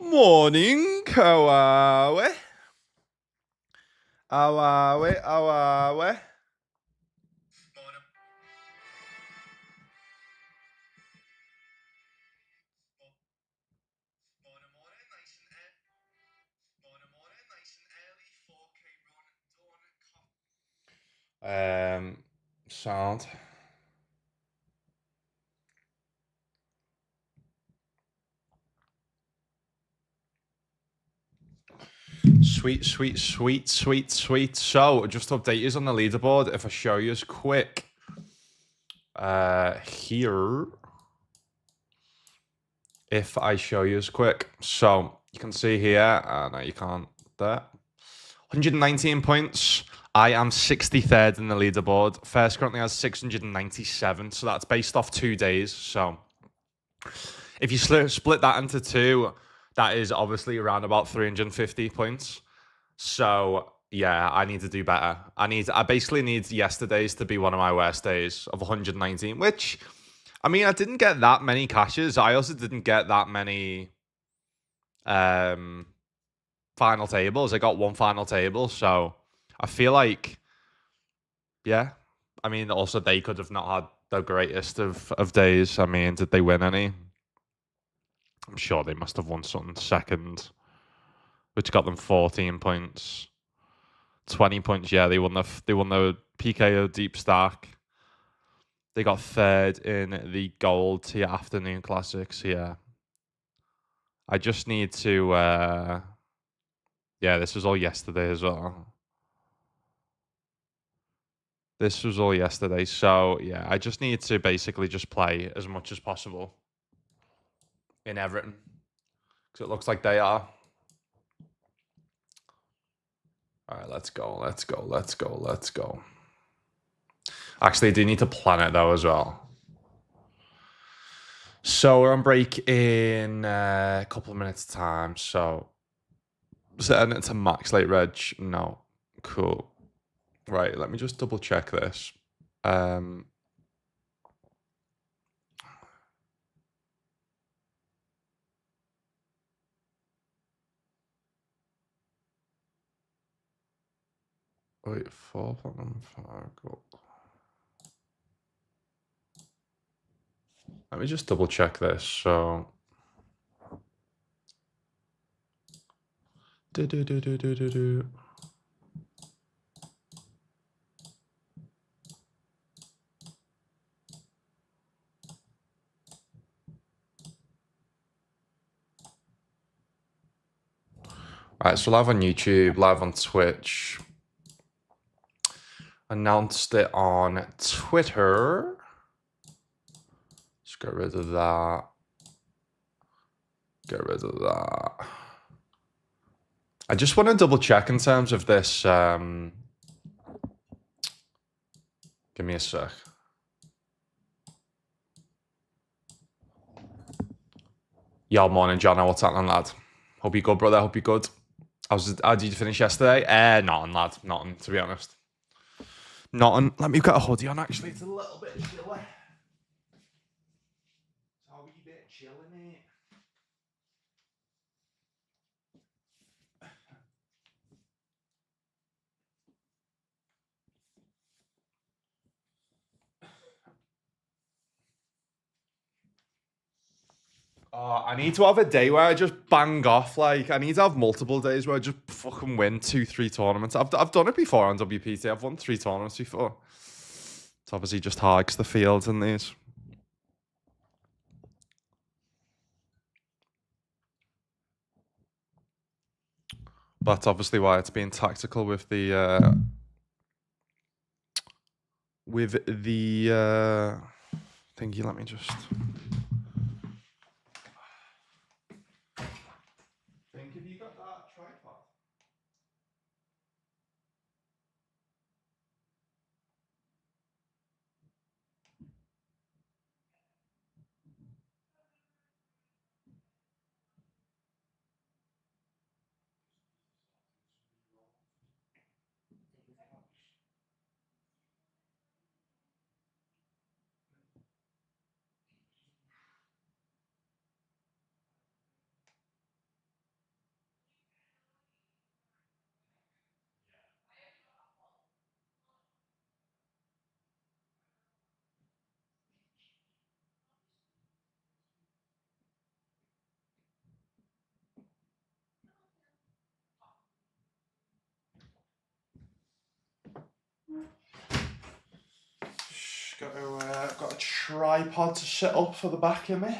Morning, Kawawe. Awawe, awawe. Sound. Sweet, sweet, sweet, sweet, sweet. So, just to update you on the leaderboard. If I show you as quick, here. If I show you as quick, so you can see here. No, you can't. There. 119 points. I am 63rd in the leaderboard. First currently has 697, so that's based off 2 days. So if you split that into two, that is obviously around about 350 points. So yeah, I need to do better. I basically need yesterday's to be one of my worst days of 119, which I mean, I didn't get that many caches. I also didn't get that many final tables. I got one final table, so I feel like yeah. I mean, also they could have not had the greatest of days. I mean, did they win any? I'm sure they must have won something second, which got them 14 points. 20 points, yeah, they won the PKO deep stack. They got third in the gold tier afternoon classics, yeah. I just need to yeah, this was all yesterday as well. This was all yesterday, so yeah, I just need to basically just play as much as possible in Everton. Because it looks like they are. Alright, let's go, let's go, let's go, let's go. Actually, I do need to plan it though as well. So we're on break in a couple of minutes time. So setting it to max late reg. No. Cool. Right, let me just double check this. Wait, 4 platinum, 5 gold. Let me just double check this. So do. Right, so live on YouTube, live on Twitch. Announced it on Twitter. Let's get rid of that. Get rid of that. I just want to double check in terms of this. Give me a sec. Yo, morning, John. What's happening, lad? Hope you good, brother. Hope you good. How did you finish yesterday? Nothing, lad. Nothing, to be honest. Nothing. Let me get a hoodie on, actually. It's a little bit chilly. It's a wee bit chilly, mate. Oh, I need to have a day where I just bang off. Like, I need to have multiple days where I just fucking win 2-3 tournaments. I've done it before on WPT. I've won 3 tournaments before. It's obviously just hogs the field in these. That's obviously why it's being tactical with the thingy. Let me just think. Have you got that tripod? got a tripod to set up for the back of me.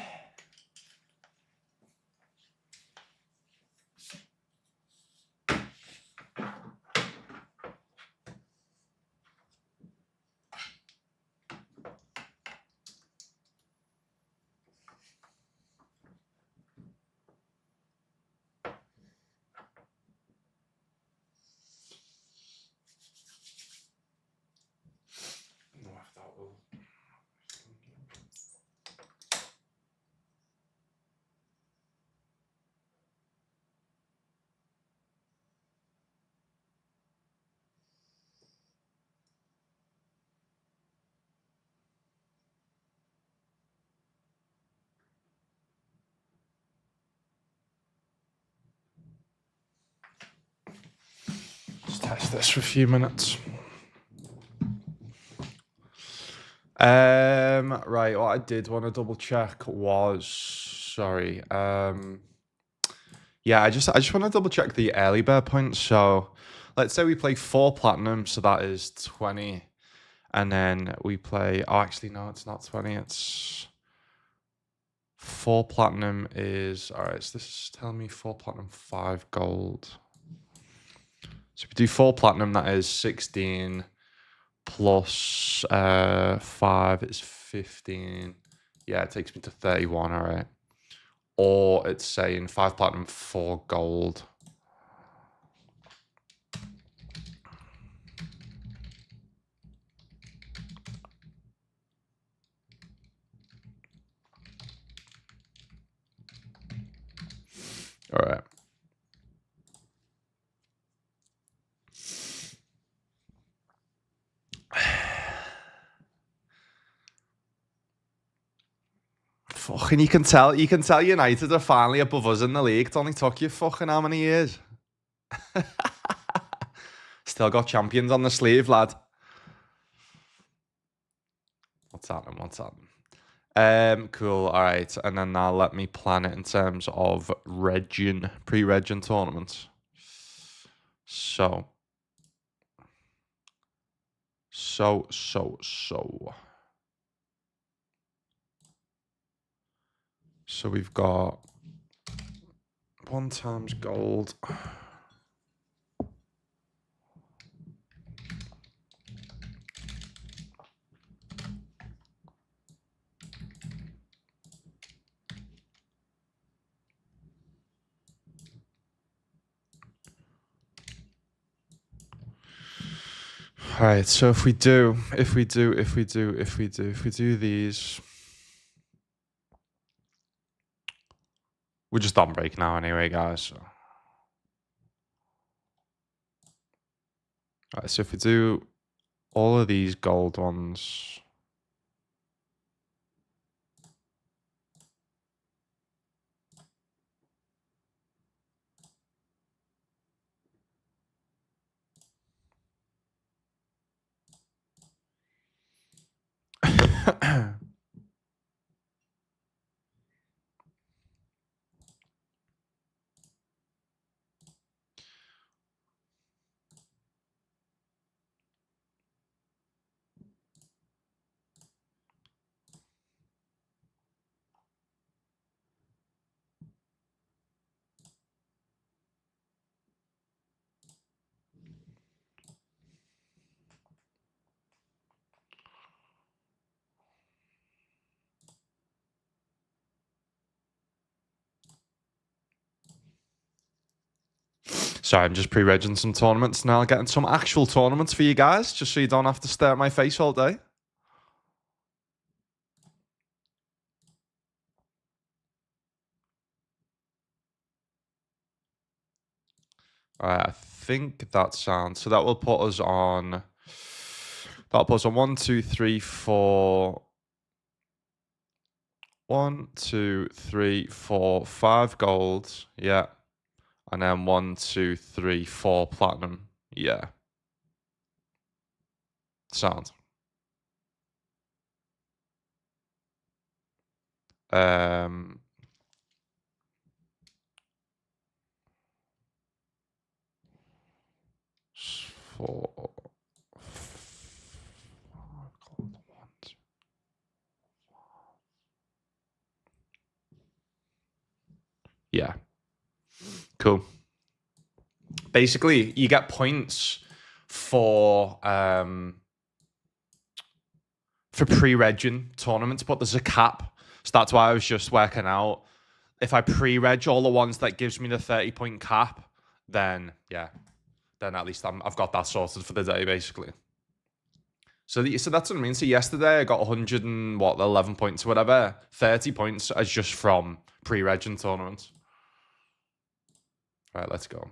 Let's test this for a few minutes. Right, what I did want to double check was sorry. Yeah, I just want to double check the early bird points. So let's say we play 4 platinum, so that is 20. And then we play actually no, it's not 20, it's 4 platinum is alright, so this is telling me 4 platinum, 5 gold. So if we do 4 platinum, that is 16 plus 5 is 15. Yeah, it takes me to 31, alright. Or it's saying 5 platinum, 4 gold. Alright. Fucking, you can tell United are finally above us in the league. It only took you fucking how many years? Still got champions on the sleeve, lad. What's happening? Cool. All right, and then now let me plan it in terms of pre-region tournaments. So we've got 1 times gold. All right, so if we do these, we're just on break now anyway, guys. So. All right, so if we do all of these gold ones. Sorry, I'm just pre-regging some tournaments now, getting some actual tournaments for you guys, just so you don't have to stare at my face all day. All right, I think that sounds. So that will put us on. That'll put us on 1, 2, 3, 4. 1, 2, 3, 4, 5 gold. Yeah. And then 1, 2, 3, 4 platinum. Yeah. Sound. Um. Four. 1, 2. Cool. Basically, you get points for pre-regging tournaments, but there's a cap. So that's why I was just working out. If I pre-reg all the ones that gives me the 30-point cap, then yeah, then at least I've got that sorted for the day, basically. So that's what I mean. So yesterday I got 100 and 11 points or whatever. 30 points as just from pre-regging tournaments. All right, let's go.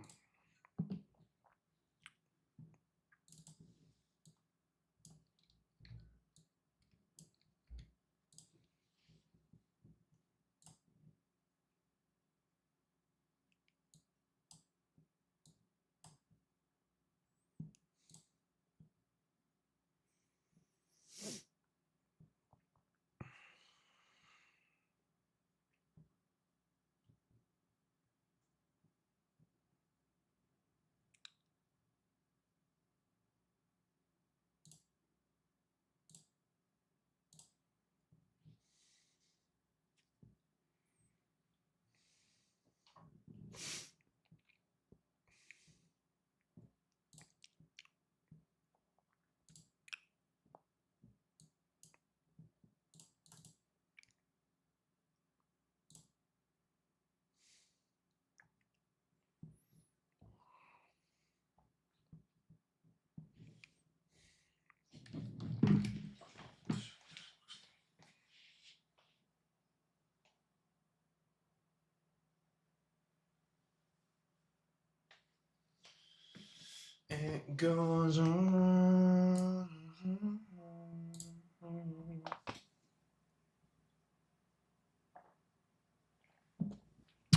It goes on.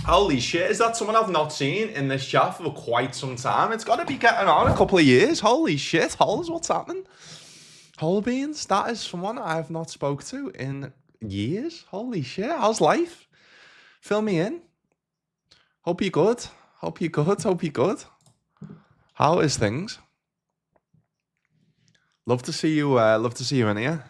Holy shit, is that someone I've not seen in this chat for quite some time? It's got to be getting on a couple of years. Holy shit, Holes, what's happening? Whole Beans, that is someone I have not spoke to in years. Holy shit, how's life? Fill me in. Hope you're good. Hope you're good. Hope you're good. How is things? Love to see you. Love to see you in here.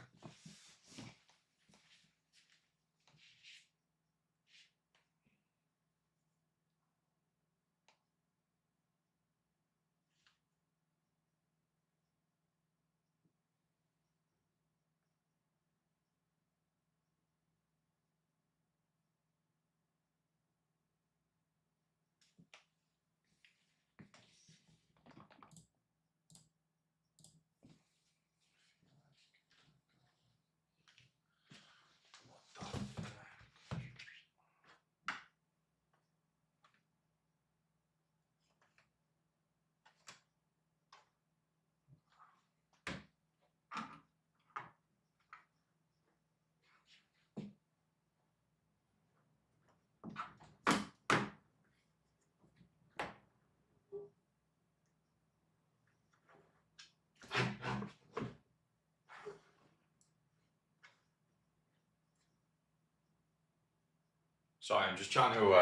Sorry, I'm just trying to.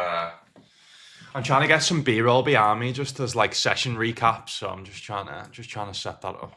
I'm trying to get some B-roll behind me, just as like session recaps. So I'm just trying to set that up.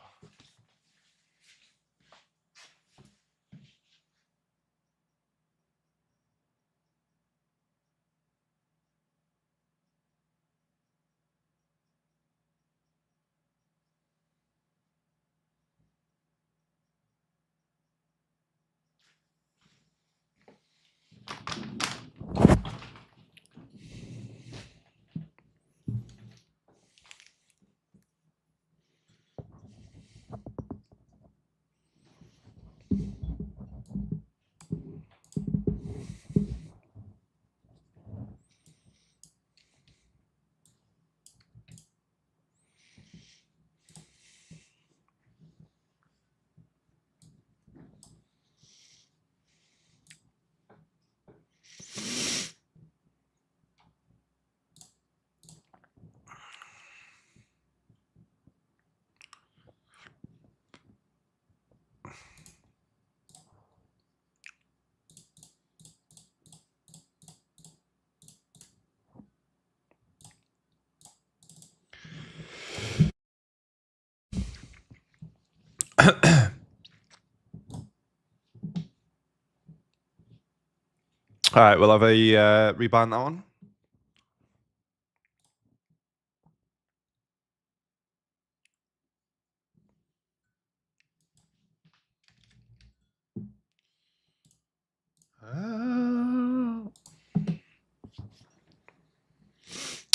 All right, we'll have a rebind that one.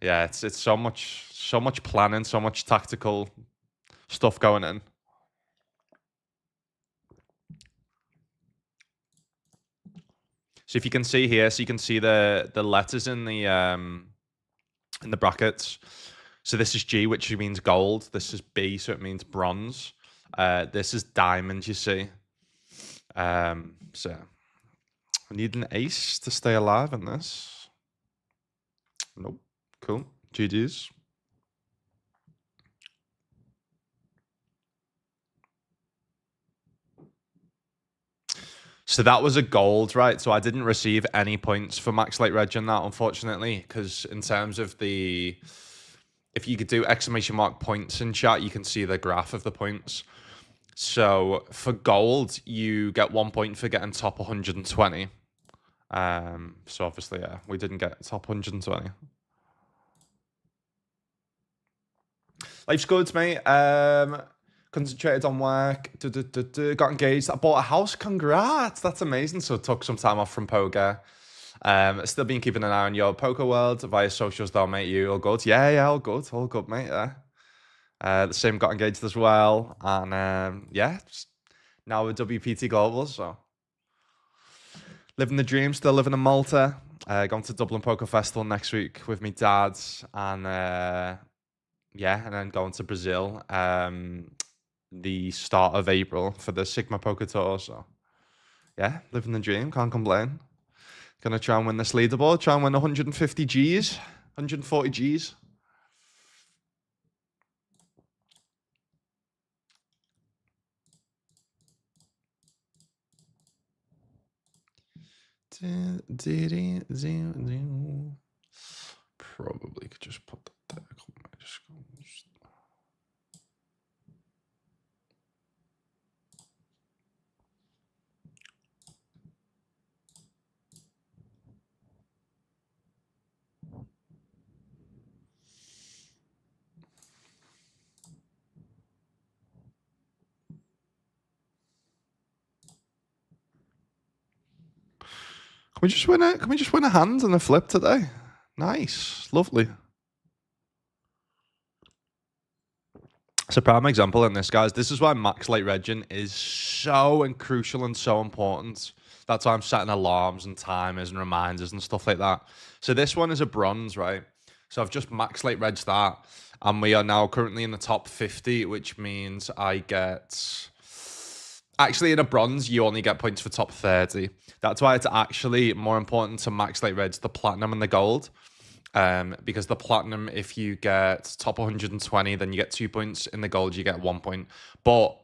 Yeah, it's so much planning, so much tactical stuff going in. So if you can see here, so you can see the letters in the brackets. So this is G, which means gold. This is B, so it means bronze. This is diamond, you see. So we need an ace to stay alive in this. Nope. Cool. GG's. So that was a gold, right? So I didn't receive any points for Max Late Reg in that, unfortunately, because in terms of if you could do exclamation mark points in chat, you can see the graph of the points. So for gold, you get 1 point for getting top 120. So obviously, yeah, we didn't get top 120. Life's good, mate. Concentrated on work. Got engaged. I bought a house. Congrats. That's amazing. So took some time off from poker. Still been keeping an eye on your poker world via socials though, mate. You all good? Yeah, all good, mate. Yeah. The same got engaged as well, and yeah, now with WPT Global. So living the dream. Still living in Malta. Going to Dublin Poker Festival next week with me dad, and yeah, and then going to Brazil the start of April for the Sigma Poker Tour. So yeah, living the dream. Can't complain. Gonna try and win this leaderboard. Try and win 150 Gs, 140 Gs. Probably could just put that there. Can we just win it? Can we just win a hand and a flip today? Nice, lovely. So prime example in this, guys. This is why max late regging is so crucial and so important. That's why I'm setting alarms and timers and reminders and stuff like that. So this one is a bronze, right? So I've just max late reg that, and we are now currently in the top 50, which means I get. Actually, in a bronze, you only get points for top 30. That's why it's actually more important to max late reg the platinum and the gold. Because the platinum, if you get top 120, then you get 2 points. In the gold, you get 1 point. But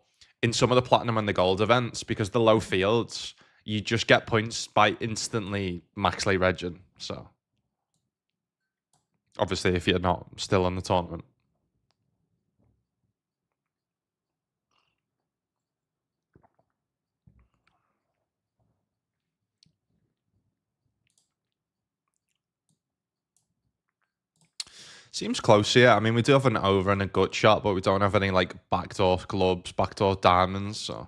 in some of the platinum and the gold events, because the low fields, you just get points by instantly max late regging. So obviously, if you're not still in the tournament. Seems close, yeah. I mean, we do have an over and a gut shot, but we don't have any like backdoor clubs, backdoor diamonds. So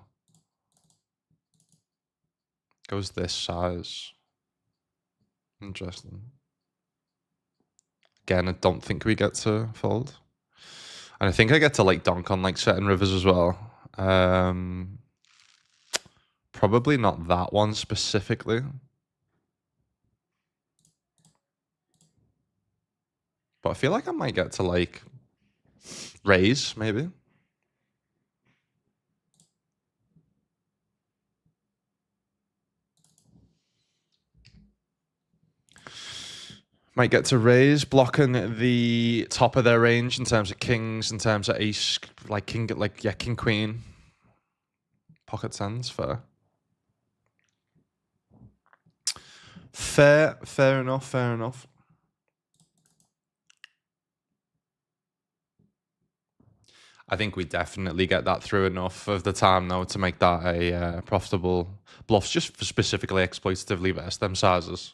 goes this size. Interesting. Again, I don't think we get to fold. And I think I get to like donk on like certain rivers as well. Probably not that one specifically. But I feel like I might get to like raise, maybe. Might get to raise, blocking the top of their range in terms of kings, in terms of ace, like king, like yeah, king queen. Pocket tens, fair. Fair enough, fair enough. I think we definitely get that through enough of the time though to make that a profitable bluffs, just for specifically exploitatively versus them sizes.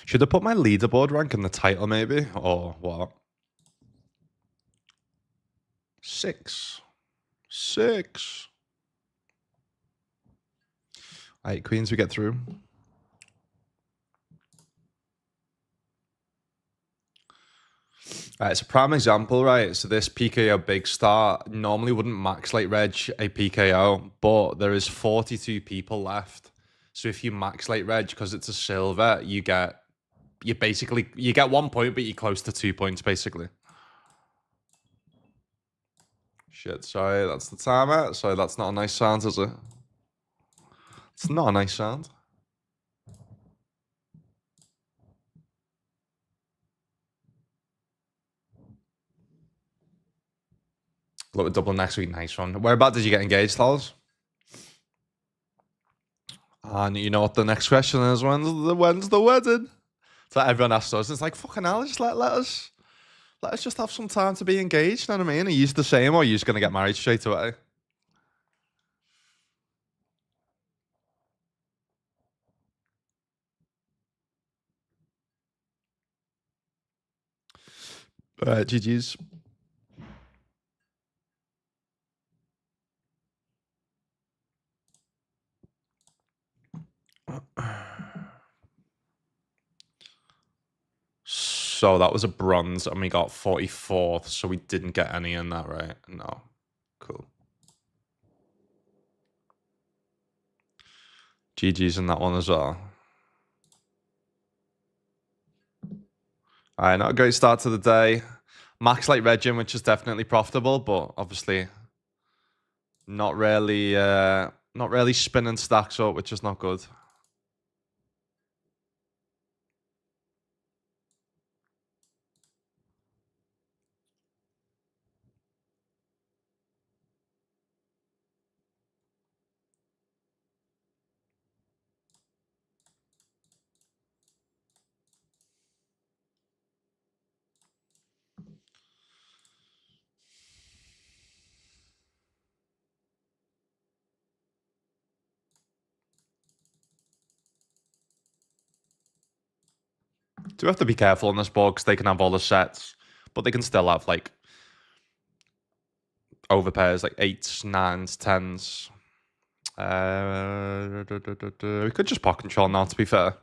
Should I put my leaderboard rank in the title maybe? Or what? 6. 6. 8 queens we get through. Right, it's a prime example, right? So this PKO big star normally wouldn't max late reg a PKO, but there is 42 people left. So if you max late reg because it's a silver, you get 1 point, but you're close to 2 points basically. Shit, sorry, that's the timer. Sorry, that's not a nice sound, is it? It's not a nice sound. Look at double next week, nice one. Whereabout did you get engaged, Lals? And you know what the next question is? When's the wedding? So everyone asks us, it's like, fucking hell, just let us just have some time to be engaged, you know what I mean? Are you the same, or are you just gonna get married straight away? GG's. So that was a bronze, and we got 44th, so we didn't get any in that, right? No. Cool. GG's in that one as well. All right, not a great start to the day. Max Light Regin, which is definitely profitable, but obviously not really spinning stacks up, which is not good. Do have to be careful on this board because they can have all the sets, but they can still have like overpairs like 8s, 9s, 10s. We could just pot control now, to be fair,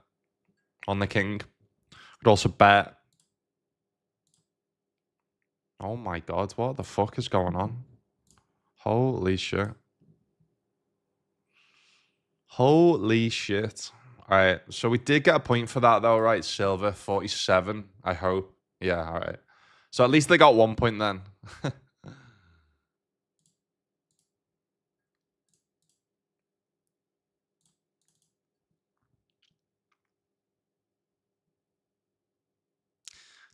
on the king. Could also bet. Oh my god, what the fuck is going on? Holy shit. Holy shit. All right, so we did get a point for that though, right? Silver, 47, I hope. Yeah, all right. So at least they got 1 point then.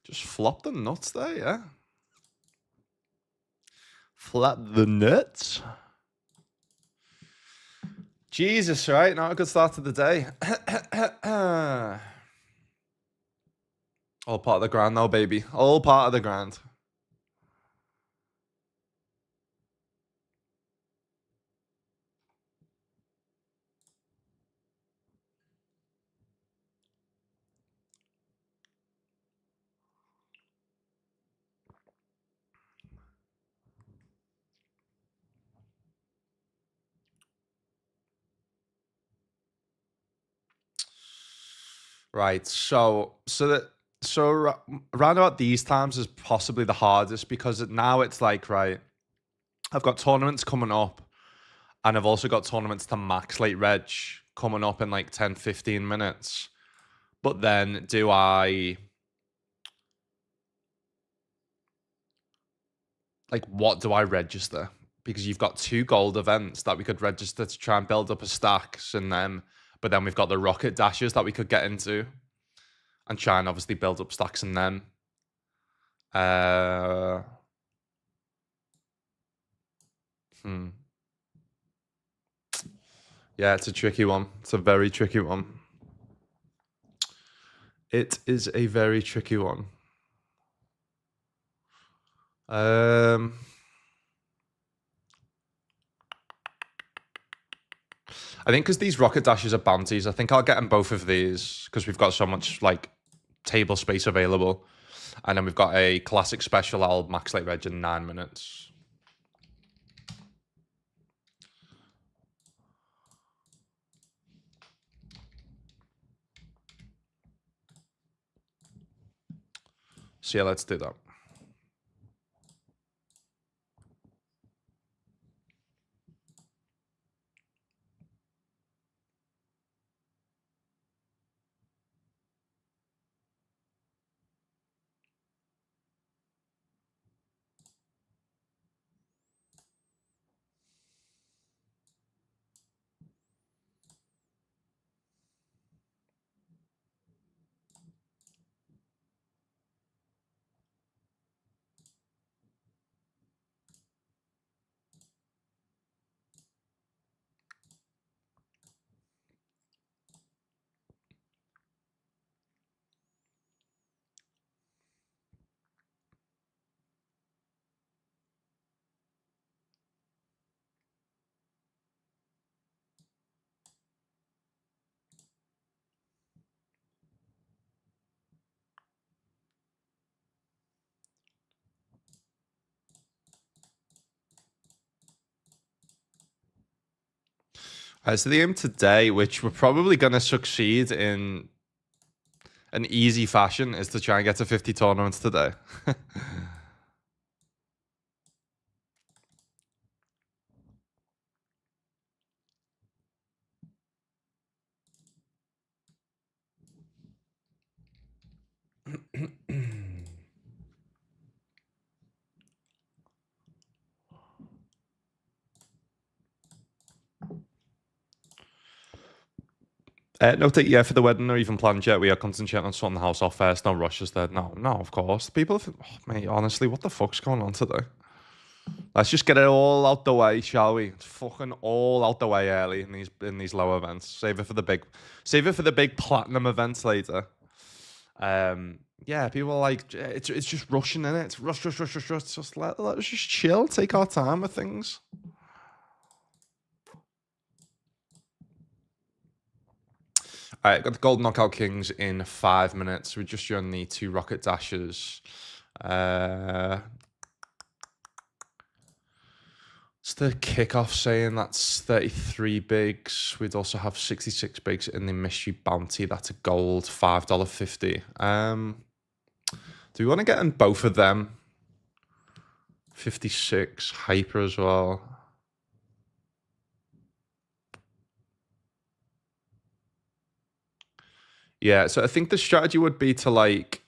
Just flop the nuts there, yeah. Flap the nuts. Jesus, right? Not a good start to the day. All part of the grind though, baby. All part of the grind. Right. So around about these times is possibly the hardest because now it's like, right, I've got tournaments coming up and I've also got tournaments to max late reg coming up in like 10, 15 minutes. But then do I like what do I register? Because you've got 2 gold events that we could register to try and build up a stacks in them, but then we've got the rocket dashes that we could get into and try and obviously build up stacks in them. Yeah, it's a tricky one. It's a very tricky one. It is a very tricky one. I think because these rocket dashes are bounties, I think I'll get them both of these because we've got so much like table space available. And then we've got a classic special. I'll max late reg in 9 minutes. So yeah, let's do that. So the aim today, which we're probably going to succeed in an easy fashion, is to try and get to 50 tournaments today. No date yet for the wedding or even planned yet. We are concentrating on sorting the house off first. No rushes there. No, of course. People have, mate, honestly, what the fuck's going on today? Let's just get it all out the way, shall we? It's fucking all out the way early in these low events. Save it for the big platinum events later. Yeah, people are like, it's just rushing in it. It's rush. Just let's just chill, take our time with things. All right, got the Gold Knockout Kings in 5 minutes. We just run the 2 Rocket Dashes. It's the kickoff saying that's 33 bigs. We'd also have 66 bigs in the Mystery Bounty. That's a gold, $5.50. Do we want to get in both of them? 56 hyper as well. Yeah, so I think the strategy would be to like,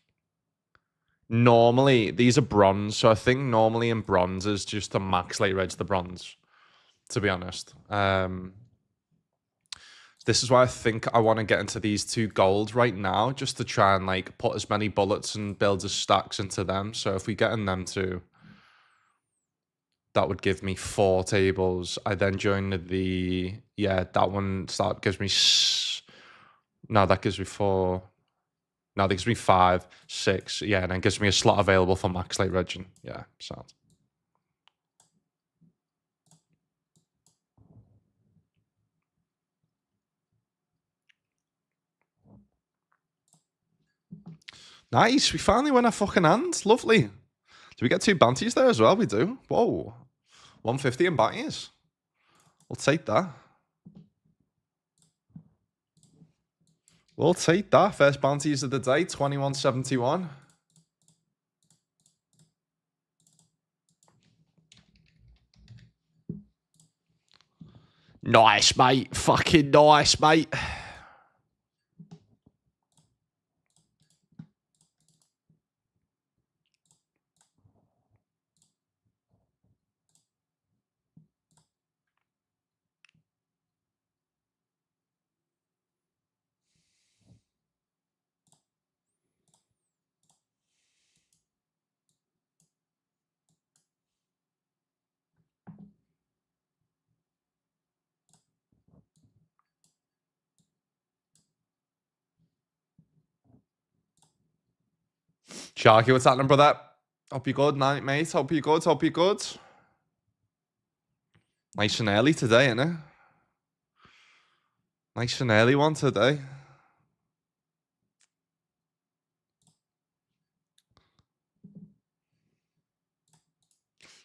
normally these are bronze, so I think normally in bronzes just to max late reg the bronze, to be honest. This is why I think I want to get into these 2 golds right now, just to try and like put as many bullets and builds as stacks into them. So if we get in them 2, that would give me 4 tables. I then join the, yeah, that one start gives me, no, that gives me 4. No, that gives me 5, 6. Yeah, and then gives me a slot available for max late regen. Yeah, sounds. Nice, we finally win a fucking hand. Lovely. Do we get 2 bounties there as well? We do. Whoa. 150 in bounties. We'll take that. We'll take that. First bounties of the day, 2171. Nice, mate. Fucking nice, mate. Sharky, what's happening, brother? Hope you're good, mate. Hope you're good. Hope you're good. Nice and early today, innit? Nice and early one today.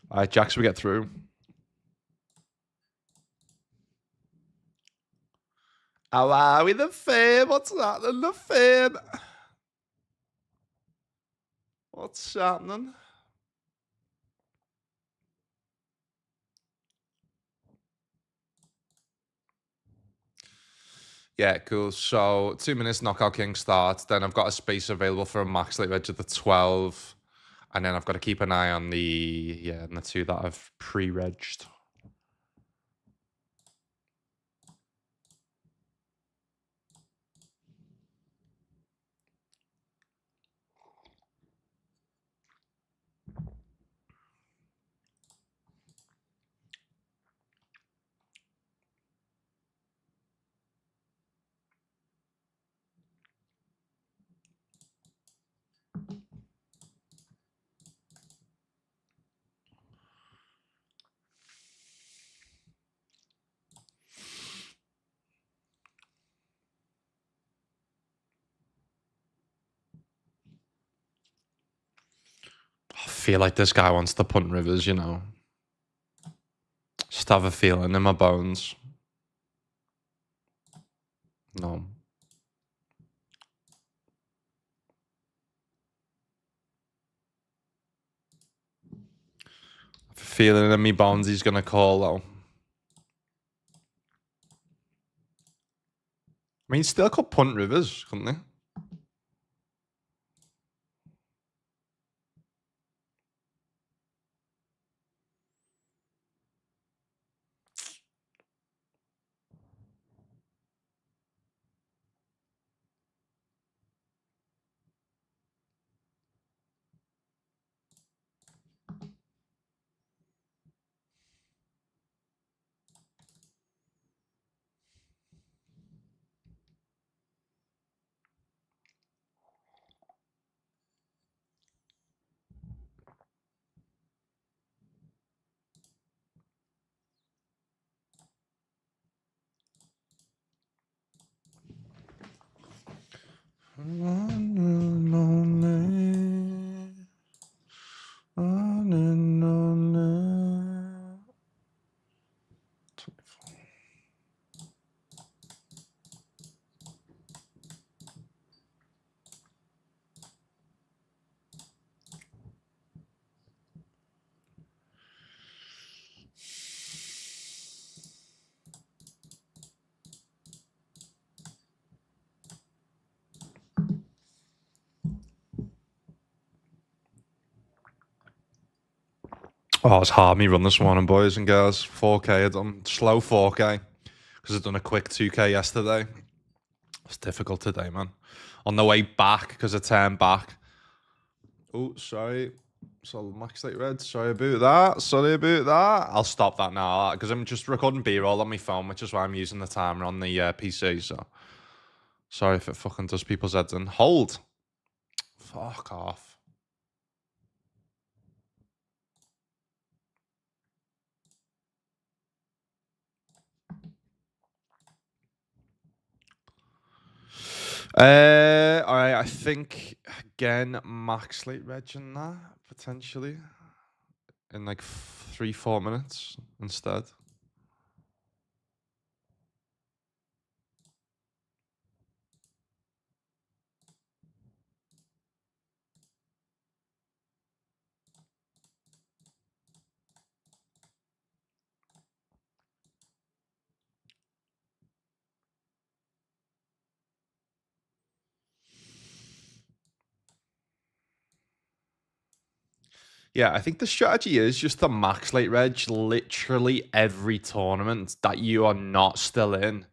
All right, Jacks, we get through. How are we, the fame? What's happening, the fame? What's happening? Yeah, cool. So 2 minutes Knockout King starts. Then I've got a space available for a max late reg at the 12. And then I've got to keep an eye on the 2 that I've pre-regged. I feel like this guy wants to punt Rivers, you know. Just have a feeling in my bones. No. Feeling in me bones he's going to call, though. I mean, he still could punt Rivers, couldn't he? Oh, it's hard me run this morning, boys and girls. 4K, I done slow 4K because I've done a quick 2K yesterday. It's difficult today, man. On the way back, because I turned back. Oh, sorry. So max late red. Sorry about that. Sorry about that. I'll stop that now because I'm just recording B-roll on my phone, which is why I'm using the timer on the PC. So sorry if it fucking does people's heads in. Hold. Fuck off. All right. I think again max late reg in that potentially in like 3-4 minutes instead. Yeah, I think the strategy is just to max late reg literally every tournament that you are not still in,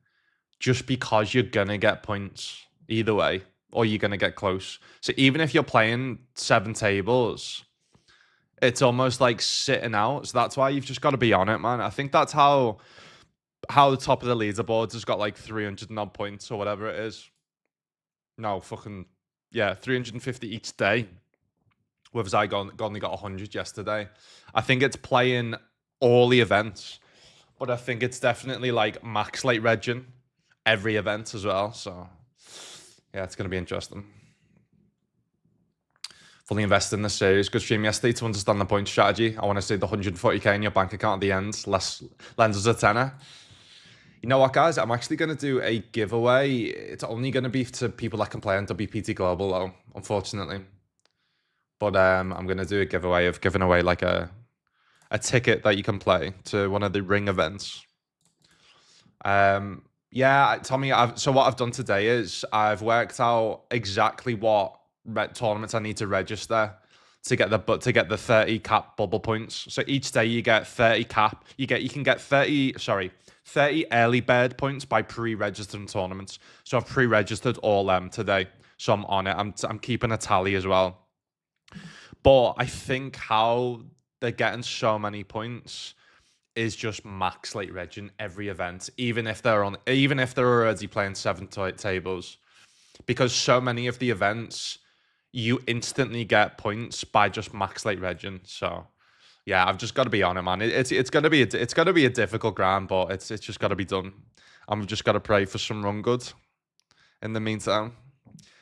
just because you're gonna get points either way, or you're gonna get close. So even if you're playing 7 tables, it's almost like sitting out. So that's why you've just got to be on it, man. I think that's how the top of the leaderboards has got like 300 and odd points or whatever it is. No, fucking yeah, 350 each day. With Zygon only got 100 yesterday. I think it's playing all the events, but I think it's definitely like max late regging every event as well. So yeah, it's gonna be interesting. fully invested in the series. Good stream yesterday to understand the point strategy. I want to see the 140k in your bank account at the end. Less lends us a tenner. You know what, guys? I'm actually going to do a giveaway. It's only going to be to people that can play on WPT Global, though, unfortunately. But I'm going to do a giveaway of giving away like a ticket that you can play to one of the ring events. Yeah, Tommy. So what I've done today is I've worked out exactly what tournaments I need to register to get the 30 cap bubble points. So each day you get 30 cap. You can get 30 early bird points by pre-registering tournaments. So I've pre-registered all them today. So I'm on it. I'm keeping a tally as well. But I think how they're getting so many points is just max late reg in every event, even if they're already playing 7 to 8 tables, because so many of the events you instantly get points by just max late regging. So yeah, I've just got to be on it, man. It's gonna be a difficult grind, but it's just got to be done. I'm just got to pray for some run good in the meantime.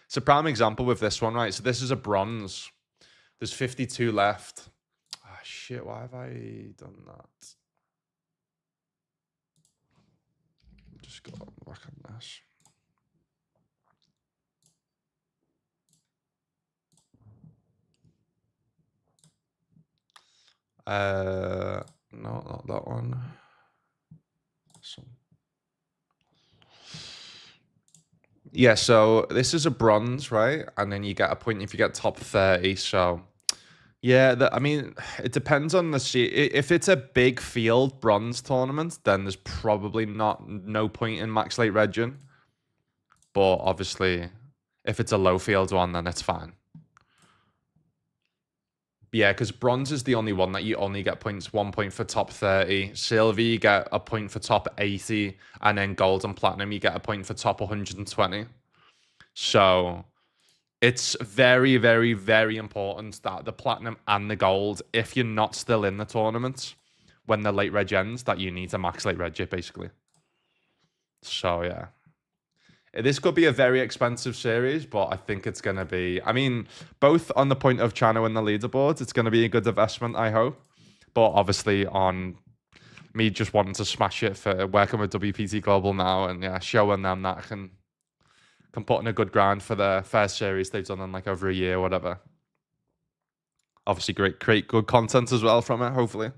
It's a prime example with this one, right? So this is a bronze. There's 52 left. Ah, shit, why have I done that? Just got back on this. No, not that one. Yeah, so this is a bronze, right? And then you get a point if you get top 30. So yeah, I mean, it depends on if it's a big field bronze tournament, then there's probably no point in max late regging. But obviously, if it's a low field one, then it's fine. Yeah, because bronze is the only one that you only get points, 1 point for top 30. Silver, you get a point for top 80. And then gold and platinum, you get a point for top 120. So it's very, very, very important that the platinum and the gold, if you're not still in the tournament when the late reg ends, that you need to max late reg it, basically. So yeah. This could be a very expensive series, but I think it's going to be, I mean, both on the point of Chano and the leaderboards, it's going to be a good investment, I hope. But obviously on me just wanting to smash it for working with WPT Global now and yeah, showing them that I can put in a good grind for the first series they've done in like over a year, whatever. Obviously create good content as well from it, hopefully.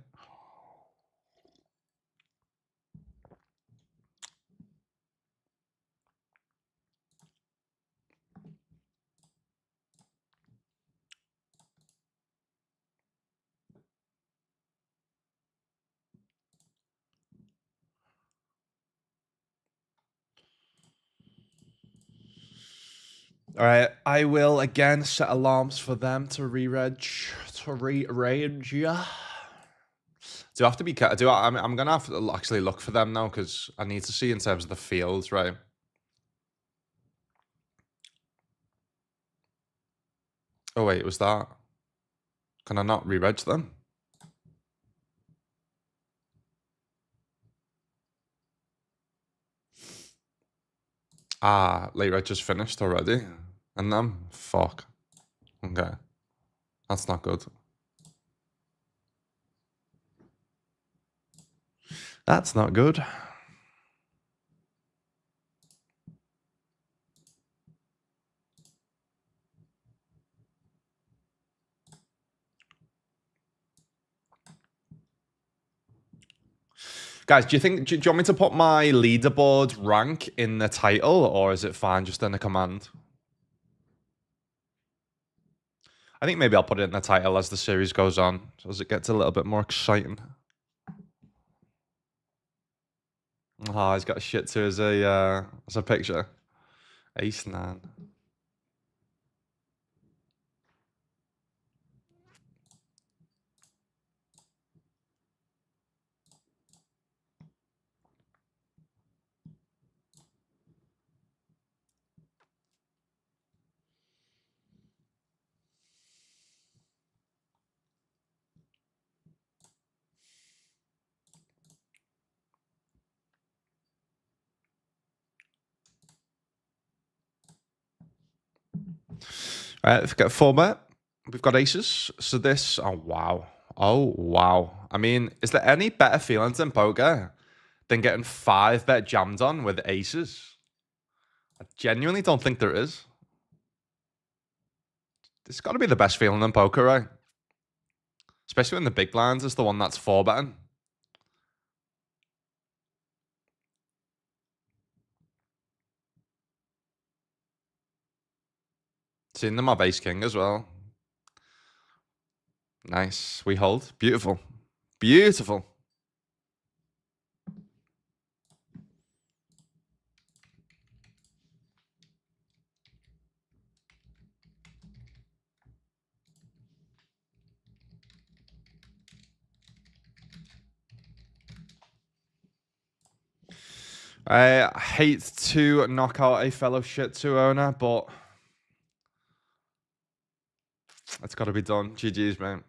All right, I will again set alarms for them to re-reg. Yeah. Do I have to be? I'm gonna have to actually look for them now because I need to see in terms of the fields, right? Oh wait, was that? Can I not re-reg them? Ah, late reg just finished already, and them fuck. Okay, that's not good. That's not good. Guys, do you want me to put my leaderboard rank in the title, or is it fine just in the command? I think maybe I'll put it in the title as the series goes on, so as it gets a little bit more exciting. Oh, he's got shit to as a picture. Ace 9. All right, let's get format. we've got aces. So this, oh wow. Oh wow. I mean, is there any better feelings in poker than getting 5-bet jammed on with aces? I genuinely don't think there is. It's got to be the best feeling in poker, right? Especially when the big blinds is the one that's 4-betting. Seeing them have ace king as well. Nice. We hold. Beautiful. Beautiful. I hate to knock out a fellow Shih Tzu owner, but it's got to be done. GG's, mate.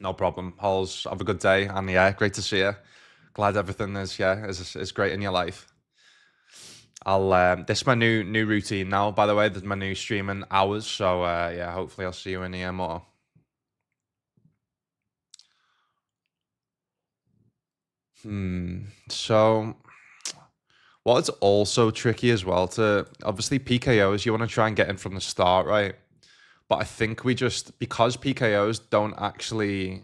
No problem. Halls, have a good day. And yeah, great to see you. Glad everything is great in your life. I'll this is my new routine now, by the way. This is my new streaming hours. So yeah, hopefully I'll see you in here more. So what's also tricky as well to obviously PKOs, you want to try and get in from the start, right? But I think we just because PKOs don't actually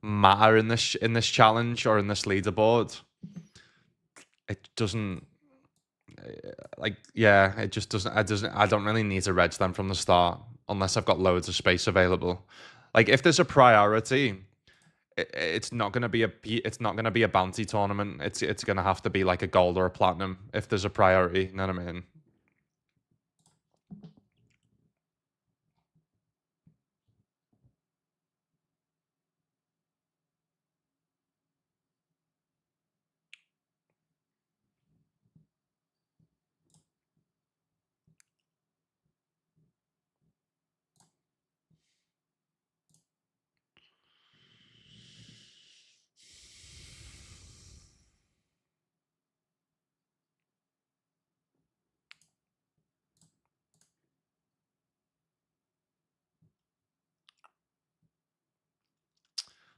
matter in this challenge or in this leaderboard, it doesn't like yeah, it just doesn't I don't really need to reg them from the start unless I've got loads of space available. Like if there's a priority, it's not gonna be a bounty tournament. It's gonna have to be like a gold or a platinum if there's a priority. You know what I mean?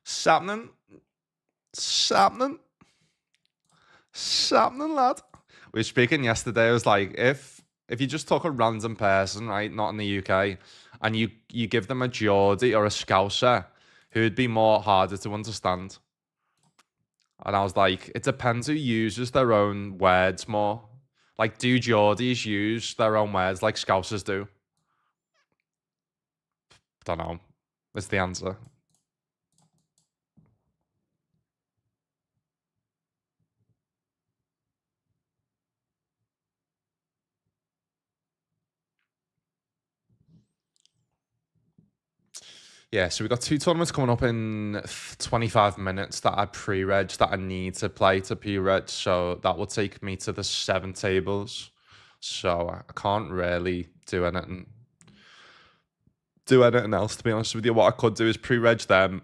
Sapnin, sapnin, sapnin, lad. We were speaking yesterday. I was like, if you just took a random person, right, not in the UK, and you give them a Geordie or a Scouser, who would be more harder to understand? And I was like, it depends who uses their own words more. Like, do Geordies use their own words like Scousers do? Don't know. Is the answer. Yeah, so we've got 2 tournaments coming up in 25 minutes that I pre-reg that I need to play to pre-reg. So that will take me to the 7 tables. So I can't really do anything else, to be honest with you. What I could do is pre-reg them.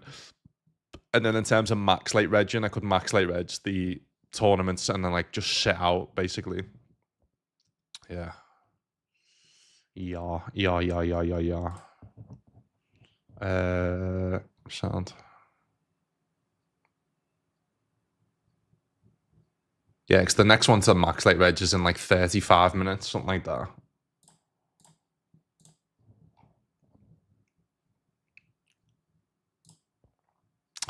And then in terms of max late regging, I could max late reg the tournaments and then like just sit out basically. Yeah. Yeah. Sound. Yeah, because the next one to max late reg is in like 35 minutes, something like that.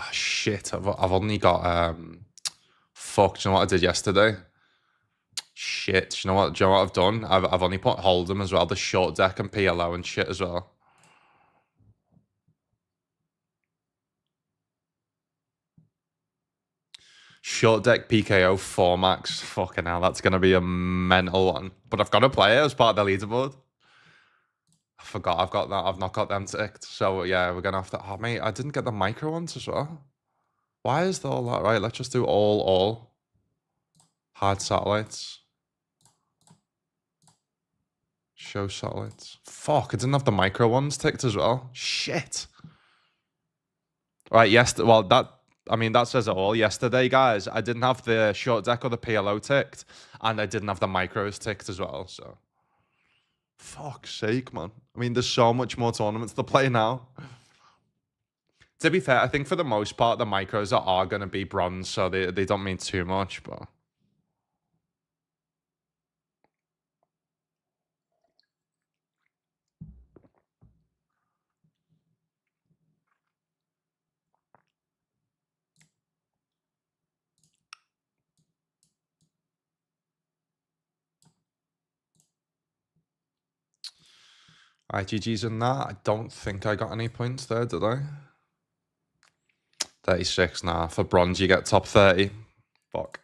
Oh, shit, I've only got fuck. Do you know what I did yesterday? Shit. Do you know what I've done? I've only put Hold'em as well, the short deck and PLO and shit as well. Short deck PKO 4 max. Fucking hell, that's gonna be a mental one. But I've got to play it as part of the leaderboard. I forgot I've got that. I've not got them ticked. So yeah, we're gonna have to. Oh mate, I didn't get the micro ones as well. Why is all that? Right, let's just do all hard satellites. Show satellites. Fuck, I didn't have the micro ones ticked as well. Shit. Right, yes. Well, I mean, that says it all. Yesterday, guys, I didn't have the short deck or the PLO ticked, and I didn't have the micros ticked as well. So, fuck's sake, man. I mean, there's so much more tournaments to play now. To be fair, I think for the most part, the micros are going to be bronze, so they don't mean too much, but... Alright, GG's in that. I don't think I got any points there, did I? 36 now. For bronze, you get top 30. Fuck.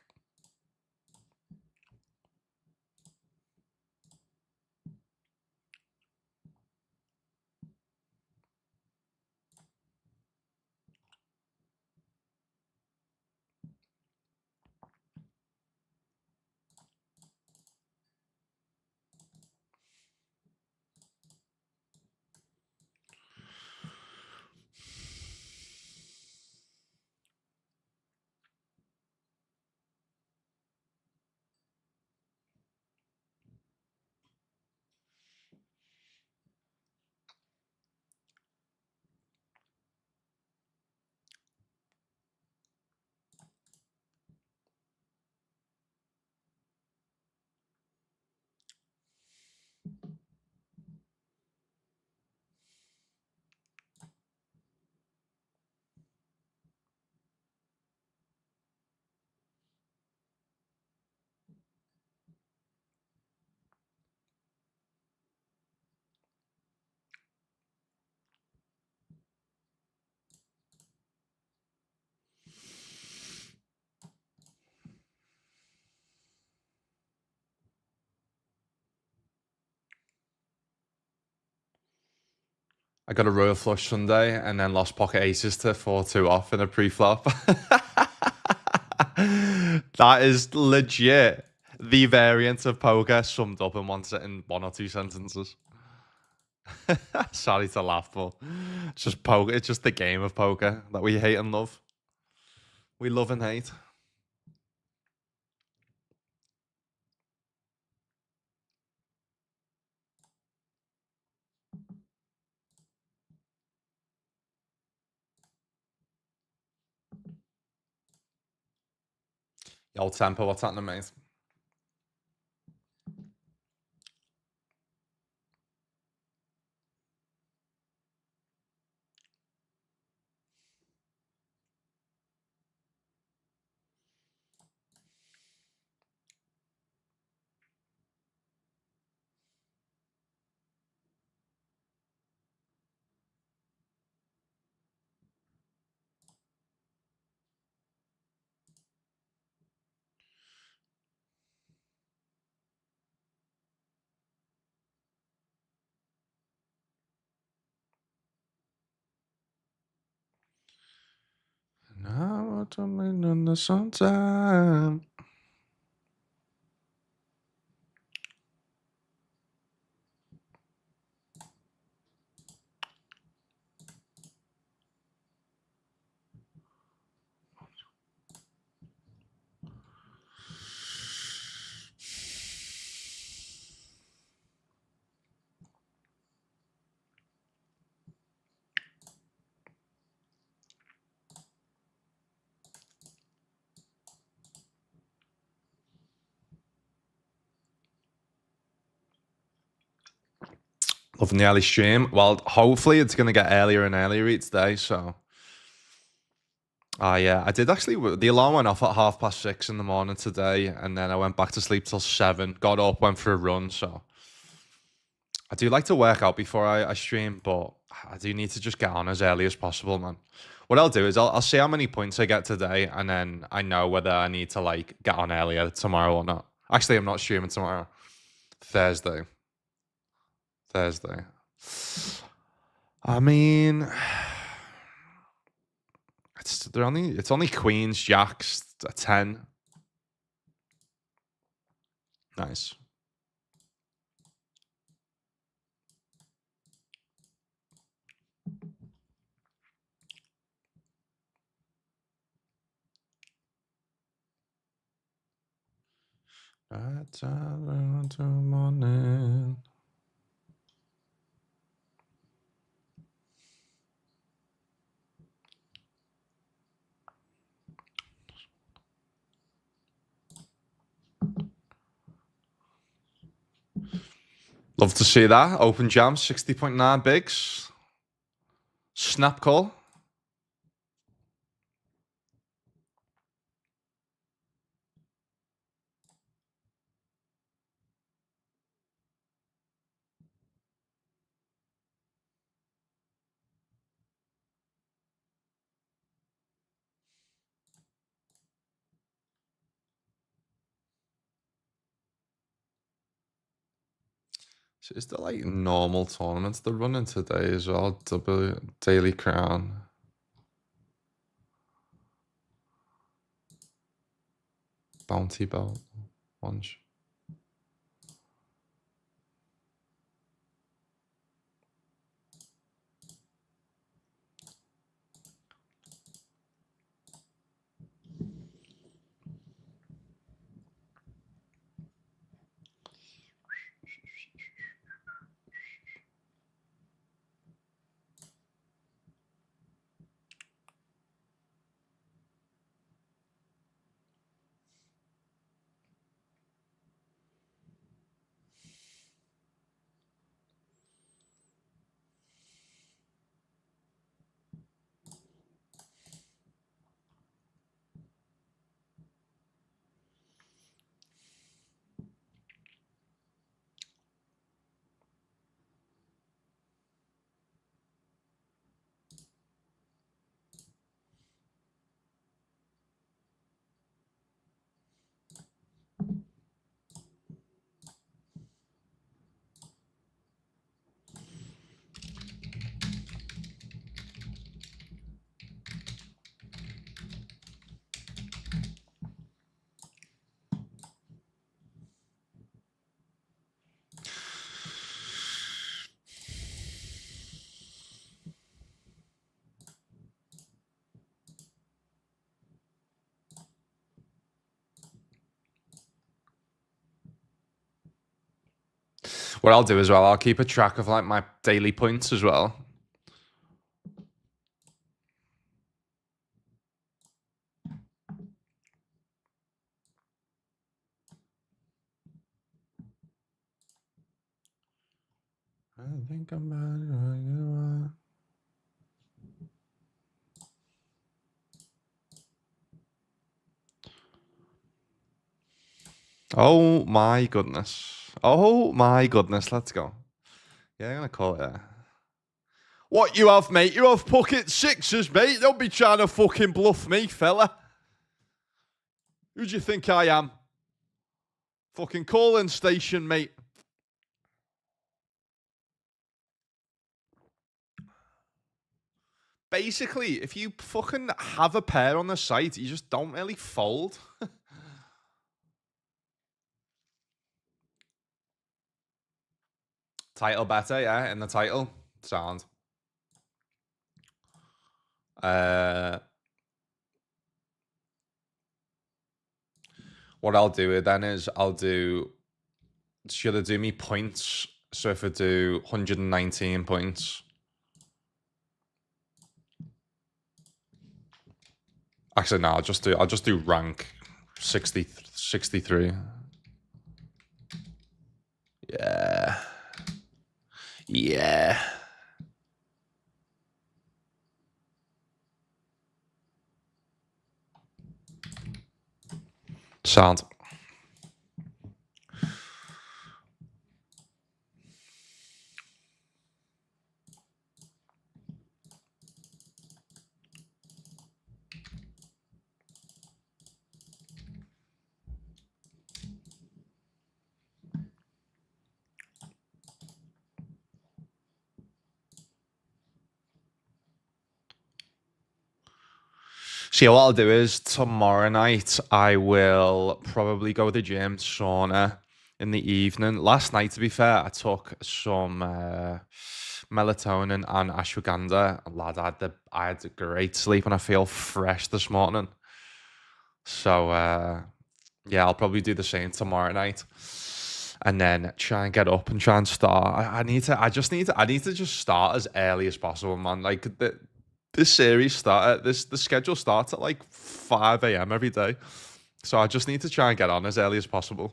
I got a royal flush Sunday and then lost pocket aces to 4-2 off in a pre-flop. That is legit the variant of poker summed up in one or two sentences. Sorry to laugh, but it's just poker. It's just the game of poker that we hate and love. We love and hate. Yo, Tempo, what's happening, mate? Now I'm coming in the sunshine. Loving the early stream. Well, hopefully it's going to get earlier and earlier each day, so... yeah, I did actually. The alarm went off at 6:30 in the morning today, and then I went back to sleep till 7. Got up, went for a run. So I do like to work out before I stream, but I do need to just get on as early as possible, man. What I'll do is I'll see how many points I get today, and then I know whether I need to like get on earlier tomorrow or not. Actually, I'm not streaming tomorrow. Thursday. Thursday. I mean, it's only queens, jacks, a 10. Nice. Morning. Love to see that. Open jam, 60.9 bigs. Snap call. So is there like normal tournaments they're running today as well? Daily Crown. Bounty belt. Lunch. What I'll do as well, I'll keep a track of like my daily points as well. I think I'm better you are. Oh my goodness. Oh my goodness. Let's go. Yeah, I'm gonna call it that. What you have, mate? You have pocket sixes, mate. Don't be trying to fucking bluff me, fella. Who do you think I am? Fucking calling station, mate. Basically, if you fucking have a pair on the site, you just don't really fold. Title better, yeah, in the title. Sound. What I'll do then is should I do me points? So if I do 119 points. Actually, no, I'll just do rank 63. Yeah. Yeah. Sound. See, what I'll do is tomorrow night I will probably go to the gym, sauna in the evening. Last night, to be fair, I took some melatonin and ashwagandha. Lad, I had a great sleep and I feel fresh this morning. So Yeah, I'll probably do the same tomorrow night, and then try and get up and try and start. I need to. I need to just start as early as possible, man. Like this series start at the schedule starts at like 5 a.m. every day, so I just need to try and get on as early as possible.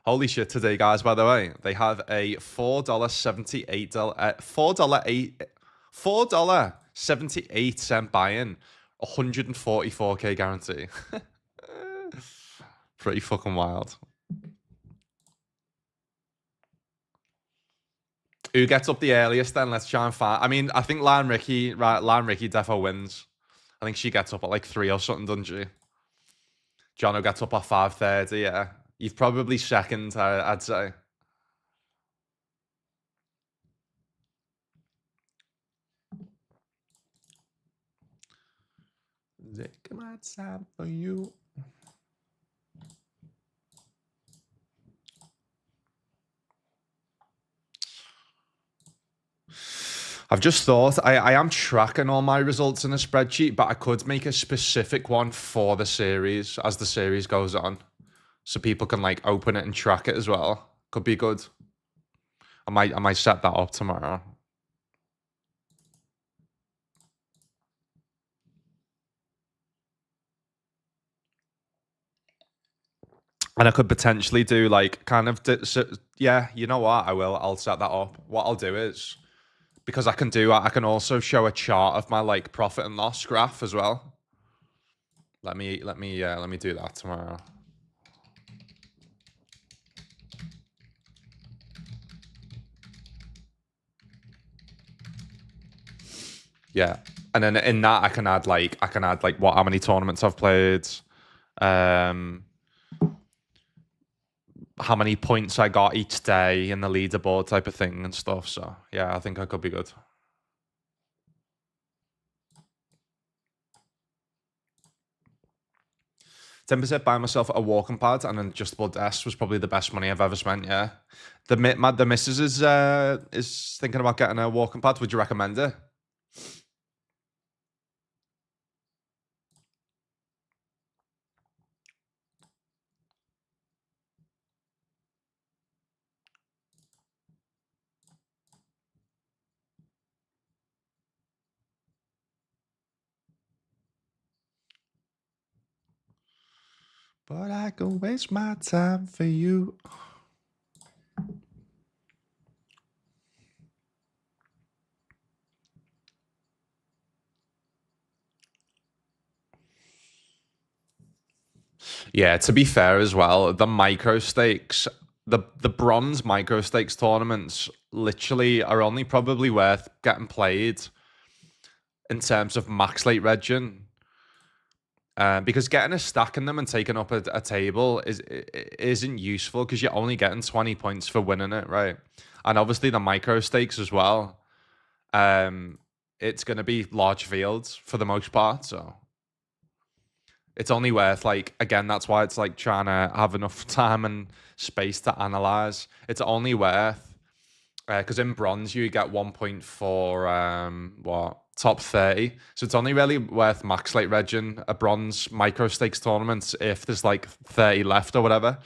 Holy shit! Today, guys. By the way, they have a $4.78 buy-in, 144K guarantee. Pretty fucking wild. Who gets up the earliest then? Let's try and find. I mean, I think Lan Ricky, right? Lan Ricky defo wins. I think she gets up at like 3 or something, doesn't she? Jono gets up at 5:30. Yeah, you've probably second. I'd say. Take my time for you. I've just thought I am tracking all my results in a spreadsheet, but I could make a specific one for the series as the series goes on, so people can like open it and track it as well. Could be good. I might set that up tomorrow. And I could potentially do like kind of yeah, you know what? I will. I'll set that up. What I'll do is because I can also show a chart of my like profit and loss graph as well. Let me do that tomorrow. Yeah. And then in that I can add like what how many tournaments I've played, um how many points I got each day in the leaderboard type of thing and stuff. So yeah, I think I could be good. 10% buy myself a walking pad and an adjustable desk was probably the best money I've ever spent. Yeah, the missus is thinking about getting a walking pad. Would you recommend it? But I can waste my time for you. Yeah, to be fair as well, the micro stakes, the bronze micro stakes tournaments literally are only probably worth getting played in terms of max late regen. Because getting a stack in them and taking up a table isn't useful because you're only getting 20 points for winning it, right? And obviously the micro stakes as well. It's going to be large fields for the most part, so it's only worth like again. That's why it's like trying to have enough time and space to analyze. It's only worth because in bronze you get 1.4 what top 30, so it's only really worth max late regen a bronze micro stakes tournament if there's like 30 left or whatever,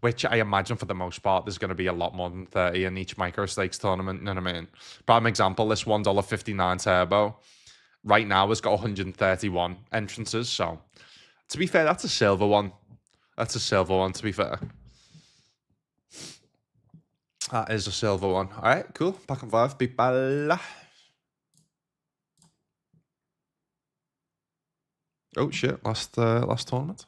which I imagine for the most part there's going to be a lot more than 30 in each micro stakes tournament. You know what I mean? Prime example, this $1.59 turbo right now has got 131 entrances, so to be fair that's a silver one. That's a silver one, to be fair. That is a silver one. All right, cool. Back on 5, big ball. Oh shit! Last tournament.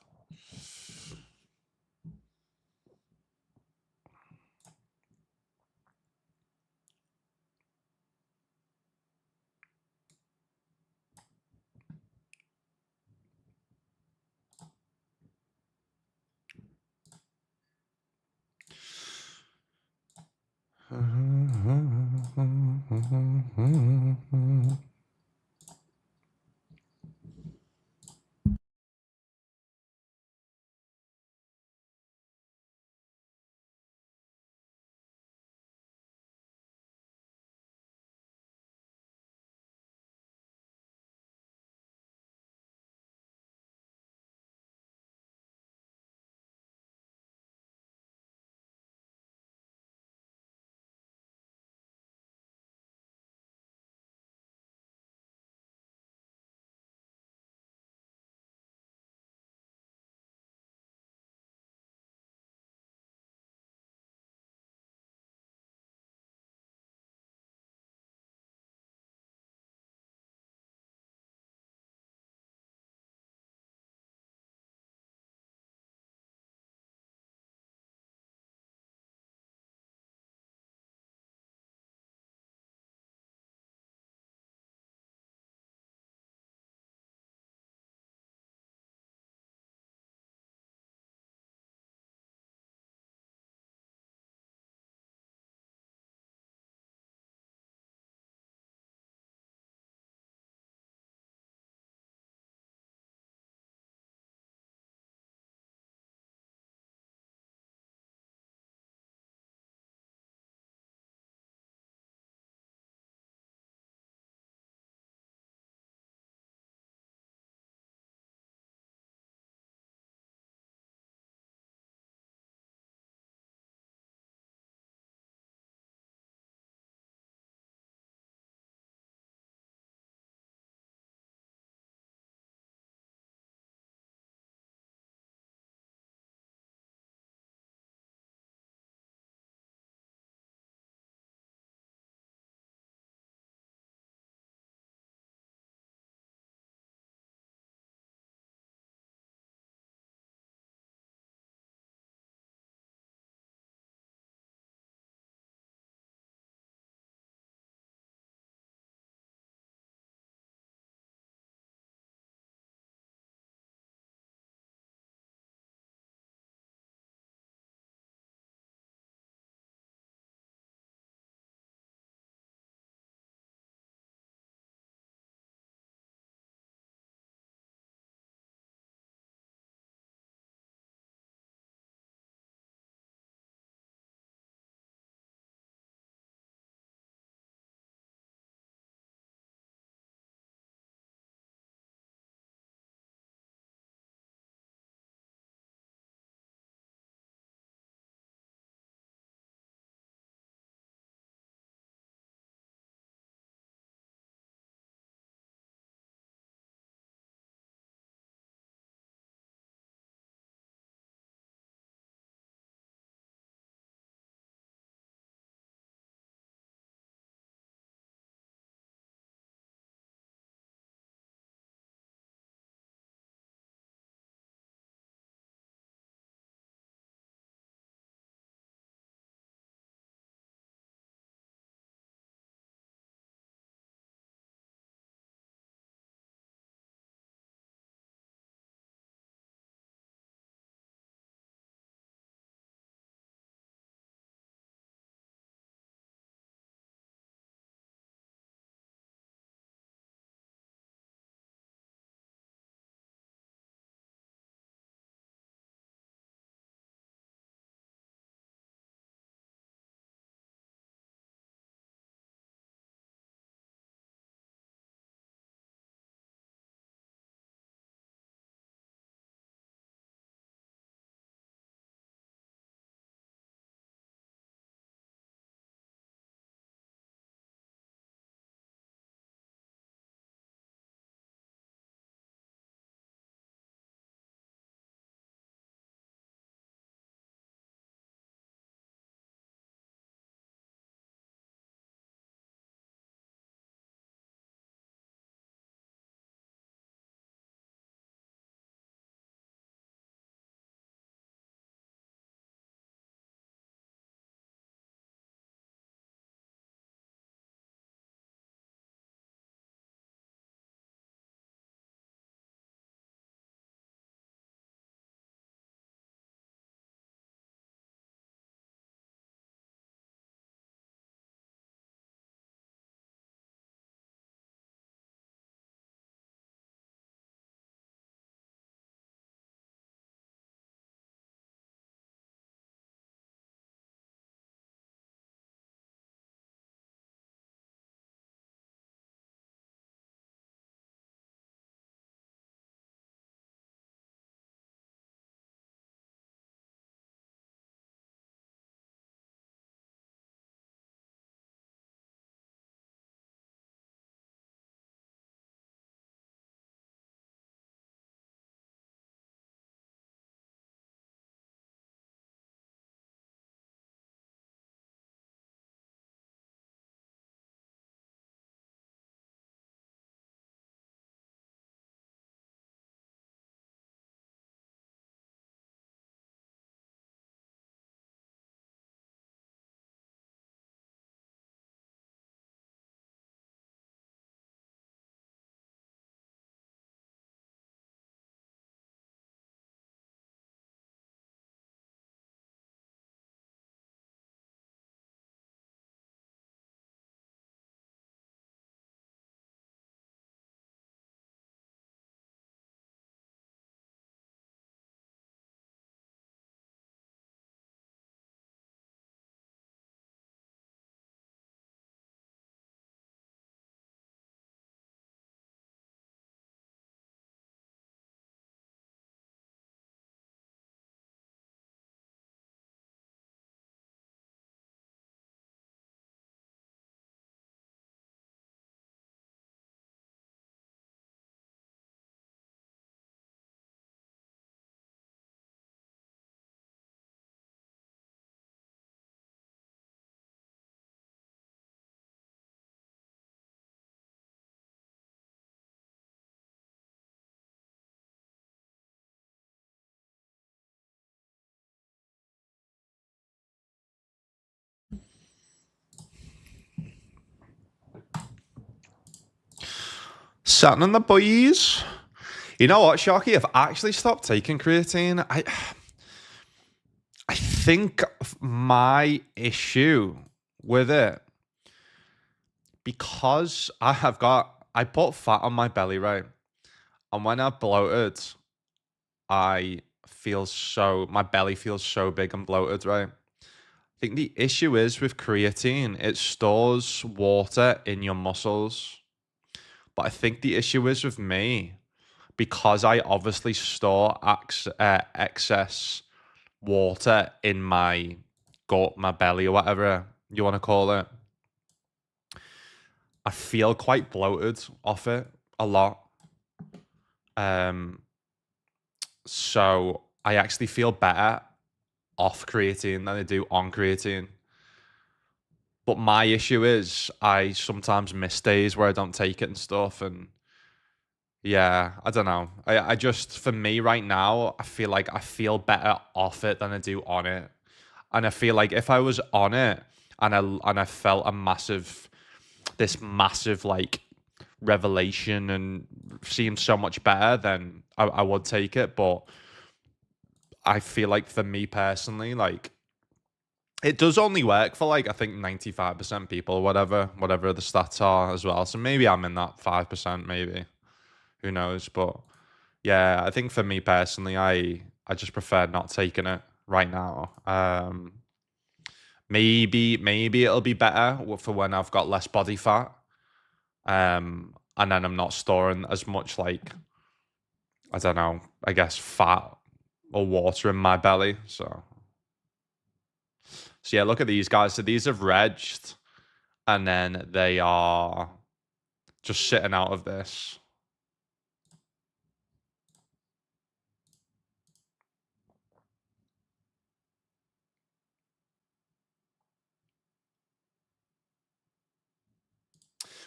What's happening, the boys? You know what, Sharky? I've actually stopped taking creatine. I think my issue with it, because I put fat on my belly, right? And when I've bloated, my belly feels so big and bloated, right? I think the issue is with creatine, it stores water in your muscles. But I think the issue is with me, because I obviously store excess water in my gut, my belly, or whatever you want to call it. I feel quite bloated off it a lot. Um, so I actually feel better off creatine than I do on creatine. But my issue is I sometimes miss days where I don't take it and stuff, and yeah, I don't know. I just, for me right now, I feel like I feel better off it than I do on it. And I feel like if I was on it and I felt this massive like revelation and seemed so much better, then I would take it. But I feel like for me personally, like it does only work for like I think 95% people, whatever the stats are as well. So maybe I'm in that 5%, maybe. Who knows? But yeah, I think for me personally, I just prefer not taking it right now. Maybe it'll be better for when I've got less body fat. And then I'm not storing as much like, I don't know, I guess fat or water in my belly. So yeah, look at these guys. So these have regged and then they are just sitting out of this.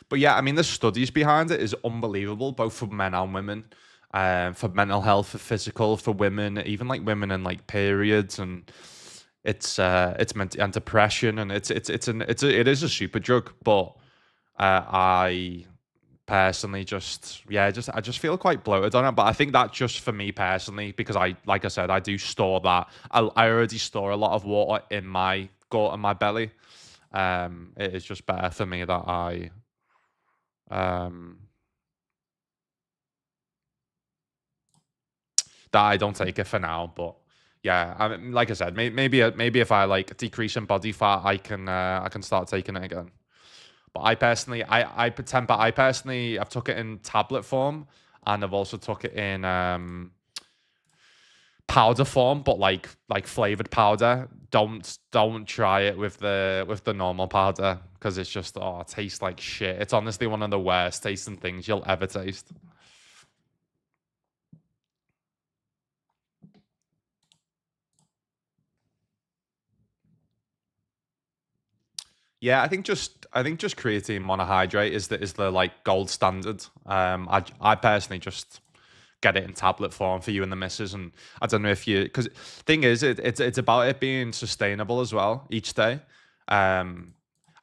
But yeah, I mean, the studies behind it is unbelievable, both for men and women, for mental health, for physical, for women, even like women in like periods, and it's meant and depression, and it is a super drug. But I personally I just feel quite bloated on it. But I think that just for me personally, because like I said, I do store that. I already store a lot of water in my gut and my belly. It is just better for me that um I don't take it for now. But yeah, I mean, like I said, maybe if I like decrease in body fat, I can start taking it again. But I personally I've took it in tablet form, and I've also took it in powder form, but like flavored powder. Don't try it with the normal powder, because it's just, oh, it tastes like shit. It's honestly one of the worst tasting things you'll ever taste. Yeah, I think just creatine monohydrate is the like gold standard. I personally just get it in tablet form for you and the missus, and I don't know if you, because thing is it's about it being sustainable as well each day. Um,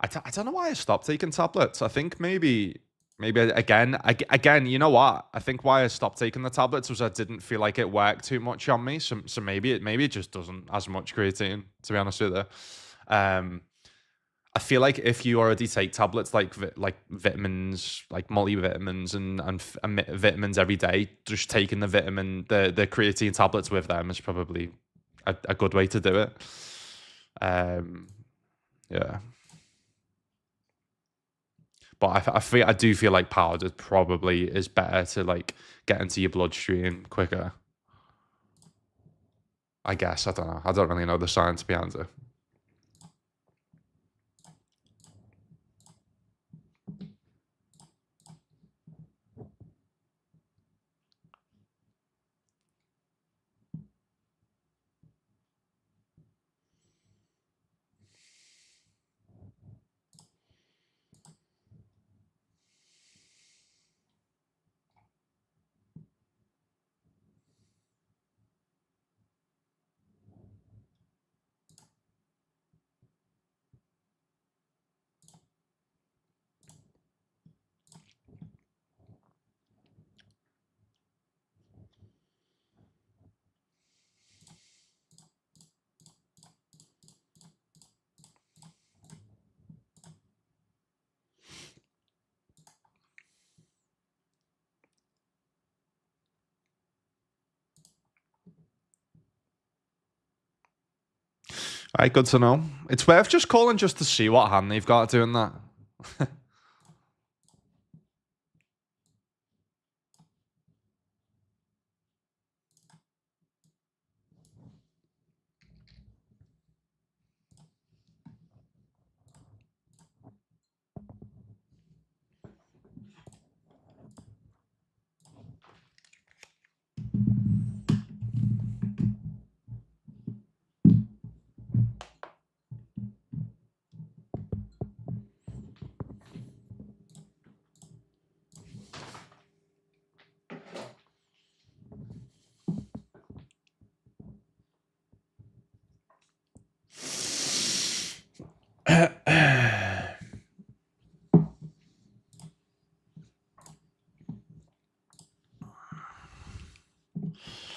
I don't know why I stopped taking tablets. I think maybe again, you know what? I think why I stopped taking the tablets was I didn't feel like it worked too much on me. So maybe it just doesn't as much creatine, to be honest with you. Um, I feel like if you already take tablets like vitamins, like multivitamins and vitamins every day, just taking the creatine tablets with them is probably a good way to do it. Um, yeah, but I do feel like powder probably is better to like get into your bloodstream quicker. I guess I don't know. I don't really know the science behind it. Right, good to know. It's worth just calling just to see what hand they've got doing that.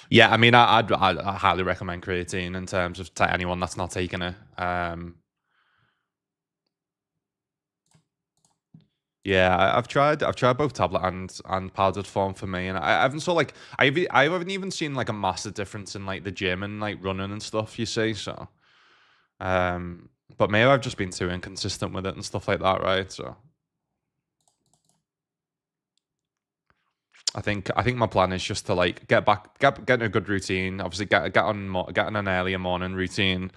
Yeah, I mean, I highly recommend creatine in terms of to anyone that's not taking it. Yeah, I've tried both tablet and powdered form for me, and I haven't saw like I haven't even seen like a massive difference in like the gym and like running and stuff. You see, so but maybe I've just been too inconsistent with it and stuff like that, right? So I think my plan is just to like get in a good routine. Obviously, get on an earlier morning routine,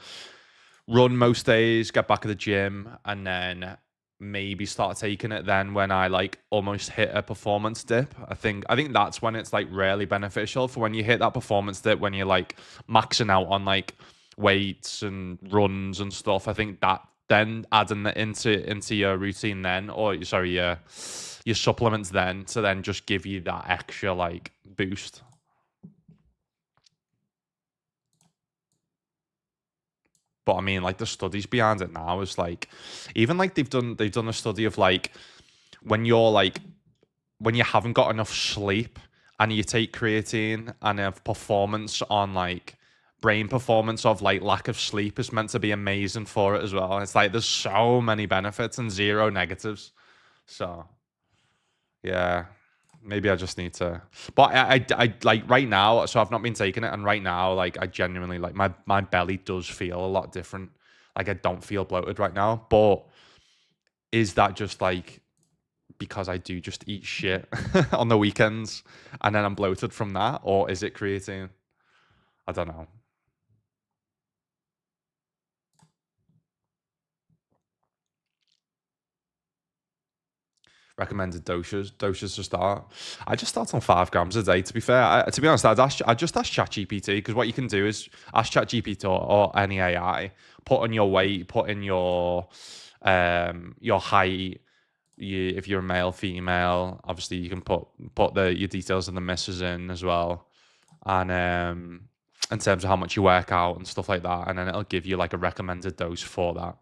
run most days, get back at the gym, and then maybe start taking it then when I like almost hit a performance dip. I think that's when it's like really beneficial for when you hit that performance dip when you're like maxing out on like weights and runs and stuff. I think that then adding that into your routine then, or sorry, your supplements then to then just give you that extra like boost. But I mean, like the studies behind it now is like, even like they've done a study of like when you're like when you haven't got enough sleep and you take creatine and have performance on like brain performance of like lack of sleep is meant to be amazing for it as well. It's like there's so many benefits and zero negatives. So yeah, maybe I just need to. But I like right now. So I've not been taking it, and right now, like I genuinely like my belly does feel a lot different. Like I don't feel bloated right now. But is that just like because I do just eat shit on the weekends and then I'm bloated from that, or is it creatine? I don't know. Recommended doses to start. I just start on 5 grams a day. To be fair, to be honest, I just ask ChatGPT because what you can do is ask ChatGPT or any AI, put on your weight, put in your height, if you're a male, female. Obviously, you can put the your details of the missus in as well, and in terms of how much you work out and stuff like that, and then it'll give you like a recommended dose for that.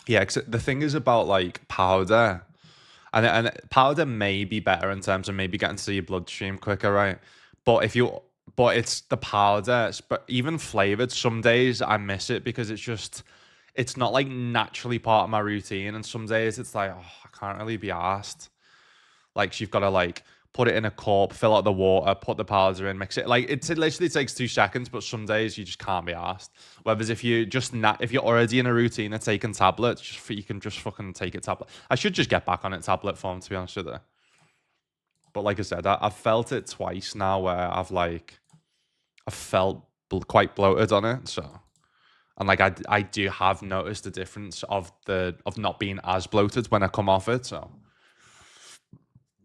Yeah, 'cause the thing is about like powder. And powder may be better in terms of maybe getting to your bloodstream quicker, right? But if you but it's the powder, but even flavored, some days I miss it because it's not like naturally part of my routine. And some days it's like, oh, I can't really be asked. Like you've got to like put it in a cup, fill out the water, put the powder in, mix it. Like it literally takes 2 seconds, but some days you just can't be asked. Whereas if you just if you're already in a routine of taking tablets, you can just fucking take a tablet. I should just get back on it tablet form, to be honest with you. But like I said, I've felt it twice now where I've felt quite bloated on it. So and like I do have noticed the difference of not being as bloated when I come off it. So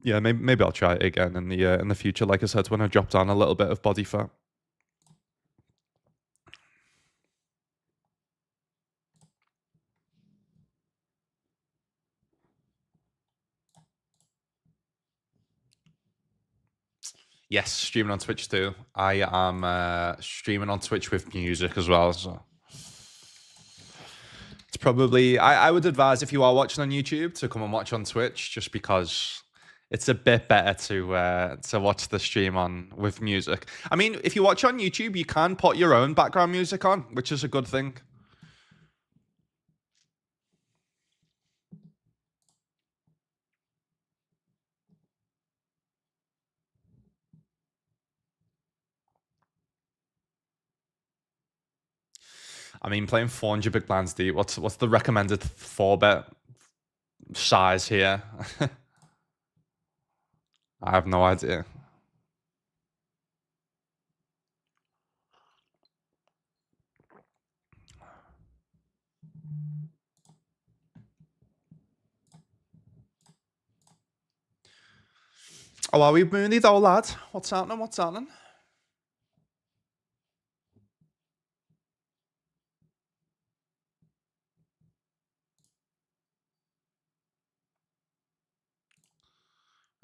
yeah, maybe I'll try it again in the future. Like I said, when I drop down a little bit of body fat. Yes, streaming on Twitch too. I am streaming on Twitch with music as well. So it's probably I would advise if you are watching on YouTube to come and watch on Twitch, just because it's a bit better to watch the stream on with music. I mean, if you watch on YouTube, you can put your own background music on, which is a good thing. I mean, playing 400 big blinds deep. What's the recommended 4-bet size here? I have no idea. Oh, are we mooney though, lad? What's happening? What's happening?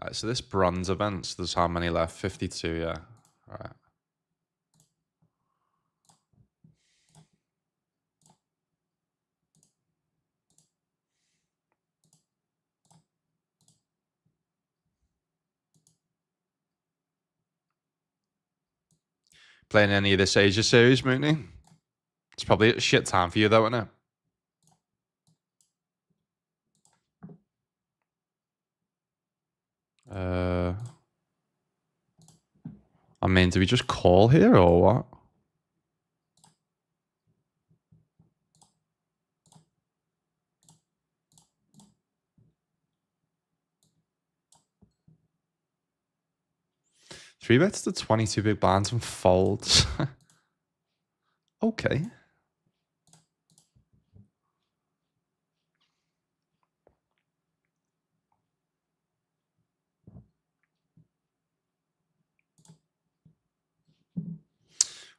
All right, so this bronze event, there's how many left? 52, yeah. All right. Playing any of this Asia series, Mooney? It's probably a shit time for you, though, isn't it? I mean, do we just call here or what? Three bets to 22 big blinds and folds. Okay.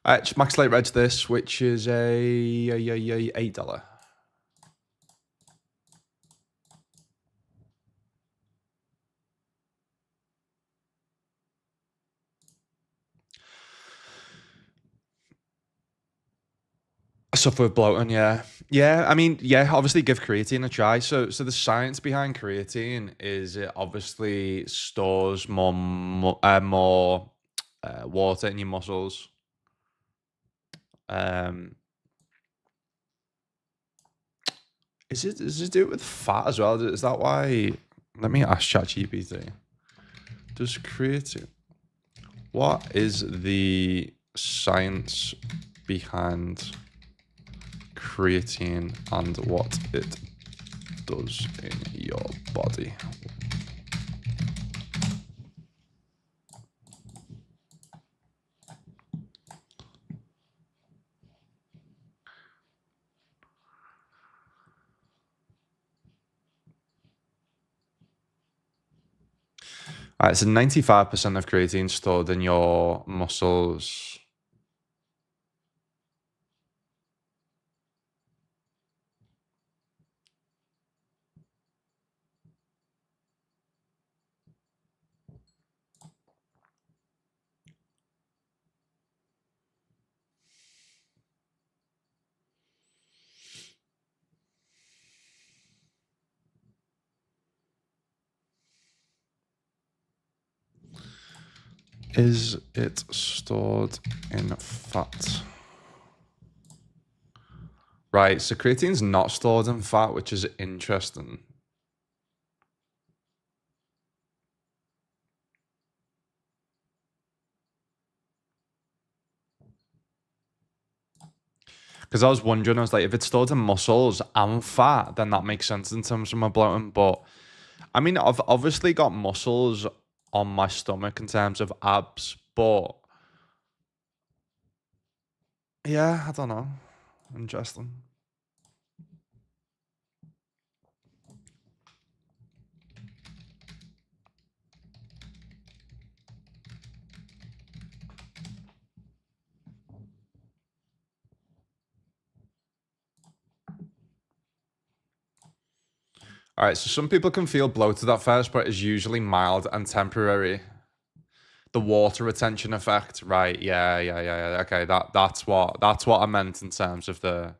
All right, just max late reg this, which is a $8. I suffer with bloating, yeah. Yeah, I mean, yeah, obviously give creatine a try. So the science behind creatine is it obviously stores more water in your muscles. Um, is it do it with fat as well? Is that why? Let me ask ChatGPT. Does creatine? What is the science behind creatine and what it does in your body? All right, so 95% of creatine stored in your muscles. Is it stored in fat? Right, so creatine's not stored in fat, which is interesting. Because I was wondering, I was like, if it's stored in muscles and fat, then that makes sense in terms of my bloating. But I mean, I've obviously got muscles on my stomach in terms of abs, but yeah, I don't know. Interesting. All right, so some people can feel bloated at first, but it's usually mild and temporary. The water retention effect, right? Yeah. Okay, that's what I meant in terms of the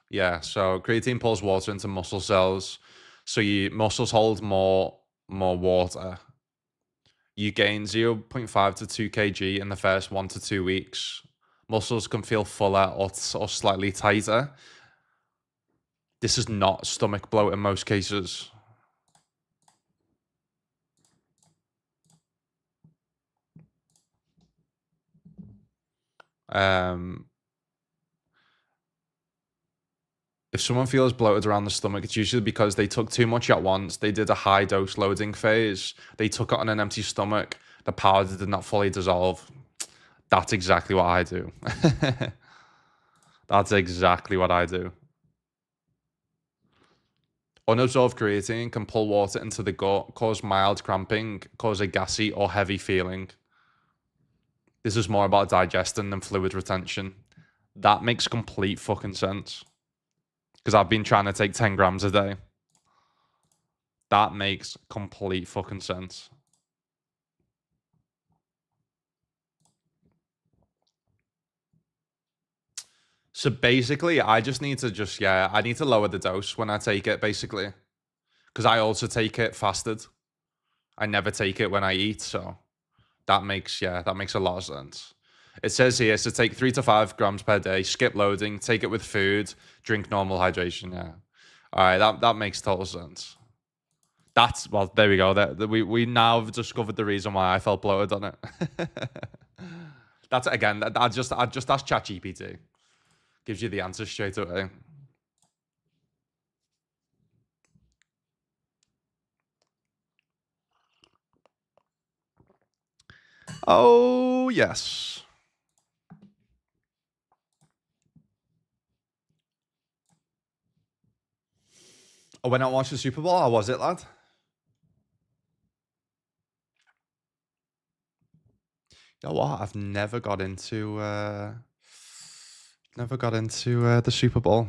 yeah. So creatine pulls water into muscle cells, so your muscles hold more water. You gain 0.5 to 2 kg in the first 1 to 2 weeks. Muscles can feel fuller or slightly tighter. This is not stomach bloat in most cases. Um, if someone feels bloated around the stomach, it's usually because they took too much at once. They did a high dose loading phase. They took it on an empty stomach. The powder did not fully dissolve. That's exactly what I do. That's exactly what I do. Unabsorbed creatine can pull water into the gut, cause mild cramping, cause a gassy or heavy feeling. This is more about digestion than fluid retention. That makes complete fucking sense. Because I've been trying to take 10 grams a day. That makes complete fucking sense. So basically, I just need to I need to lower the dose when I take it, basically. Because I also take it fasted. I never take it when I eat, so that makes a lot of sense. It says here, so take 3 to 5 grams per day, skip loading, take it with food, drink normal hydration, yeah. All right, that makes total sense. That's well, there we go. We now have discovered the reason why I felt bloated on it. That's again. I just asked ChatGPT. Gives you the answer straight away. Oh yes. I went out and watched the Super Bowl. How was it, lad? You know what? I've never got into the Super Bowl.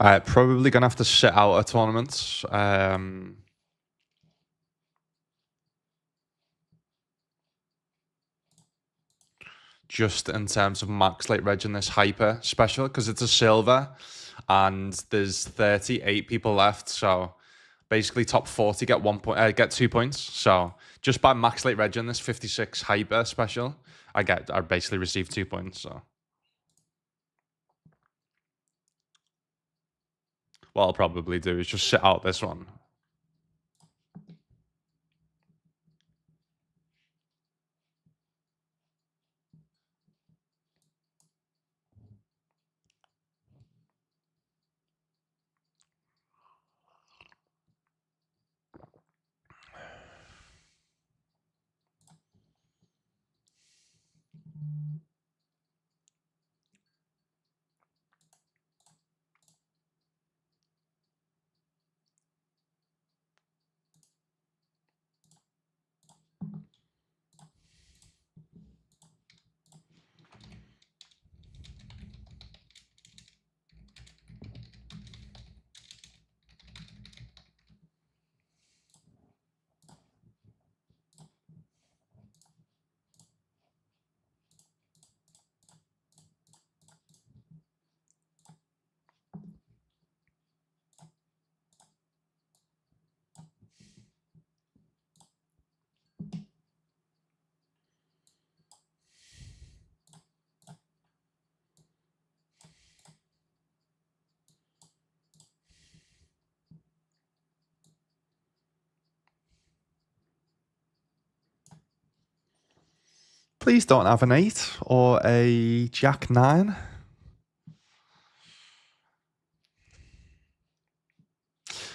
Probably gonna have to sit out a tournament. Just in terms of max late reg in this hyper special, because it's a silver and there's 38 people left. So basically top 40 get 1 point, get 2 points. So just by max late reg in this 56 hyper special, I basically receive 2 points. So what I'll probably do is just sit out this one. Please don't have an 8 or a Jack 9. I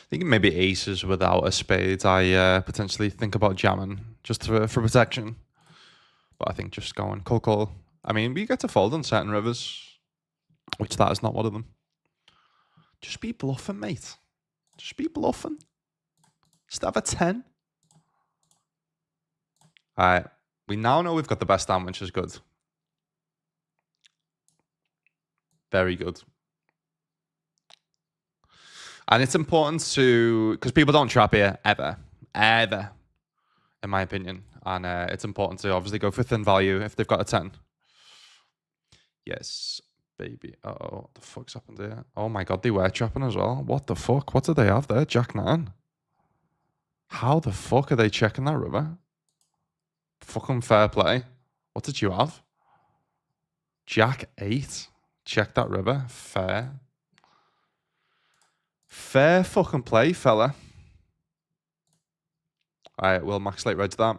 think maybe aces without a spade. I potentially think about jamming just for protection. But I think just going call. I mean, we get to fold on certain rivers, which that is not one of them. Just be bluffing, mate. Just be bluffing. Just have a 10. All right. We now know we've got the best hand, which is good. Very good. And it's important to, because people don't trap here ever, in my opinion. And it's important to obviously go for thin value if they've got a 10. Yes, baby. Uh-oh, what the fuck's happened here? Oh my god, they were trapping as well. What the fuck? What do they have there? Jack 9. How the fuck are they checking that river? Fucking fair play. What did you have? Jack 8. Check that river. Fair. Fair fucking play, fella. Alright, we'll max late reg that.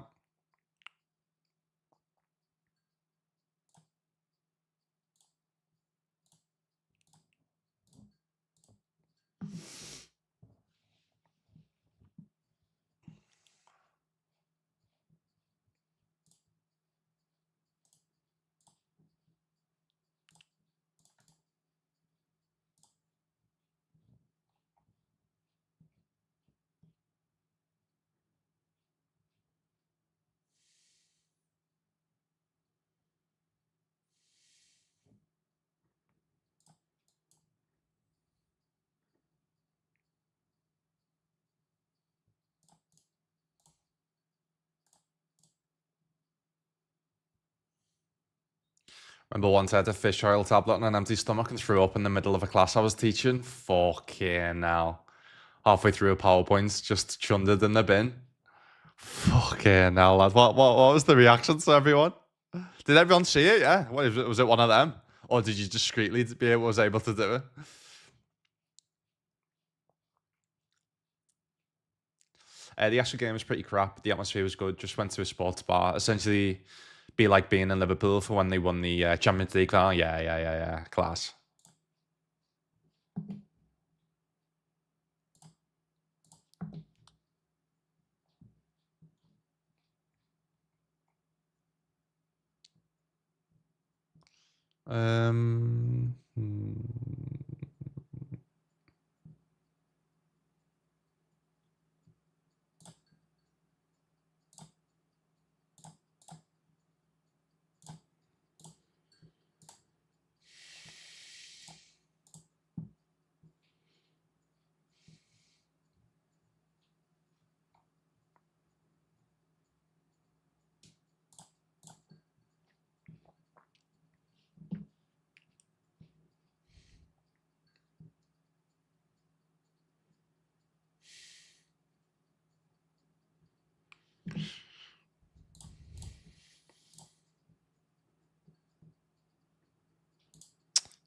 Remember once I had a fish oil tablet on an empty stomach and threw up in the middle of a class I was teaching? Fucking hell. Halfway through a PowerPoint, just chunned it in the bin. Fucking hell, lad. What was the reaction to everyone? Did everyone see it? Yeah. What was it? One of them, or did you discreetly was able to do it? The actual game was pretty crap. The atmosphere was good. Just went to a sports bar. Essentially, be like being in Liverpool for when they won the Champions League. Oh, yeah. Class. Hmm.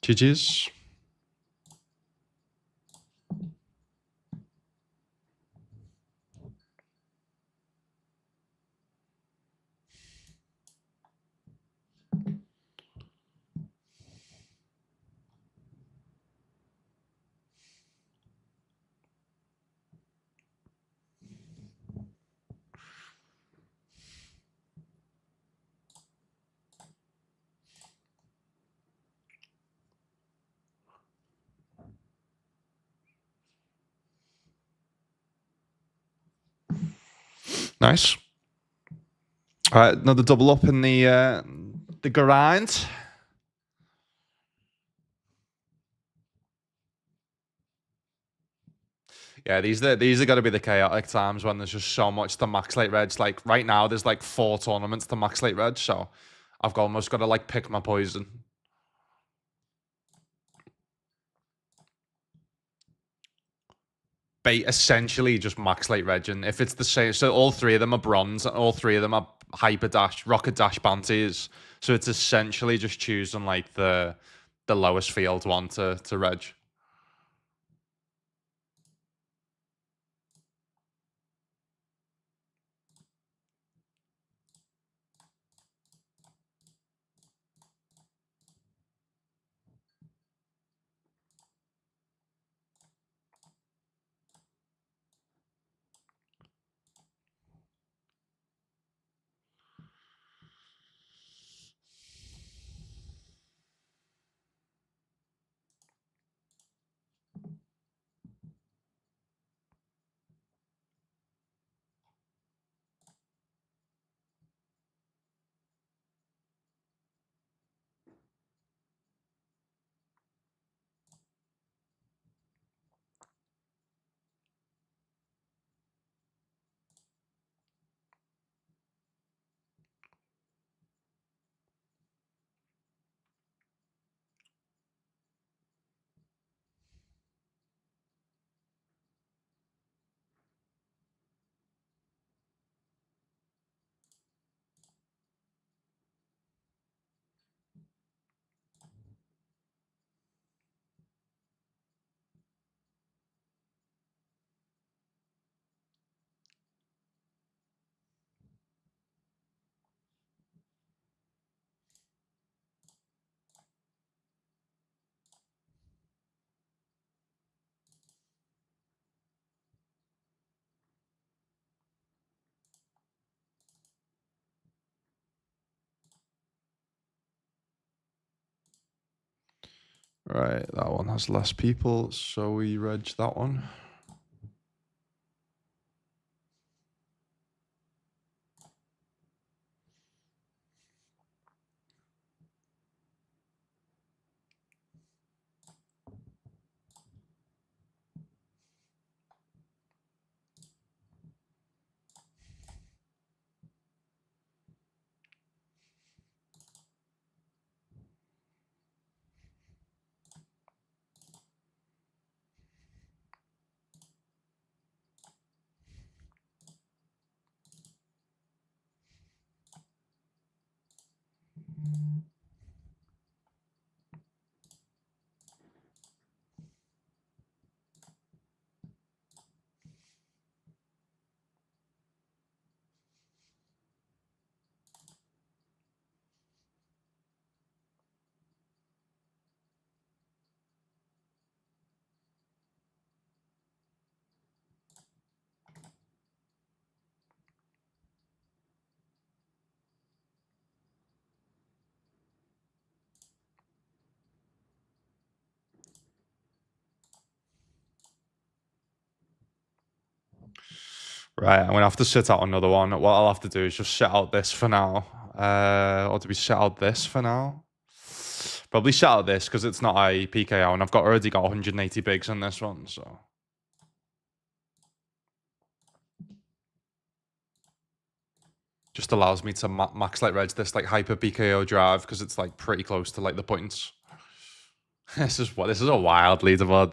GG's. Nice. All right, another double up in the grind. Yeah, these are got to be the chaotic times when there's just so much to max late reg. Like right now, there's like 4 tournaments to max late reg, so I've almost got to like pick my poison. Bait essentially just max late reg, and if it's the same, so all 3 of them are bronze, and all 3 of them are hyper dash, rocket dash bounties. So it's essentially just choosing like the lowest field one to reg. Right, that one has less people, so we reg that one. Right, I'm gonna have to sit out another one. What I'll have to do is just sit out this for now. Or do we sit out this for now? Probably sit out this because it's not a PKO, and I've already got 180 bigs on this one, so. Just allows me to max like reg this like hyper PKO drive because it's like pretty close to like the points. This is a wild leaderboard.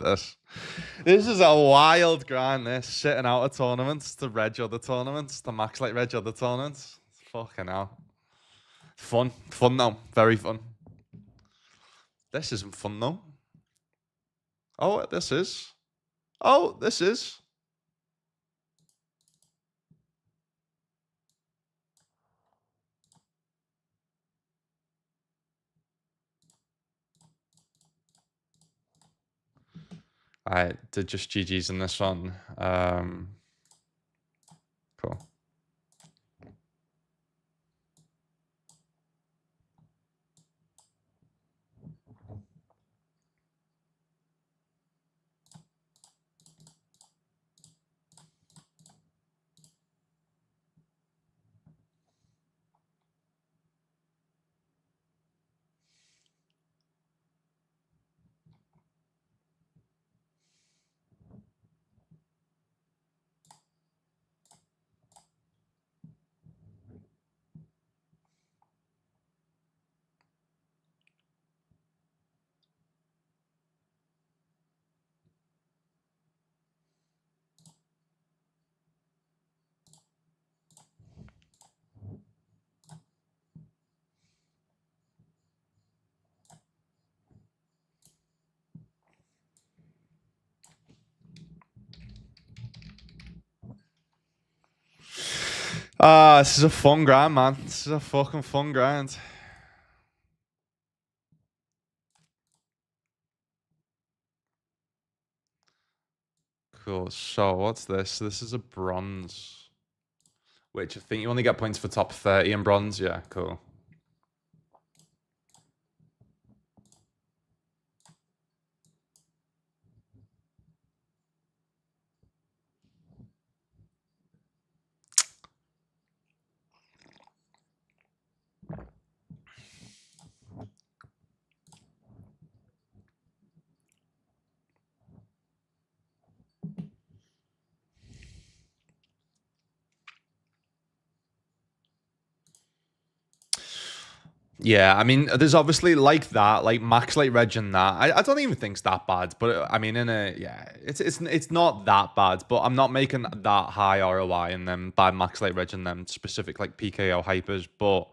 This is a wild grind. This sitting out of tournaments to reg other tournaments to max like reg other tournaments. Fucking hell. Fun though. Very fun. This isn't fun though. Oh, this is. Oh, this is. I did just GG's in this one. Cool. This is a fun grind, man. This is a fucking fun grind. Cool. So what's this? This is a bronze. Which I think you only get points for top 30 in bronze. Yeah, cool. Yeah, I mean, there's obviously like that, like max light reg and that. I don't even think it's that bad, but I mean, it's not that bad. But I'm not making that high ROI in them by max light reg and them specific like PKO hypers. But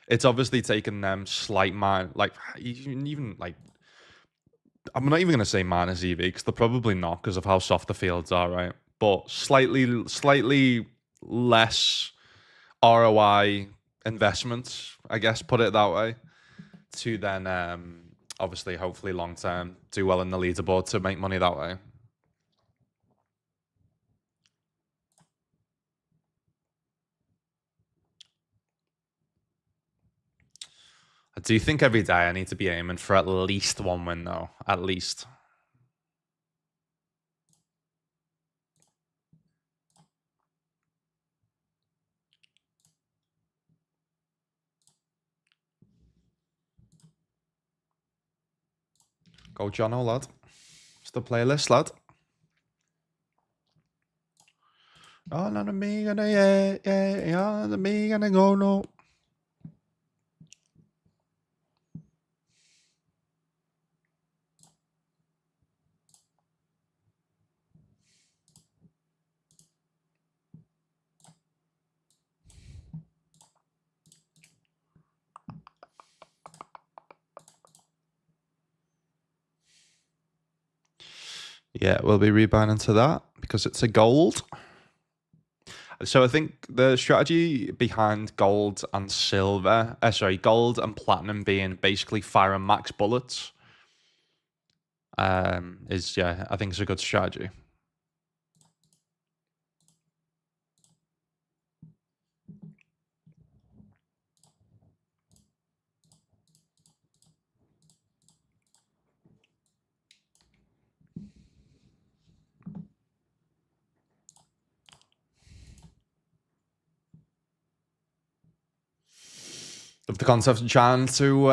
it's obviously taken them slight like even like I'm not even gonna say minus EV because they're probably not because of how soft the fields are, right? But slightly less ROI investment, I guess, put it that way, to then obviously, hopefully, long term, do well in the leaderboard to make money that way. I do think every day I need to be aiming for at least one win, though. At least. Go, Jono, lad. It's the playlist, lad. Oh, none of me gonna, none of me gonna go, no. Yeah, we'll be rebuying into that because it's a gold. So I think the strategy behind gold and silver, gold and platinum being basically firing max bullets, is I think it's a good strategy. Of the concept of Chan to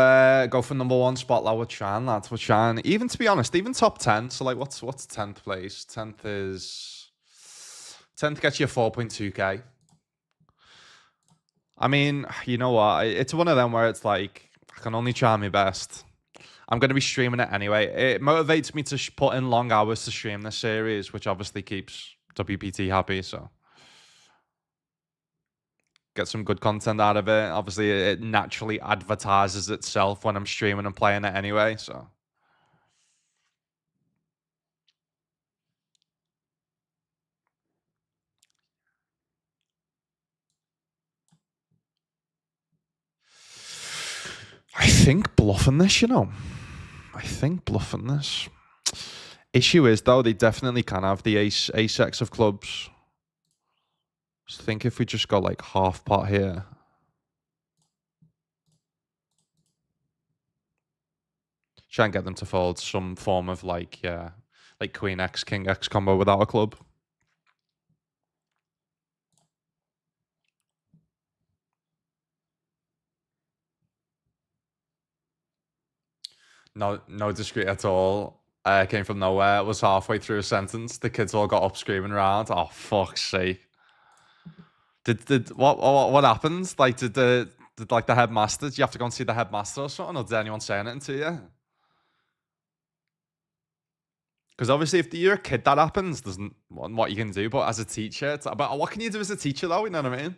go for #1 spot with Chan, that's what Chan. Even to be honest, even top 10. So like, what's 10th place? 10th gets you 4.2k. I mean, you know what? It's one of them where it's like I can only try my best. I'm going to be streaming it anyway. It motivates me to put in long hours to stream this series, which obviously keeps WPT happy. So get some good content out of it. Obviously, it naturally advertises itself when I'm streaming and playing it anyway. So I think bluffing this, you know. I think bluffing this. Issue is though, they definitely can have the ace X of clubs. So I think if we just go like half pot here. Try and get them to fold some form of like, yeah, like Queen X, King X combo without a club. No discreet at all. Came from nowhere. Was halfway through a sentence. The kids all got up screaming around. Oh fuck's sake! Did what happened? Like did like the headmaster? Did you have to go and see the headmaster or something? Or did anyone say anything to you? Because obviously, if you're a kid, that happens. There's what you can do. But as a teacher, it's about what can you do as a teacher, though? You know what I mean?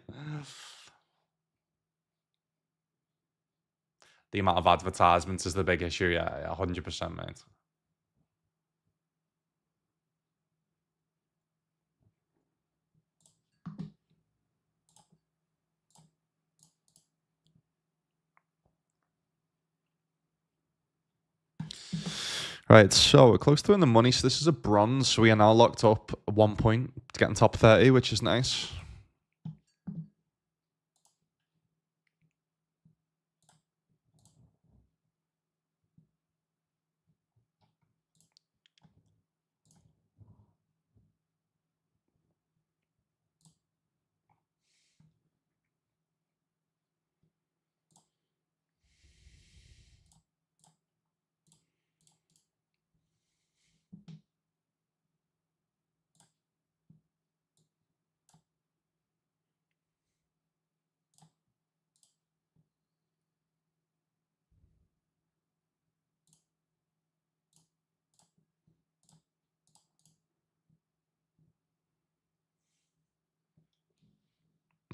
The amount of advertisements is the big issue. Yeah, 100%, mate. Right, so we're close to in the money. So this is a bronze. So we are now locked up at 1 point to get in top 30, which is nice.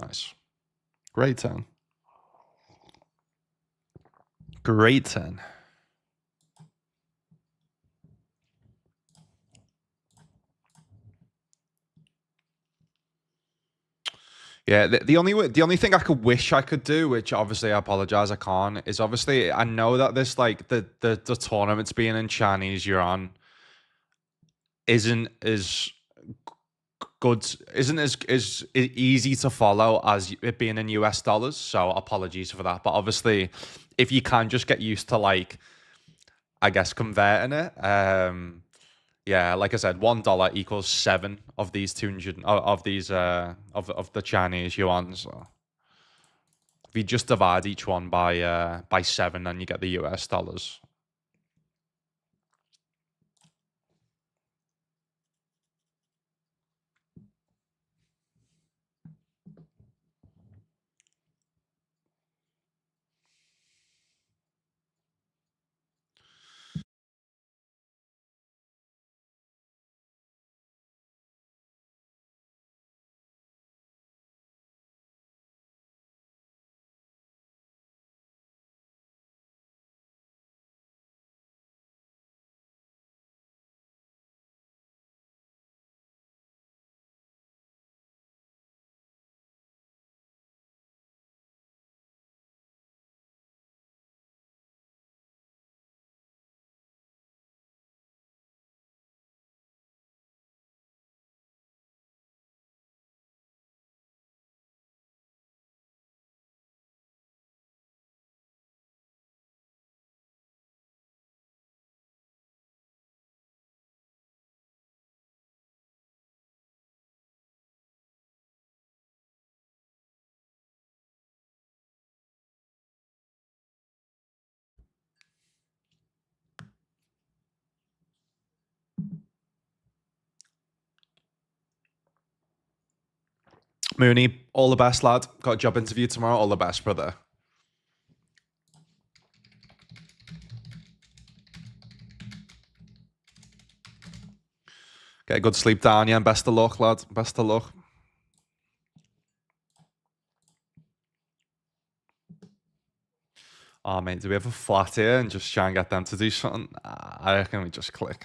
Nice. Great turn. Great turn. Yeah, the only thing I could wish I could do, which obviously I apologize I can't, is obviously I know that this like the tournaments being in Chinese yuan isn't as good, isn't as easy to follow as it being in US dollars. So apologies for that. But obviously, if you can just get used to like, I guess converting it, yeah, like I said, $1 equals 7 of these 200 of these of the Chinese yuan. So if you just divide each one by 7, then you get the US dollars. Mooney, all the best, lad. Got a job interview tomorrow. All the best, brother. Get a good sleep down, yeah, and best of luck, lad. Best of luck. Oh, mate, do we have a flat here and just try and get them to do something? I reckon we just click.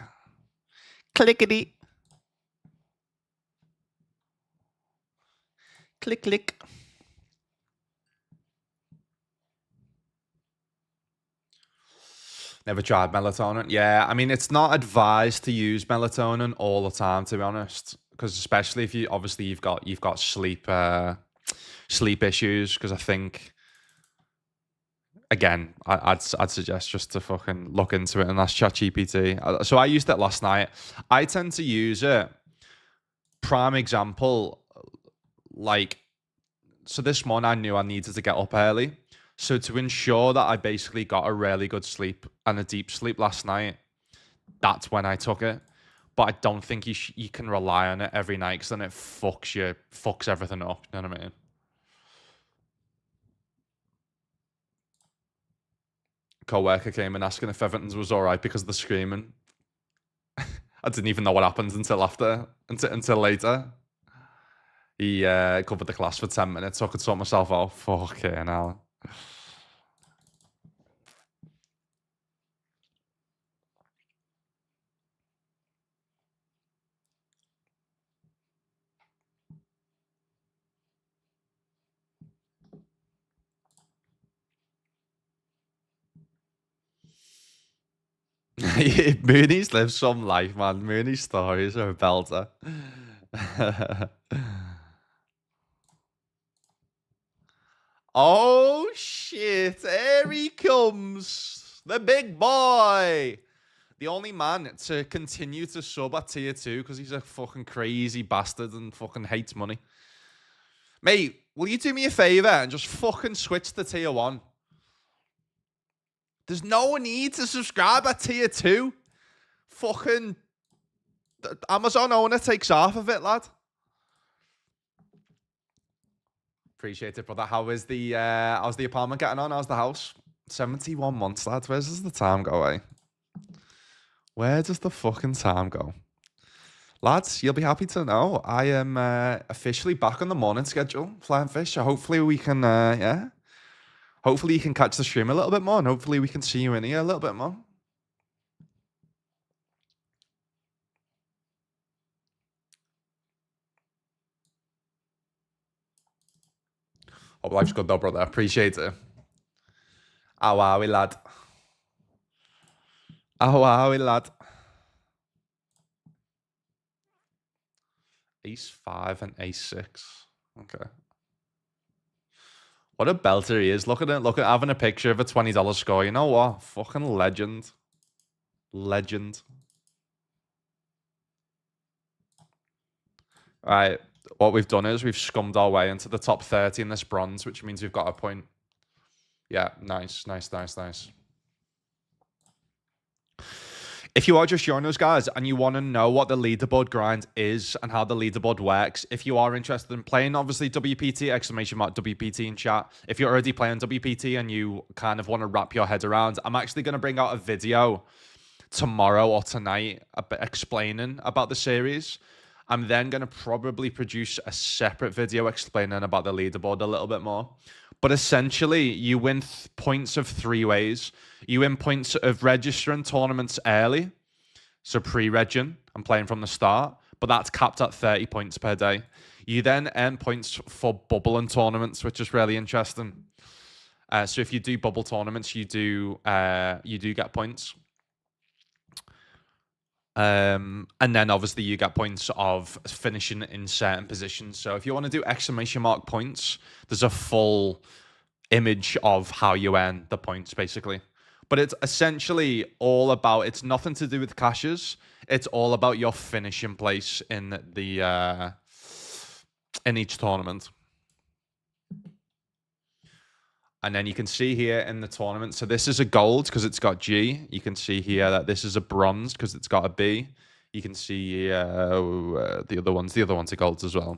Clickety. Click, click. Never tried melatonin. Yeah, I mean, it's not advised to use melatonin all the time, to be honest, because especially if you obviously you've got sleep issues. Because I think again, I'd suggest just to fucking look into it and ask ChatGPT. So I used it last night. I tend to use it. Prime example, like, so this morning I knew I needed to get up early. So to ensure that I basically got a really good sleep and a deep sleep last night, that's when I took it. But I don't think you can rely on it every night because then it fucks everything up. You know what I mean? Co-worker came in asking if Everton's was all right because of the screaming. I didn't even know what happened until later. He covered the class for 10 minutes, so I could sort myself out. Fucking hell. Mooney's lives some life, man. Mooney's stories are a belter. Oh shit! Here he comes, the big boy, the only man to continue to sub at tier 2 because he's a fucking crazy bastard and fucking hates money. Mate, will you do me a favor and just fucking switch to tier 1? There's no need to subscribe at tier 2. Fucking Amazon owner takes half of it, lad. Appreciate it, brother. How's the apartment getting on? How's the house? 71 months, lad. Where does the time go, eh? Where does the fucking time go? Lads, you'll be happy to know I am officially back on the morning schedule, Flying Fish. So hopefully we can, yeah. Hopefully you can catch the stream a little bit more, and hopefully we can see you in here a little bit more. Hope life's good though, brother. Appreciate it. How are we, lad? How are we, lad? Ace 5 and Ace 6. Okay. What a belter he is. Look at it. Look at having a picture of a $20 score. You know what? Fucking legend. Legend. All right. What we've done is we've scummed our way into the top 30 in this bronze, which means we've got a point. Yeah, nice, nice, nice, nice. If you are just joining us, guys, and you want to know what the leaderboard grind is and how the leaderboard works, if you are interested in playing, obviously, WPT, exclamation mark WPT in chat. If you're already playing WPT and you kind of want to wrap your head around, I'm actually going to bring out a video tomorrow or tonight explaining about the series. I'm then going to probably produce a separate video explaining about the leaderboard a little bit more. But essentially, you win points of 3 ways. You win points of registering tournaments early, so pre-regging and playing from the start, but that's capped at 30 points per day. You then earn points for bubbling tournaments, which is really interesting. So if you do bubble tournaments, you do get points. And then obviously you get points of finishing in certain positions. So if you want to do exclamation mark points, there's a full image of how you earn the points basically. But it's essentially all about, it's nothing to do with caches. It's all about your finishing place in the in each tournament. And then you can see here in the tournament, so this is a gold because it's got G. You can see here that this is a bronze because it's got a B. You can see the other ones are golds as well.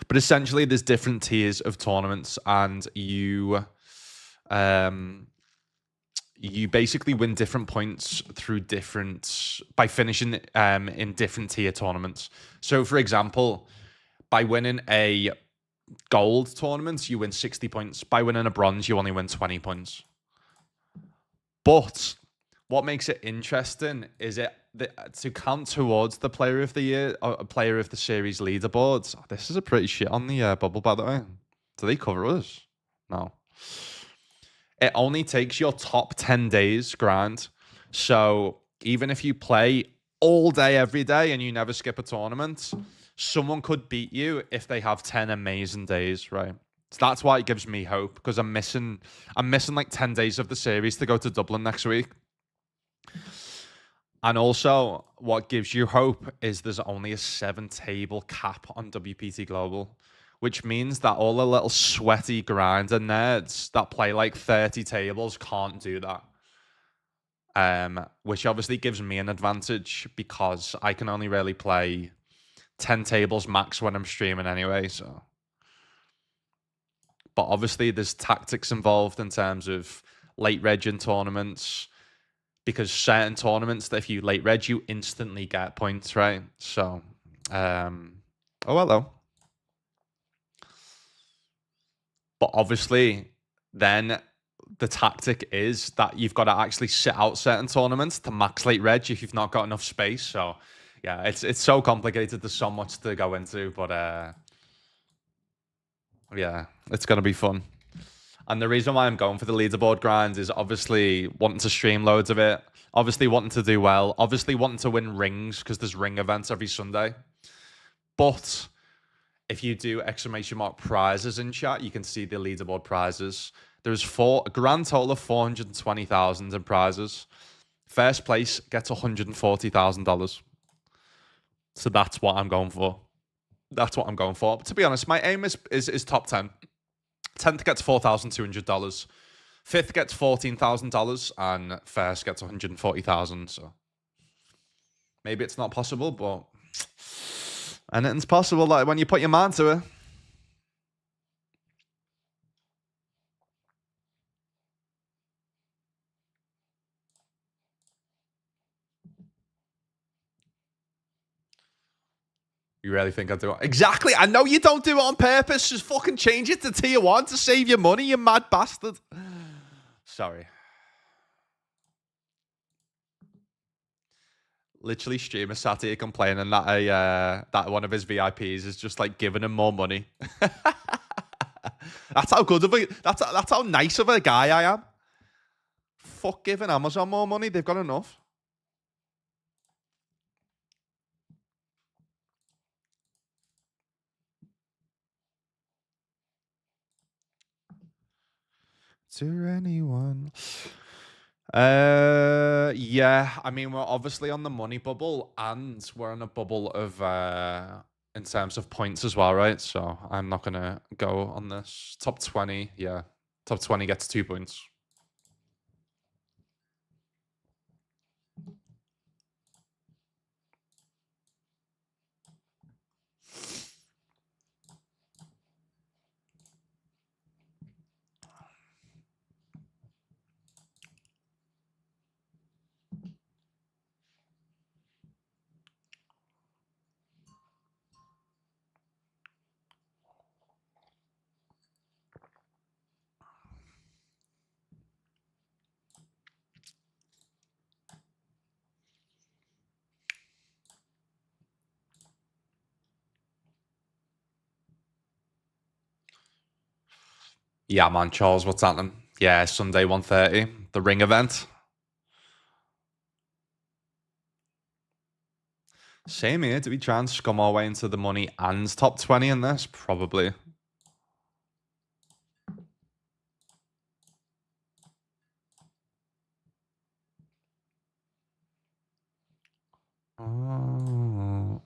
But essentially, there's different tiers of tournaments, and you basically win different points through by finishing in different tier tournaments. So, for example, by winning a gold tournaments, you win 60 points. By winning a bronze, you only win 20 points. But what makes it interesting is to count towards the player of the year or player of the series leaderboards. This is a pretty shit on the bubble, by the way. Do they cover us? No. It only takes your top 10 days grind. So even if you play all day, every day, and you never skip a tournament, someone could beat you if they have 10 amazing days, right? So that's why it gives me hope, because I'm missing like 10 days of the series to go to Dublin next week. And also, what gives you hope is there's only a 7-table cap on WPT Global, which means that all the little sweaty grinder nerds that play like 30 tables can't do that. Which obviously gives me an advantage because I can only really play 10 tables max when I'm streaming anyway. So, but obviously there's tactics involved in terms of late reg in tournaments, because certain tournaments that if you late reg, you instantly get points, right? So, oh hello. But obviously, then the tactic is that you've got to actually sit out certain tournaments to max late reg if you've not got enough space. So, yeah, it's so complicated. There's so much to go into, but yeah, it's gonna be fun. And the reason why I'm going for the leaderboard grind is obviously wanting to stream loads of it, obviously wanting to do well, obviously wanting to win rings because there's ring events every Sunday. But if you do !prizes in chat, you can see the leaderboard prizes. There's a grand total of 420,000 in prizes. First place gets $140,000. So that's what I'm going for. That's what I'm going for. But to be honest, my aim is top 10. 10th gets $4,200. 5th gets $14,000, and first gets $140,000. So maybe it's not possible, but anything's possible. Like when you put your mind to it. You really think I do it? Exactly. I know you don't do it on purpose. Just fucking change it to tier 1 to save your money, you mad bastard. Sorry. Literally, streamer sat here complaining that that one of his VIPs is just like giving him more money. That's how good of a that's how nice of a guy I am. Fuck giving Amazon more money. They've got enough. To anyone. Yeah. I mean, we're obviously on the money bubble, and we're on a bubble of in terms of points as well, right? So I'm not gonna go on this. Top 20, yeah. Top 20 gets 2 points. Yeah, man, Charles, what's happening? Yeah, Sunday 1:30, the ring event. Same here. Do we try and scum our way into the money and top 20 in this? Probably. Oh.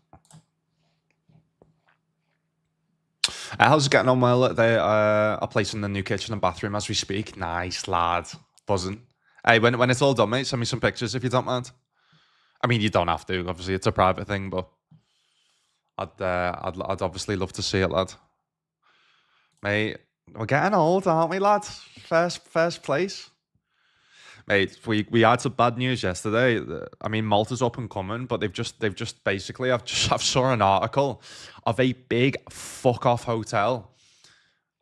How's it getting on? Well, they are placing the new kitchen and bathroom as we speak. Nice, lad. Buzzing. Hey, when it's all done, mate, send me some pictures if you don't mind. I mean, you don't have to. Obviously, it's a private thing, but I'd obviously love to see it, lad. Mate, we're getting old, aren't we, lad? First place. Mate, we had some bad news yesterday. I mean, Malta's up and coming, but they've just basically I've saw an article of a big fuck off hotel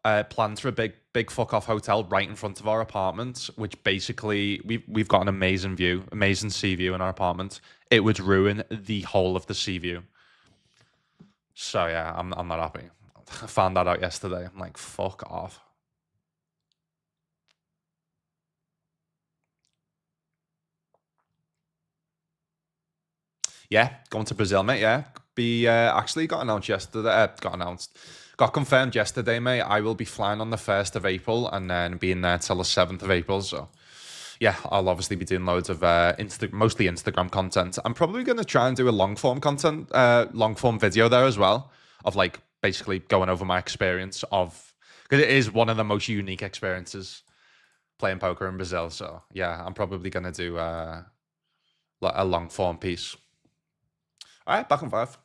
plans for a big fuck off hotel right in front of our apartment, which basically we've got an amazing view, amazing sea view in our apartment. It would ruin the whole of the sea view. So yeah, I'm not happy. I found that out yesterday. I'm like, fuck off. Yeah, going to Brazil, mate. Yeah, be actually got announced yesterday. Got confirmed yesterday, mate. I will be flying on the 1st of April and then being there till the 7th of April. So yeah, I'll obviously be doing loads of mostly Instagram content. I'm probably going to try and do a long form video there as well, of like basically going over my experience of, because it is one of the most unique experiences playing poker in Brazil. So yeah, I'm probably going to do like a long form piece. All right, back on five.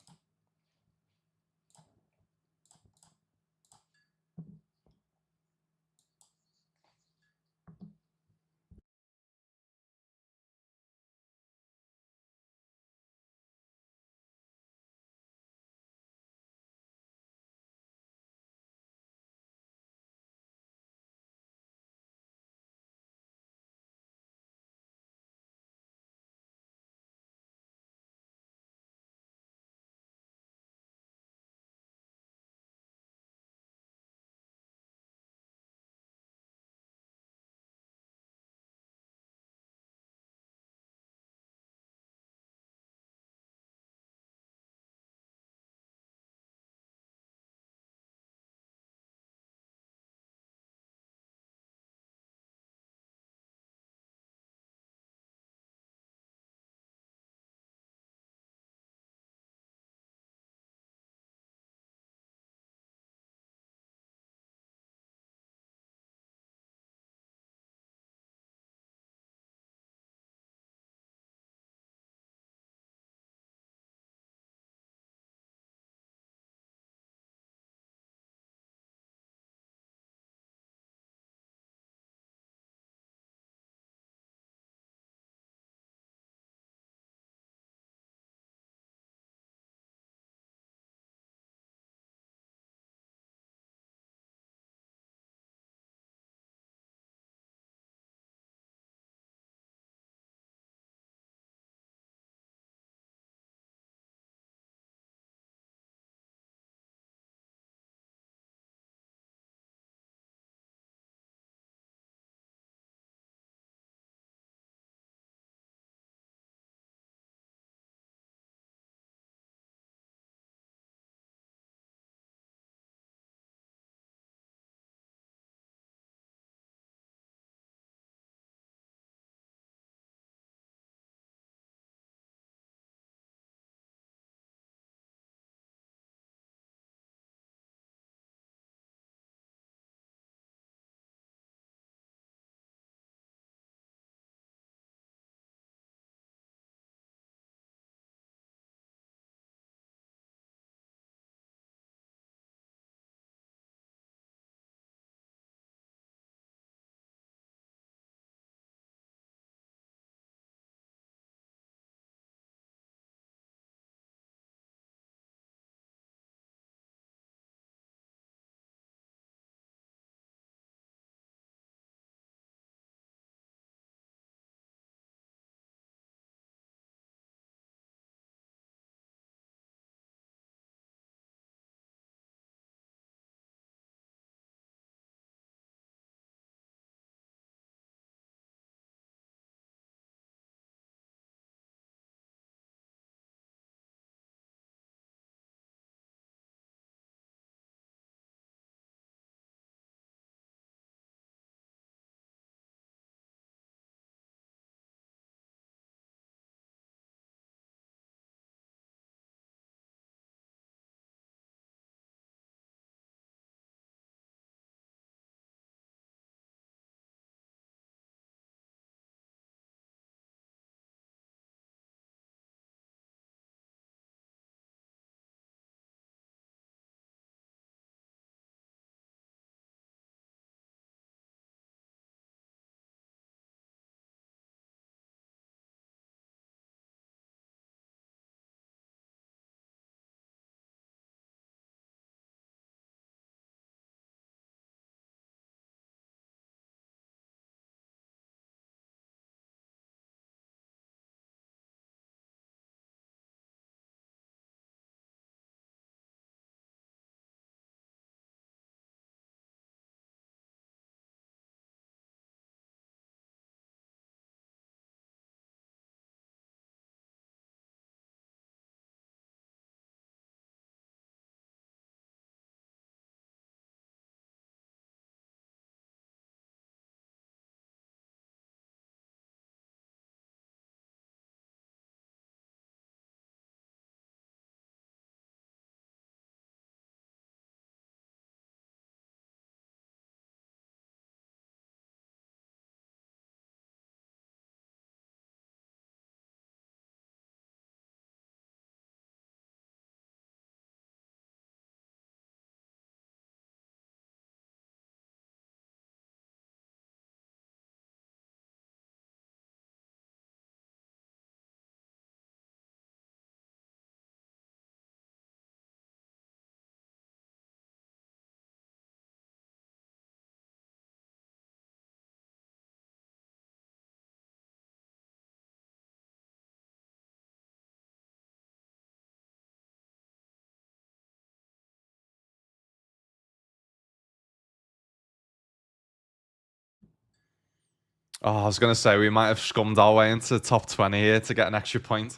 Oh, I was going to say we might have scummed our way into top 20 here to get an extra point.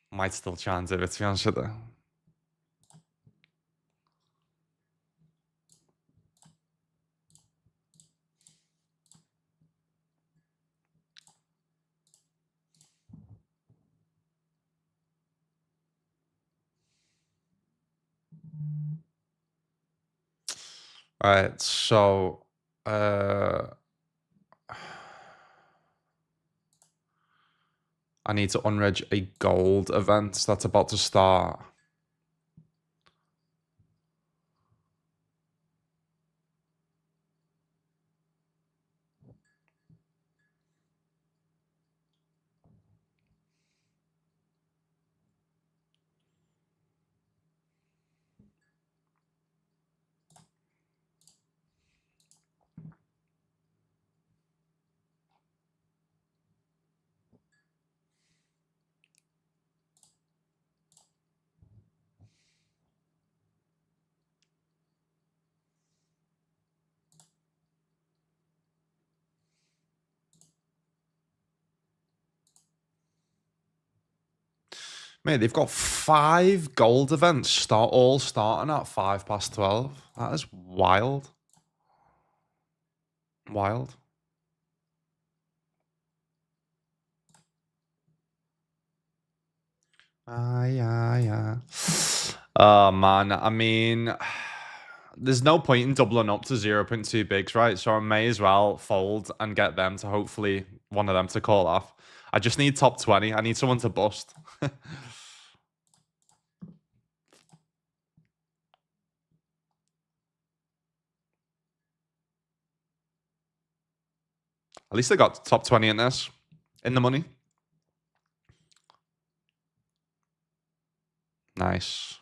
Might still try and do it, to be honest with you. All right, so I need to unreg a gold event that's about to start. Mate, they've got 5 gold events all starting at 12:05. That is wild. Wild. Yeah. Oh man, I mean, there's no point in doubling up to 0.2 bigs, right? So I may as well fold and get them to hopefully one of them to call off. I just need top 20. I need someone to bust. At least they got top 20 in this, in the money. Nice.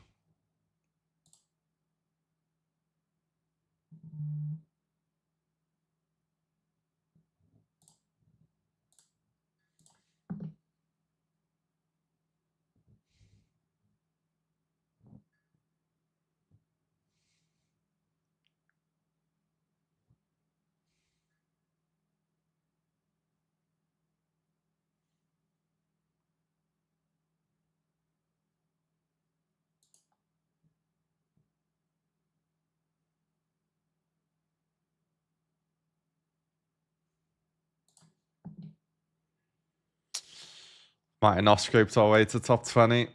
Might have not scraped our way to top 20.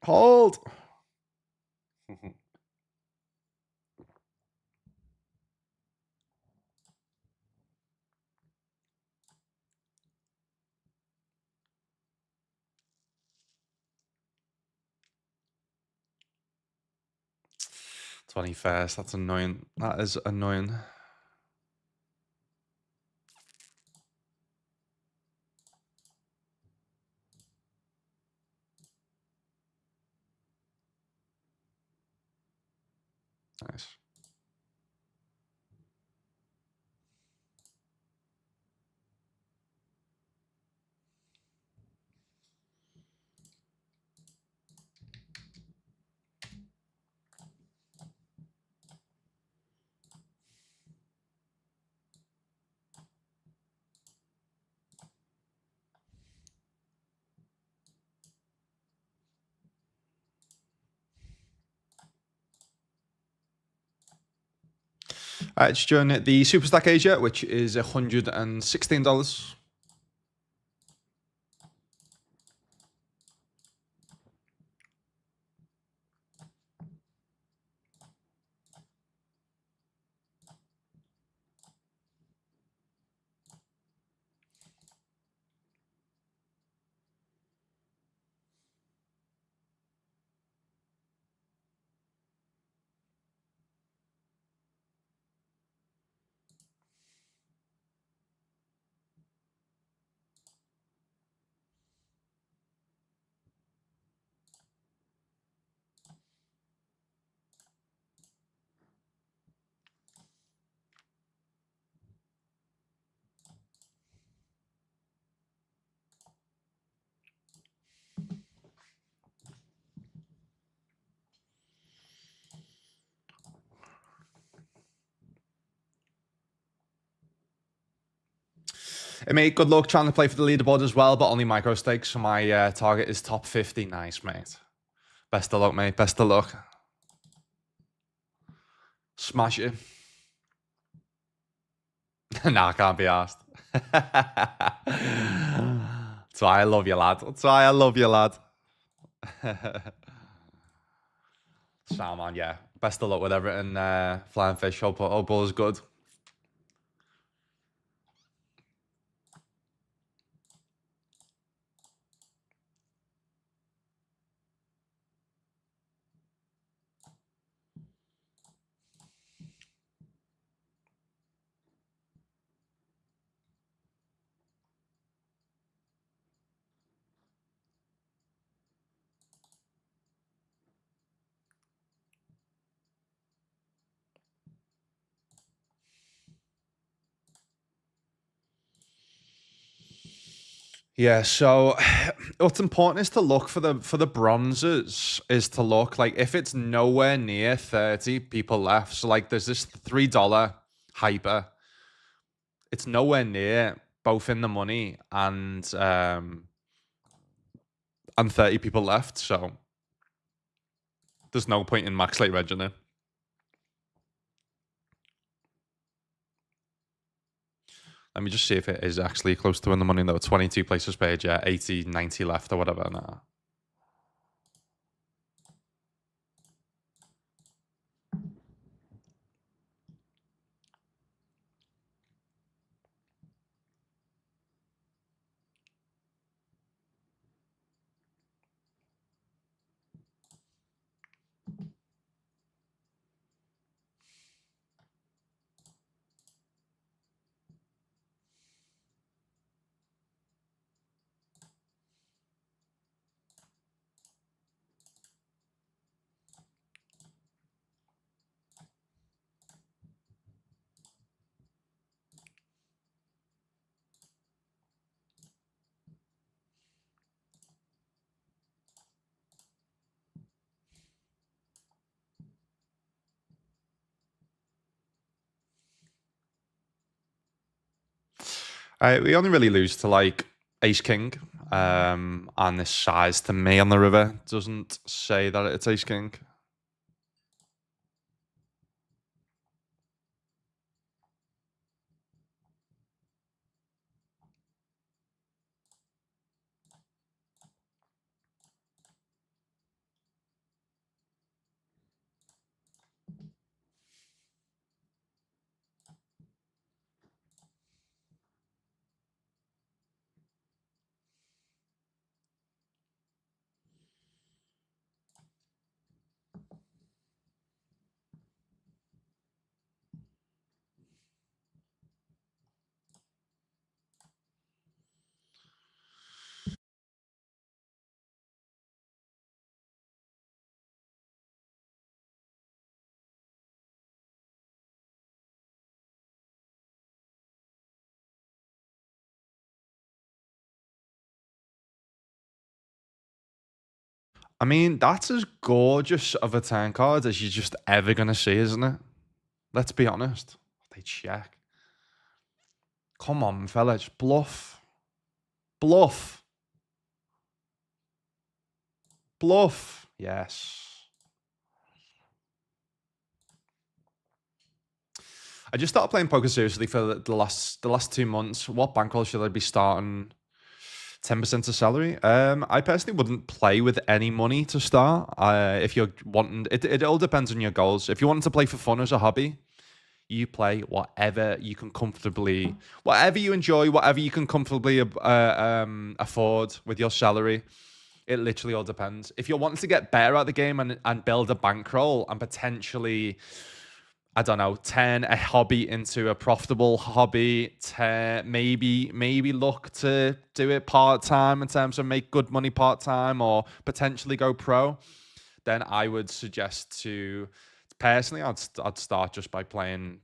Hold. 21st. That's annoying. That is annoying. Nice. All right, just join the Superstack Asia, which is $116. Mate, good luck trying to play for the leaderboard as well, but only micro stakes. So my target is top 50. Nice, mate. Best of luck, mate. Best of luck. Smash it. Nah, I can't be asked. That's why I love you, lad. That's why I love you, lad. Salmon, yeah. Best of luck with everything. Flying fish. Hope all is good. Yeah, so what's important is to look for the bronzes is to look like if it's nowhere near 30 people left. So like there's this $3 hyper. It's nowhere near both in the money and 30 people left. So there's no point in max late regging it. Let me just see if it is actually close to in the money though. 22 places paid, yeah, 80, 90 left or whatever. Nah. We only really lose to like Ace King. And this size to me on the river doesn't say that it's Ace King. I mean, that's as gorgeous of a turn card as you're just ever gonna see, isn't it? Let's be honest. They check. Come on, fellas. Bluff. Bluff. Bluff. Yes. I just started playing poker seriously for the last 2 months. What bankroll should I be starting? 10% of salary. I personally wouldn't play with any money to start. If you're wanting, it all depends on your goals. If you want to play for fun as a hobby, you play whatever you can comfortably, whatever you enjoy, whatever you can comfortably afford with your salary. It literally all depends. If you're wanting to get better at the game and build a bankroll and potentially, I don't know, turn a hobby into a profitable hobby, maybe look to do it part-time in terms of make good money part-time or potentially go pro, then I would suggest to, personally, I'd start just by playing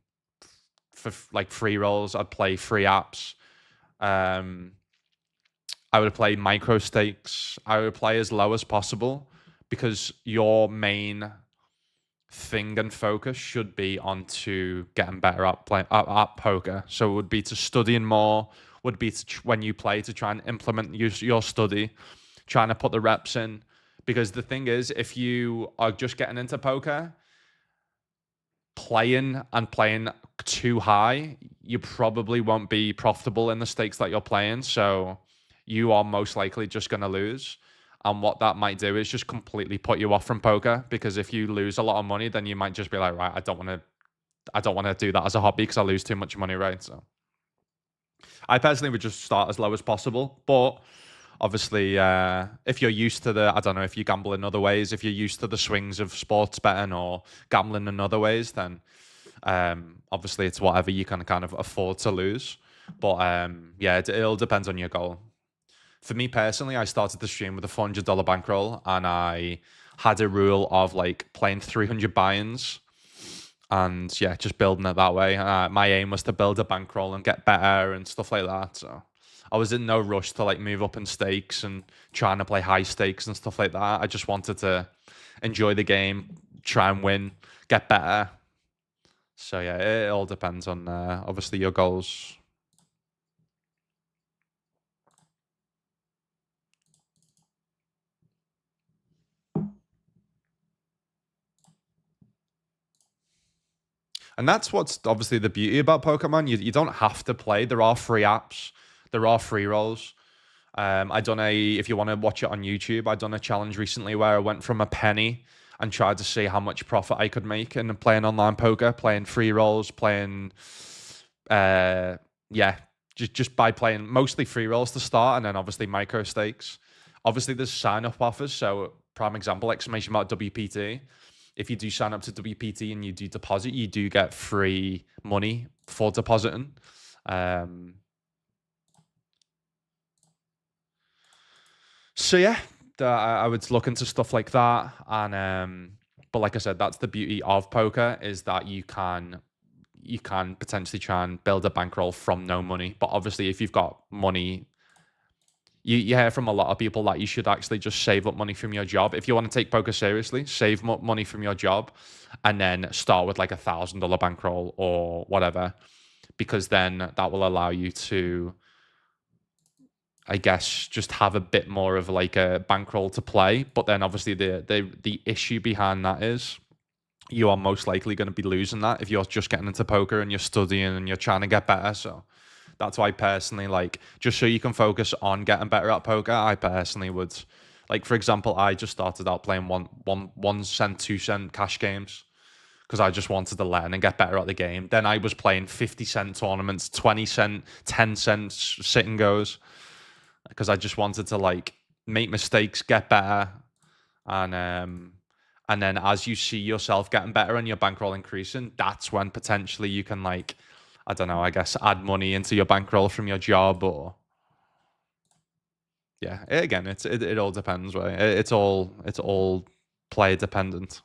for like free rolls. I'd play free apps. I would play micro stakes. I would play as low as possible because your main thing and focus should be onto getting better at poker. So it would be to studying more, would be when you play to try and implement your study, trying to put the reps in. Because the thing is, if you are just getting into poker, playing too high, you probably won't be profitable in the stakes that you're playing. So you are most likely just going to lose. And what that might do is just completely put you off from poker, because if you lose a lot of money, then you might just be like, right, I don't want to do that as a hobby because I lose too much money, right? So I personally would just start as low as possible. But obviously, if you're used to I don't know, if you gamble in other ways, if you're used to the swings of sports betting or gambling in other ways, then obviously it's whatever you can kind of afford to lose. But yeah, it all depends on your goal. For me personally, I started the stream with a $400 bankroll, and I had a rule of like playing 300 buy-ins, and yeah, just building it that way. My aim was to build a bankroll and get better and stuff like that. So I was in no rush to like move up in stakes and trying to play high stakes and stuff like that. I just wanted to enjoy the game, try and win, get better. So yeah, it all depends on obviously your goals. And that's what's obviously the beauty about Pokemon. You don't have to play. There are free apps. There are free rolls. I done if you want to watch it on YouTube, I done a challenge recently where I went from a penny and tried to see how much profit I could make in playing online poker, playing free rolls, playing, uh, yeah, just by playing mostly free rolls to start, and then obviously micro stakes. Obviously, there's sign up offers. So, prime example, exclamation mark WPT. If you do sign up to WPT and you do deposit, you do get free money for depositing. Um, So yeah, I would look into stuff like that, and but like I said, that's the beauty of poker, is that you can potentially try and build a bankroll from no money. But obviously, if you've got money, you hear from a lot of people that you should actually just save up money from your job. If you want to take poker seriously, save money from your job, and then start with like $1,000 bankroll or whatever, because then that will allow you to, I guess, just have a bit more of like a bankroll to play. But then obviously the issue behind that is you are most likely going to be losing that if you're just getting into poker and you're studying and you're trying to get better. So that's why personally, like, just so you can focus on getting better at poker, I personally would, like, for example, I just started out playing 1 cent, 2 cent cash games because I just wanted to learn and get better at the game. Then I was playing 50 cent tournaments, 20 cent, 10 cents sit and goes, because I just wanted to like make mistakes, get better, and and then as you see yourself getting better and your bankroll increasing, that's when potentially you can, like, I don't know, I guess add money into your bankroll from your job, or yeah, again, it all depends, right? It's all player dependent.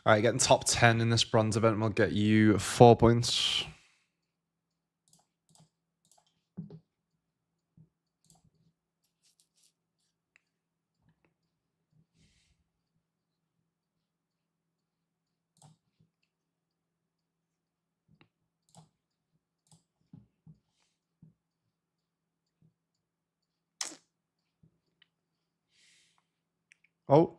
All right, getting top 10 in this bronze event will get you 4 points. Oh.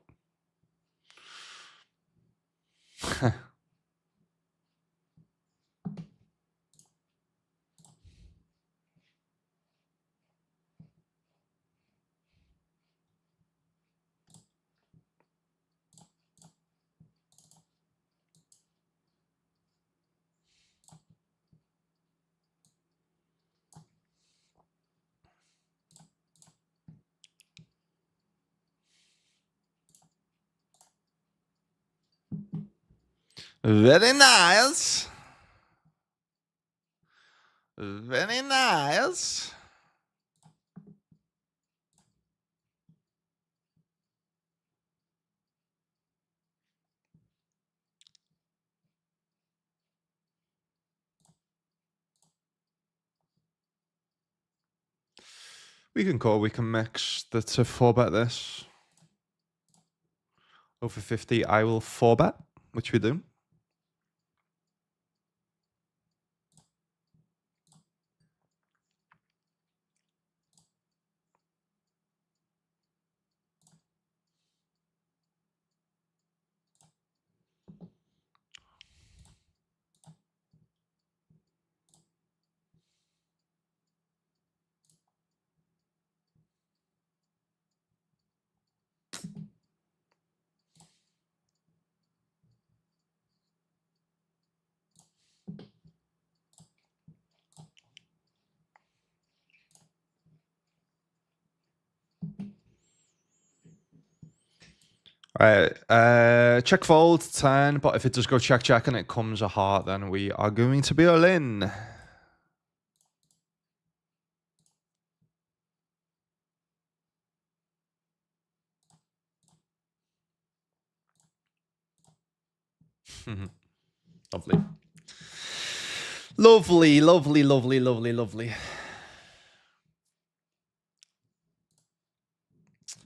Very nice. Very nice. We can mix the to 4-bet this. Over 50, I will 4-bet, which we do. All right, check fold 10, but if it does go check and it comes a heart, then we are going to be all in. Lovely. Lovely, lovely, lovely, lovely, lovely.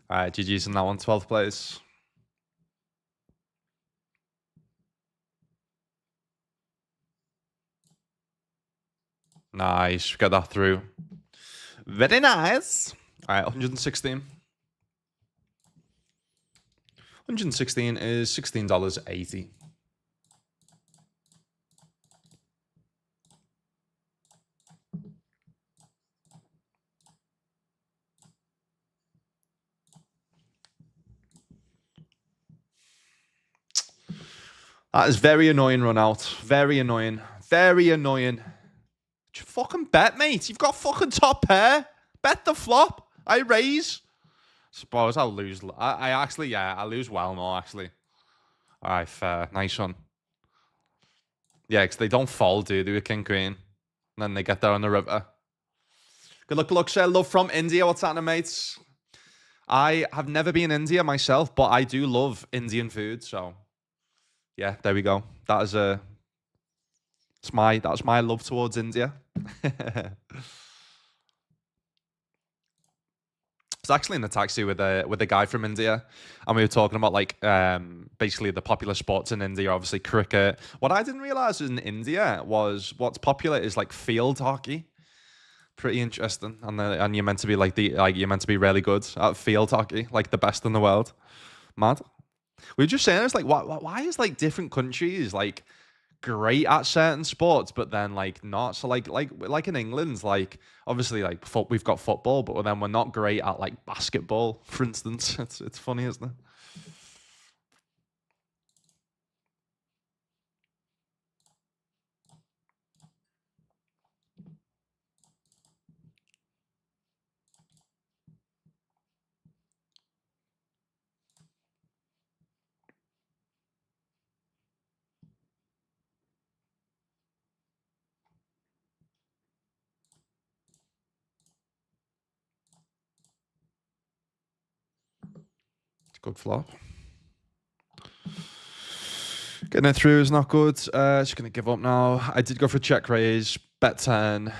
All right, GG's in that one, 12th place. Nice, got that through. Very nice. All right, 116. 116 is $16.80. That is very annoying run out. Very annoying. Very annoying. Fucking bet, mate. You've got fucking top pair. Bet the flop. I raise. Suppose I'll lose. I actually, yeah, I lose well more, actually. All right, fair. Nice one. Yeah, because they don't fold, do they, with King Queen? And then they get there on the river. Good luck, sir. Love from India. What's happening, mates? I have never been in India myself, but I do love Indian food. So, yeah, there we go. That's my love towards India. I was actually in the taxi with a guy from India, and we were talking about like basically the popular sports in India, obviously cricket. What I didn't realize in India was what's popular is like field hockey. Pretty interesting, and you're meant to be you're meant to be really good at field hockey, like the best in the world. Mad. We were just saying it's like why is like different countries like great at certain sports, but then like not. So like in England, like obviously like we've got football, but then we're not great at like basketball, for instance. It's funny, isn't it? It's a good flop. Getting it through is not good. Just going to give up now. I did go for a check raise. Bet 10.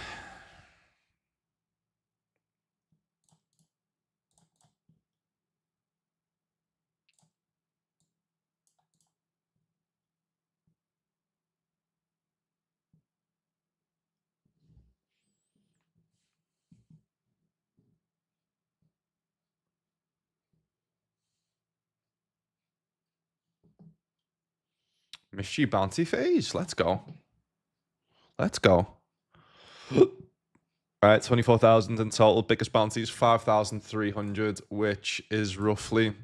Mystery bounty phase. Let's go. Let's go. All right, 24,000 in total. Biggest bounty is 5,300, which is roughly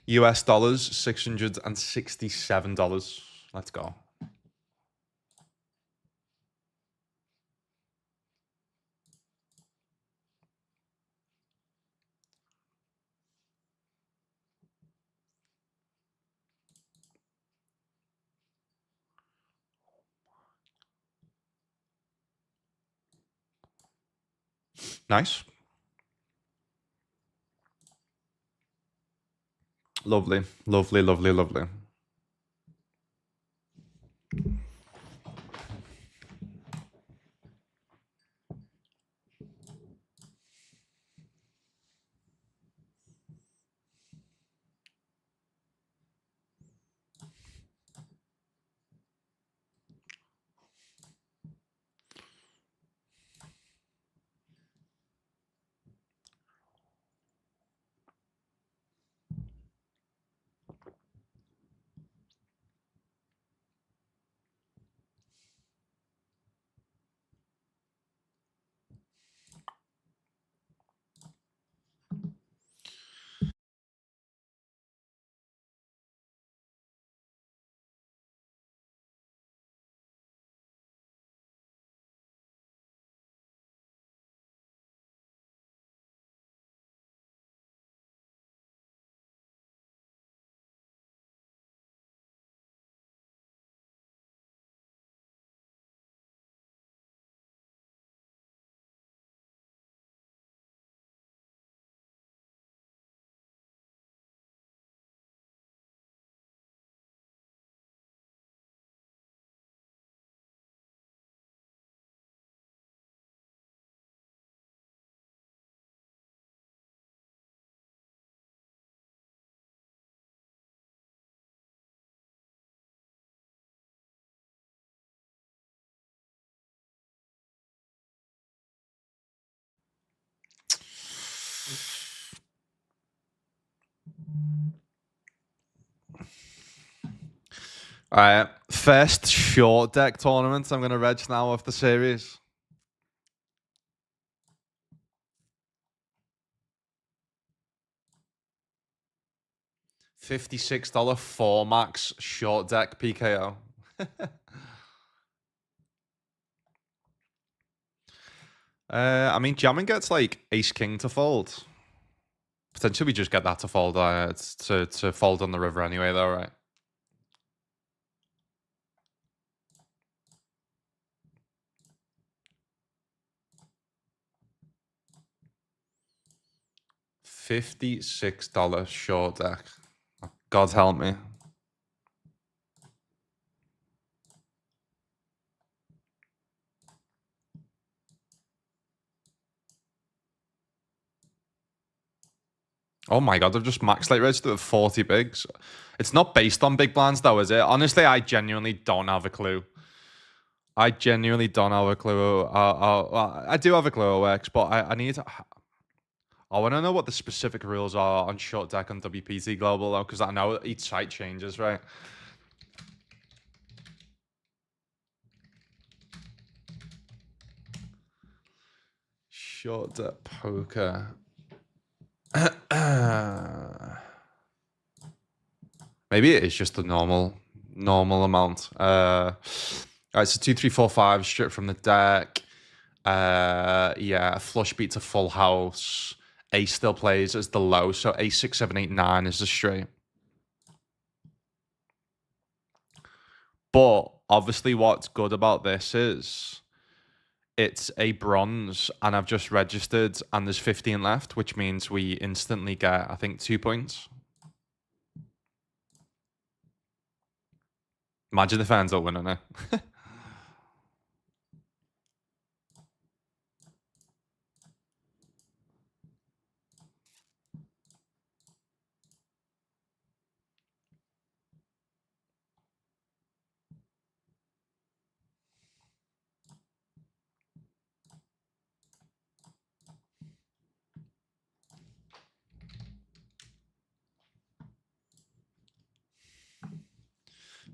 US dollars, $667. Let's go. Nice. Lovely, lovely, lovely, lovely. All right, first short deck tournament. I'm going to reg now of the series. $56 4 max short deck PKO. I mean, jamming gets like ace king to fold. Potentially, we just get that to fold. To fold on the river anyway, though, right? $56 short deck. God help me. Oh my god, I've just max late registered with 40 bigs. It's not based on big blinds though, is it? Honestly, I genuinely don't have a clue. I genuinely don't have a clue. Well, I do have a clue how it works, but I need to... I want to know what the specific rules are on short deck on WPT Global though, because I know each site changes, right? Short deck poker. Maybe it is just the normal amount. All right, so 2, 3, 4, 5 straight from the deck. Yeah, a flush beat to full house. Ace still plays as the low, so ace 6, 7, 8, 9 is the straight. But obviously, what's good about this is it's a bronze, and I've just registered, and there's 15 left, which means we instantly get, I think, 2 points. Imagine if I ends up winning it.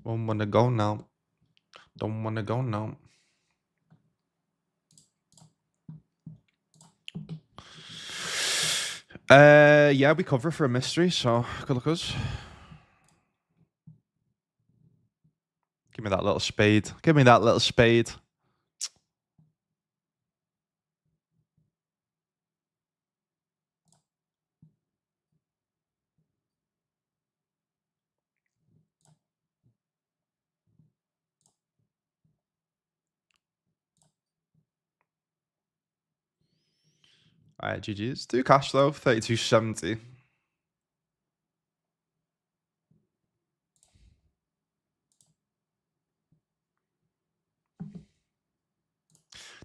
Don't wanna go now. Don't wanna go now. Yeah, we cover for a mystery, so good luck us. Give me that little spade. Give me that little spade. All right, GG's. Do cash though, 32.70.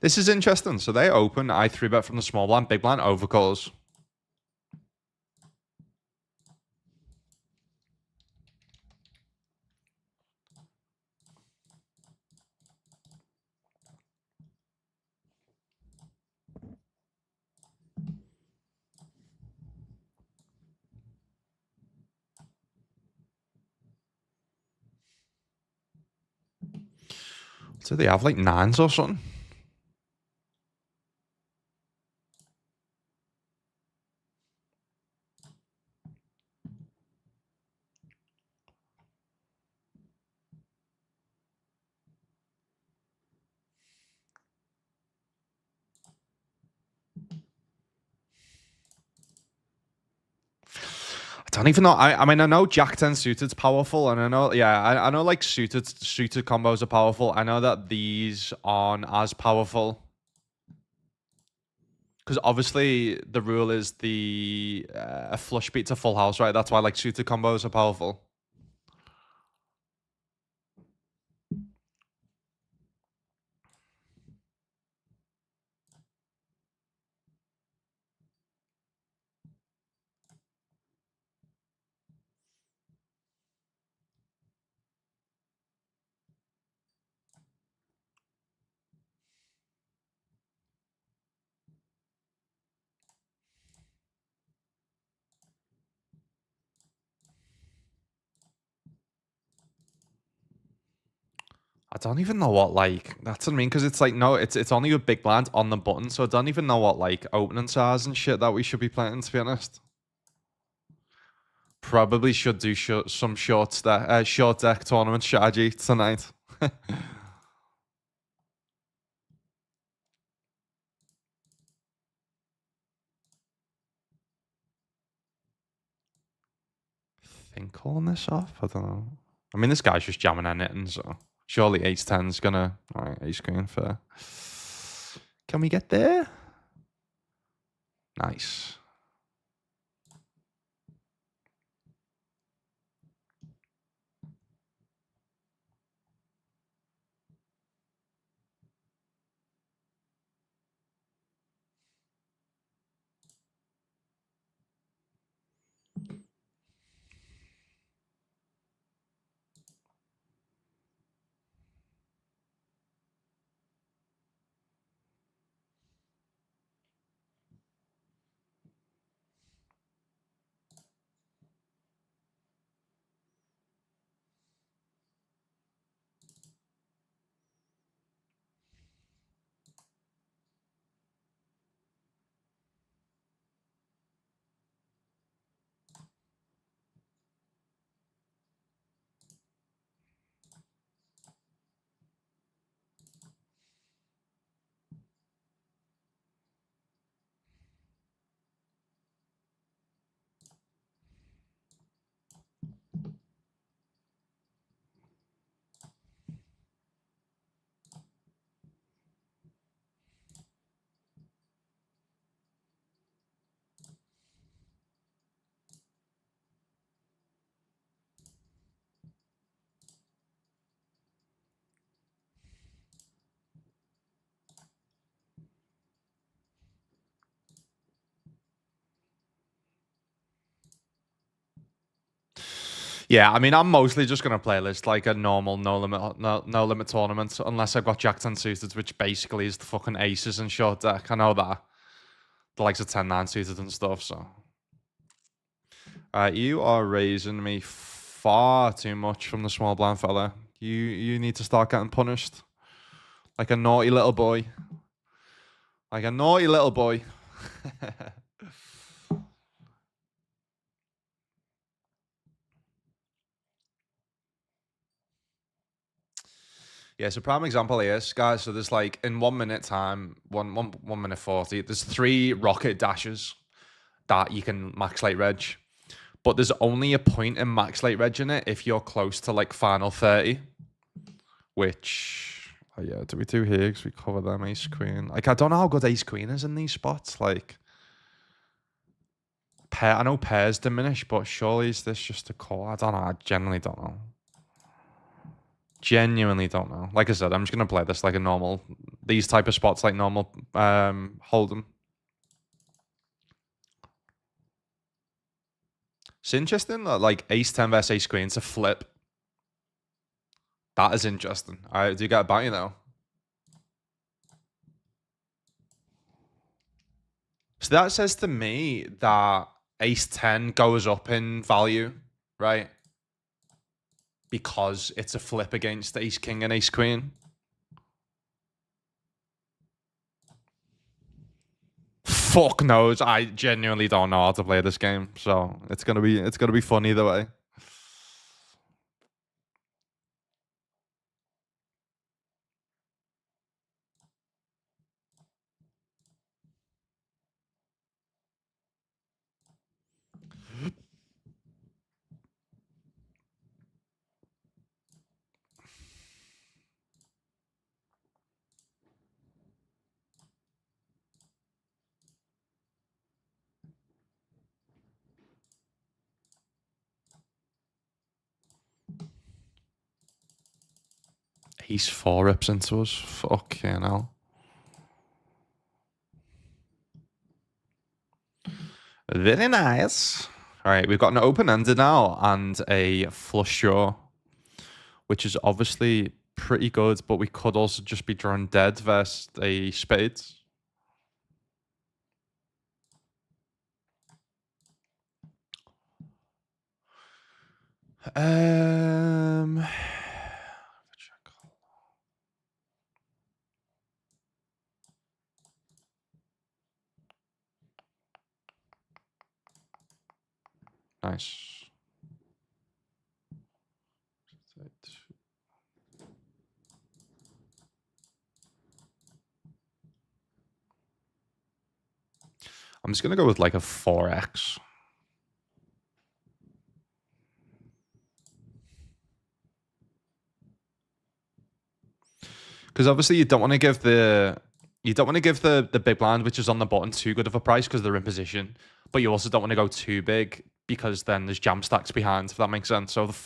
This is interesting. So they open, I 3-bet from the small blind, big blind, overcalls. So they have like nines or something. I don't even know. I mean, I know Jack 10 suited's powerful, and I know, yeah, I know like suited combos are powerful. I know that these aren't as powerful. Because obviously the rule is the a flush beat to full house, right? That's why like suited combos are powerful. I don't even know what like that's what I mean because it's like no, it's only a big blind on the button, so I don't even know what like opening size and shit that we should be playing. To be honest, probably should do some short deck tournament strategy tonight. Think calling this off? I don't know. I mean, this guy's just jamming on it, so surely ace 10's gonna. All right, ace queen fair. Can we get there? Nice. Yeah, I mean, I'm mostly just gonna play this like a normal no limit tournament, unless I've got Jack 10 suited, which basically is the fucking aces and short deck. I know that the likes of 10-9 suited and stuff. So, you are raising me far too much from the small blind fella. You need to start getting punished like a naughty little boy, like a naughty little boy. Yeah, so prime example is, guys. So there's like in 1 minute time, 1 minute 40. There's 3 rocket dashes that you can max late reg, but there's only a point in max late reg in it if you're close to like final 30. Which, oh yeah, do we do here? Because we cover them ace queen. Like I don't know how good ace queen is in these spots. Like pair, I know pairs diminish, but surely is this just a call? I don't know. I genuinely don't know. Genuinely don't know. Like I said, I'm just gonna play this like a normal, these type of spots like normal hold'em. It's interesting that like ace 10 versus ace queen to flip. That is interesting. I do get a bounty though. So that says to me that ace 10 goes up in value, right? Because it's a flip against ace king and ace queen. Fuck knows. I genuinely don't know how to play this game, so it's gonna be fun either way. Ace 4 rips into us. Fuck you know. Very nice. All right, we've got an open-ended now and a flush draw, which is obviously pretty good, but we could also just be drawn dead versus a spades. Um, nice. I'm just gonna go with like a 4x. Because obviously you don't want to give the big blind, which is on the button, too good of a price because they're in position. But you also don't want to go too big because then there's jam stacks behind, if that makes sense. So the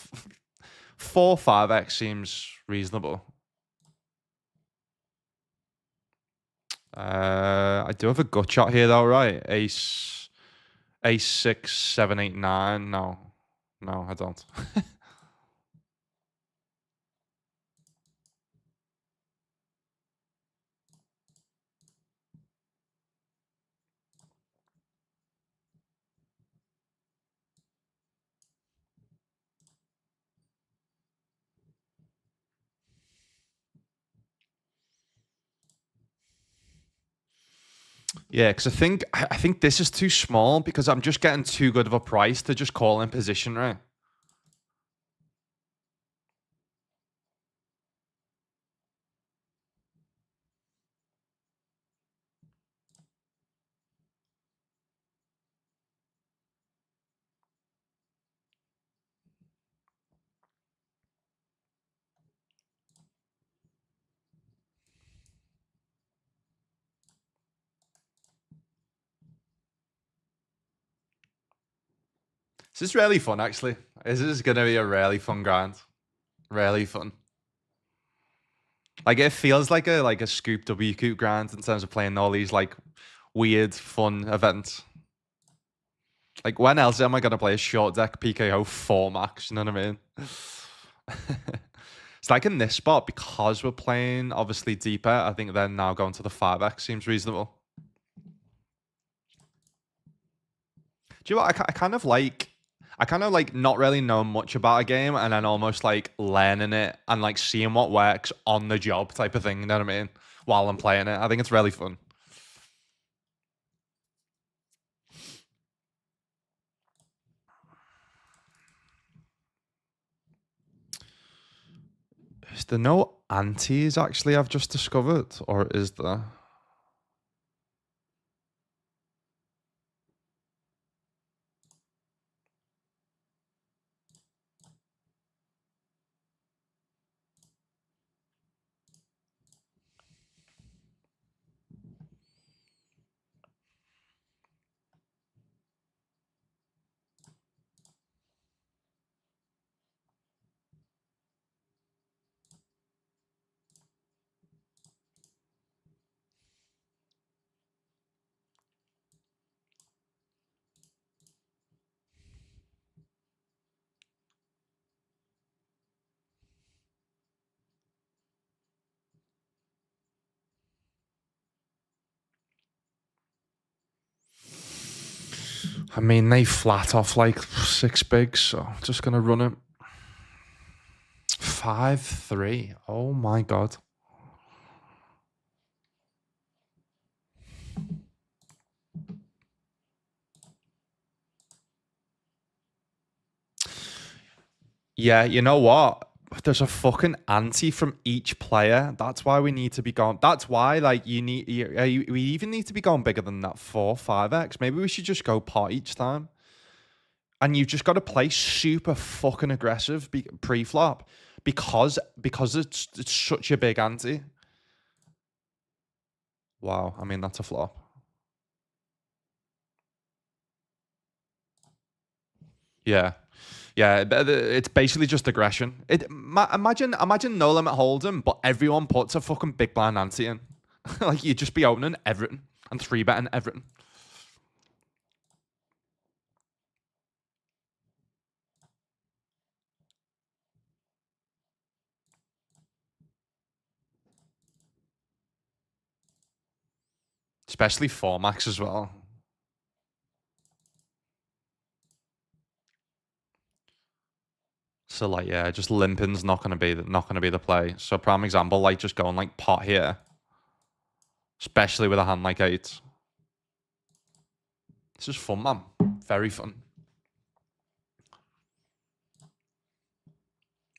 4-5x seems reasonable. I do have a gut shot here though, right? Ace 6, 7, 8, 9. No, I don't. Yeah, because I think this is too small because I'm just getting too good of a price to just call in position, right? This is really fun, actually. This is going to be a really fun grind. Really fun. Like, it feels like a Scoop W Coop grind in terms of playing all these, like, weird, fun events. Like, when else am I going to play a short deck PKO 4 max? You know what I mean? It's like in this spot, because we're playing obviously deeper, I think then now going to the 5x seems reasonable. Do you know what? I kind of like not really know much about a game and then almost like learning it and like seeing what works on the job type of thing. You know what I mean? While I'm playing it, I think it's really fun. Is there no antis actually I've just discovered? Or is there? I mean, they flat off like 6 bigs, so just gonna run it. 5-3. Oh my god. Yeah, you know what? There's a fucking anti from each player. That's why we need to be going. That's why, like, we even need to be going bigger than that 4-5x. Maybe we should just go pot each time. And you've just got to play super fucking aggressive pre-flop because it's such a big ante. Wow, I mean that's a flop. Yeah. Yeah, it's basically just aggression. Imagine no limit hold'em, but everyone puts a fucking big blind ante in. Like you'd just be opening everything and 3-betting everything. Especially 4 max as well. So like yeah, just limping's not gonna be the play. So prime example, like just going like pot here, especially with a hand like 8. This is fun, man. Very fun.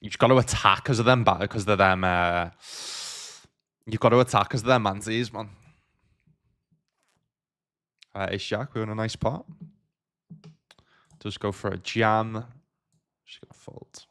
You just got to attack because of them, because they're them. You've got to attack because of their mansies, man. Ace Jack, we're in a nice pot. Just go for a jam. Just gonna fold.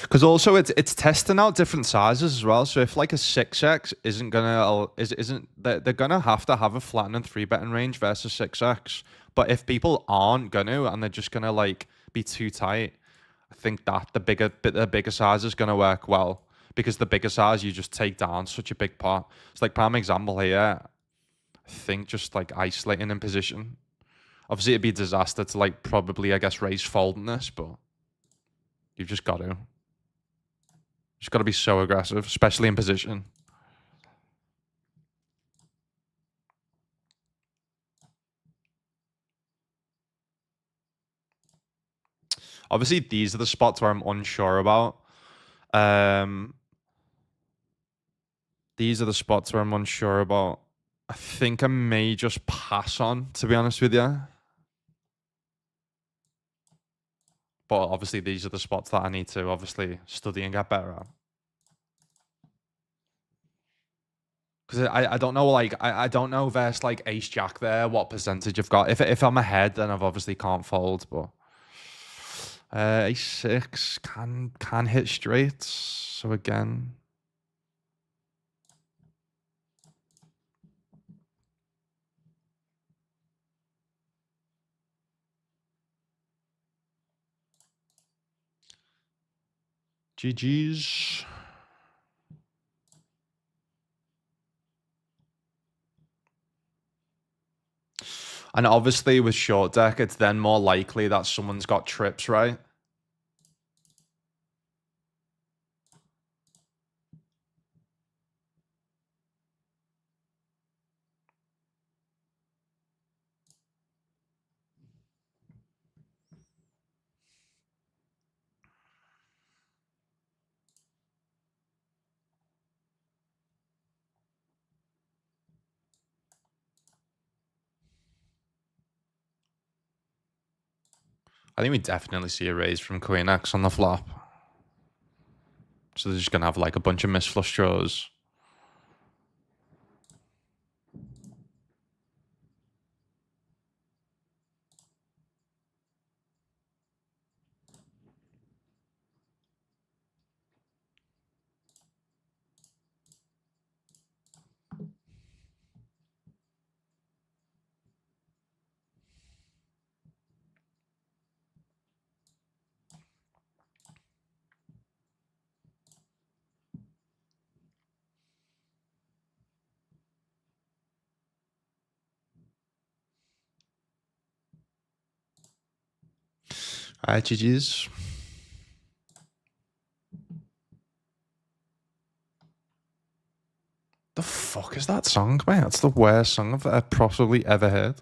Because also it's testing out different sizes as well. So if like a 6x isn't they're gonna have to have a flatten and 3-betting range versus 6x. But if people aren't gonna and they're just gonna like be too tight, I think that the bigger size is gonna work well because the bigger size you just take down such a big pot. It's like prime example here. I think just like isolating in position. Obviously, it'd be a disaster to like probably I guess raise folding this, but you've just got to. Just got to be so aggressive, especially in position. Obviously, these are the spots where I'm unsure about. Um, these are the spots where I'm unsure about. I think I may just pass on, to be honest with you. But obviously, these are the spots that I need to obviously study and get better at. Because I don't know, like, I don't know versus like ace jack there what percentage I've got. If I'm ahead, then I've obviously can't fold. But ace six can hit straight. So again, GG's. And obviously with short deck, it's then more likely that someone's got trips, right? I think we definitely see a raise from Queen X on the flop. So they're just going to have like a bunch of misflush draws. All right, GG's. The fuck is that song, mate? That's the worst song I've possibly ever heard.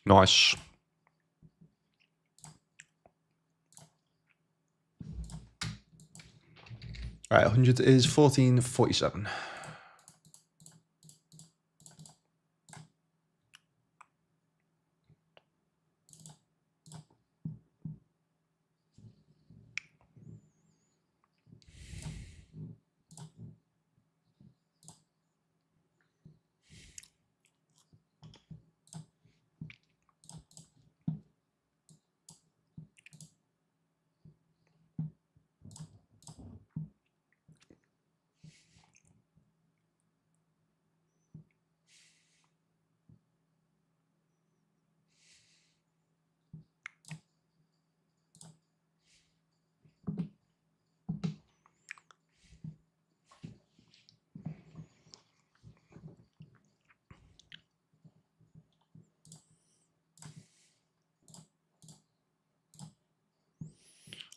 Nice. All right, 100 is 1447.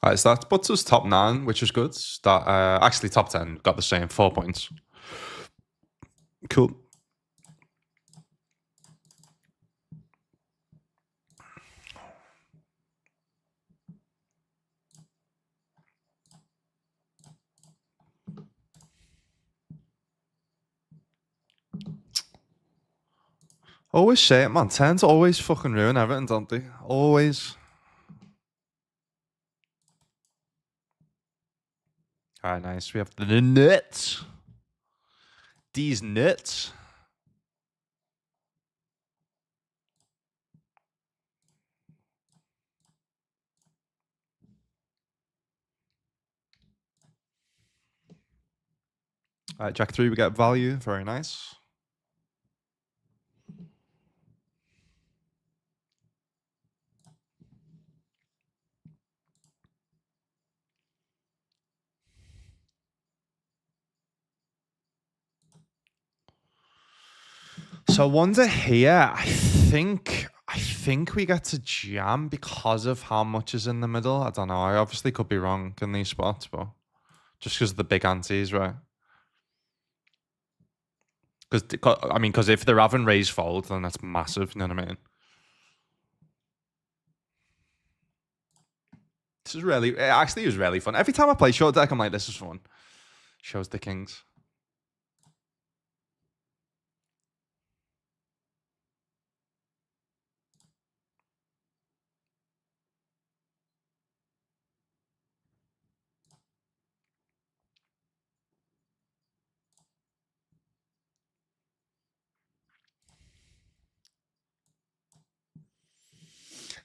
All right, so that puts us top 9, which is good. That actually top 10 got the same, 4 points. Cool. Always say it, man. 10s always fucking ruin everything, don't they? Always. All right, nice. We have the nuts. These nuts. All right, Jack 3, we get value. Very nice. So I wonder here, I think we get to jam because of how much is in the middle. I don't know. I obviously could be wrong in these spots, but just because of the big antes, right? Because if they're having raise fold, then that's massive. You know what I mean? This is really, it actually is really fun. Every time I play short deck, I'm like, this is fun. Shows the kings.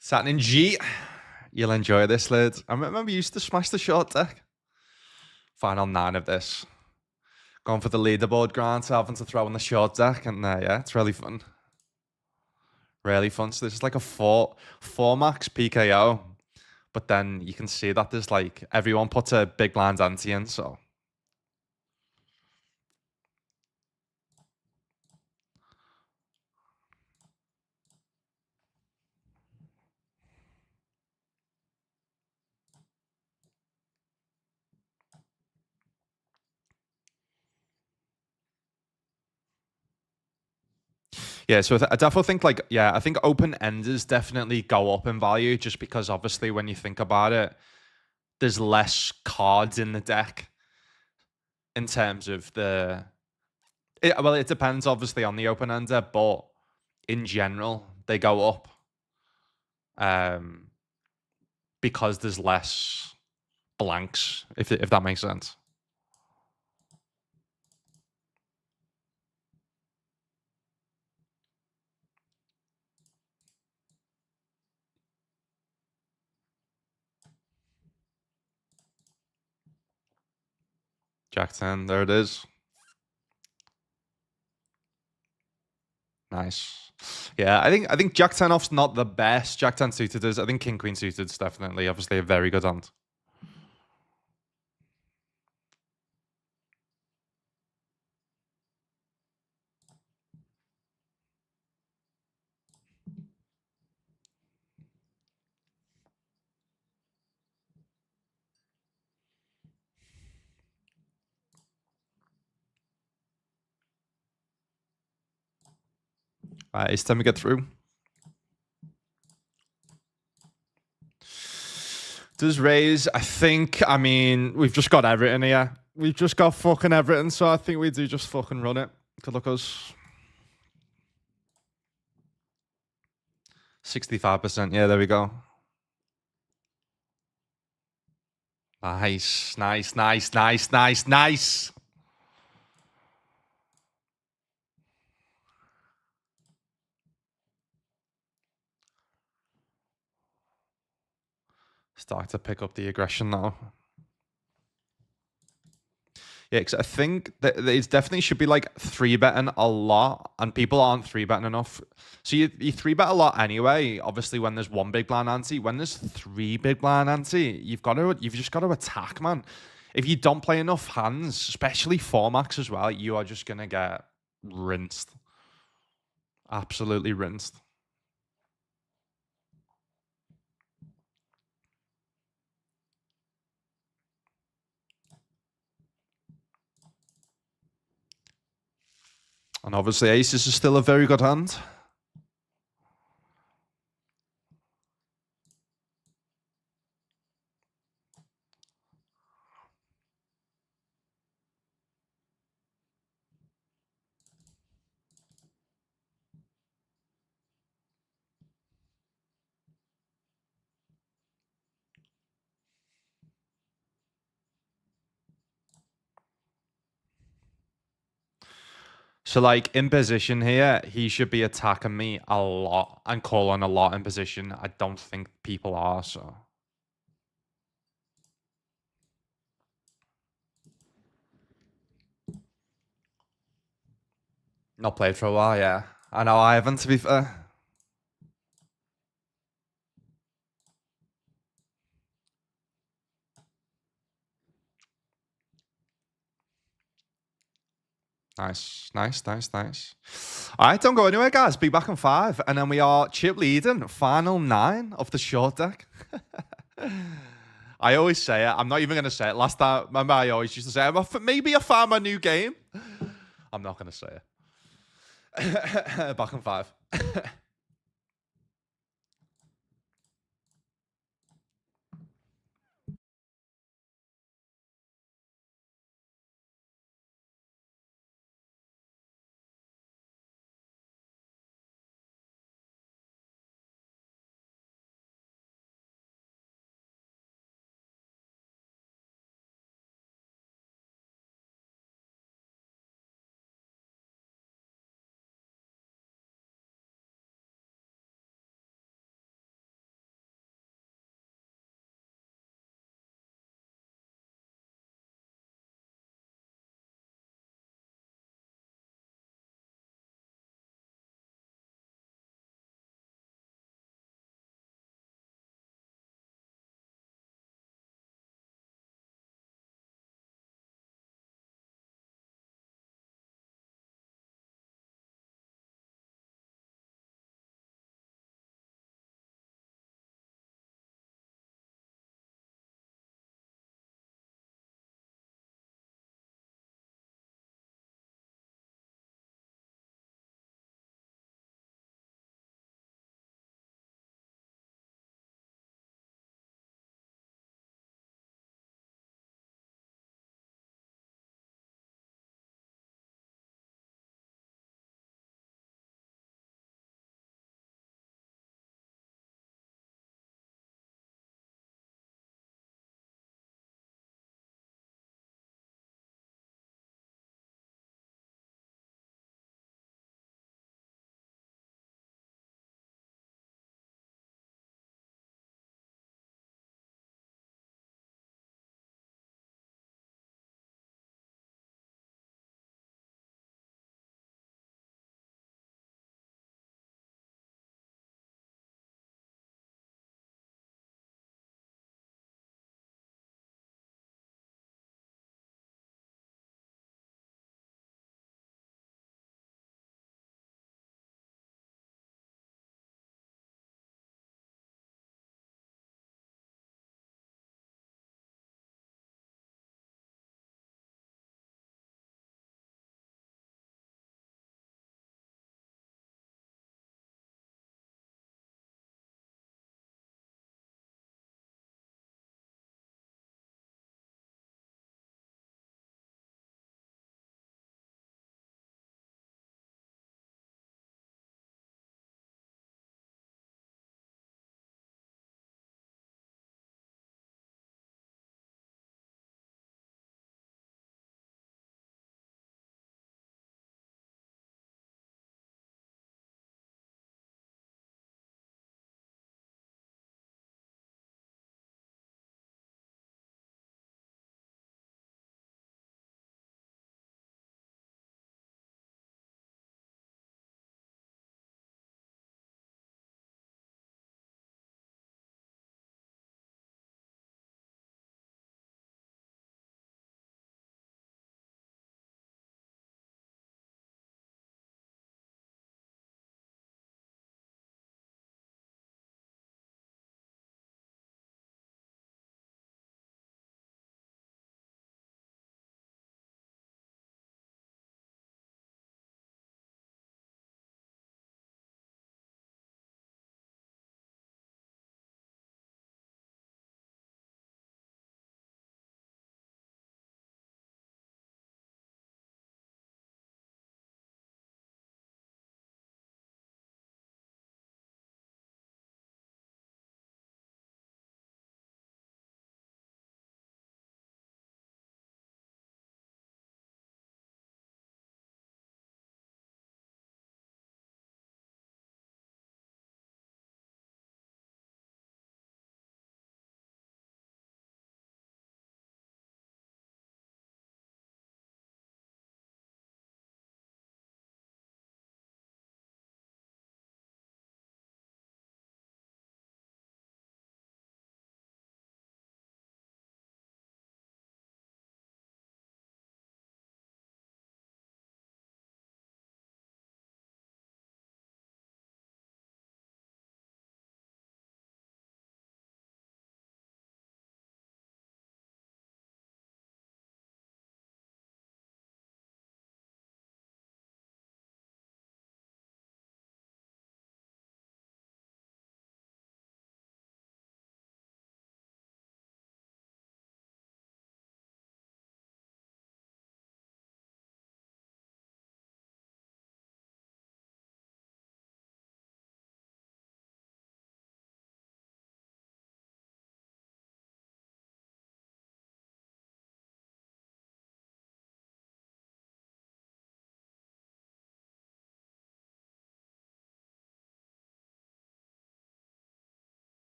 Satin in G. You'll enjoy this, lad. I remember you used to smash the short deck. Final 9 of this. Going for the leaderboard grant, having to throw in the short deck, and yeah, it's really fun. Really fun. So this is like a four max PKO, but then you can see that there's like everyone puts a big blind ante in, so yeah. So I definitely think like I think open enders definitely go up in value just because obviously when you think about it, there's less cards in the deck in terms of the. Well, it depends obviously on the open ender, but in general they go up because there's less blanks, if that makes sense. Jack 10, there it is. Nice. Yeah, I think Jack 10 off's not the best. Jack 10 suited is. I think King Queen suited is definitely obviously a very good hand. It's time to get through. Does raise, I think, I mean, we've just got everything here. We've just got fucking everything, so I think we do just fucking run it. Good luck us. 65%. Yeah, there we go. Nice, nice, nice, nice, nice, nice. Start to pick up the aggression now. Yeah, because I think that it definitely should be like three betting a lot, and people aren't three betting enough. So you three bet a lot anyway. Obviously, when there's one big blind ante, when there's three big blind ante, you've just got to attack, man. If you don't play enough hands, especially four max as well, you are just gonna get rinsed, absolutely rinsed. And obviously, aces is still a very good hand. So, like, in position here, he should be attacking me a lot and calling a lot in position. I don't think people are, so. Not played for a while, yeah. I know I haven't, to be fair. Nice, nice, nice, nice. All right, don't go anywhere, guys. Be back in 5. And then we are chip leading, final 9 of the short deck. I always say it. I'm not even going to say it. Last time, remember, I always used to say, maybe I found my new game. I'm not going to say it. Back in 5.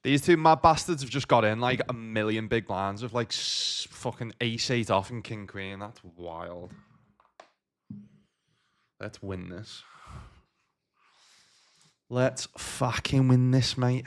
These two mad bastards have just got in like a million big blinds of like fucking ace-8 off and king-queen. That's wild. Let's win this. Let's fucking win this, mate.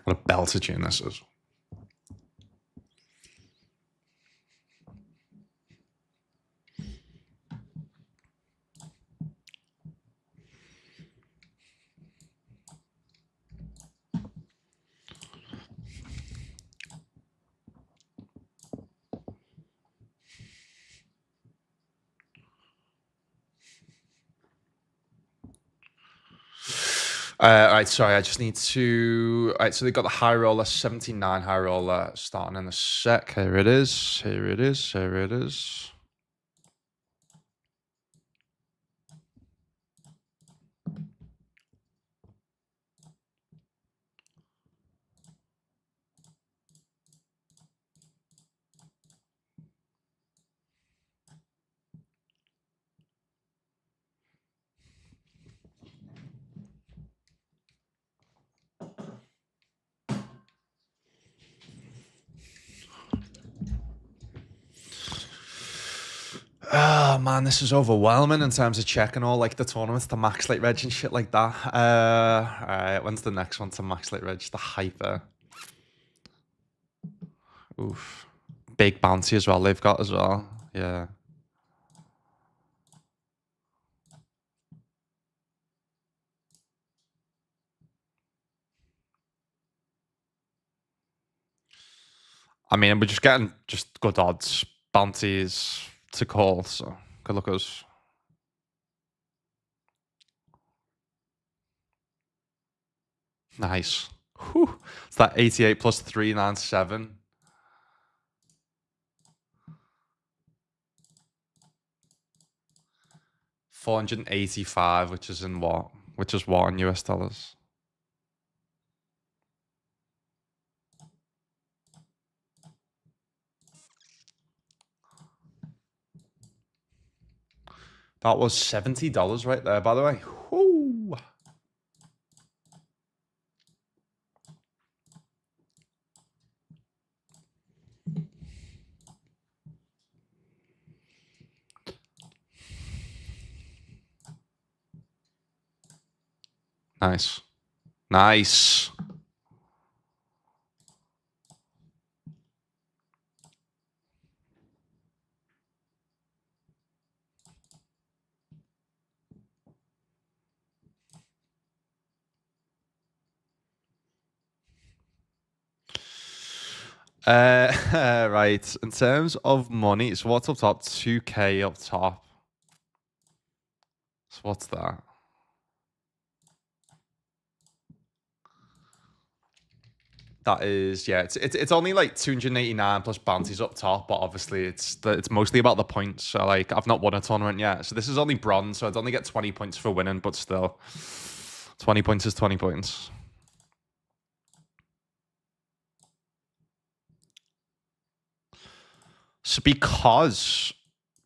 What a belter tune this is. All right, sorry, I just need to. All right, so they got the high roller, 79 high roller starting in a sec. Here it is. Here it is. Here it is. Oh man, this is overwhelming in terms of checking all like the tournaments to max late reg and shit like that. All right, when's the next one to max late reg? The hyper. Oof. Big bounty as well. They've got as well. Yeah. I mean, we're just getting just good odds, bounties to call. So good luck us. Nice. Whew. It's that 88 plus 397. 485, which is in what? Which is what in US dollars? That was $70 right there, by the way. Whoo. Nice. Nice. Right. In terms of money, so what's up top? 2K up top. So what's that? That is, yeah, it's only like 289 plus bounties up top, but obviously it's mostly about the points. So like I've not won a tournament yet, so this is only bronze, so I'd only get 20 points for winning, but still, 20 points is 20 points. So because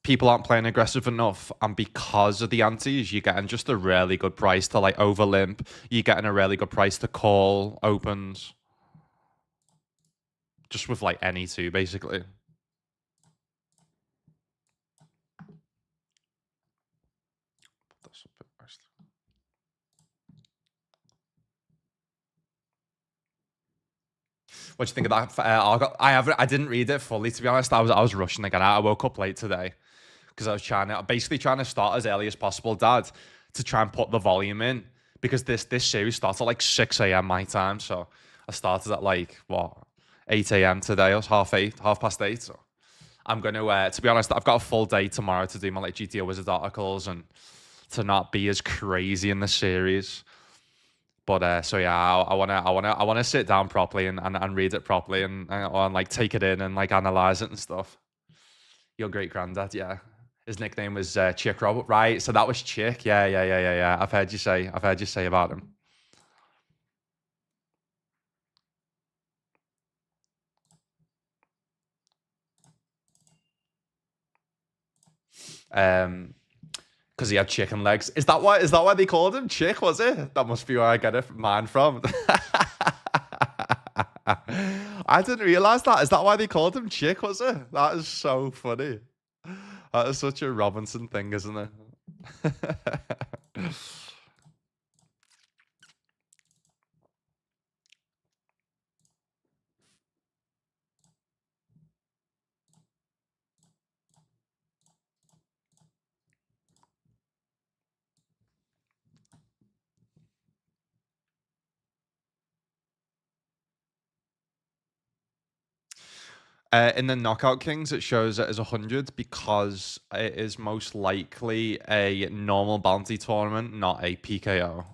people aren't playing aggressive enough, and because of the antes, you're getting just a really good price to like over limp. You're getting a really good price to call opens. Just with like any two, basically. That's a bit nice. What do you think of that? I didn't read it fully, to be honest. I was rushing to get out. I woke up late today because I was basically trying to start as early as possible, Dad, to try and put the volume in because this series starts at like 6 a.m. my time. So I started at like what 8 a.m. today. It was half past eight. So I'm gonna to be honest, I've got a full day tomorrow to do my like GTA Wizards articles and to not be as crazy in the series. But so yeah, I wanna sit down properly and read it properly and like take it in and like analyze it and stuff. Your great granddad, yeah. His nickname was Chick Robert, right? So that was Chick. Yeah, yeah, yeah, yeah, yeah. I've heard you say about him. Um, because he had chicken legs. Is that why they called him Chick? Was it? That must be where I get it mine from. I didn't realize that. Is that why they called him Chick? Was it? That is so funny. That is such a Robinson thing, isn't it? In the Knockout Kings, it shows it as 100 because it is most likely a normal bounty tournament, not a PKO.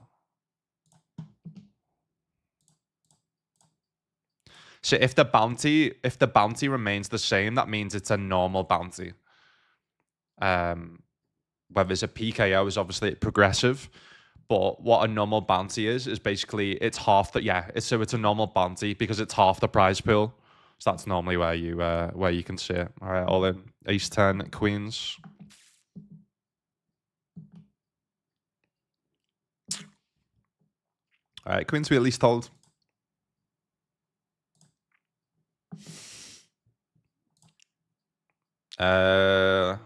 So if the bounty remains the same, that means it's a normal bounty. Um, whether it's a PKO is obviously progressive, but what a normal bounty is basically it's half the it's a normal bounty because it's half the prize pool. So that's normally where you can see it. All right, all in ace 10 queens. All right, queens we at least hold. Uh,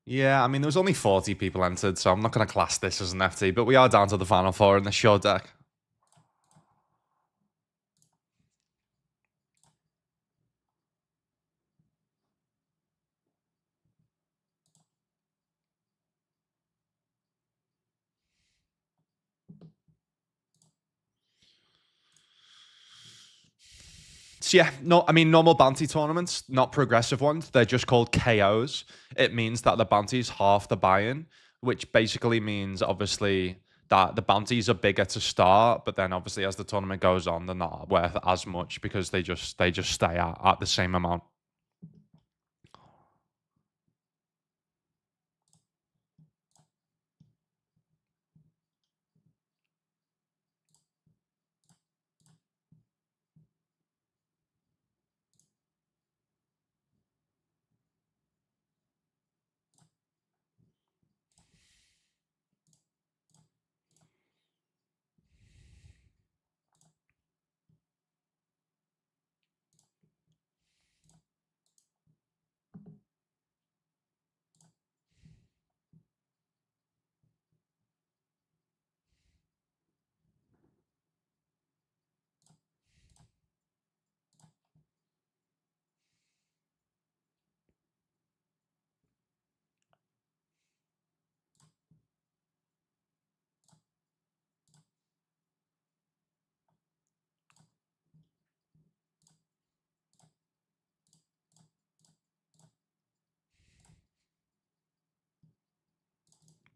yeah, I mean there was only 40 people entered, so I'm not going to class this as an FT, but we are down to the final four in the short deck. So yeah, no, I mean normal bounty tournaments, not progressive ones. They're just called KOs. It means that the bounty is half the buy-in, which basically means obviously that the bounties are bigger to start, but then obviously as the tournament goes on, they're not worth as much because they just stay at the same amount.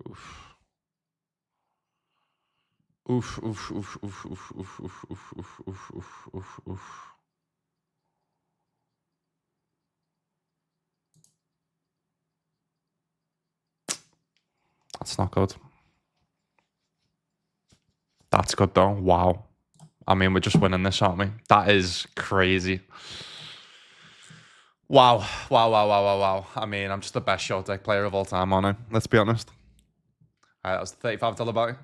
Oof. Oof, oof, oof, oof, oof, oof, oof, oof, oof, oof, oof, oof, oof. That's not good. That's good though. Wow. I mean, we're just winning this, aren't we? That is crazy. Wow. Wow, wow, wow, wow, wow. I mean, I'm just the best short deck player of all time, aren't I? Let's be honest. All right, that was the $35 buy.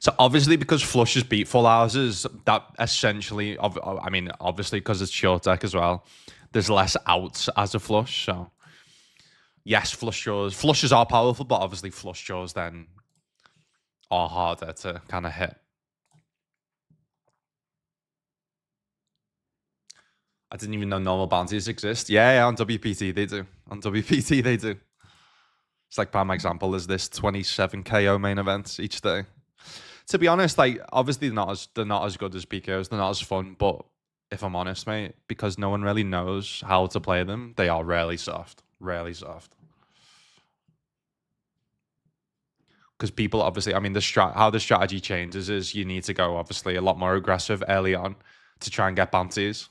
So obviously, because flushes beat full houses, that essentially, I mean, obviously because it's short deck as well, there's less outs as a flush. So yes, flushes are powerful, but obviously flush draws then are harder to kind of hit. I didn't even know normal bounties exist. Yeah, on WPT they do. On WPT they do. It's like prime example is this 27 KO main events each day. To be honest, like obviously they're not as good as PKOs, they're not as fun, but if I'm honest, mate, because no one really knows how to play them, they are rarely soft. Rarely soft. Because people obviously, I mean, how the strategy changes is you need to go obviously a lot more aggressive early on to try and get bounties.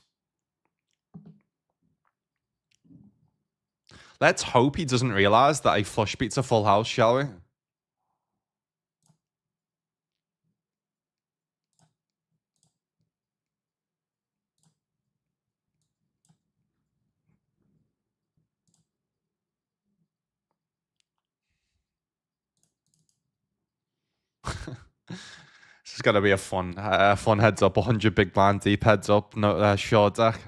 Let's hope he doesn't realize that a flush beats a full house, shall we? This is gonna be a fun heads up. 100 big blind deep heads up. No short deck.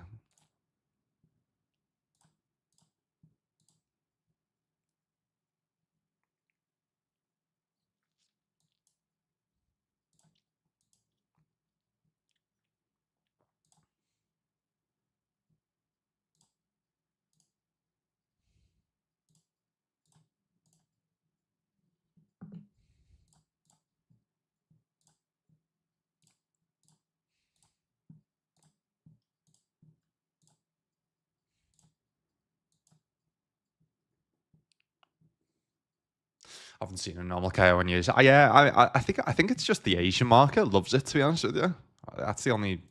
I haven't seen a normal KO in years. Yeah, I think it's just the Asian market loves it. To be honest with you, that's the only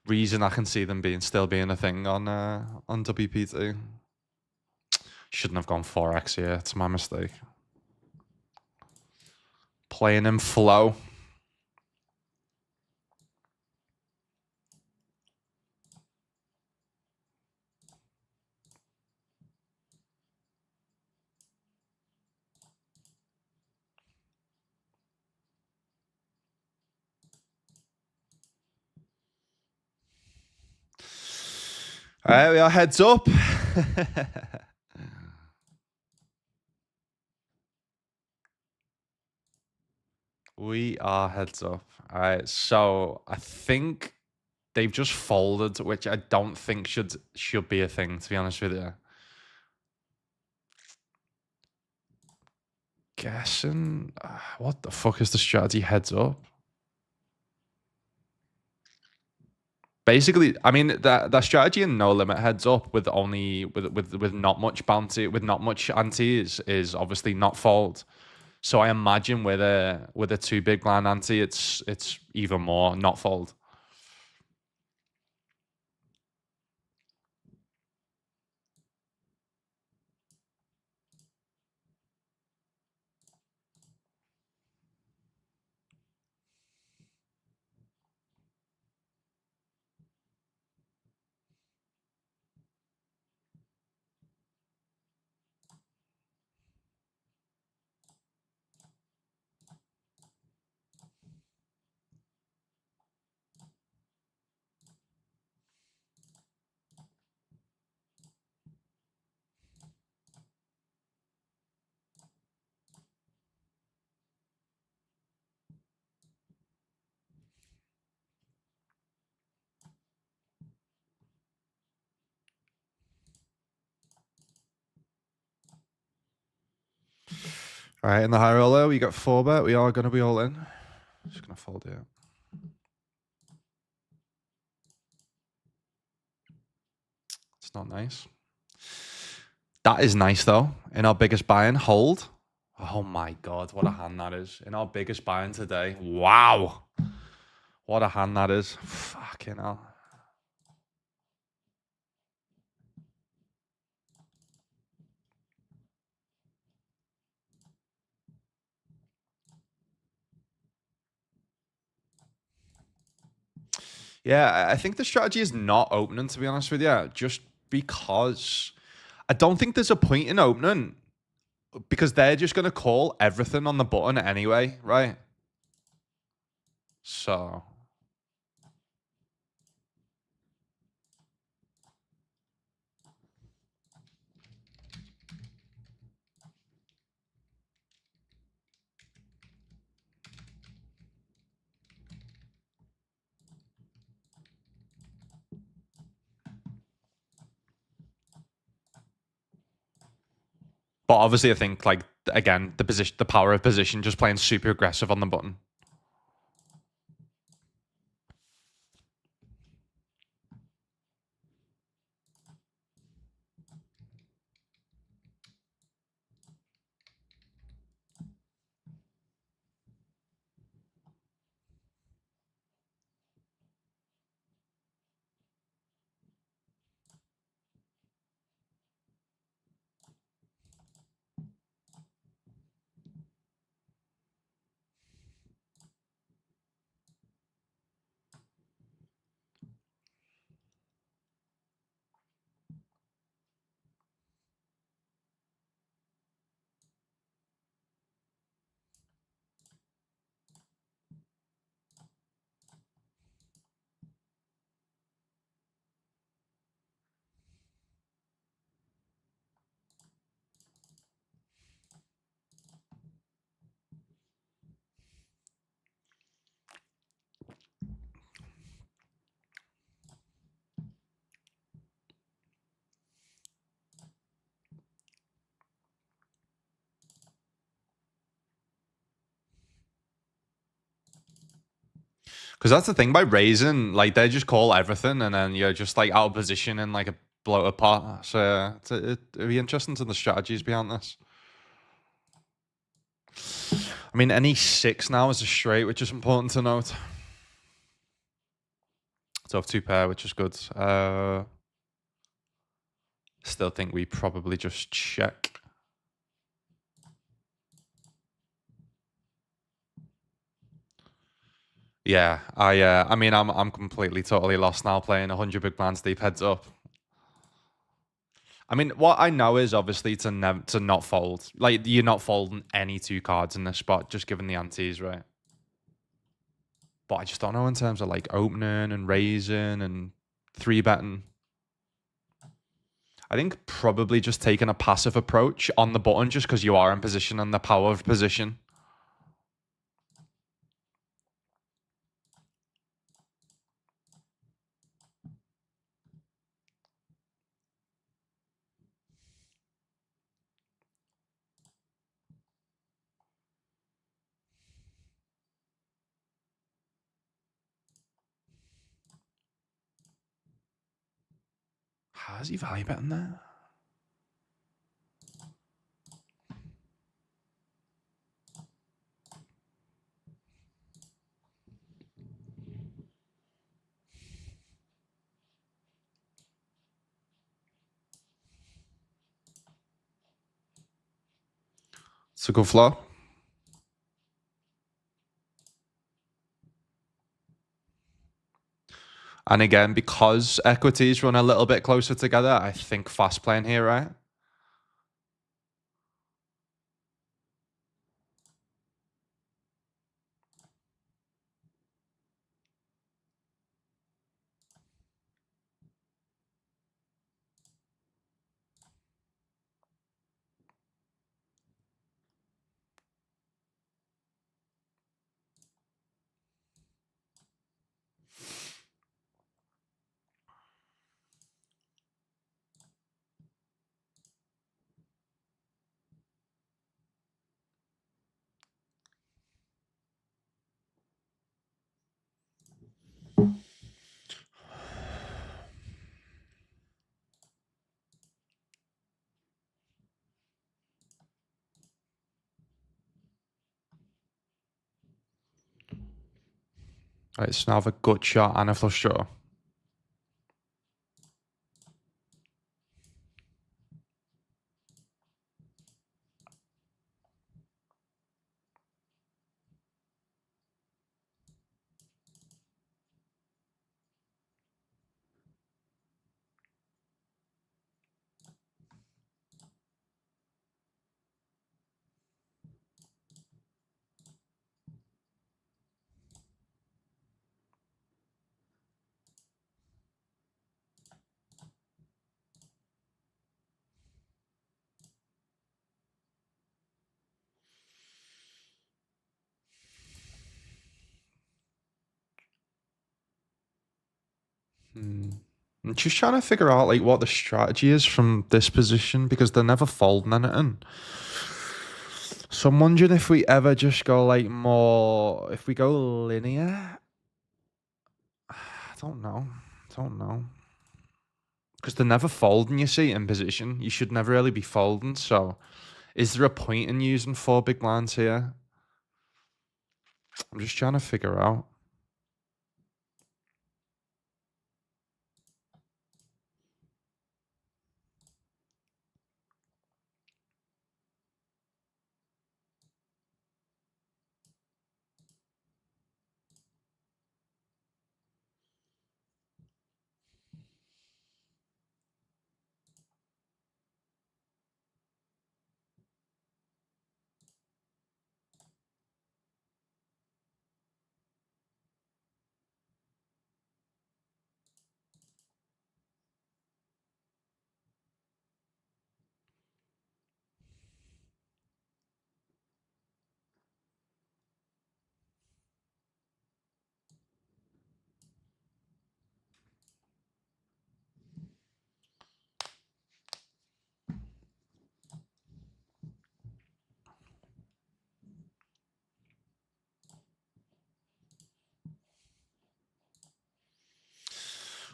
reason I can see them still being a thing on WPT. Shouldn't have gone 4x here. It's my mistake. Playing him flow. All right, we are heads up. We are heads up. All right, so I think they've just folded, which I don't think should be a thing. To be honest with you, guessing what the fuck is the strategy? Heads up. Basically, I mean that strategy in no limit heads up with only with not much bounty, with not much ante is obviously not fold. So I imagine with a two big blind ante, it's even more not fold. All right, in the high roller, we got 4-bet. We are going to be all in. Just going to fold it. It's not nice. That is nice, though. In our biggest buy-in, hold. Oh, my God. What a hand that is. In our biggest buy-in today. Wow. What a hand that is. Fucking hell. Yeah, I think the strategy is not opening, to be honest with you, just because I don't think there's a point in opening because they're just going to call everything on the button anyway, right? So but obviously I think like again the power of position, just playing super aggressive on the button. Because that's the thing by raising, like they just call everything, and then you're just like out of position in like a bloated pot. So it'd be interesting to the strategies behind this. I mean, any six now is a straight, which is important to note. So have two pair, which is good. Still think we probably just check. Yeah, I mean, I'm completely totally lost now playing 100 big blinds deep heads up. I mean, what I know is obviously to not fold. Like you're not folding any two cards in this spot, just given the antes, right? But I just don't know in terms of like opening and raising and three betting. I think probably just taking a passive approach on the button just because you are in position and the power of position. How's he value betting there? It's a good flow. And again, because equities run a little bit closer together, I think fast playing here, right? Right, so now I have a gut shot and a flush draw. I'm just trying to figure out like what the strategy is from this position because they're never folding anything. So I'm wondering if we ever just go like more, if we go linear. I don't know. Because they're never folding, you see, in position. You should never really be folding. So is there a point in using 4 big blinds here? I'm just trying to figure out.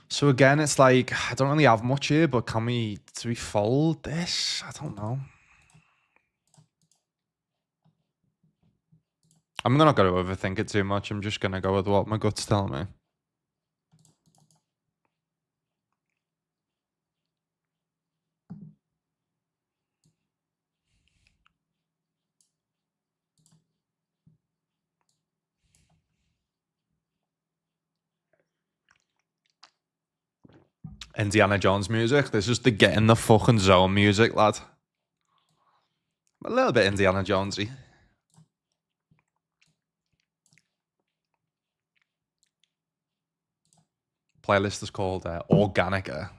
So again, it's like, I don't really have much here, but do we fold this? I don't know. I'm not going to overthink it too much. I'm just going to go with what my guts tell me. Indiana Jones music. This is the get in the fucking zone music, lad. A little bit Indiana Jonesy. Playlist is called Organica.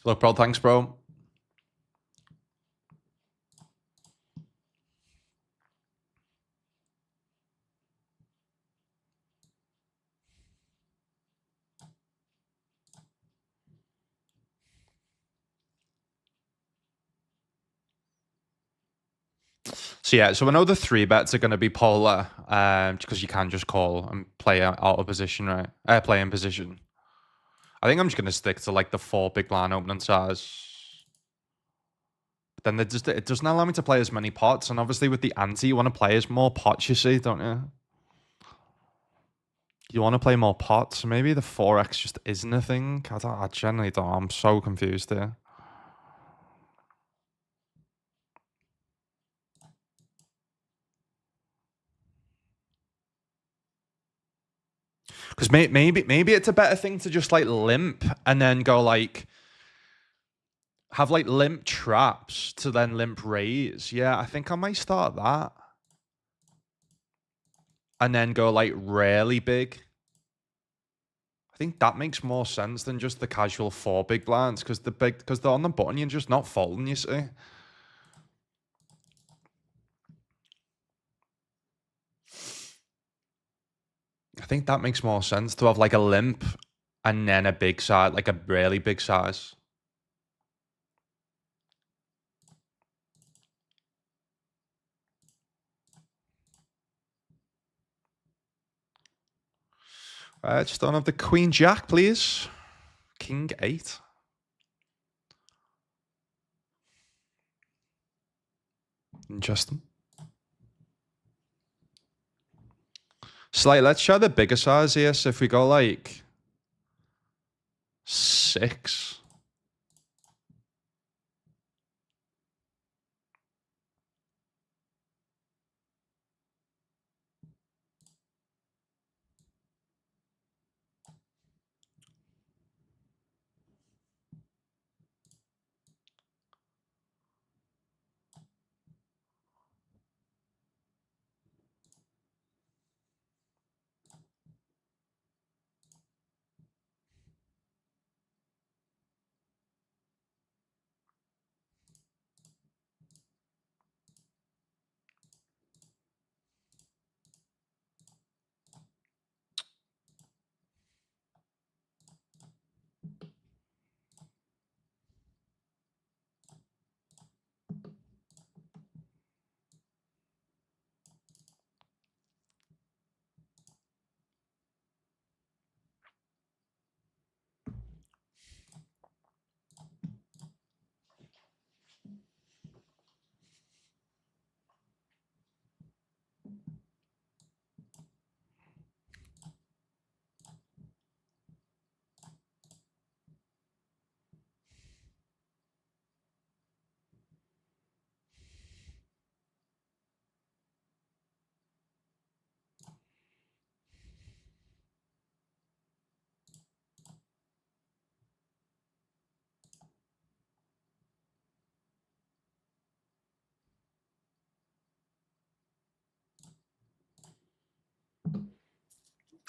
Look, bro, thanks, bro. So yeah, so I know the 3 bets are going to be polar, because you can just call and play out of position, right? Play in position. I think I'm just going to stick to like the 4 big blind opening size. But then it doesn't allow me to play as many pots, and obviously with the ante, you want to play as more pots, you see, don't you? You want to play more pots. Maybe the 4x just isn't a thing. I generally don't. I'm so confused here. Because maybe it's a better thing to just like limp and then go like have like limp traps to then limp raise. Yeah, I think I might start that. And then go like really big. I think that makes more sense than just the casual 4 big blinds because they're on the button, you're just not folding, you see. I think that makes more sense to have like a limp and then a big size, like a really big size. Just don't have the Queen Jack, please. King 8. Interesting. So like, let's try the bigger size here. So if we go like 6.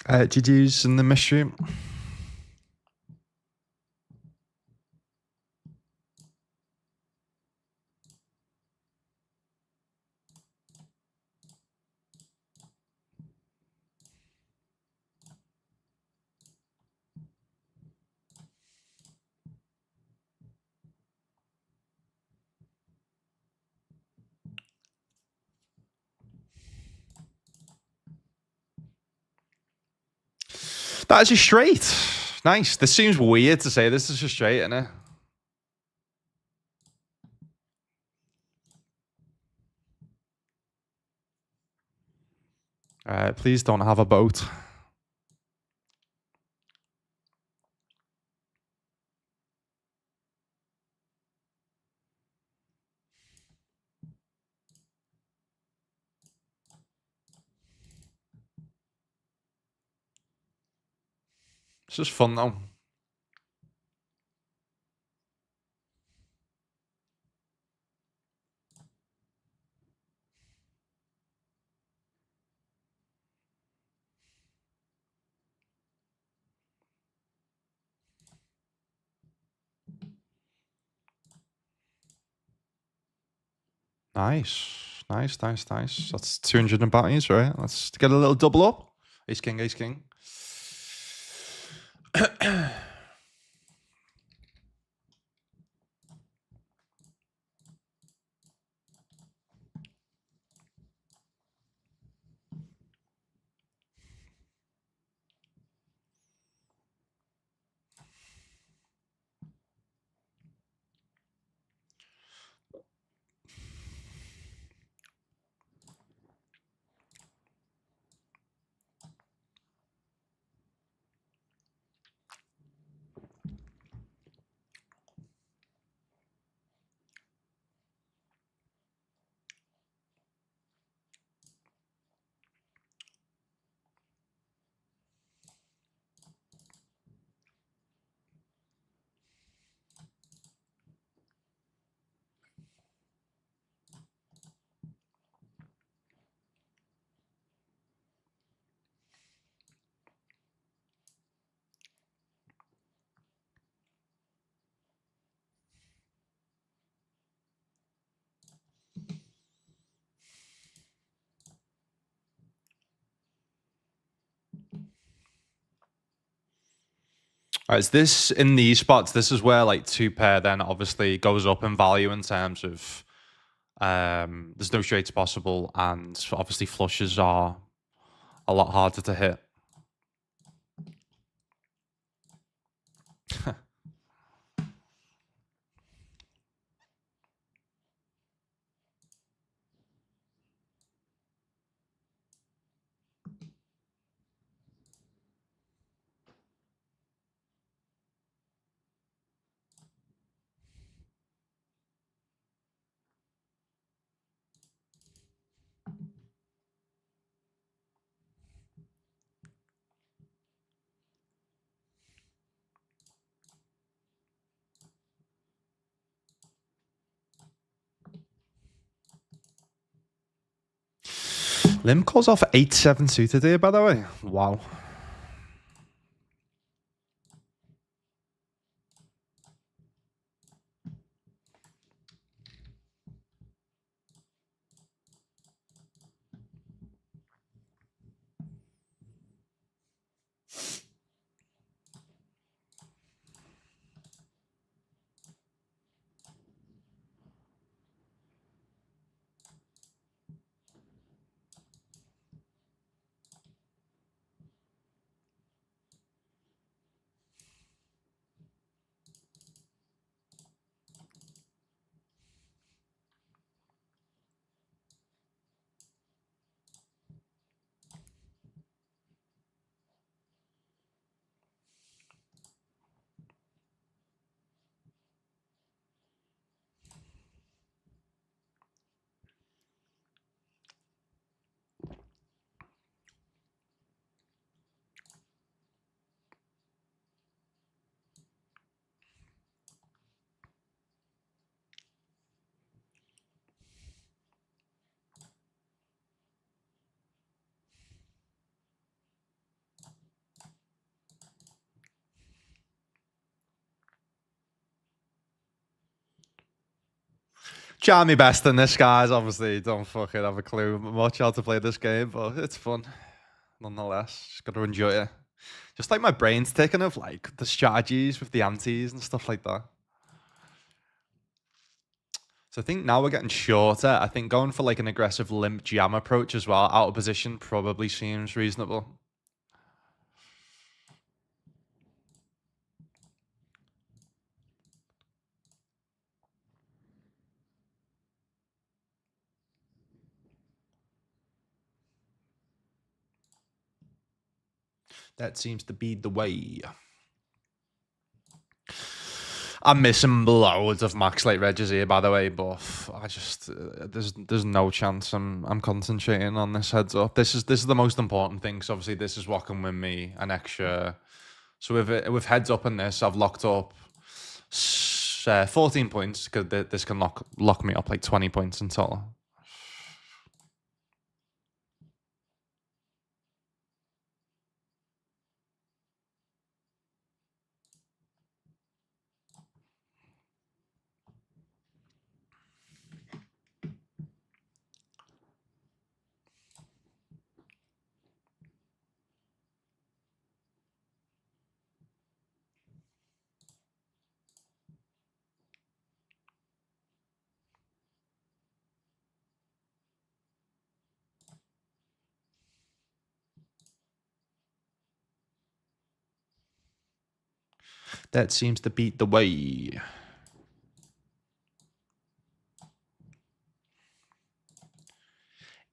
GG's in the mystery. That is a straight. Nice. This seems weird to say this is a straight, isn't it? Please don't have a boat. This is fun though. Nice. Nice. That's 200 in batteries, right? Let's get a little double up. Ace king, ace king. Is this in these spots? This is where like two pair then obviously goes up in value in terms of there's no straights possible, and obviously flushes are a lot harder to hit. Lim calls off 8-7 suited here, by the way. Wow. Try my best in this, guys. Obviously, don't fucking have a clue much how to play this game, but it's fun nonetheless. Just got to enjoy it. Just like my brain's ticking of like the strategies with the antis and stuff like that. So I think now we're getting shorter. I think going for like an aggressive limp jam approach as well, out of position, probably seems reasonable. That seems to be the way. I'm missing loads of max late regs here, by the way, but I just there's no chance I'm concentrating on this heads up. This is the most important thing. So obviously this is what can win me an extra. So with heads up in this, I've locked up 14 points because this can lock me up like 20 points in total. That seems to be the way.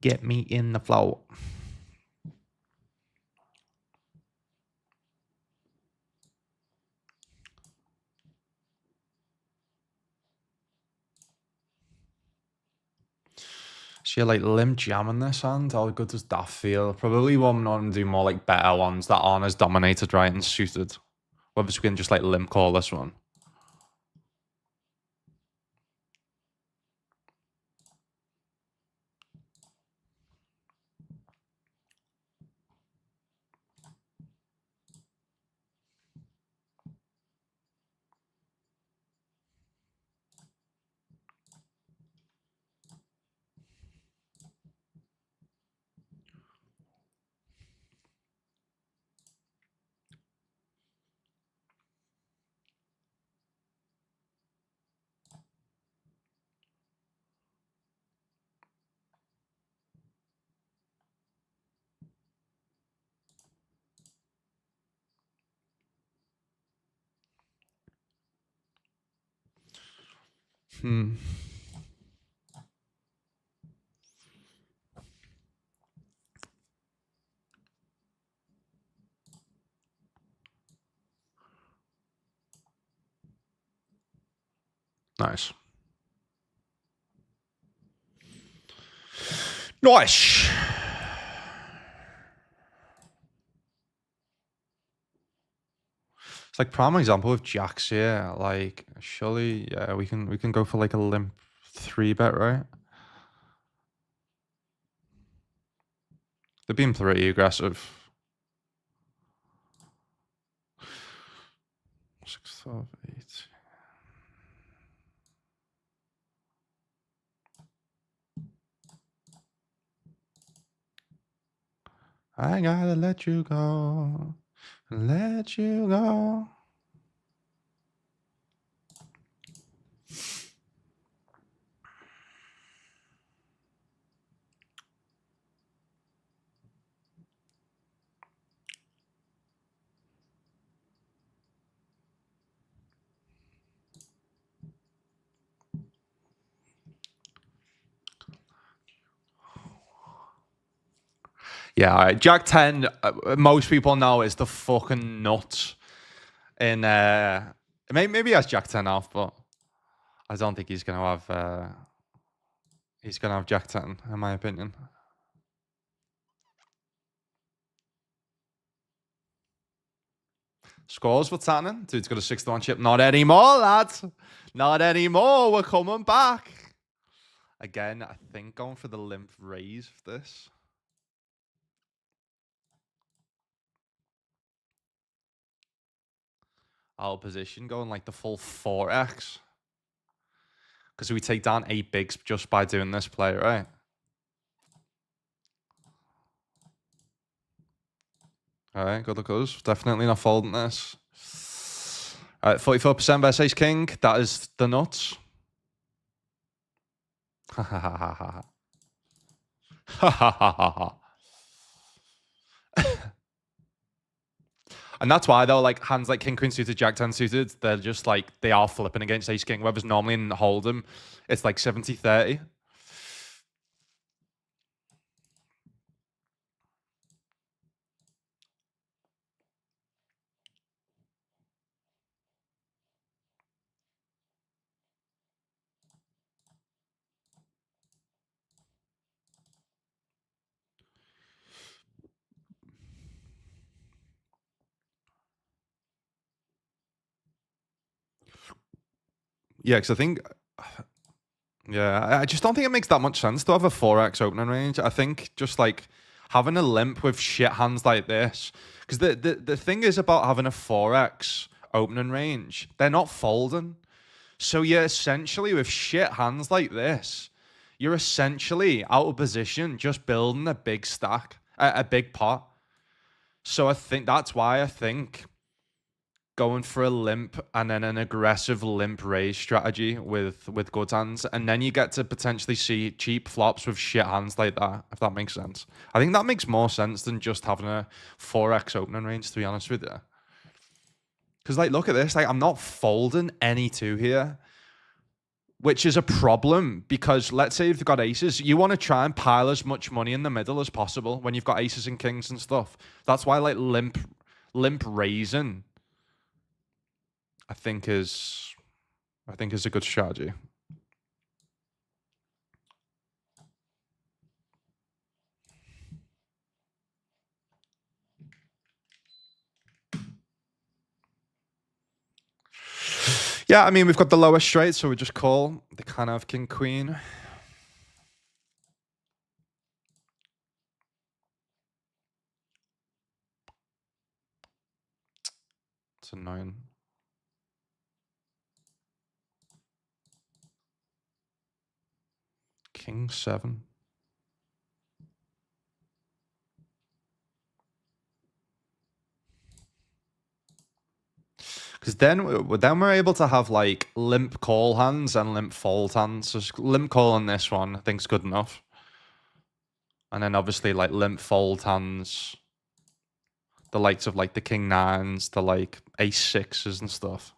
Get me in the flow. So you're like limp jamming this hand. How good does that feel? Probably one on do more like better ones that aren't as dominated, right, and suited. Obviously, we can just like limp call this one. Nice. Nice. It's like prime example with jacks here. Like surely, yeah, we can go for like a limp 3-bet, right? They're being pretty aggressive. 6, 12, 8. I gotta let you go. Let you go. Yeah, all right. Jack 10, most people know is the fucking nuts in maybe he has Jack 10 off, but I don't think he's gonna have Jack 10, in my opinion. Scores, what's happening? Dude's got a 6-1 chip. Not anymore, lads. Not anymore. We're coming back. Again, I think going for the limp raise for this. Out of position, going like the full 4x. Because we take down 8 bigs just by doing this play, right? All right, good look us. Definitely not folding this. All right, 44% versus Ace King. That is the nuts. Ha ha ha ha ha. Ha ha ha ha ha. And that's why, though, like hands like King Queen suited, Jack 10 suited, they're just like, they are flipping against Ace King. Whereas normally in Hold'em, it's like 70-30. Yeah, because I think, yeah, I just don't think it makes that much sense to have a 4x opening range. I think just like having a limp with shit hands like this, because the thing is about having a 4x opening range, they're not folding. So you're essentially with shit hands like this, you're essentially out of position, just building a big stack, a big pot. So I think that's why I think going for a limp and then an aggressive limp raise strategy with good hands, and then you get to potentially see cheap flops with shit hands like that, if that makes sense. I think that makes more sense than just having a 4x opening range, to be honest with you. Because like, look at this, like I'm not folding any 2 here, which is a problem, because let's say if you've got aces, you want to try and pile as much money in the middle as possible when you've got aces and kings and stuff. That's why like limp raising, I think is a good strategy. Yeah, I mean, we've got the lowest straight, so we just call. They kind of have king queen. It's annoying. King 7. Because then we're able to have like limp call hands and limp fold hands. So limp call on this one, I think, is good enough. And then obviously like limp fold hands, the likes of like the king 9s, the like ace 6s and stuff.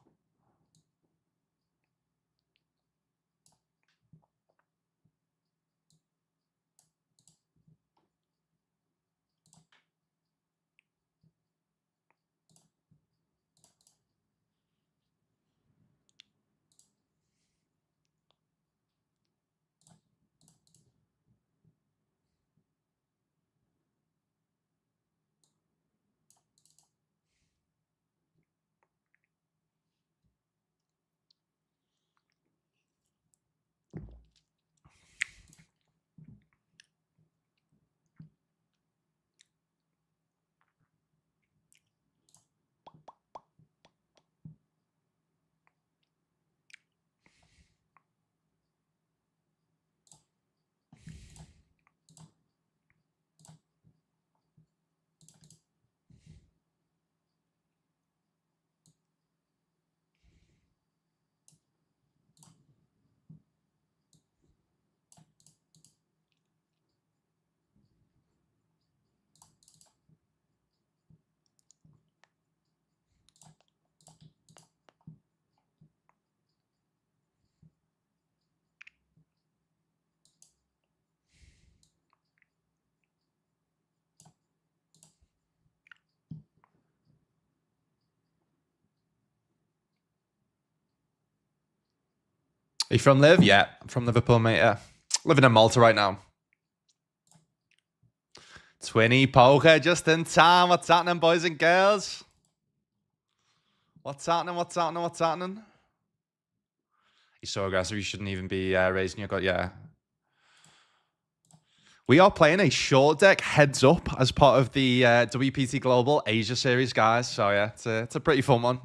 Are you from Liv? Yeah, I'm from Liverpool, mate. Yeah, living in Malta right now. Twinny poker just in time. What's happening, boys and girls? What's happening? What's happening? What's happening? He's so aggressive. You shouldn't even be raising your gut. Yeah. We are playing a short deck heads up as part of the WPT Global Asia Series, guys. So yeah, it's a pretty fun one.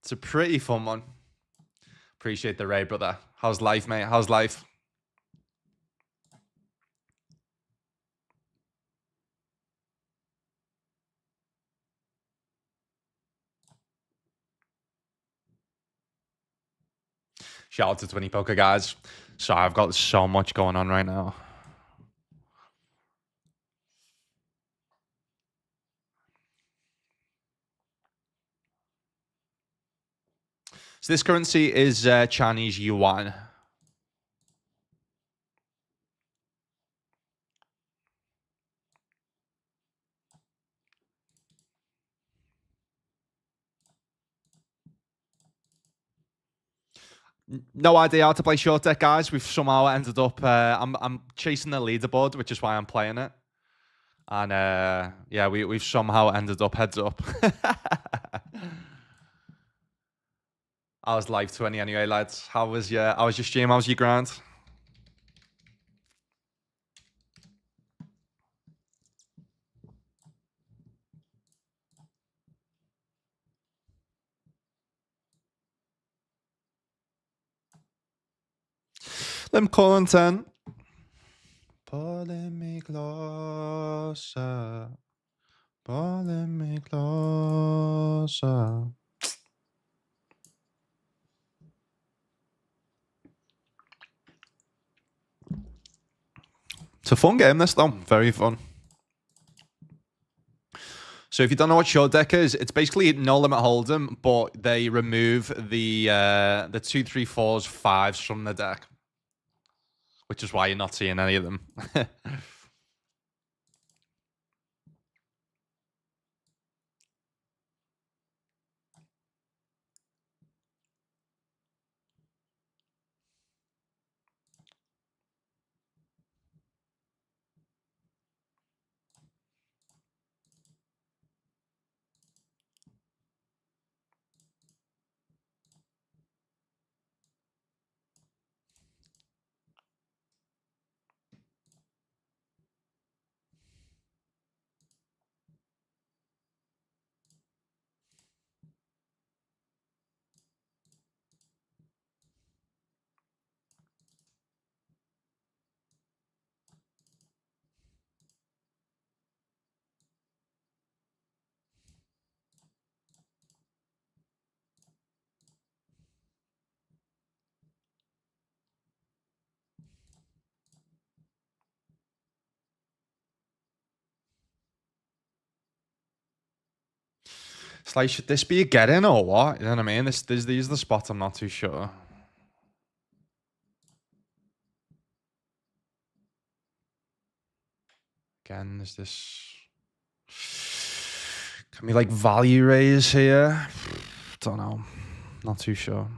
It's a pretty fun one. Appreciate the raid, brother. How's life, mate? How's life? Shout out to 20 Poker, guys. So I've got so much going on right now. So this currency is Chinese yuan. No idea how to play short deck, guys. We've somehow ended up. I'm chasing the leaderboard, which is why I'm playing it. And yeah, we've somehow ended up heads up. I was live 20 anyway, lads. How was your stream? How was your grind? Them calling pulling me closer, pulling me closer. It's a fun game, this though. Very fun. So if you don't know what short deck is, it's basically no limit hold'em, but they remove the 2, 3, 4s, 5s from the deck, which is why you're not seeing any of them. It's like, should this be a get in or what? You know what I mean? These are the spots I'm not too sure. Again, is this... Can we like value raise here? Don't know. Not too sure.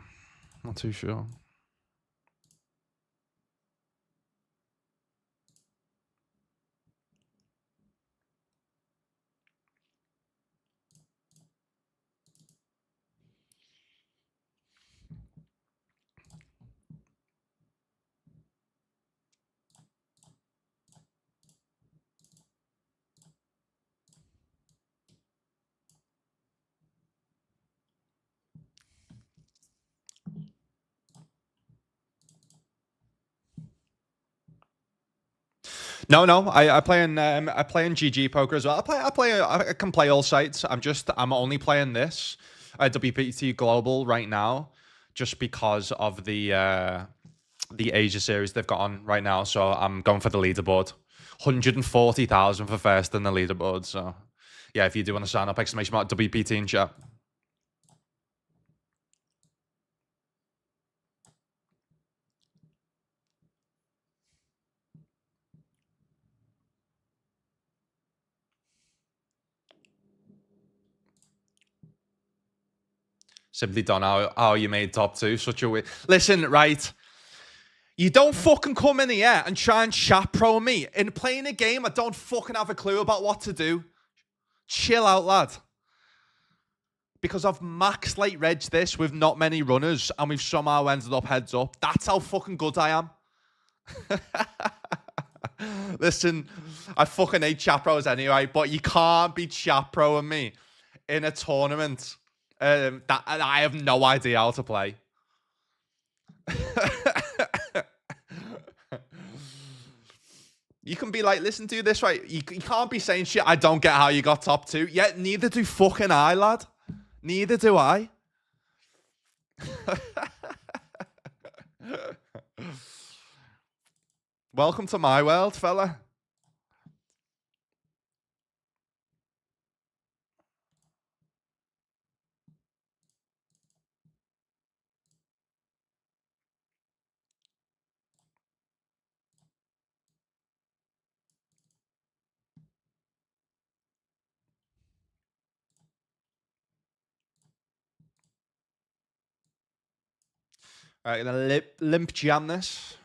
Not too sure. No, I play in GG poker as well. I can play all sites. I'm only playing this WPT Global right now, just because of the Asia series they've got on right now. So I'm going for the leaderboard. 140,000 for first in the leaderboard. So yeah, if you do want to sign up, exclamation mark WPT in chat. Simply don't know how you made top 2. Such a weird... Listen, right. You don't fucking come in here and try and chaperone me. In playing a game, I don't fucking have a clue about what to do. Chill out, lad. Because I've max late reg this with not many runners, and we've somehow ended up heads up. That's how fucking good I am. Listen, I fucking hate chaperones anyway, but you can't be chaperoning me in a tournament that I have no idea how to play. You can be like, listen to this, right? You can't be saying shit. I don't get how you got top 2. Yeah, neither do fucking I, lad. Neither do I. Welcome to my world, fella. All right, gonna limp jam this.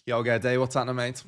Yo, get day. What's happening, mate?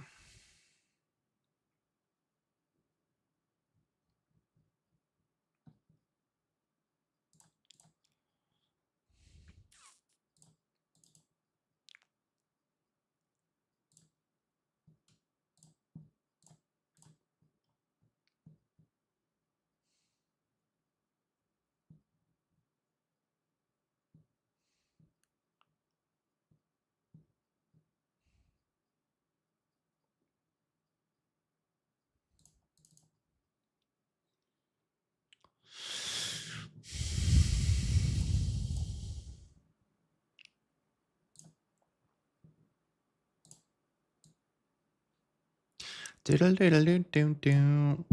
Diddle-diddle-doo-doo-doo.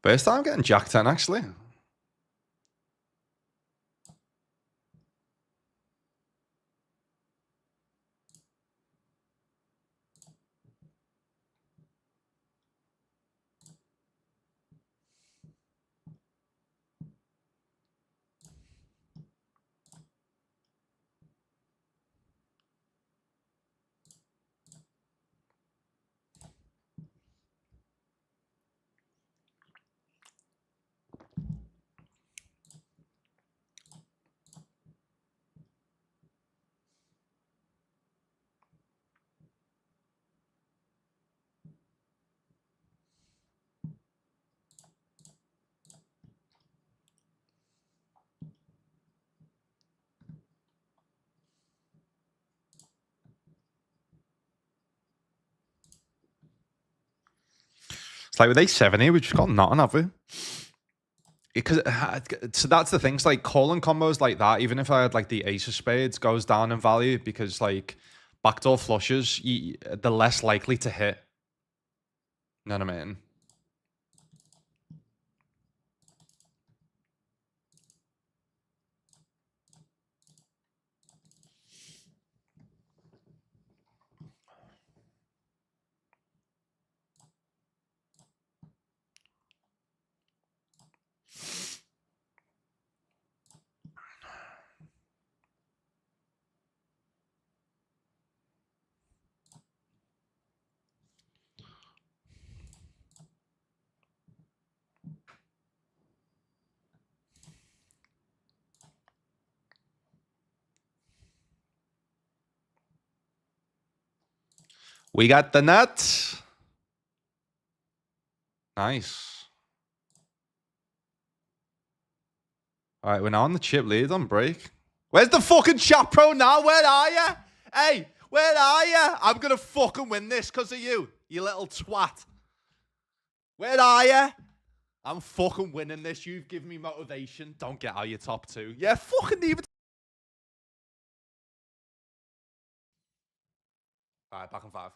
First time getting Jack 10, actually. It's like with A70, we've just got nothing, have we? Because so that's the thing. It's like calling combos like that, even if I had like the ace of spades, goes down in value because like backdoor flushes, they're less likely to hit. You know what I mean? We got the nuts. Nice. All right, we're now on the chip lead on break. Where's the fucking chat pro now? Where are you? Hey, where are you? I'm gonna fucking win this because of you, you little twat. Where are you? I'm fucking winning this. You've given me motivation. Don't get out of your top two. Yeah, fucking leave it. All right, back on 5.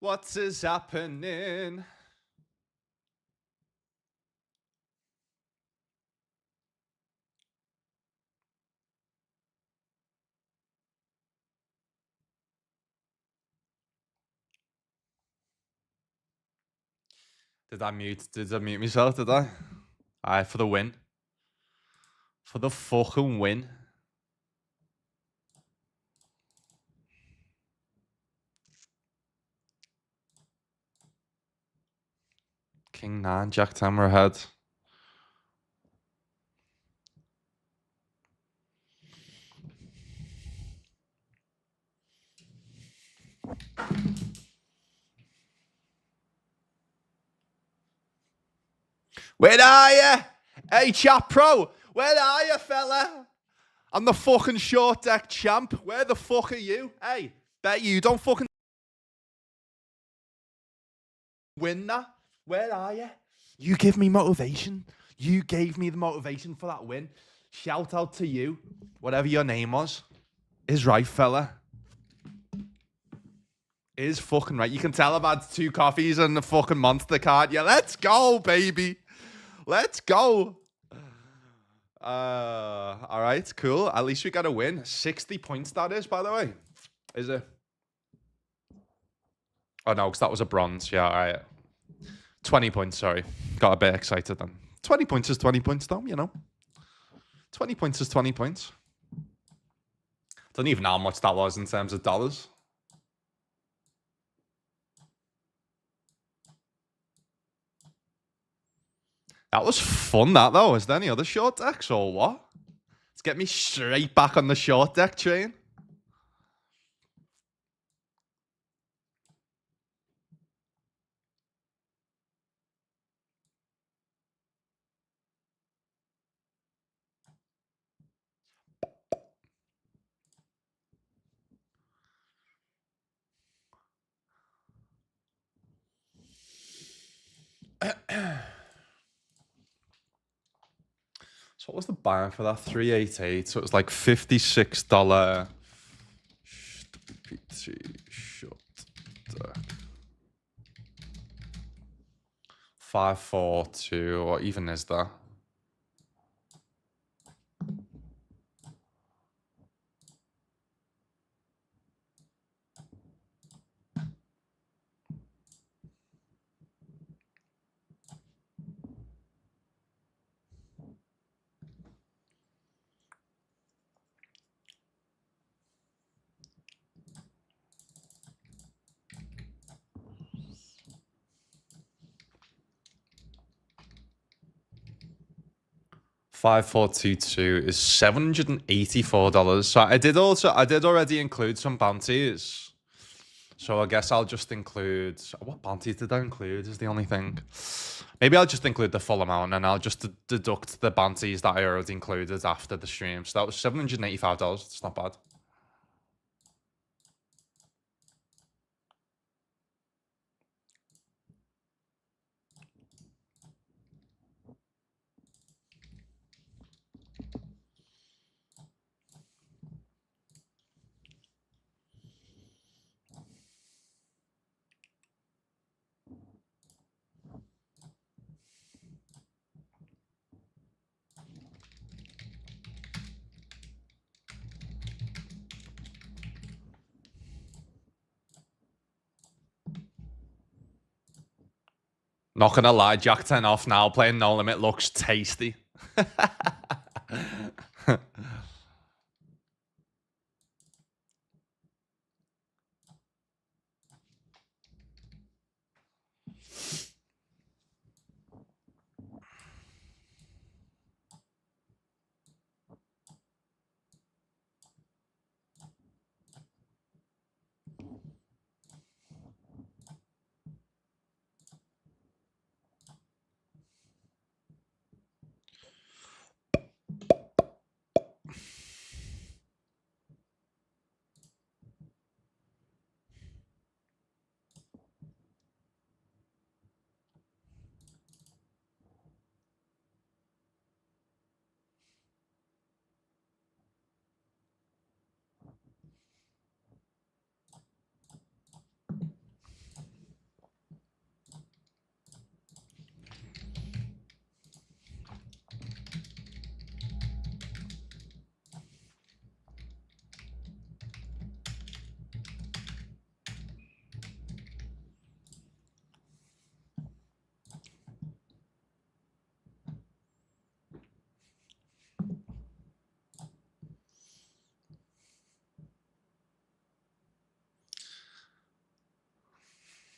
What is happening? Did I mute myself, did I? Aye, for the win. For the fucking win. King 9, Jack 10 we're ahead. Where are you? Hey, chat pro. Where are you, fella? I'm the fucking short deck champ. Where the fuck are you? Hey, bet you don't fucking win that. Where are you? You give me motivation. You gave me the motivation for that win. Shout out to you, whatever your name was. Is right, fella. Is fucking right. You can tell I've had 2 coffees and a fucking monster card. Yeah, let's go, baby. Let's go. All right, cool. At least we got a win. 60 points, that is, by the way. Is it? Oh, no, because that was a bronze. Yeah, all right. 20 points, sorry. Got a bit excited then. 20 points is 20 points, though, you know. 20 points is 20 points. Don't even know how much that was in terms of dollars. That was fun, that, though. Is there any other short decks or what? Let's get me straight back on the short deck train. So what was the buy for that? 388. So it was like $56 WPT short deck. 542. What even is that? $5422 is $784. So I did already include some bounties. So I guess I'll just include what bounties did I include is the only thing. Maybe I'll just include the full amount and I'll just deduct the bounties that I already included after the stream. So that was $785. It's not bad. Not gonna lie, Jack 10 off now, playing No Limit looks tasty.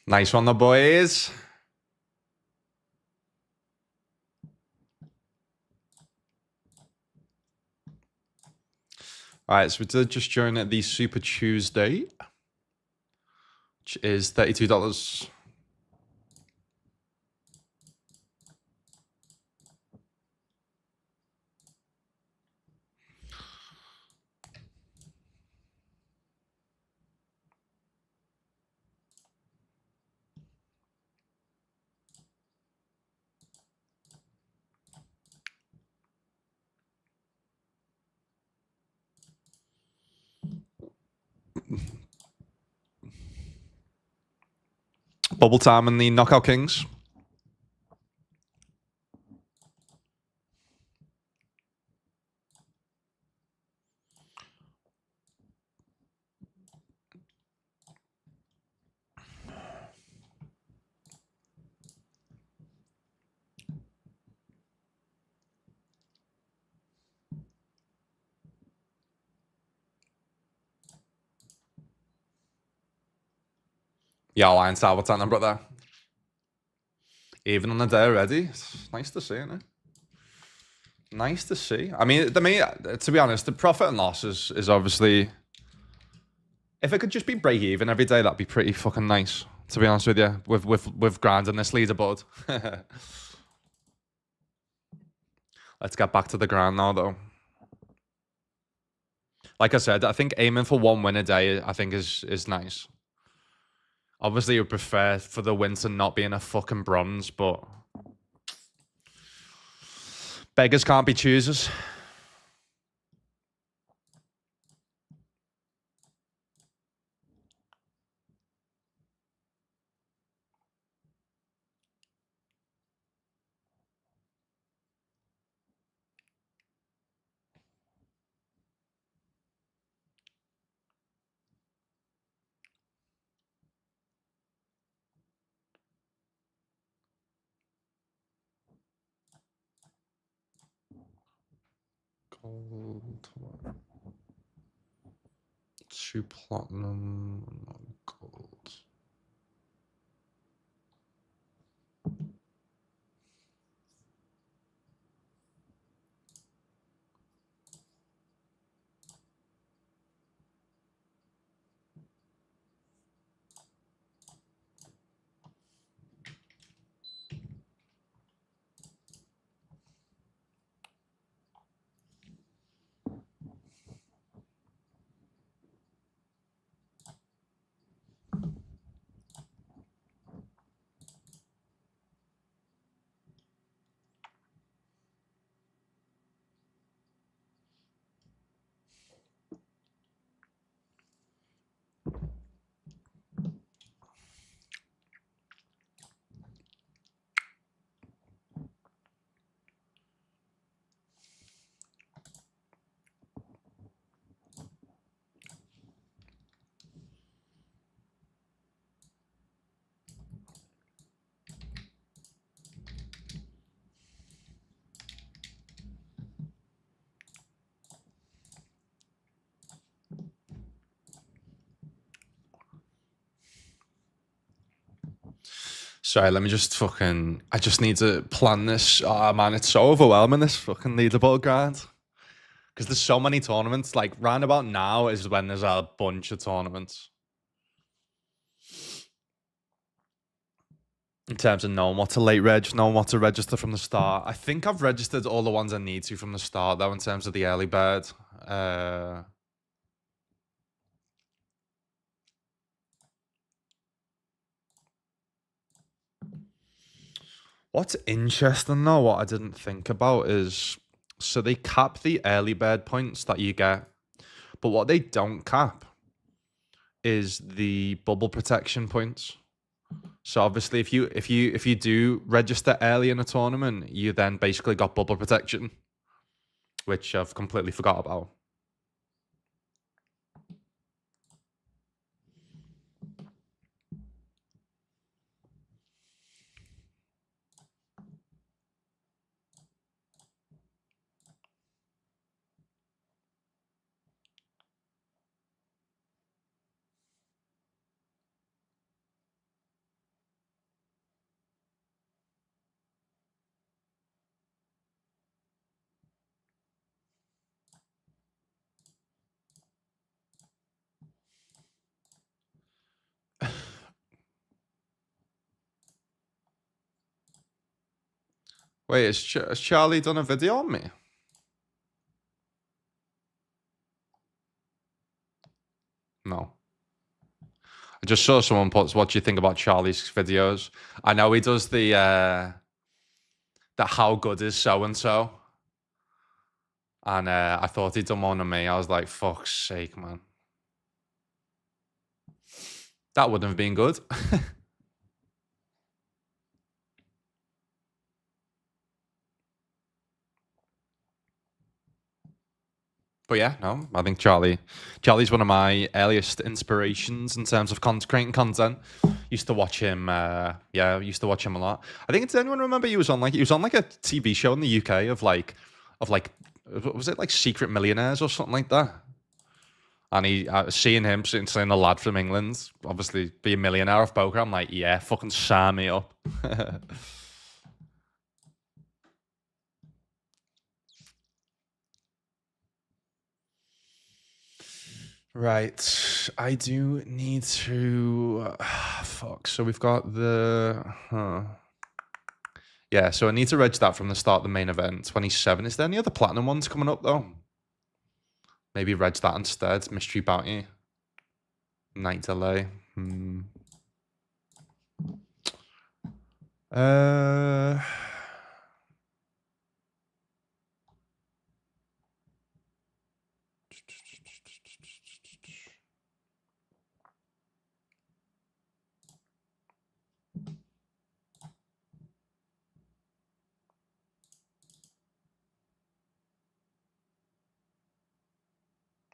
Nice one, the boys. All right, so we did just join at the Super Tuesday, which is $32. Bubble time and the Knockout Kings. Yeah, Lions out. What's that number there? Even on the day already. It's nice to see, isn't it? Nice to see. I mean, to be honest, the profit and loss is obviously. If it could just be break even every day, that'd be pretty fucking nice. To be honest with you, with grinding this leaderboard. Let's get back to the grind now, though. Like I said, I think aiming for 1 win a day, I think is nice. Obviously, you prefer for the win to not be in a fucking bronze, but beggars can't be choosers. Gold. 2 platinum. Gold. Sorry, let me just fucking. I just need to plan this. Oh man, it's so overwhelming, this fucking leaderboard grind. Because there's so many tournaments. Like, round about now is when there's a bunch of tournaments. In terms of knowing what to late reg, knowing what to register from the start. I think I've registered all the ones I need to from the start, though, in terms of the early bird. What's interesting, though, what I didn't think about is, so they cap the early bird points that you get, but what they don't cap is the bubble protection points. So obviously, if you do register early in a tournament, you then basically got bubble protection, which I've completely forgot about. Wait, has Charlie done a video on me? No. I just saw someone put, what do you think about Charlie's videos? I know he does the how good is so-and-so. And I thought he'd done one on me. I was like, fuck's sake, man. That wouldn't have been good. But yeah, no, I think Charlie's one of my earliest inspirations in terms of creating content. Used to watch him, used to watch him a lot. I think, does anyone remember he was on like a TV show in the UK of like, was it like Secret Millionaires or something like that? And seeing him seeing a lad from England, obviously be a millionaire off poker, I'm like, yeah, fucking sign me up. Right, I do need to. Fuck. So we've got the. Yeah, so I need to reg that from the start of the main event. 27. Is there any other platinum ones coming up though? Maybe reg that instead. Mystery Bounty. Night Delay.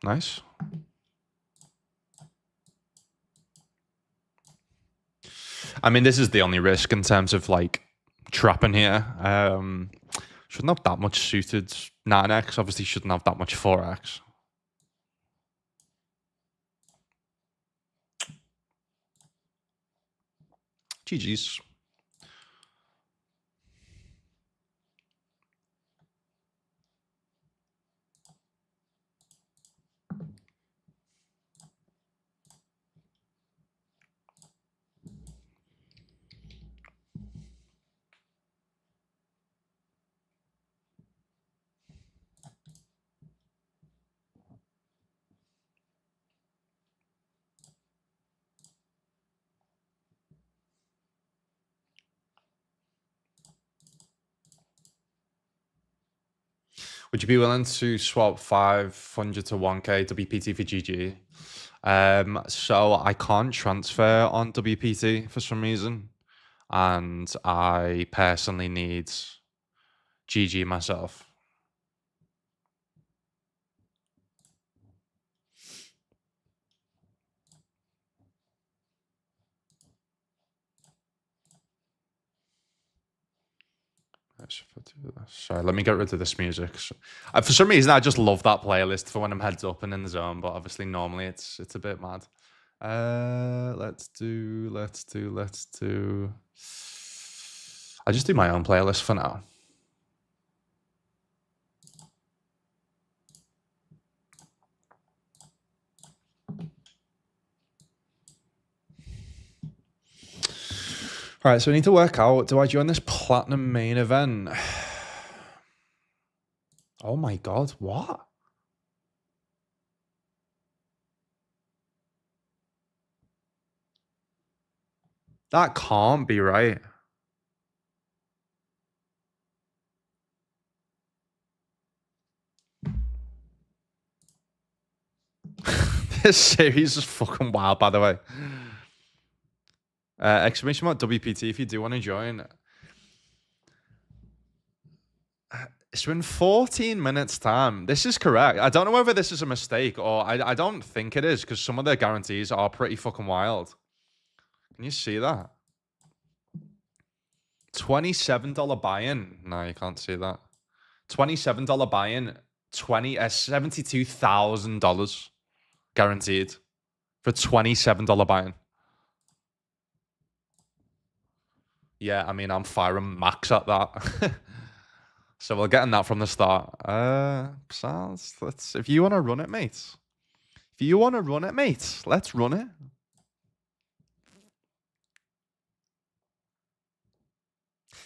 Nice. I mean, this is the only risk in terms of like trapping here. Shouldn't have that much suited 9x. Obviously, shouldn't have that much 4x. GG's. Would you be willing to swap 500 to 1k WPT for GG? So I can't transfer on WPT for some reason, and I personally need GG myself. Sorry, let me get rid of this music. For some reason, I just love that playlist for when I'm heads up and in the zone, but obviously normally it's a bit mad. Let's do. I'll just do my own playlist for now. All right, so we need to work out, do I join this platinum main event? Oh my God, what? That can't be right. This series is fucking wild, by the way. Exclamation mark WPT if you do want to join. It's been 14 minutes time. This is correct. I don't know whether this is a mistake or I don't think it is because some of their guarantees are pretty fucking wild. Can you see that? $27 buy-in. No, you can't see that. $27 buy-in. $72,000 guaranteed for $27 buy-in. Yeah, I mean, I'm firing max at that. So we're getting that from the start. Let's. If you want to run it, mate. If you want to run it, mate, let's run it.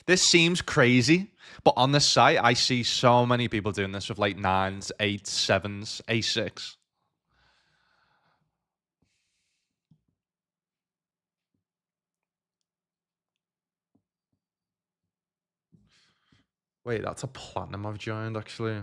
This seems crazy, but on the site, I see so many people doing this with like 9s, 8s, 7s, A6. Wait, that's a platinum I've joined, actually.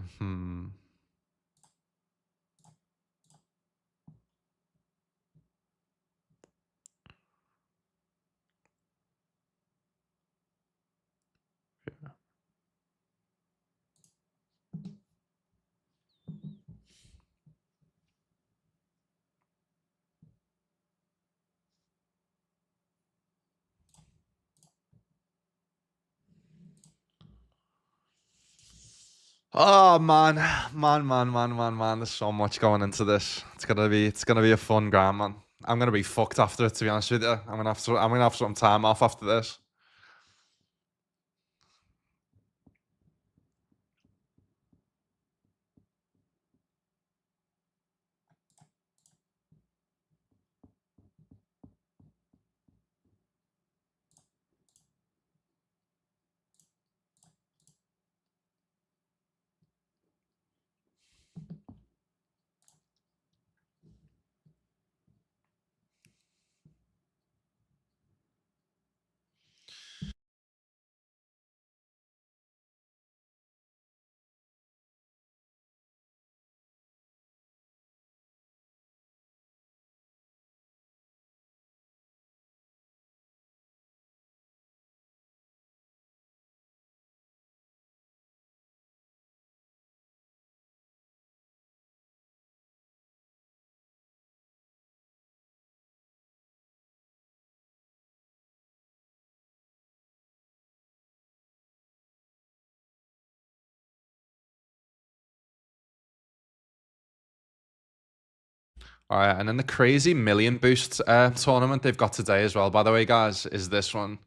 Oh man. There's so much going into this. It's gonna be a fun game, man. I'm gonna be fucked after it, to be honest with you. I'm gonna have some time off after this. All right, and then the crazy million boost tournament they've got today as well, by the way, guys, is this one.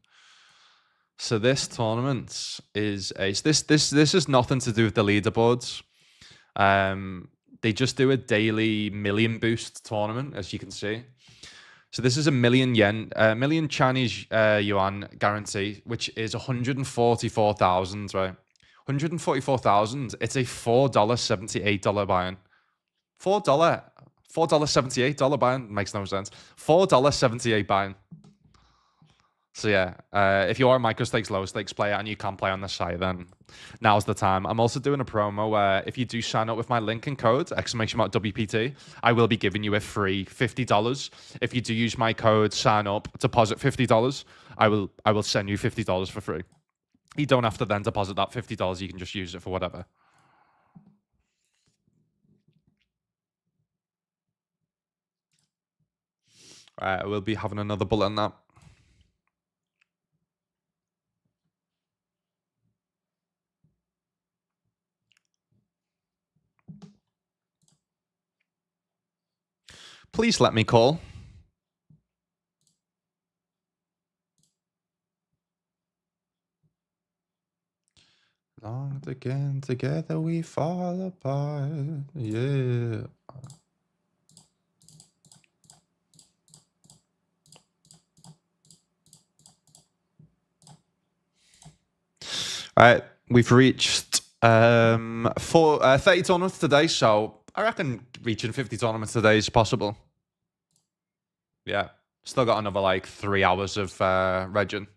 So this tournament this is nothing to do with the leaderboards. They just do a daily million boost tournament, as you can see. So this is a million yen, million Chinese yuan guarantee, which is 144,000, right? 144,000. It's a $4.78 buy-in. $4.78 buy-in makes no sense. $4.78 buy-in. So yeah, if you are a micro stakes, low stakes player and you can play on the site, then now's the time. I'm also doing a promo where if you do sign up with my link and code !WPT, I will be giving you a free $50. If you do use my code, sign up, deposit $50, I will send you $50 for free. You don't have to then deposit that $50. You can just use it for whatever. All right, we'll be having another bullet on that. Please let me call. Long again, together we fall apart. Yeah. All right, we've reached 30 tournaments today, so I reckon reaching 50 tournaments today is possible. Yeah, still got another like 3 hours of regging.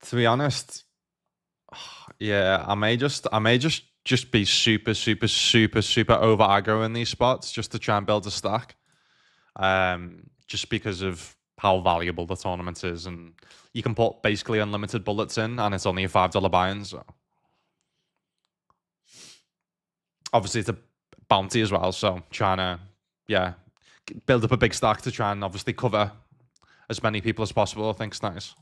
To be honest, yeah, I may just be super over aggro in these spots just to try and build a stack. just because of how valuable the tournament is, and you can put basically unlimited bullets in, and it's only a $5 buy-in. So obviously it's a bounty as well. So trying to build up a big stack to try and obviously cover as many people as possible, I think is nice.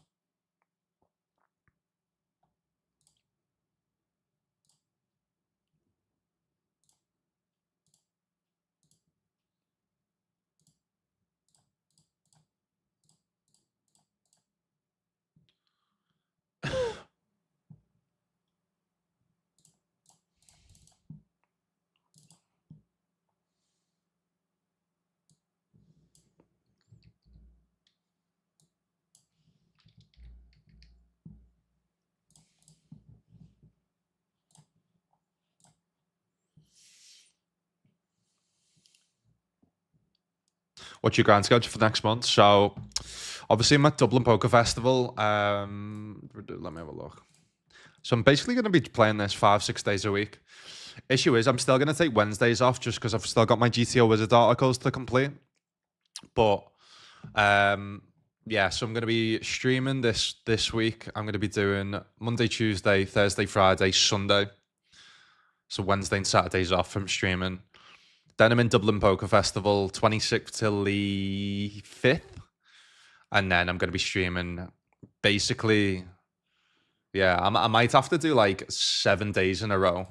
What's your grand schedule for next month? So obviously I'm at Dublin Poker Festival. Let me have a look. So I'm basically going to be playing this 5-6 days a week. Issue is I'm still going to take Wednesdays off just because I've still got my GTO Wizard articles to complete. But yeah, so I'm going to be streaming this week. I'm going to be doing Monday, Tuesday, Thursday, Friday, Sunday. So Wednesday and Saturdays off from streaming. Then I'm in Dublin Poker Festival, 26th till the 5th. And then I'm going to be streaming basically, yeah, I might have to do like 7 days in a row.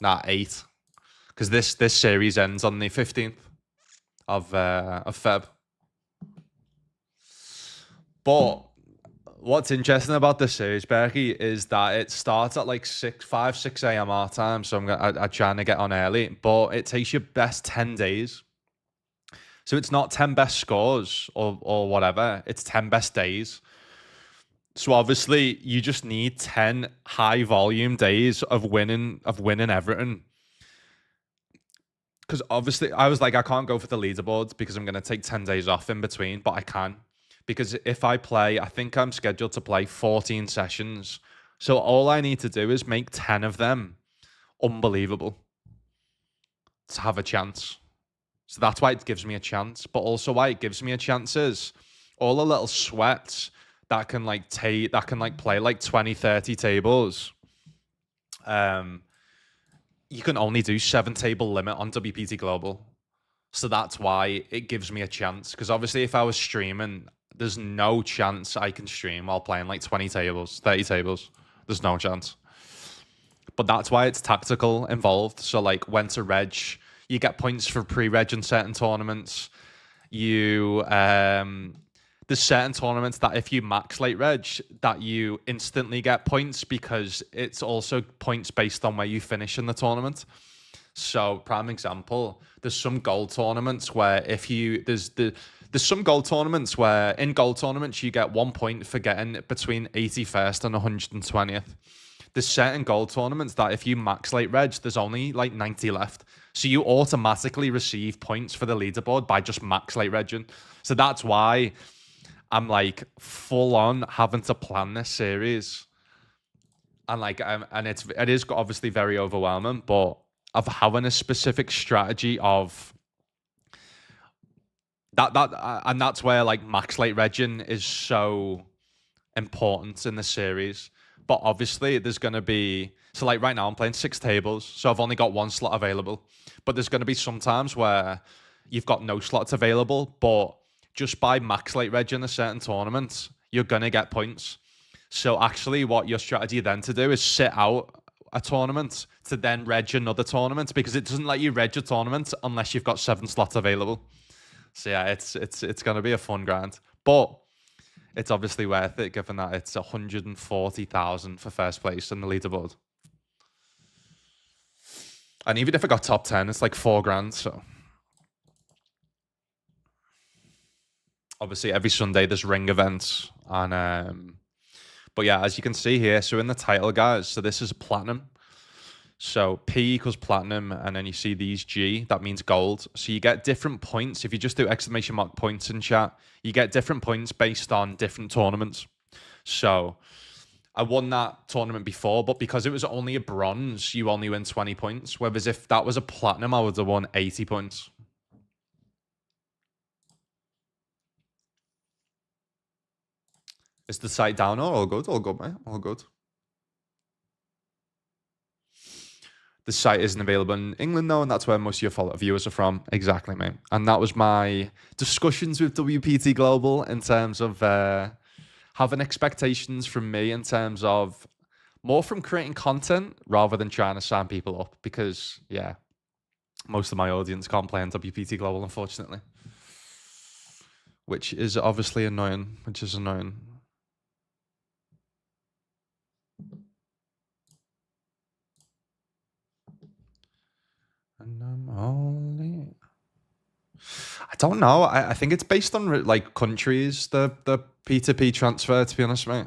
Nah, 8. Because this series ends on the 15th of Feb. But what's interesting about this series, Berkey, is that it starts at like 6 a.m. our time. So I'm trying to get on early, but it takes your best 10 days. So it's not 10 best scores or whatever. It's 10 best days. So obviously you just need 10 high volume days of winning everything. Because obviously I was like, I can't go for the leaderboards because I'm going to take 10 days off in between, but I can. Because if I play, I think I'm scheduled to play 14 sessions. So all I need to do is make 10 of them unbelievable to have a chance. So that's why it gives me a chance. But also why it gives me a chance is all the little sweats that can like play like 20, 30 tables. You can only do 7 table limit on WPT Global. So that's why it gives me a chance. Because obviously if I was streaming, there's no chance I can stream while playing like 20 tables, 30 tables. There's no chance. But that's why it's tactical involved. So like when to reg, you get points for pre-reg in certain tournaments. There's certain tournaments that if you max late reg, that you instantly get points because it's also points based on where you finish in the tournament. So prime example, there's some gold tournaments where there's some gold tournaments where in gold tournaments you get 1 point for getting between 81st and 120th. There's certain gold tournaments that if you max late reg, there's only like 90 left. So you automatically receive points for the leaderboard by just max late regging. So that's why I'm like full on having to plan this series. And like and it is obviously very overwhelming, but of having a specific strategy of that and that's where like max late regging is so important in the series. But obviously there's going to be, so like right now I'm playing 6 tables, so I've only got 1 slot available, but there's going to be some times where you've got no slots available, but just by max late regging a certain tournament you're going to get points. So actually what your strategy then to do is sit out a tournament to then reg another tournament, because it doesn't let you reg a tournament unless you've got 7 slots available. So yeah, it's going to be a fun grind, but it's obviously worth it given that it's 140,000 for first place in the leaderboard. And even if I got top 10, it's like 4 grand. So obviously every Sunday there's ring events. And but yeah, as you can see here, so in the title, guys, so this is platinum. So P equals platinum, and then you see these G, that means gold. So you get different points. If you just do exclamation mark points in chat, you get different points based on different tournaments. So I won that tournament before, but because it was only a bronze, you only win 20 points. Whereas if that was a platinum, I would have won 80 points. Is the site down or all good? All good, mate. All good. The site isn't available in England though, and that's where most of your viewers are from. Exactly, mate. And that was my discussions with WPT Global in terms of having expectations from me in terms of more from creating content rather than trying to sign people up because, yeah, most of my audience can't play on WPT Global, unfortunately. Which is obviously annoying, And I'm only... I don't know. I think it's based on like countries, the P2P transfer, to be honest, mate.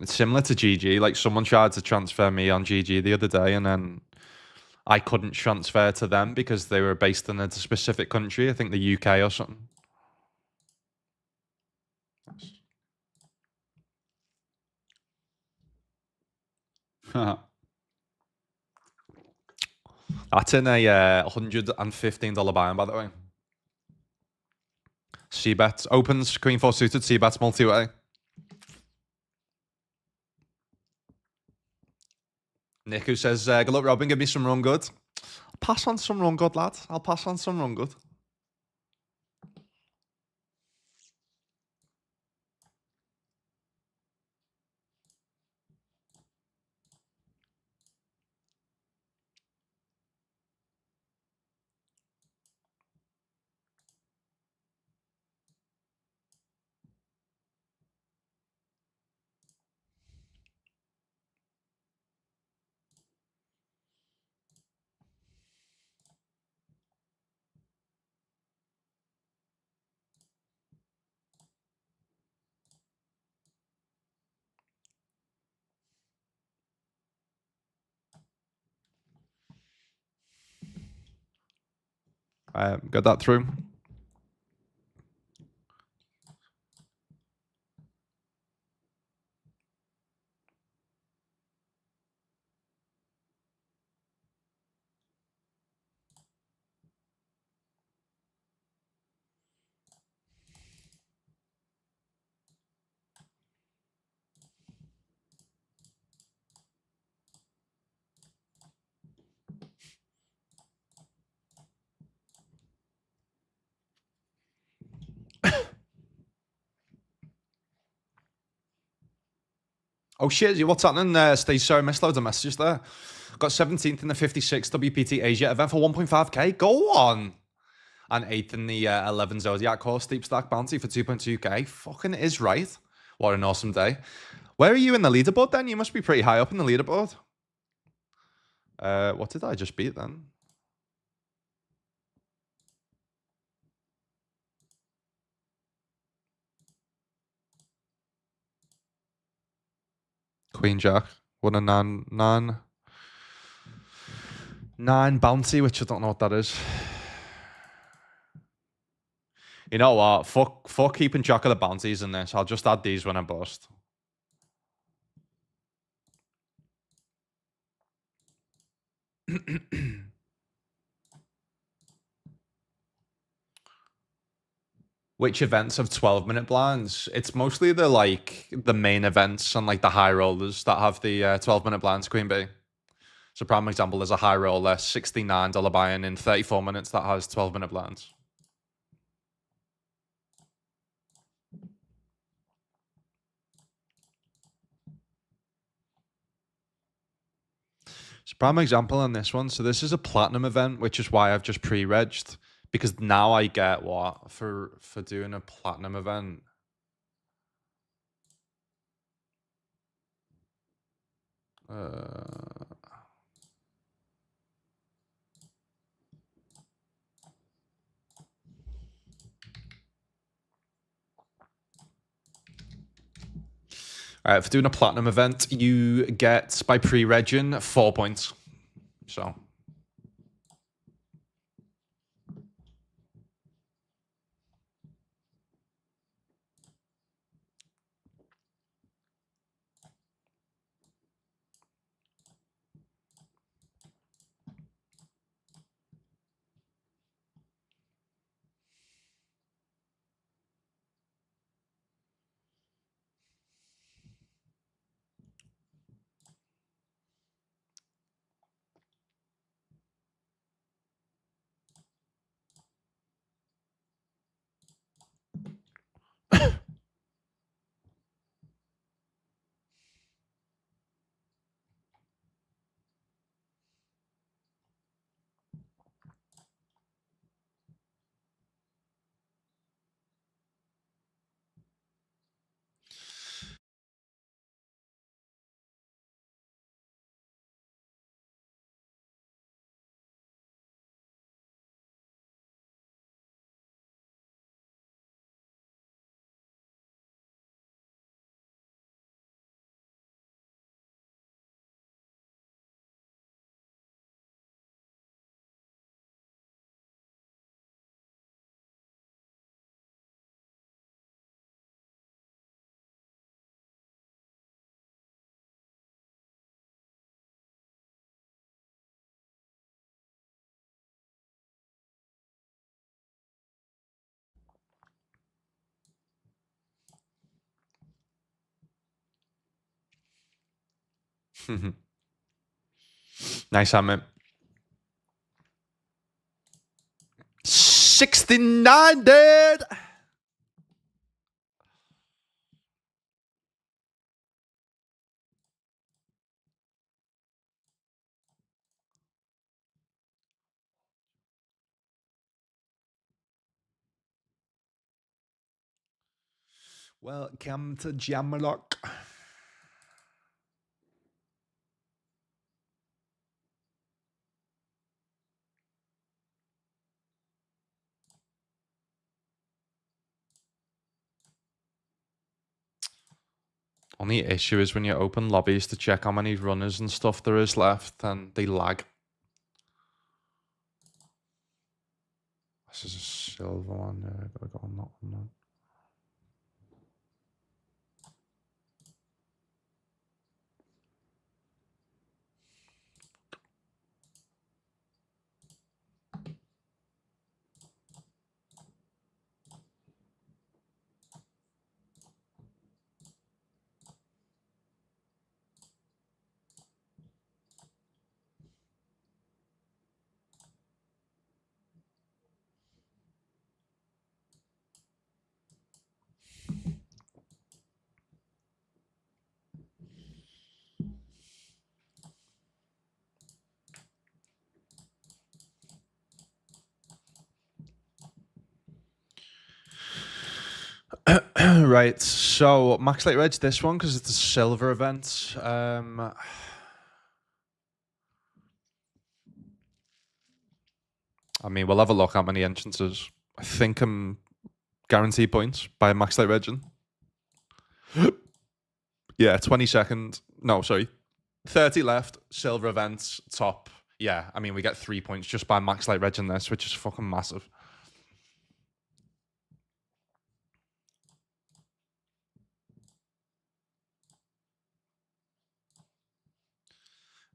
It's similar to GG. Like someone tried to transfer me on GG the other day and then I couldn't transfer to them because they were based in a specific country. I think the UK or something. That's in a $115 buy-in, by the way. C-bet opens, Queen 4 suited, C-bets multi-way. Nick who says, good luck, Robin, give me some run good. I'll pass on some run good, lad. I'll pass on some run good. Got that through. Oh shit, what's happening there, Steve? Sorry, missed loads of messages there. Got 17th in the 56 WPT Asia event for 1.5k. Go on. And 8th in the 11 Zodiac course, Steep Stack Bounty for 2.2k. Fucking is right. What an awesome day. Where are you in the leaderboard then? You must be pretty high up in the leaderboard. What did I just beat then? Queen Jack. Won a 9 bounty, which I don't know what that is. You know what? Fuck keeping track of the bounties in this. I'll just add these when I bust. Which events have 12-minute blinds? It's mostly the main events and like the high rollers that have the 12-minute blinds, Queen Bee. So prime example, there's a high roller, $69 buy-in in 34 minutes that has 12-minute blinds. So prime example on this one. So this is a platinum event, which is why I've just pre-regged. Because now I get what? For doing a platinum event. All right, for doing a platinum event, you get, by pre-regging, 4 points. So... Nice, Hammer. 69, dude. Welcome to Jamlock. Only issue is when you open lobbies to check how many runners and stuff there is left, and they lag. This is a silver one. Yeah, I gotta go on that one now. Right, so Max Light Red's this one because it's a silver event. I mean, we'll have a look how many entrances. I think I'm guaranteed points by Max Light Legend. Yeah, 22nd. No, sorry. 30 left, silver events, top. Yeah, I mean, we get 3 points just by Max Light Reg in this, which is fucking massive.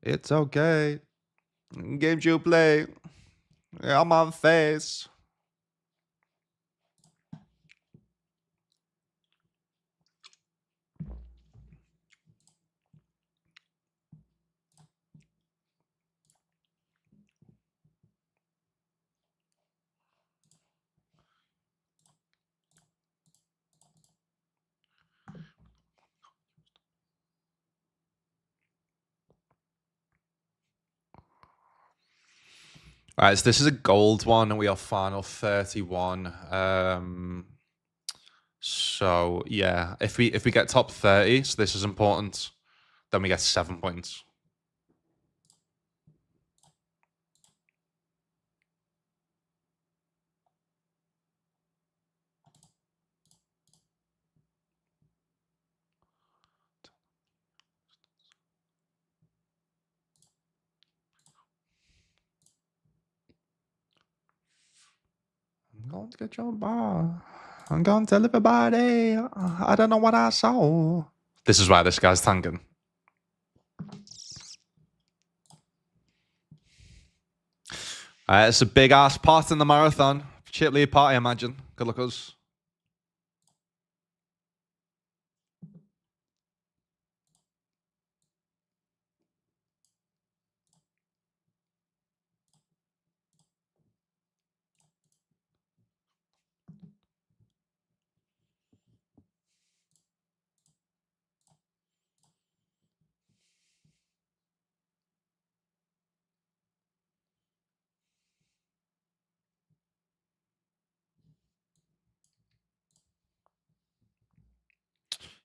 It's okay. Games you play. On my face. All right, so this is a gold one, and we are final 31. So yeah, if we get top 30, so this is important, then we get 7 points. I'm going to get your bar. I'm going to tell everybody. I don't know what I saw. This is why this guy's tanking. It's a big ass pot in the marathon. Chip League pot, I imagine. Good luck us.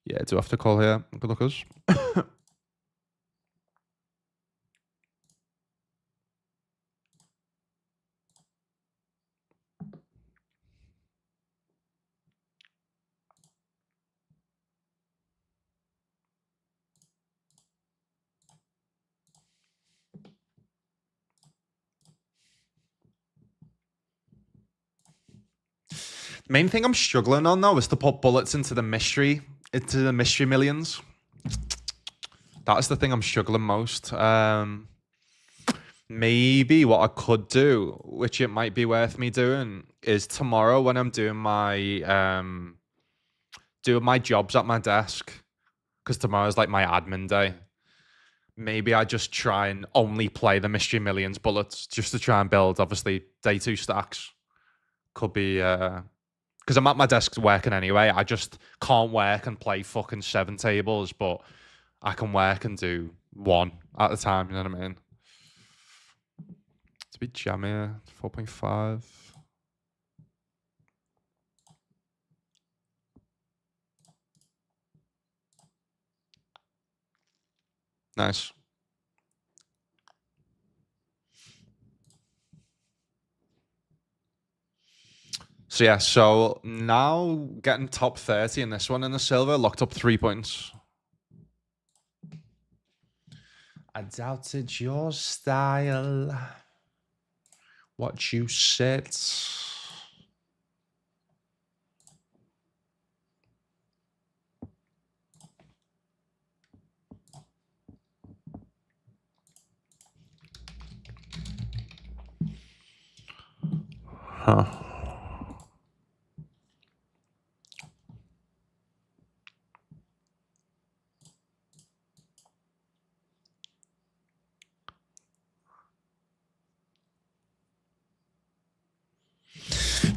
Yeah, do have to call here. Good luck us. Main thing I'm struggling on though is to put bullets into the mystery millions. That is the thing I'm struggling most. Maybe what I could do, which it might be worth me doing, is tomorrow when I'm doing my jobs at my desk, because tomorrow's like my admin day. maybe I just try and only play the Mystery Millions bullets just to try and build, obviously, day 2 stacks. Could be, because I'm at my desk working anyway. I just can't work and play fucking 7 tables, but I can work and do 1 at a time, you know what I mean? It's a bit jammy, 4.5. Nice. So yeah, so now getting top 30 in this one in the silver, locked up 3 points. I doubted your style. What you said. Huh.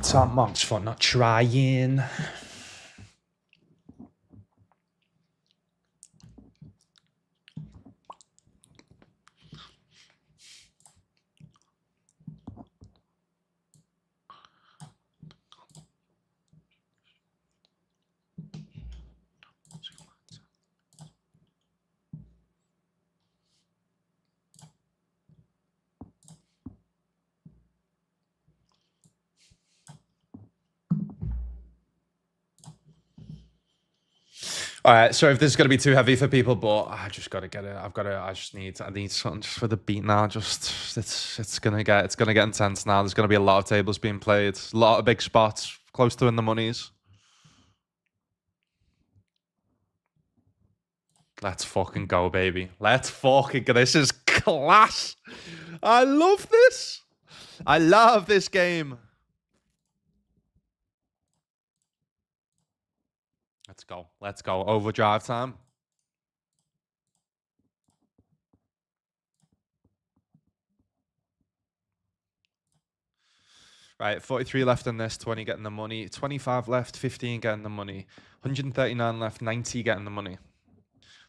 Top marks for not trying. All right, so if this is gonna be too heavy for people, but I just gotta get it. I need something just for the beat now. Just it's gonna get intense now. There's gonna be a lot of tables being played, a lot of big spots, close to in the monies. Let's fucking go, baby. Let's fucking go. This is class. I love this. I love this game. Let's go. Let's go. Overdrive time. Right, 43 left in this, 20 getting the money. 25 left, 15 getting the money. 139 left, 90 getting the money.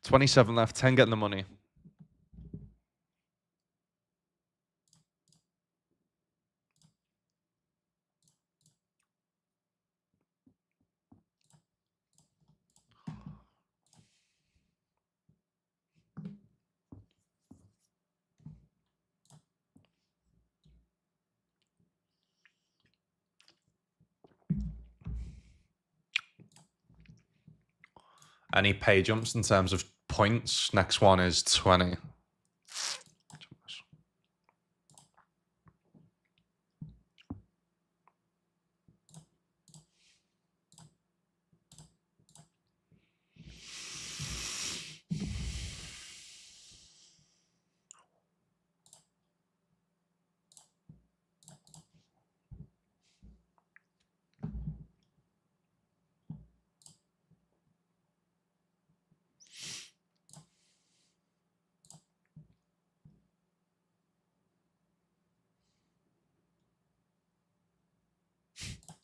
27 left, 10 getting the money. Any pay jumps in terms of points? Next one is 20.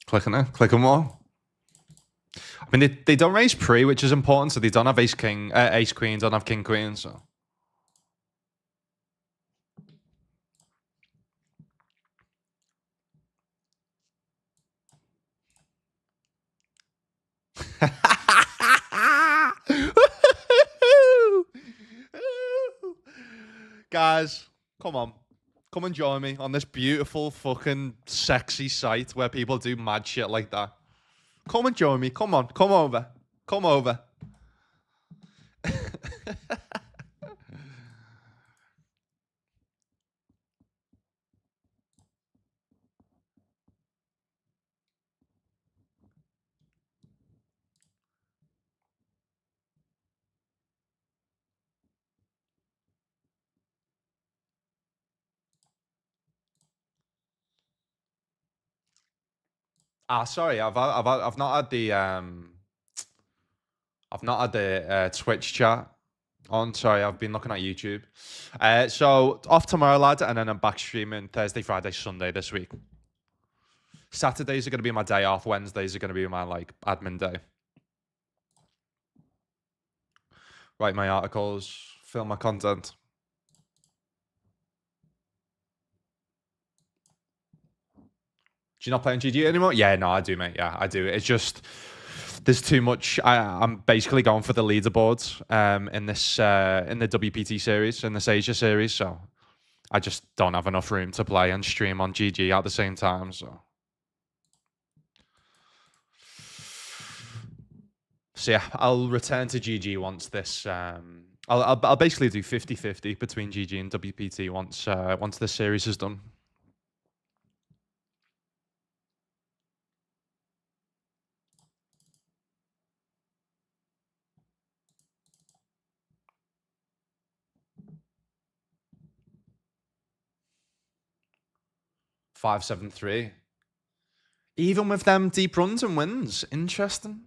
Clicking it, clicking more. I mean, they don't raise pre, which is important, so they don't have ace king, ace queen, don't have king queen, so. Guys, come on. Come and join me on this beautiful fucking sexy site where people do mad shit like that. Come and join me. Come on. Come over. Come over. Sorry, I've not had the Twitch chat On, sorry, I've been looking at YouTube. So off tomorrow, lad, and then I'm back streaming Thursday, Friday, Sunday this week. Saturdays are going to be my day off. Wednesdays are going to be my like admin day. Write my articles, film my content. Do you not play on GG anymore? Yeah, no, I do, mate. Yeah, I do. It's just there's too much. I'm basically going for the leaderboards in this in the WPT series, in this Asia series. So I just don't have enough room to play and stream on GG at the same time. So yeah, I'll return to GG once this. I'll basically do 50-50 between GG and WPT once this series is done. Five, 7-3. Even with them deep runs and wins, interesting.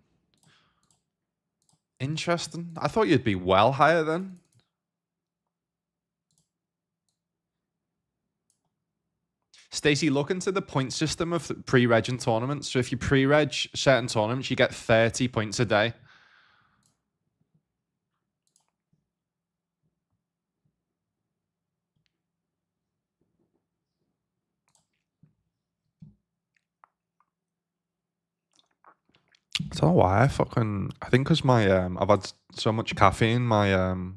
Interesting. I thought you'd be well higher then. Stacey, look into the point system of pre-reg and tournaments. So if you pre-reg certain tournaments, you get 30 points a day. I don't know why. I think because my I've had so much caffeine, my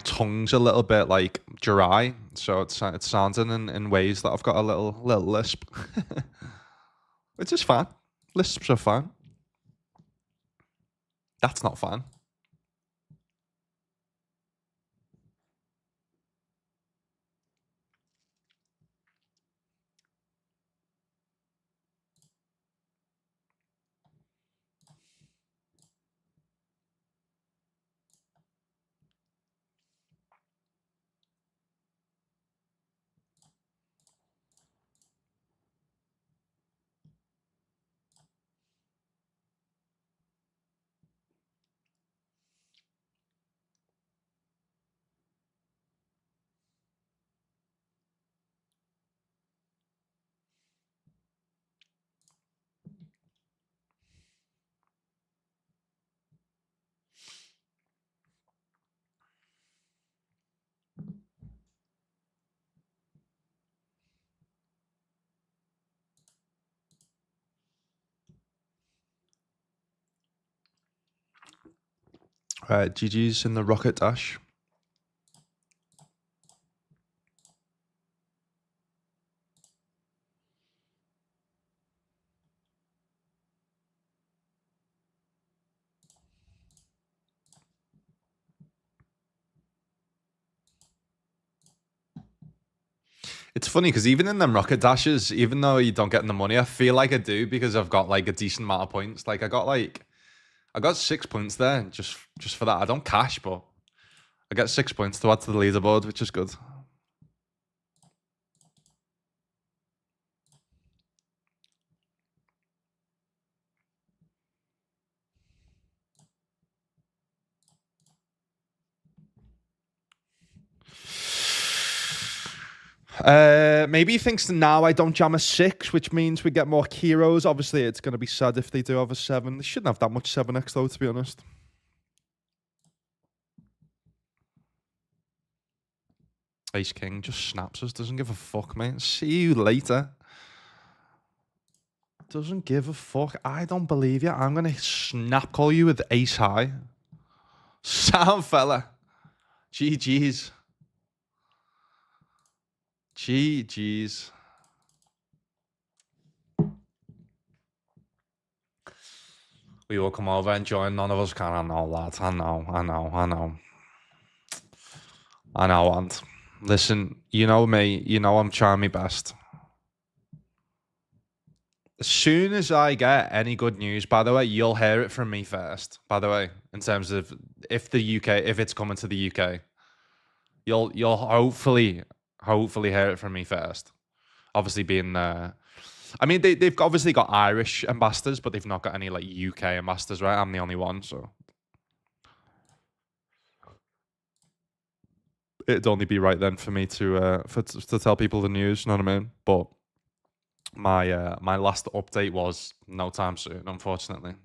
tongue's a little bit like dry, so it's sounding in ways that I've got a little lisp, which is fine. Lisps are fine. That's not fine. GG's in the rocket dash. It's funny because even in them rocket dashes, even though you don't get the money, I feel like I do because I've got like a decent amount of points. Like I got 6 points there just for that. I don't cash, but I get 6 points to add to the leaderboard, which is good. Maybe he thinks now I don't jam a 6, which means we get more heroes. Obviously, it's going to be sad if they do have a 7. They shouldn't have that much 7x though, to be honest. Ace King just snaps us, doesn't give a fuck, mate. See you later. Doesn't give a fuck. I don't believe you. I'm going to snap call you with ace high. Sound fella. GG's. GG's. We will come over and join. None of us can. I know, lads. I know. And listen, you know me. You know I'm trying my best. As soon as I get any good news, by the way, you'll hear it from me first. By the way, in terms of if it's coming to the UK, you'll hopefully hear it from me first. Obviously, being I mean, they've obviously got Irish ambassadors, but they've not got any like UK ambassadors, right? I'm the only one, so it'd only be right then for me to tell people the news. You know what I mean? But my last update was no time soon, unfortunately.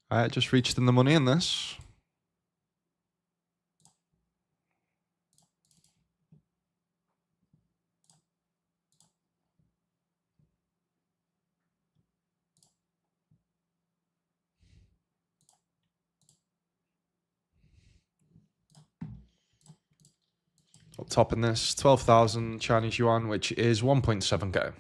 I just reached in the money in this. Up top in this, 12,000 Chinese yuan, which is 1.7k.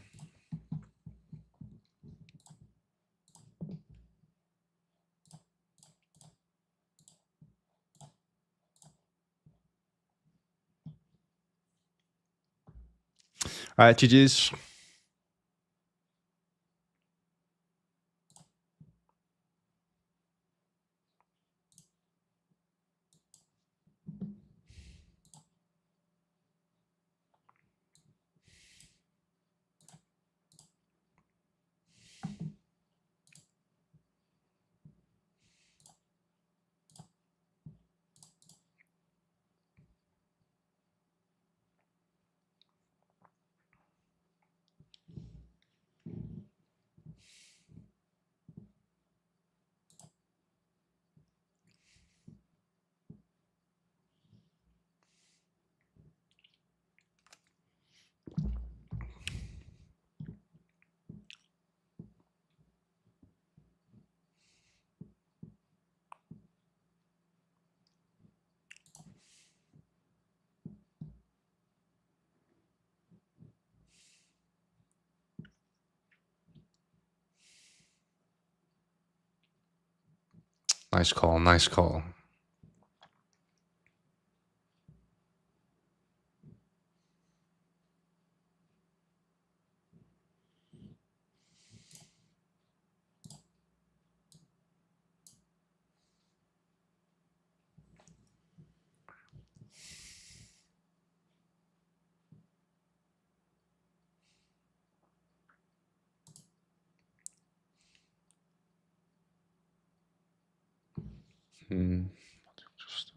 All right, GG's. Nice call, nice call. Just...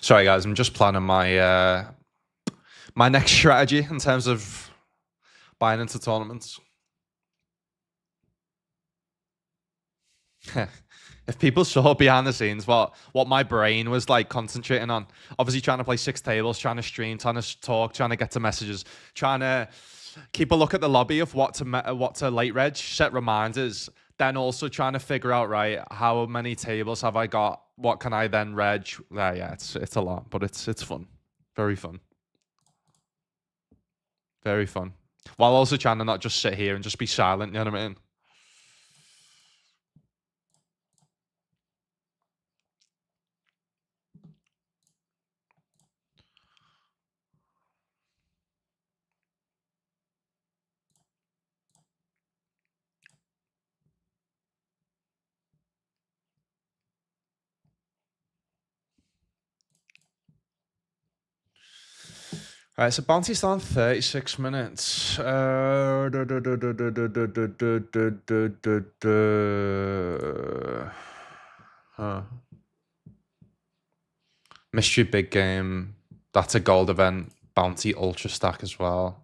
Sorry, guys. I'm just planning my my next strategy in terms of buying into tournaments. If people saw behind the scenes what my brain was like concentrating on, obviously trying to play 6 tables, trying to stream, trying to talk, trying to get to messages, trying to keep a look at the lobby of what to late reg, set reminders, then also trying to figure out, right, how many tables have I got? What can I then reg? Yeah, it's a lot, but it's fun. Very fun. Very fun. While also trying to not just sit here and just be silent, you know what I mean? All right, so Bounty's still on 36 minutes. Huh. Mystery big game. That's a gold event. Bounty ultra stack as well.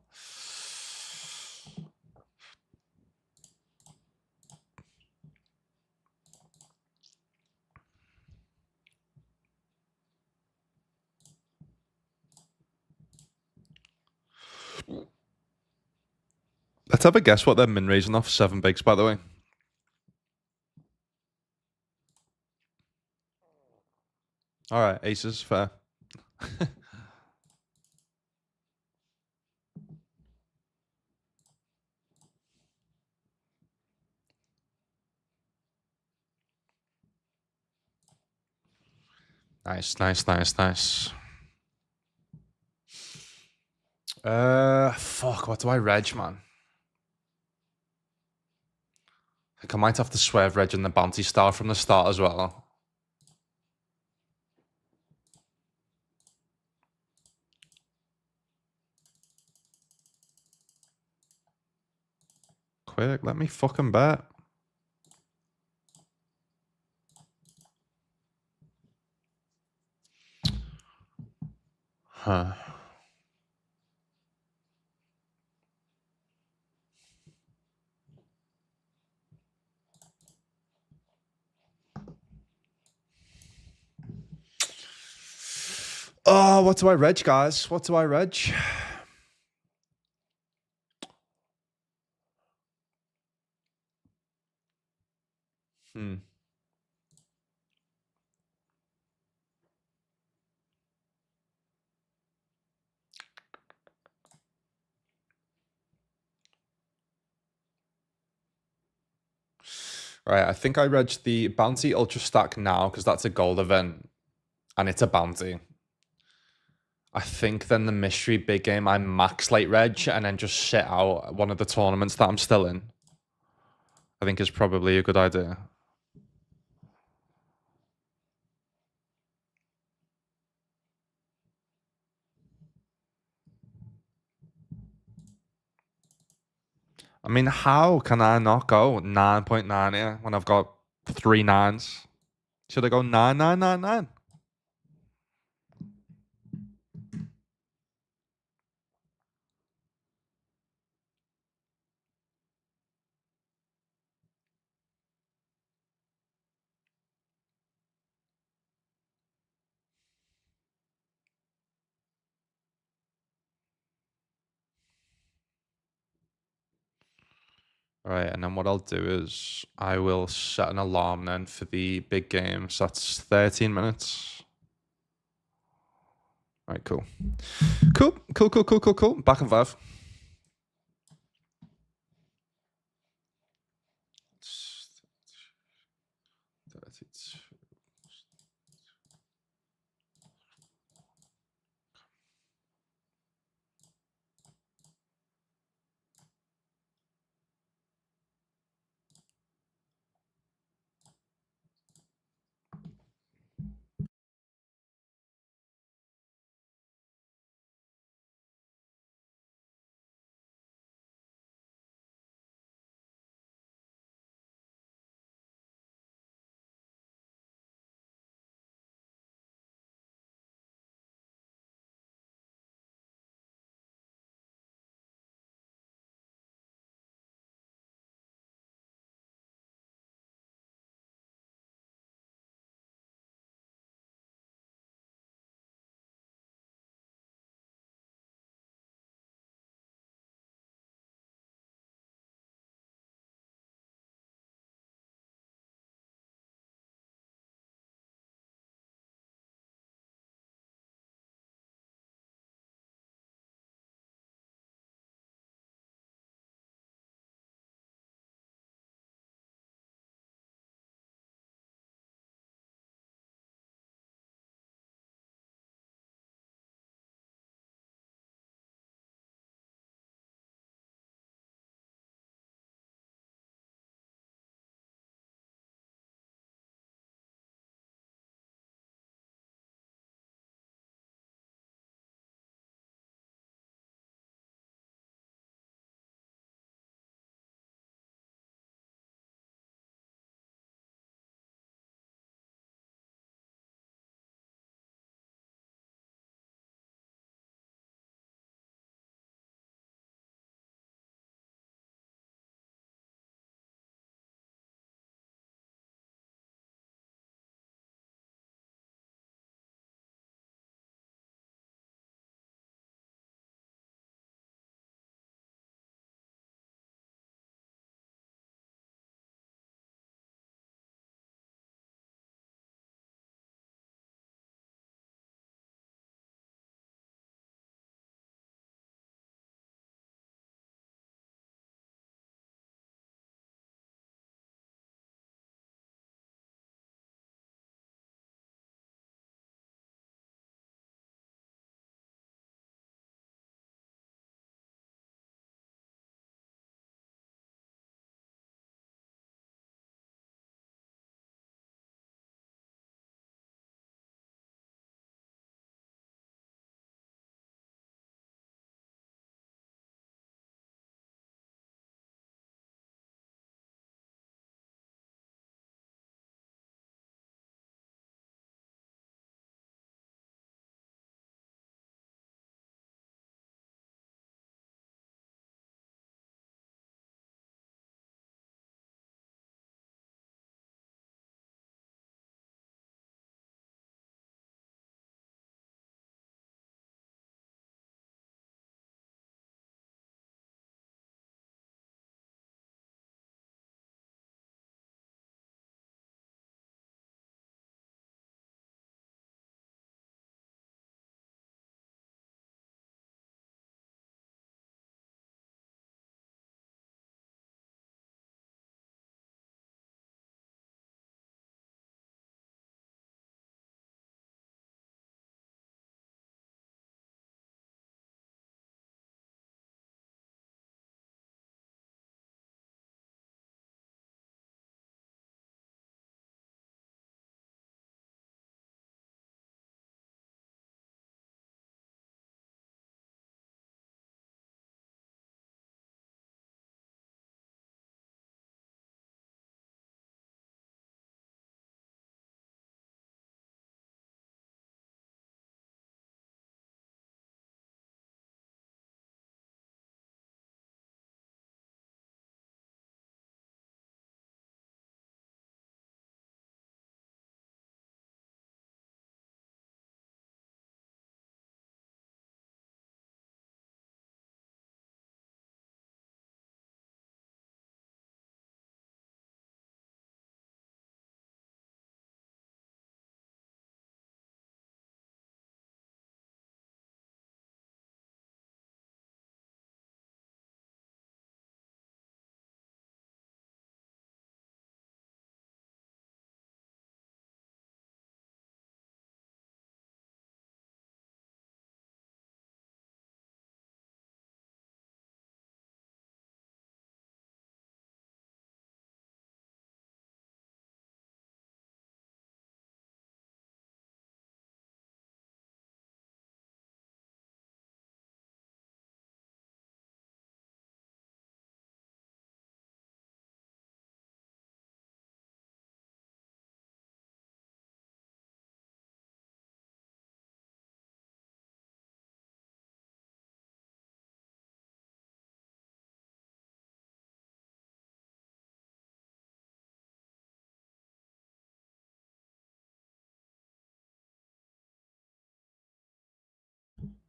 Let's have a guess what they're min raising off 7 bigs, by the way. All right, aces, fair. Nice, nice, nice, nice. Fuck, what do I reg, man? I might have to swerve reg in the bounty star from the start as well. Quick, let me fucking bet. Huh. Oh, what do I reg, guys? What do I reg? Hmm. Right, I think I reg the bounty ultra stack now because that's a gold event and it's a bounty. I think then the mystery big game I max late reg and then just sit out one of the tournaments that I'm still in. I think is probably a good idea. I mean, how can I not go 9.9 here when I've got 3 nines? Should I go 9999? All right, and then what I'll do is I will set an alarm then for the big game. So that's 13 minutes. All right, cool. Cool. Back in 5.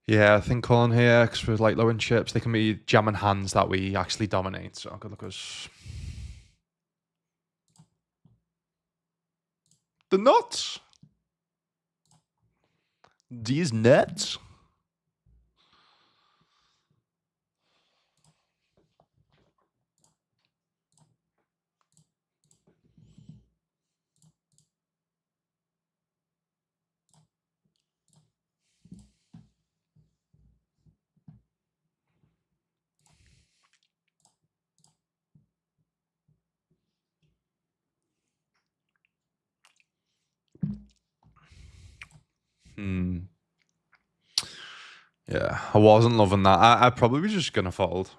Yeah, I think calling here because we're like low in chips. They can be jamming hands that we actually dominate. So good luck us. The nuts. These nuts. Yeah, I wasn't loving that. I probably was just gonna fold.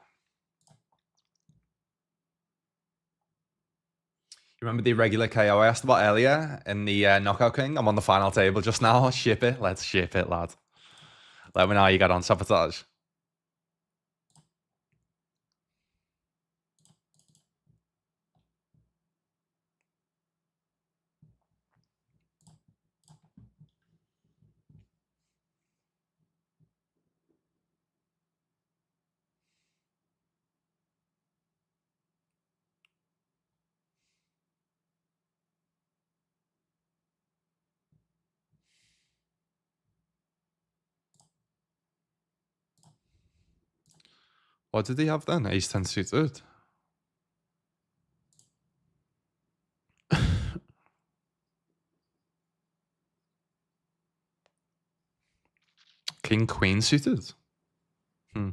You remember the regular KO I asked about earlier in the Knockout King? I'm on the final table just now. Ship it. Let's ship it, lad. Let me know how you got on Sabotage. What did he have then? Ace 10 suited. King Queen suited. Hmm.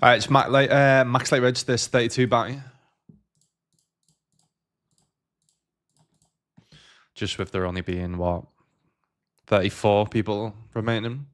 All right, it's Max Light Ridge, this 32 bounty. Just with there only being, what, 34 people remaining.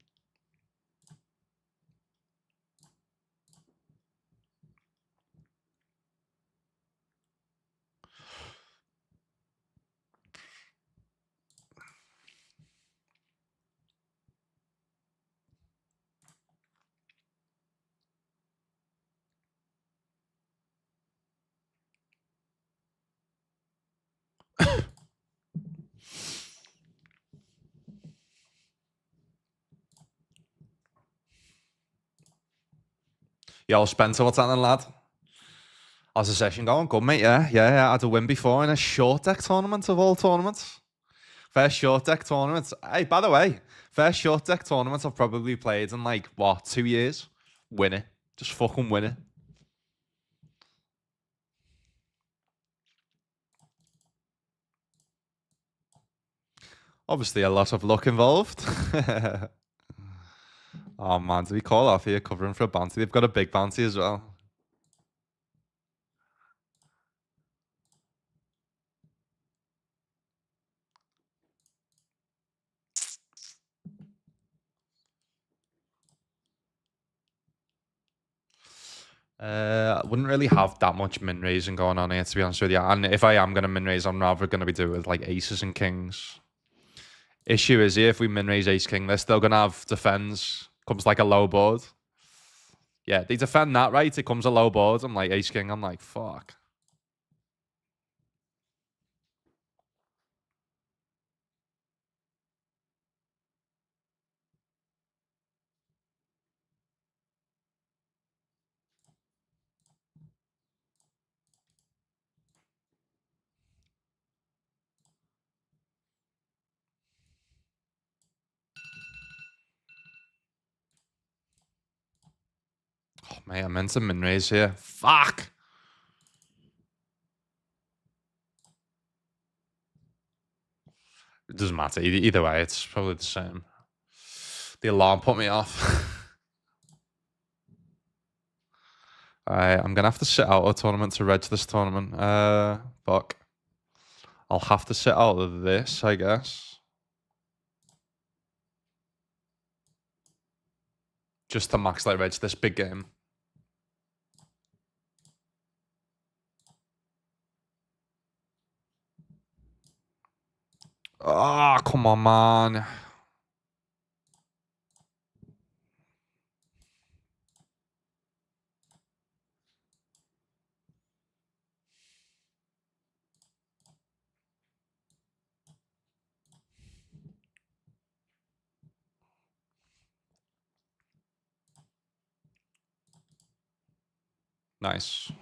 Yo, Spencer, what's happening, lad? How's the session going? Good, mate, yeah. I had a win before in a short deck tournament of all tournaments. First short deck tournament. Hey, by the way, first short deck tournament I've probably played in like, what, 2 years? Win it. Just fucking win it. Obviously, a lot of luck involved. Oh, man, do we call off here covering for a bounty? They've got a big bounty as well. I wouldn't really have that much min raising going on here, to be honest with you. And if I am going to min raise, I'm rather going to be doing it with like aces and kings. Issue is here, if we min raise ace king, they're still going to have defends. Comes like a low board. Yeah, they defend that, right? It comes a low board. I'm like ace king. I'm like, fuck. Oh, man, I meant to min raise here. Fuck. It doesn't matter. Either way, it's probably the same. The alarm put me off. I'm going to have to sit out a tournament to reg this tournament. Fuck. I'll have to sit out of this, I guess. Just to max like reg this big game. Oh, come on, man. Nice.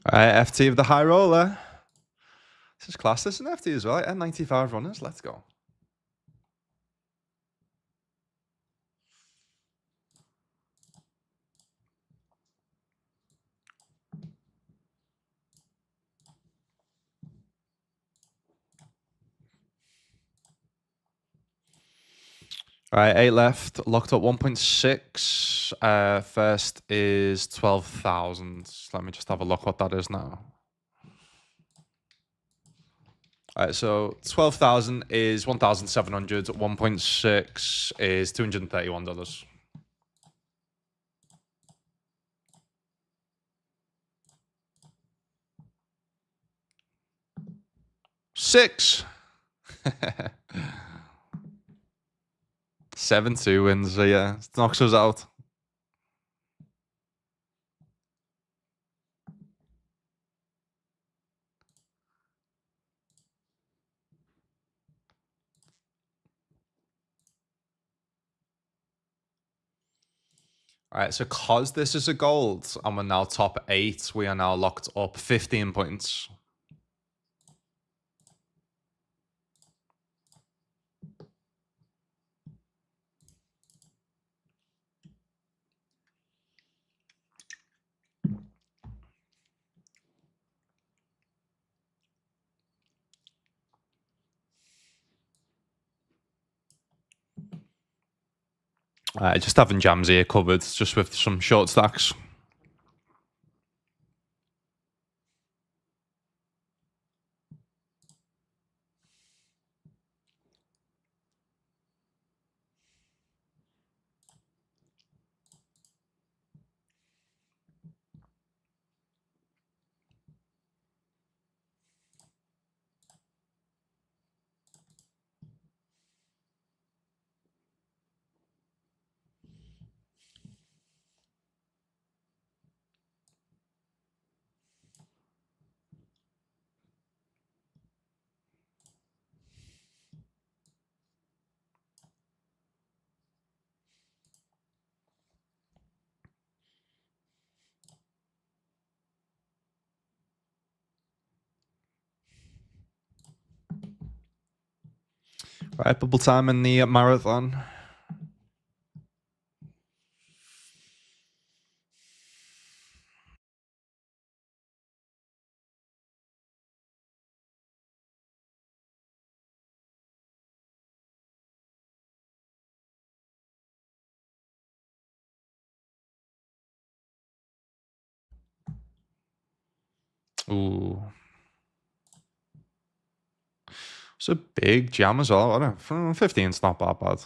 FT of the high roller. This is class. This is an FT as well. N95 runners. Let's go. All right, 8 left. Locked up 1.6. First is 12,000. Let me just have a look what that is now. All right, so 12,000 is 1,700. 1.6 is $231. Six. 7-2 wins. So yeah, knocks us out. All right, so cause this is a gold and we're now top 8, we are now locked up 15 points. Just having jams here covered, just with some short stacks. All right, bubble time in the marathon. Ooh. It's a big jam as well. I don't know. 15's not that bad.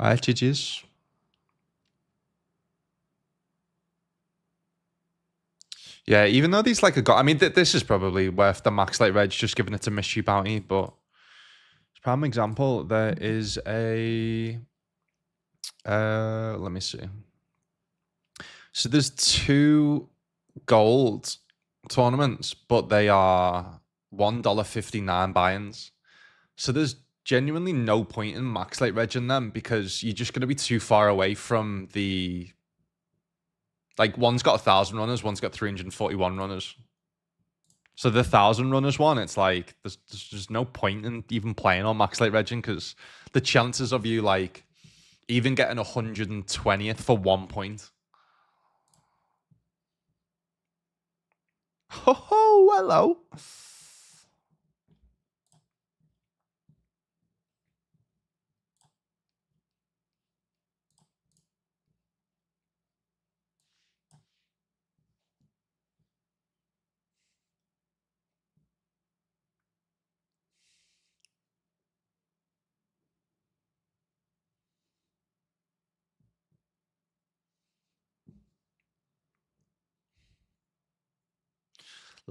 All right, GG's. Yeah, even though these like a I mean, this is probably worth the max light reg just giving it a mystery bounty, but prime example, there is a let me see. So there's 2 gold tournaments, but they are $1.59 buy-ins. So there's genuinely no point in max light reg in them because you're just going to be too far away from the, like, one's got 1,000 runners, one's got 341 runners. So the 1,000 runners one, it's like there's just no point in even playing on max light regging because the chances of you like even getting 120th for 1 point. Oh, hello.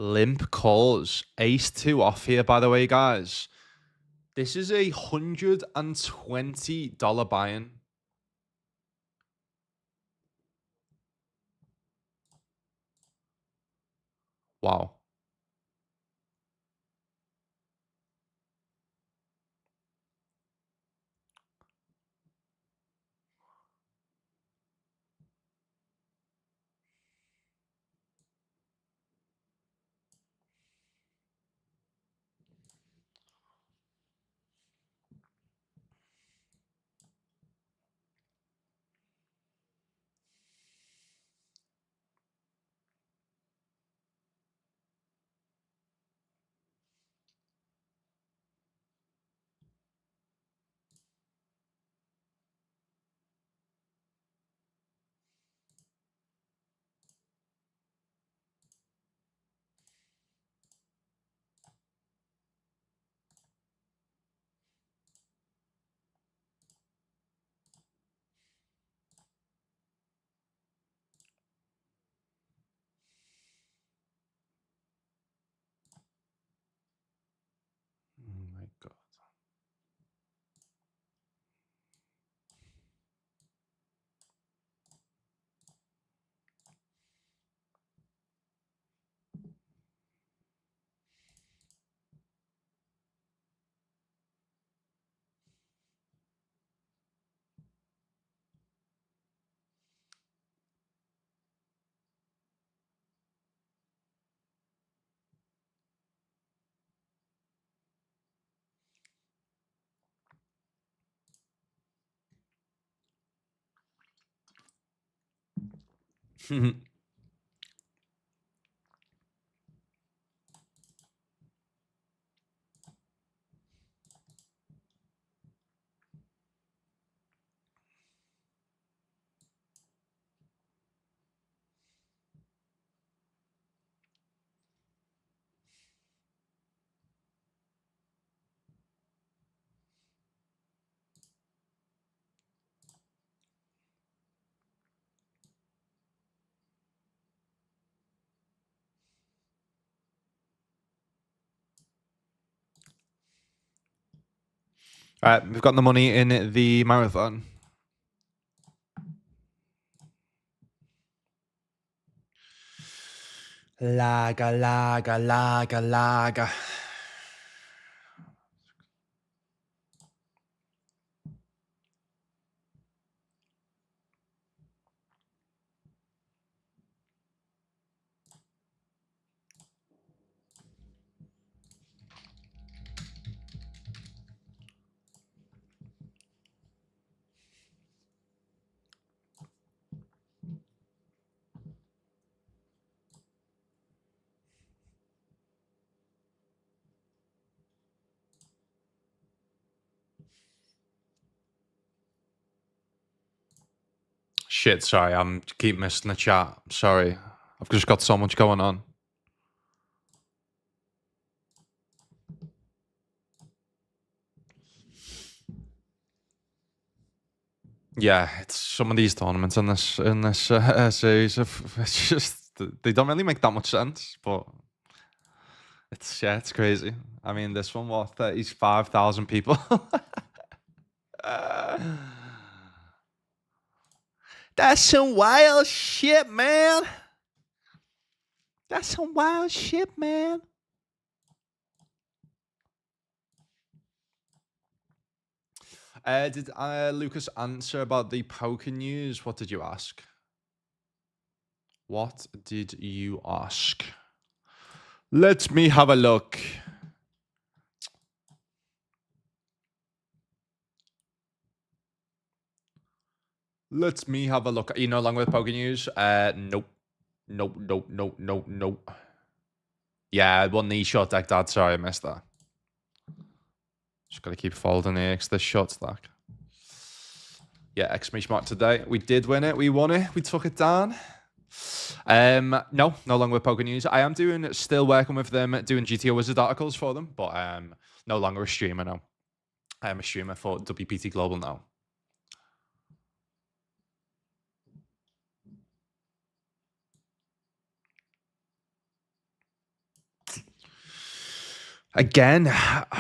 Limp calls. Ace 2 off here, by the way, guys. This is a $120 buy-in. Wow. All right, we've got the money in the marathon. Laga. Shit, sorry, I'm keep missing the chat. Sorry. I've just got so much going on. Yeah, it's some of these tournaments in this series of it's just they don't really make that much sense, but it's crazy. I mean, this one, what, 35,000 people. That's some wild shit, man. That's some wild shit, man. Did Lucas answer about the poker news? What did you ask? What did you ask? Let me have a look. Let me have a look. Are you no longer with poker news? Nope. Nope. Yeah, I won the short deck, Dad. Sorry, I missed that. Just got to keep folding here because this short stack. Yeah, XME Smart today. We did win it. We won it. We took it down. No longer with Poker News. I am still working with them, doing GTO Wizard articles for them, but no longer a streamer now. I am a streamer for WPT Global now. Again,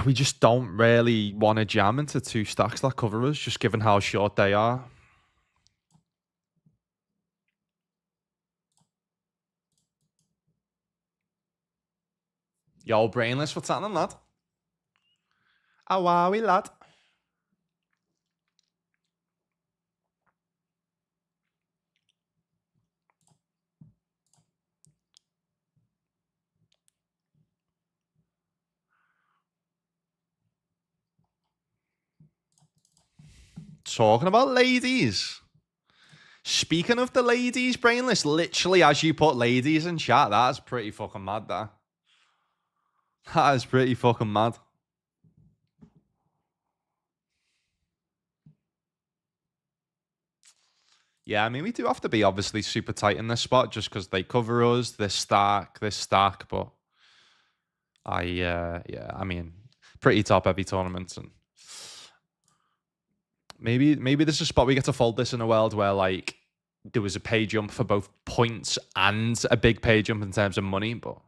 we just don't really want to jam into two stacks that cover us, just given how short they are. Yo, Brainless, what's happening, lad? How are we, lad? Talking about ladies. Speaking of the ladies, Brainless, literally as you put ladies in chat, that's pretty fucking mad, that. That is pretty fucking mad. Yeah, I mean, we do have to be obviously super tight in this spot just because they cover us, this stack, but yeah, I mean, pretty top-heavy tournaments, and maybe this is a spot we get to fold this in a world where, like, there was a pay jump for both points and a big pay jump in terms of money, but...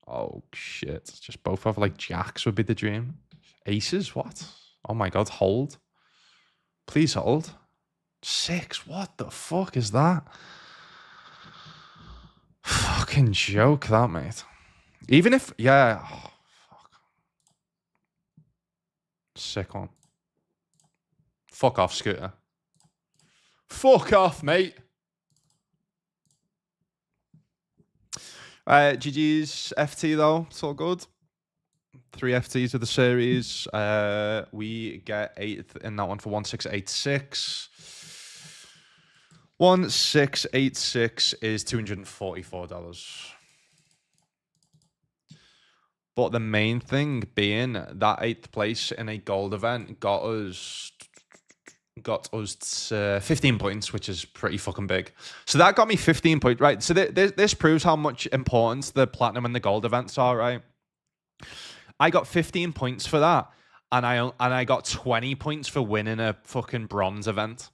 Oh, shit. Just both have, like, jacks would be the dream. Aces? What? Oh, my God. Hold. Please hold. 6? What the fuck is that? Fucking joke, that, mate. Even if... Yeah. Oh, fuck. Sick one. Fuck off, Scooter. Fuck off, mate. GG's FT, though. It's all good. 3 FTs of the series. We get 8th in that one for 1686. 1686 is $244. But the main thing being that 8th place in a gold event got us 15 points, which is pretty fucking big. So that got me 15 points, right? So this proves how much importance the platinum and the gold events are, right? I got 15 points for that, and I got 20 points for winning a fucking bronze event.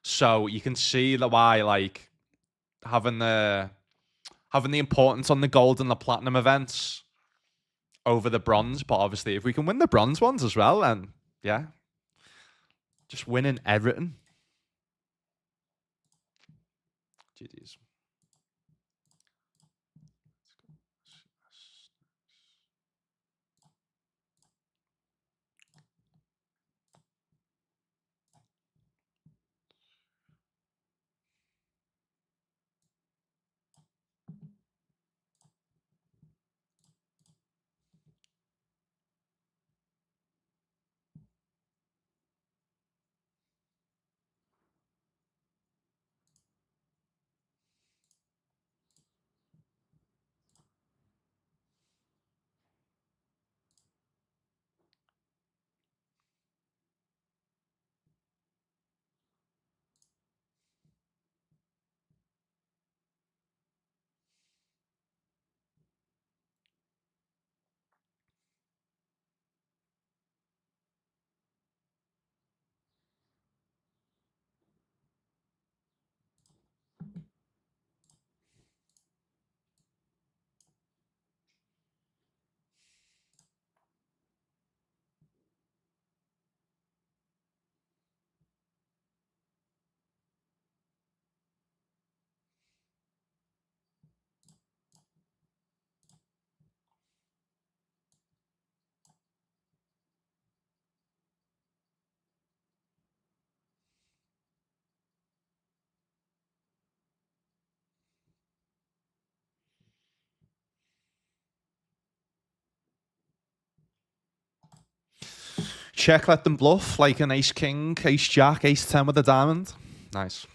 So you can see why, like, having the importance on the gold and the platinum events over the bronze. But obviously, if we can win the bronze ones as well, and yeah, just winning everything. GG's. Check, let them bluff like an ace king, ace jack, ace 10 with a diamond. Nice.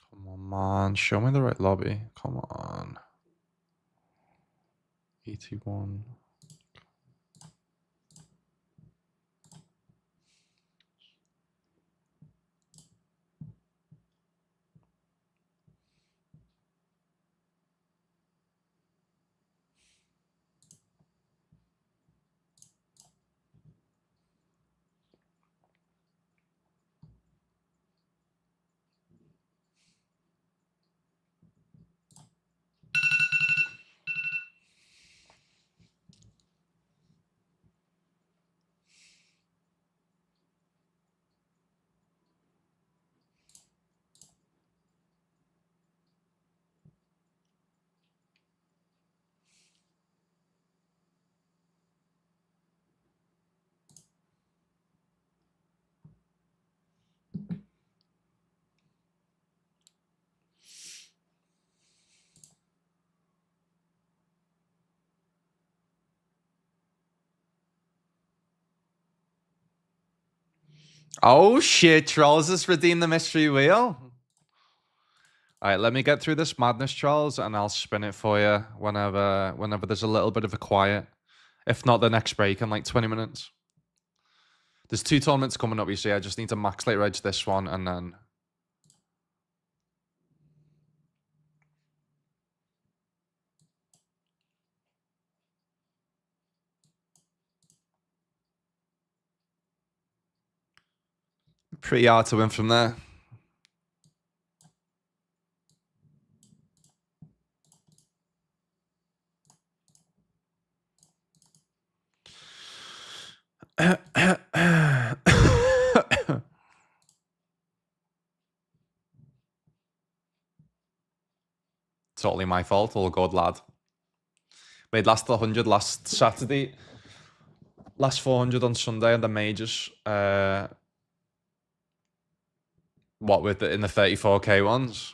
Come on, man. Show me the right lobby. Come on. 81. Oh shit, Trolls has redeemed the mystery wheel. All right, let me get through this madness, Trolls, and I'll spin it for you whenever there's a little bit of a quiet. If not, the next break in like 20 minutes. There's 2 tournaments coming up, you see. I just need to max late reg this one, and then... Pretty hard to win from there. Totally my fault. All good, lad. Made last 100 last Saturday. Last 400 on Sunday on the majors. What with in the 34k ones?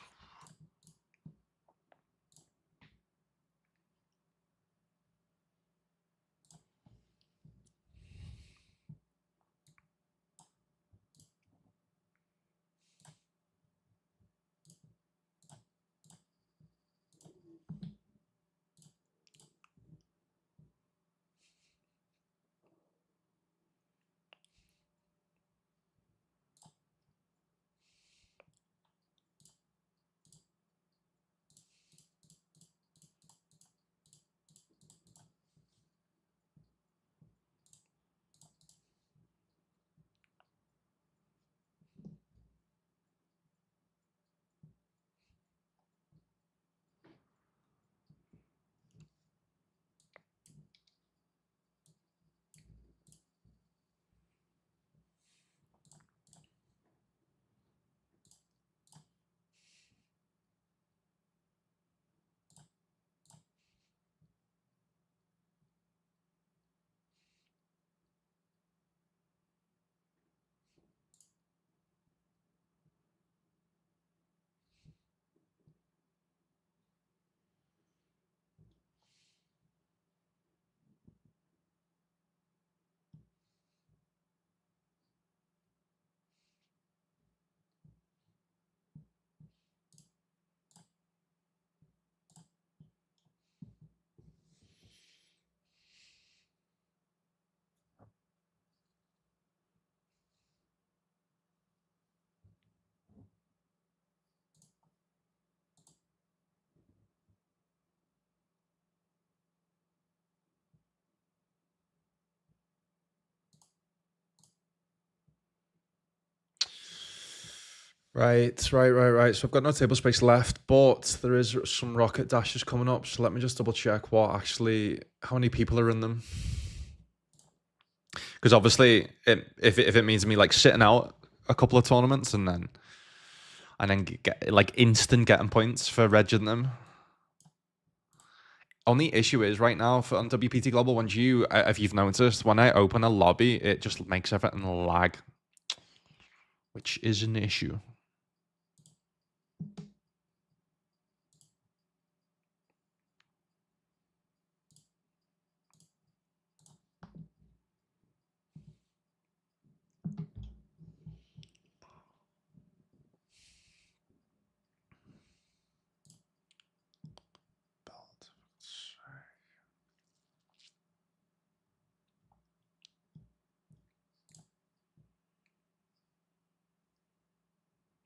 Right. So I've got no table space left, but there is some rocket dashes coming up. So let me just double check how many people are in them. Because obviously, if it means me like sitting out a couple of tournaments and then get like instant getting points for regging them. Only issue is right now on WPT Global, if you've noticed, when I open a lobby, it just makes everything lag, which is an issue.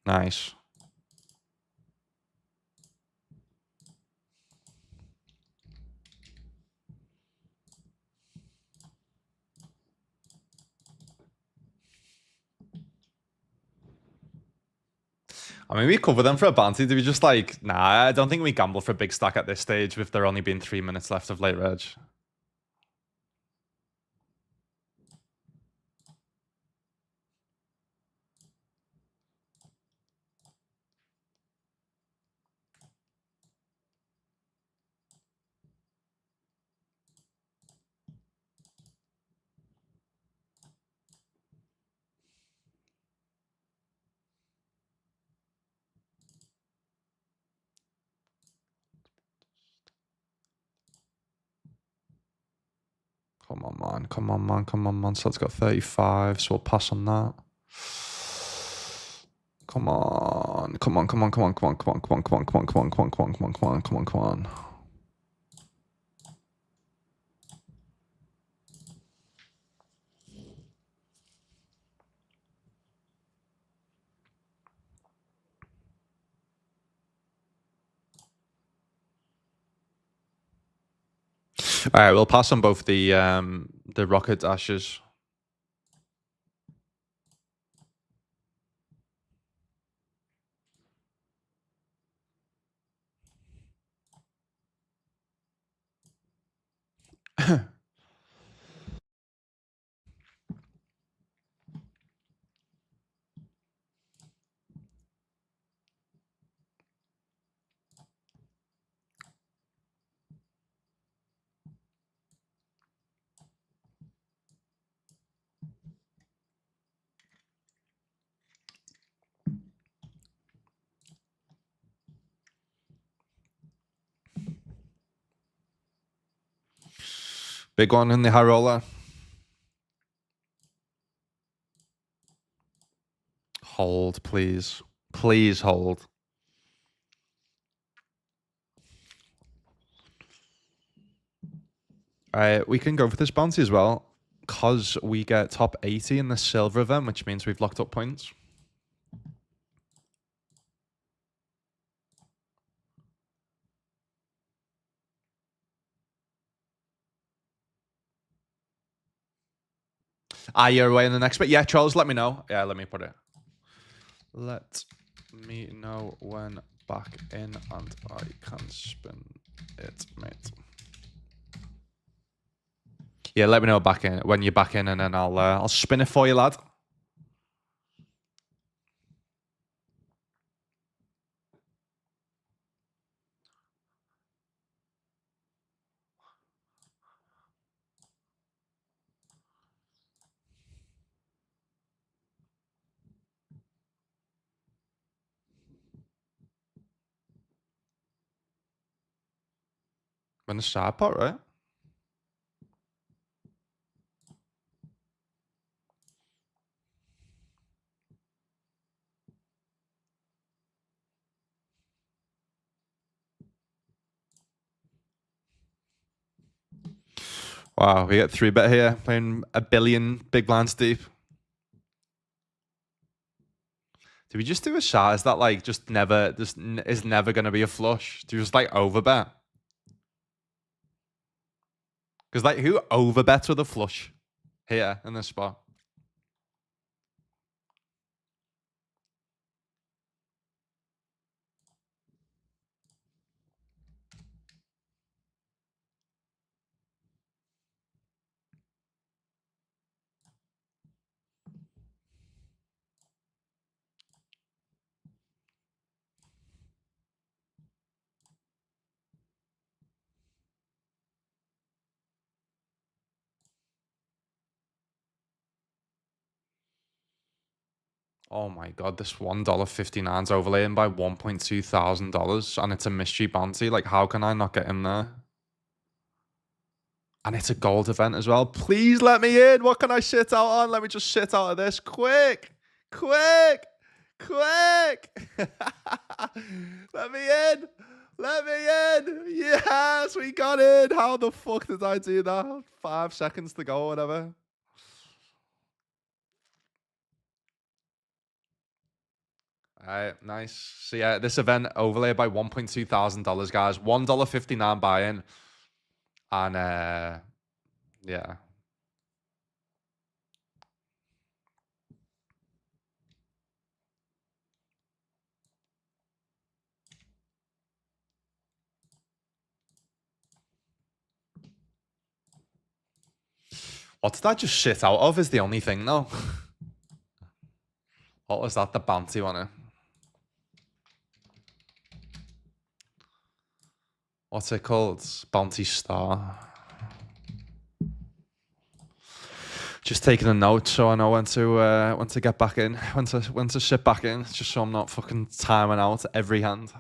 Nice. I mean, we cover them for a bounty. Do we just like, nah, I don't think we gamble for a big stack at this stage with there only being 3 minutes left of late reg. Come on, man. Come on, man. Come on, man. So it's got 35, so we'll pass on that. Come on. Come on, come on, come on, come on, come on, come on, come on, come on, come on, come on, come on, come on, come on, come on, come on. All right, we'll pass on both the rocket dashes. Big one in the high roller. Hold, please. Please hold. We can go for this bounty as well, because we get top 80 in the silver event, which means we've locked up points. You're away in the next bit. Yeah, Charles, let me know. Yeah, let me put it. Let me know when back in and I can spin it, mate. Yeah, let me know back in when you're back in, and then I'll spin it for you, lad. When the start pot, right? Wow, we get 3-bet here, playing a billion big blinds deep. Do we just do a shot? Is that like just never, is never going to be a flush? Do you just like overbet? Because like who overbets with a flush here in this spot? Oh my god, this $1.59 is overlaying by $1.2 thousand, and it's a mystery bounty. Like, how can I not get in there? And it's a gold event as well. Please let me in. What can I sit out on? Let me just sit out of this. Quick! Quick! Quick! Let me in! Let me in! Yes, we got in! How the fuck did I do that? 5 seconds to go or whatever. All right, nice. So yeah, this event overlay by $1.2 thousand, guys. $1.59 buy-in. And yeah. What did I just shit out of is the only thing though. What was that? The bounty on it. What's it called? Bounty Star. Just taking a note so I know when to get back in, when to sit back in, just so I'm not fucking timing out every hand.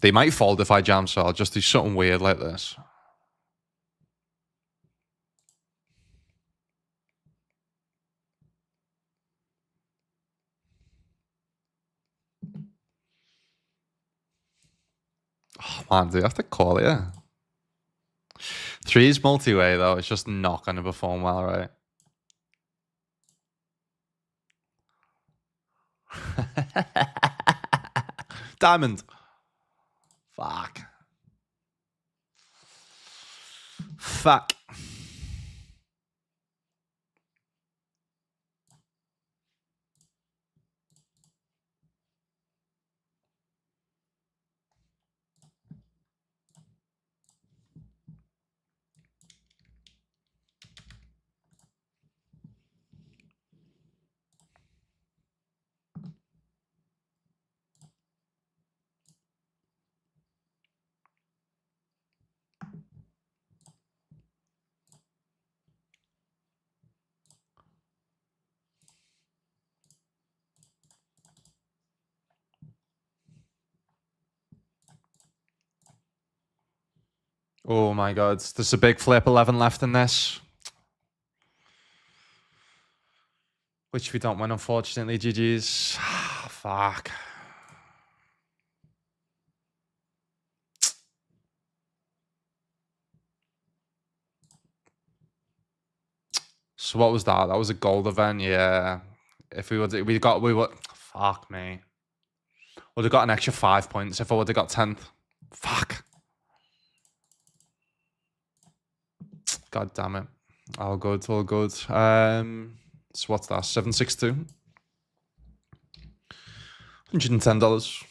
They might fold if I jam, so I'll just do something weird like this. Oh man, do you have to call it? Yeah. 3's multi-way though. It's just not going to perform well, right? Diamond. Fuck. Fuck. Oh my god. There's a big flip 11 left in this. Which we don't win, unfortunately. GG's. Fuck. So what was that? That was a gold event, yeah. If we were fuck me. Would have got an extra 5 points if I would have got 10th. Fuck. God damn it. All good, all good. So what's that? 762? $110.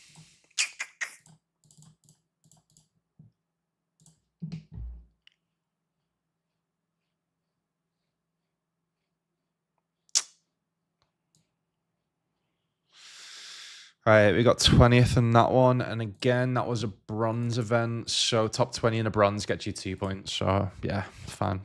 All right, we got 20th in that one. And again, that was a bronze event. So top 20 in a bronze gets you 2 points. So yeah, fine.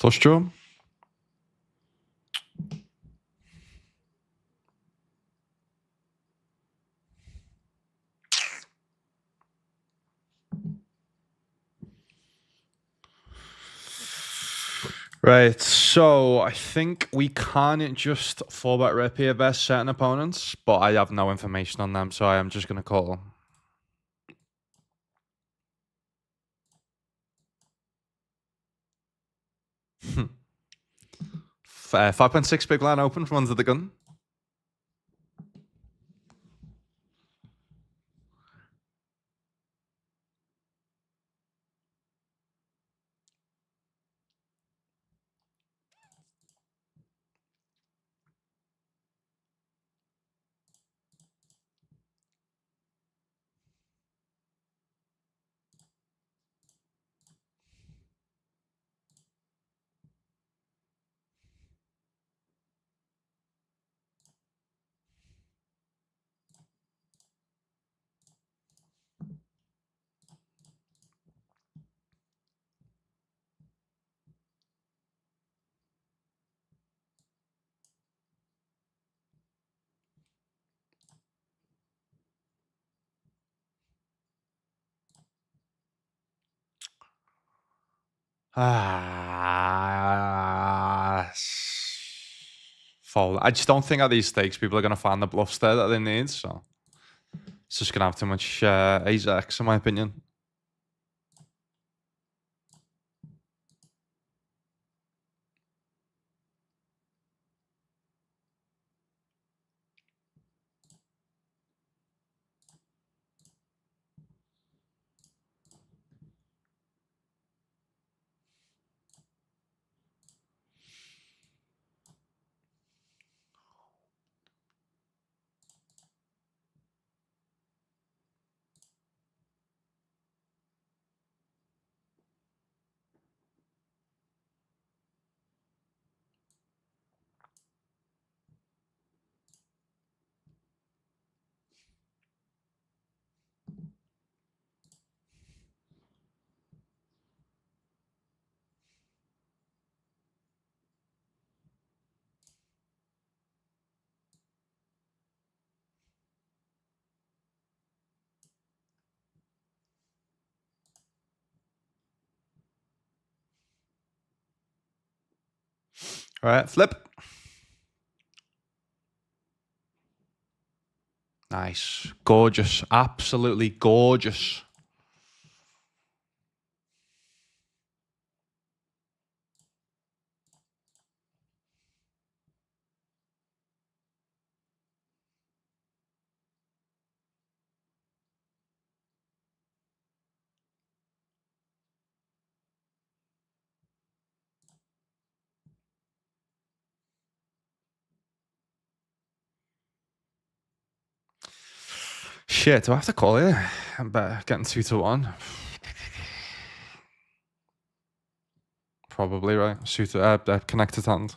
Flush draw. Right, so I think we can just 4-bet rip here versus certain opponents, but I have no information on them, so I am just going to call. 5.6 big line open from under the gun. Fold. I just don't think at these stakes people are going to find the bluffs there that they need, so it's just going to have too much ace-x in my opinion. All right, flip. Nice. Gorgeous. Absolutely gorgeous. Shit, do I have to call it? I'm better getting 2-1. Probably, right? Suited, connected hand.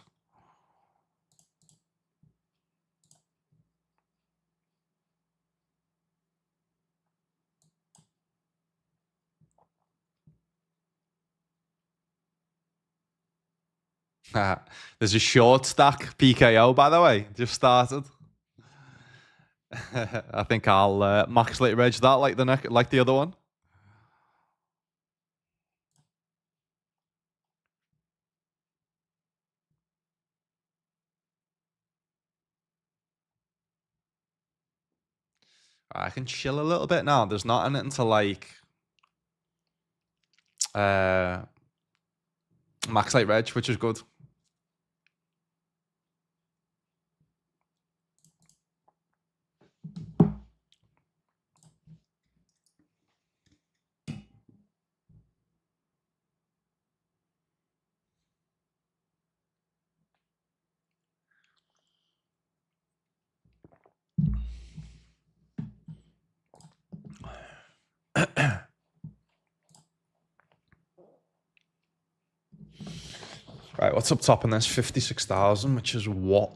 There's a short stack PKO, by the way. Just started. I think I'll max late reg that like the other one. I can chill a little bit now. There's not anything to like max late reg, which is good. Right, what's up top in this? 56,000, which is what?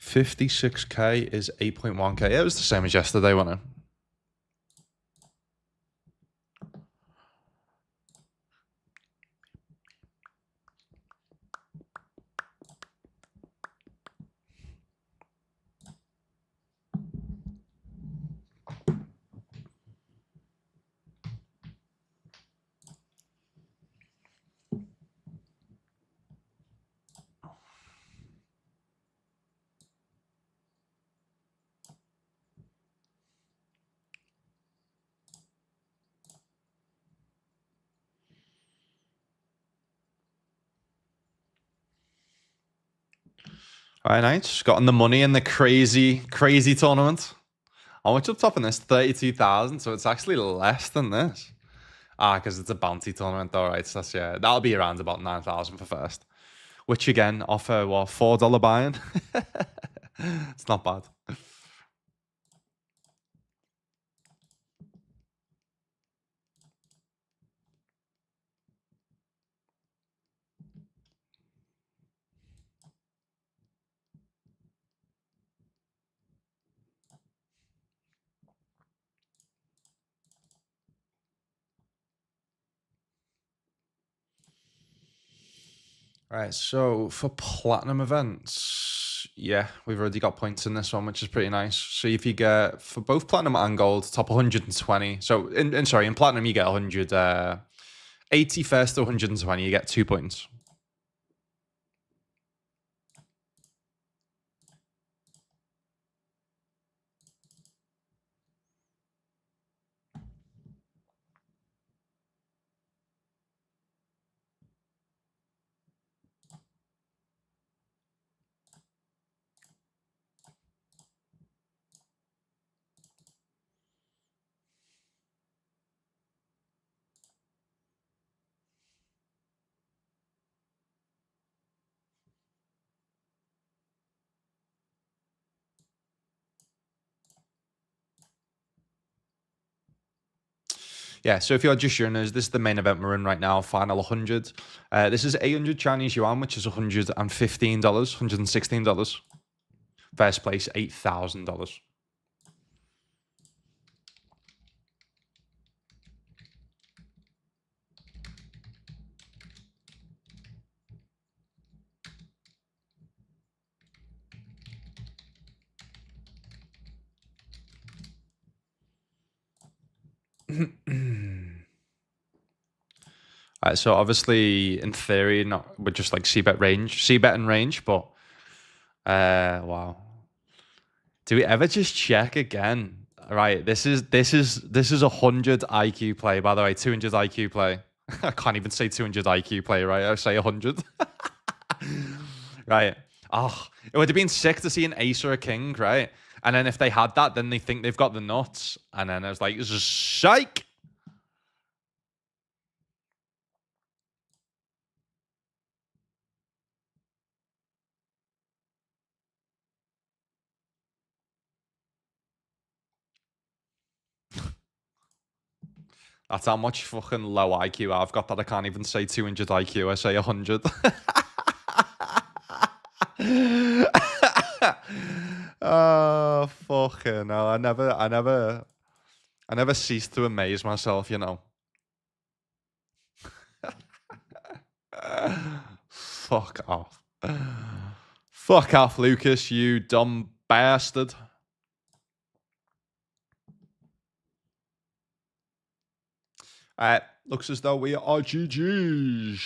56k is 8.1k. It was the same as yesterday, wasn't it? All right, nice. Gotten the money in the crazy, crazy tournament. How much up top in this? 32,000. So it's actually less than this. Ah, because it's a bounty tournament. All right, so that's, yeah, that'll be around about 9,000 for first. Which again, offer what, $4 buy-in? It's not bad. All right, so for platinum events, yeah, we've already got points in this one, which is pretty nice. So if you get, for both platinum and gold, top 120. So in platinum you get 100, 80 first to 120, you get 2 points. Yeah, so if you're just joining us, this is the main event we're in right now, final 100. This is 800 Chinese yuan, which is $115, $116. First place, $8,000. So obviously, in theory, not we're just like C bet and range, but wow. Do we ever just check again? Right, this is 100 IQ play, by the way, 200 IQ play. I can't even say 200 IQ play, right? I say 100. Right. Oh, it would have been sick to see an ace or a king, right? And then if they had that, then they think they've got the nuts. And then I was like, psych. That's how much fucking low IQ I've got that I can't even say 200 IQ. I say 100. Oh, fucking hell. I never cease to amaze myself, you know. Fuck off. Fuck off, Lucas, you dumb bastard. Looks as though we are GG's.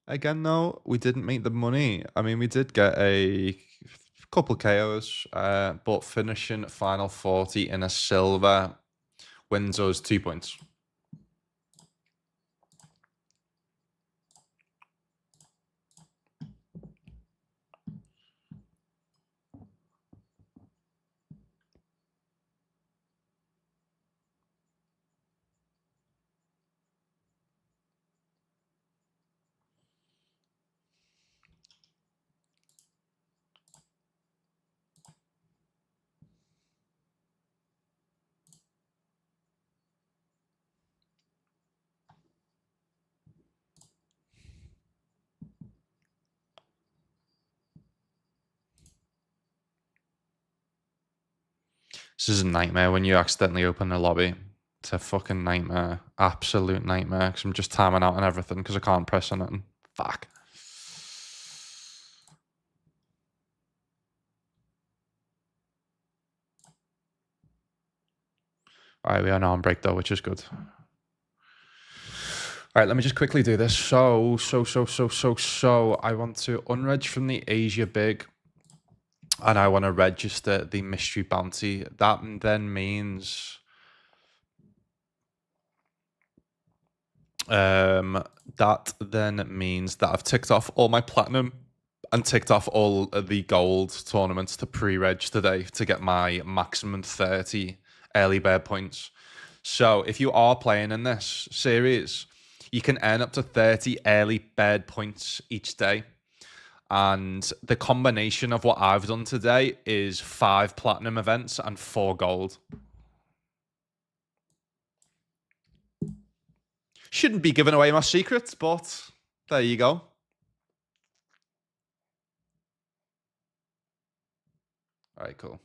Again, though, we didn't make the money. I mean, we did get a couple KOs, but finishing final 40 in a silver wins us 2 points. This is a nightmare when you accidentally open the lobby. It's a fucking nightmare. Absolute nightmare. Because I'm just timing out and everything because I can't press anything. Fuck. All right, we are now on break though, which is good. All right, let me just quickly do this. So, I want to unreg from the Asia big. and I want to register the mystery bounty. That then means that I've ticked off all my platinum and ticked off all of the gold tournaments to pre-reg today to get my maximum 30 early bird points. So if you are playing in this series, you can earn up to 30 early bird points each day. And the combination of what I've done today is 5 platinum events and 4 gold. Shouldn't be giving away my secrets, but there you go. All right, cool.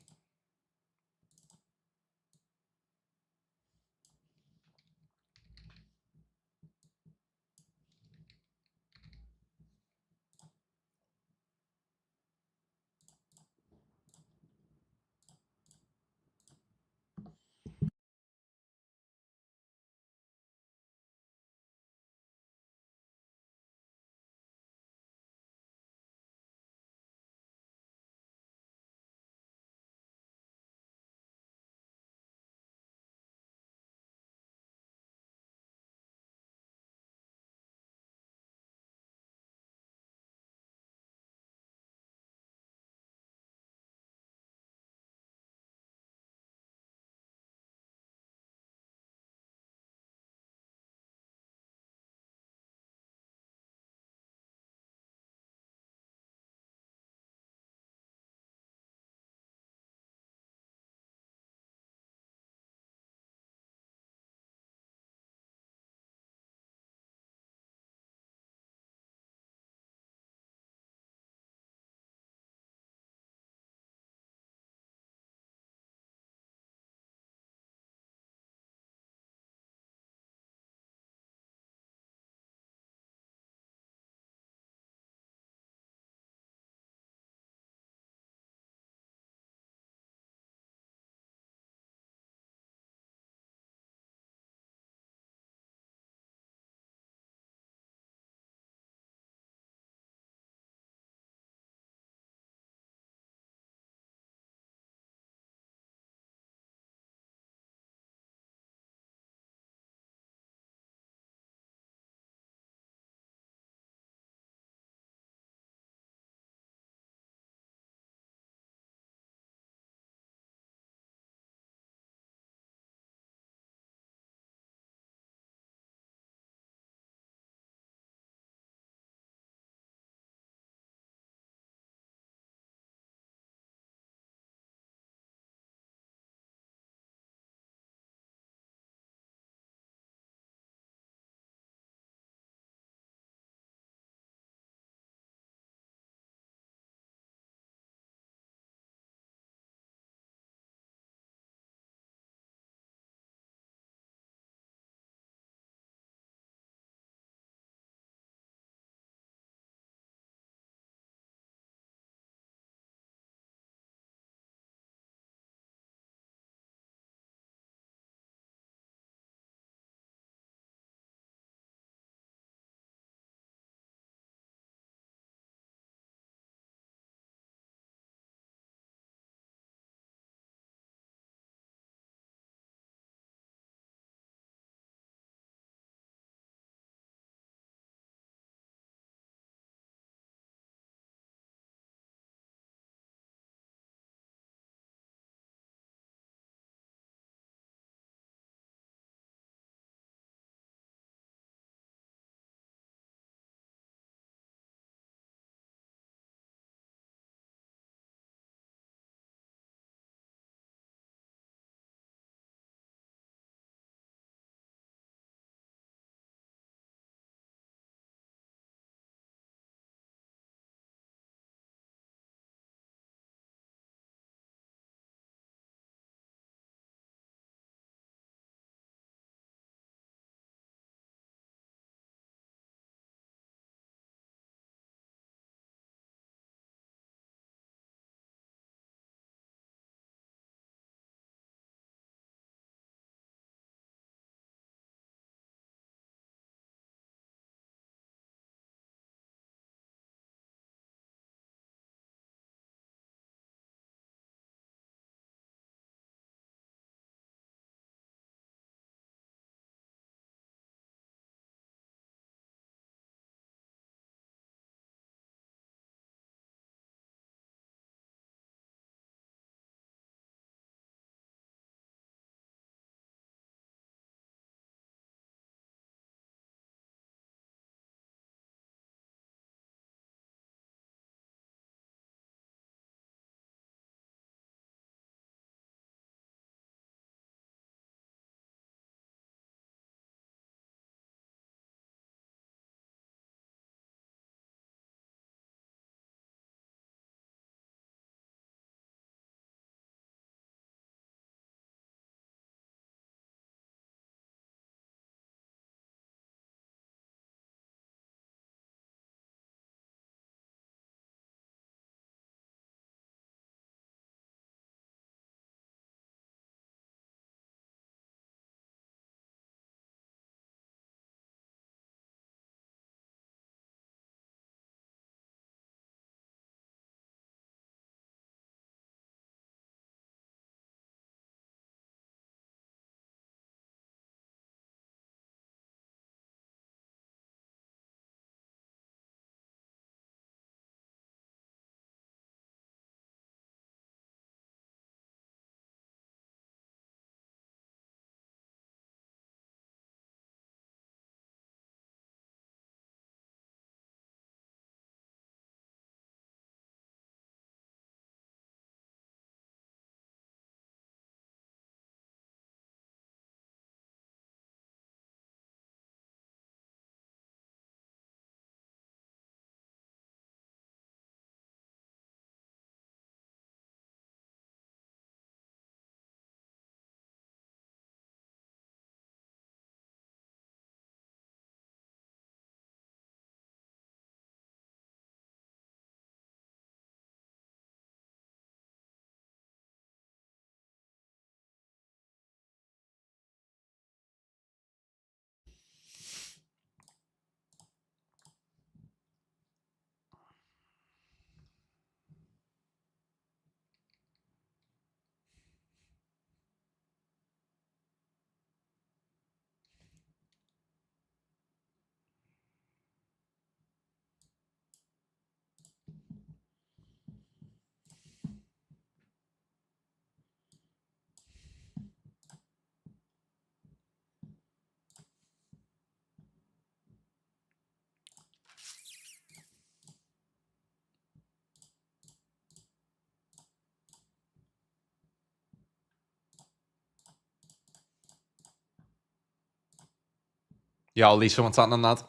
Ja, Lisa, what's happening, lad?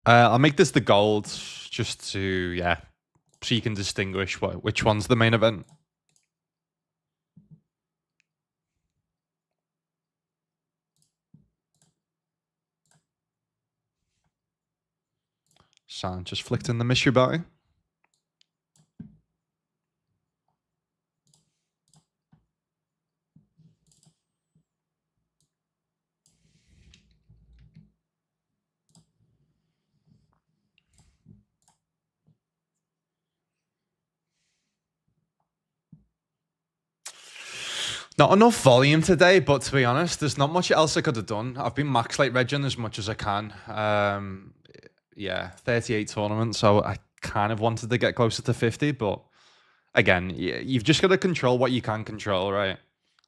I'll make this the gold just to, yeah, so you can distinguish which one's the main event. So just flicked in the mystery bounty. Not enough volume today, but to be honest, there's not much else I could have done. I've been max late regging as much as I can. Yeah, 38 tournaments, so I kind of wanted to get closer to 50, but again, you've just got to control what you can control, right?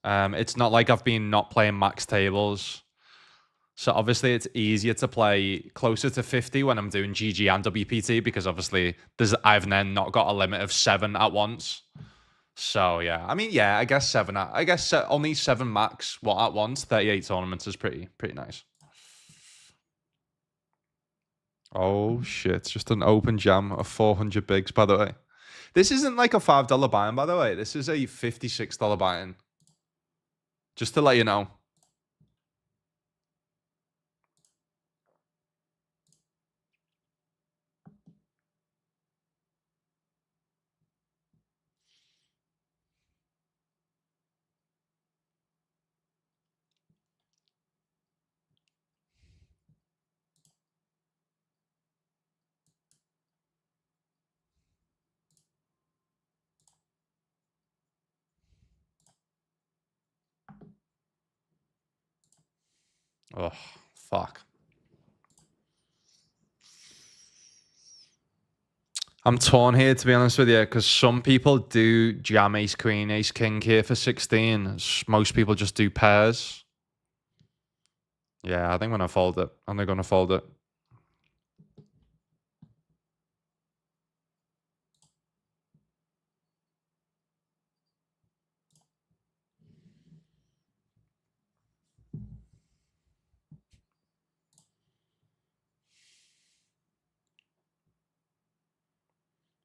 It's not like I've been not playing max tables. So obviously it's easier to play closer to 50 when I'm doing GG and WPT because obviously I've then not got a limit of 7 at once. So yeah, I mean, yeah, I guess 7. I guess only 7 max. What at once? 38 tournaments is pretty nice. Oh shit! Just an open jam of 400 bigs. By the way, this isn't like a $5 buy-in. By the way, this is a $56 buy-in. Just to let you know. Oh fuck! I'm torn here to be honest with you because some people do jam ace queen, ace king here for 16. Most people just do pairs. Yeah, I think I'm gonna fold it. I'm gonna fold it.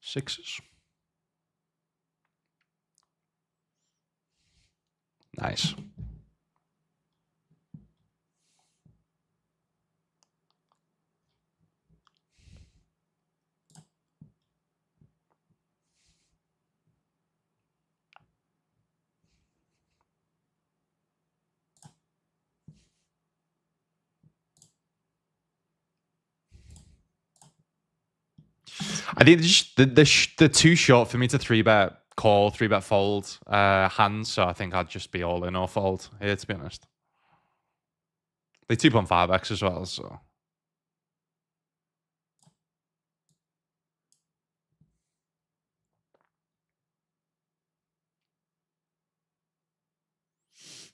Sixes. Nice. I think they're too short for me to 3-bet call, 3-bet fold hands, so I think I'd just be all in or fold here, to be honest. They 2.5x as well, so.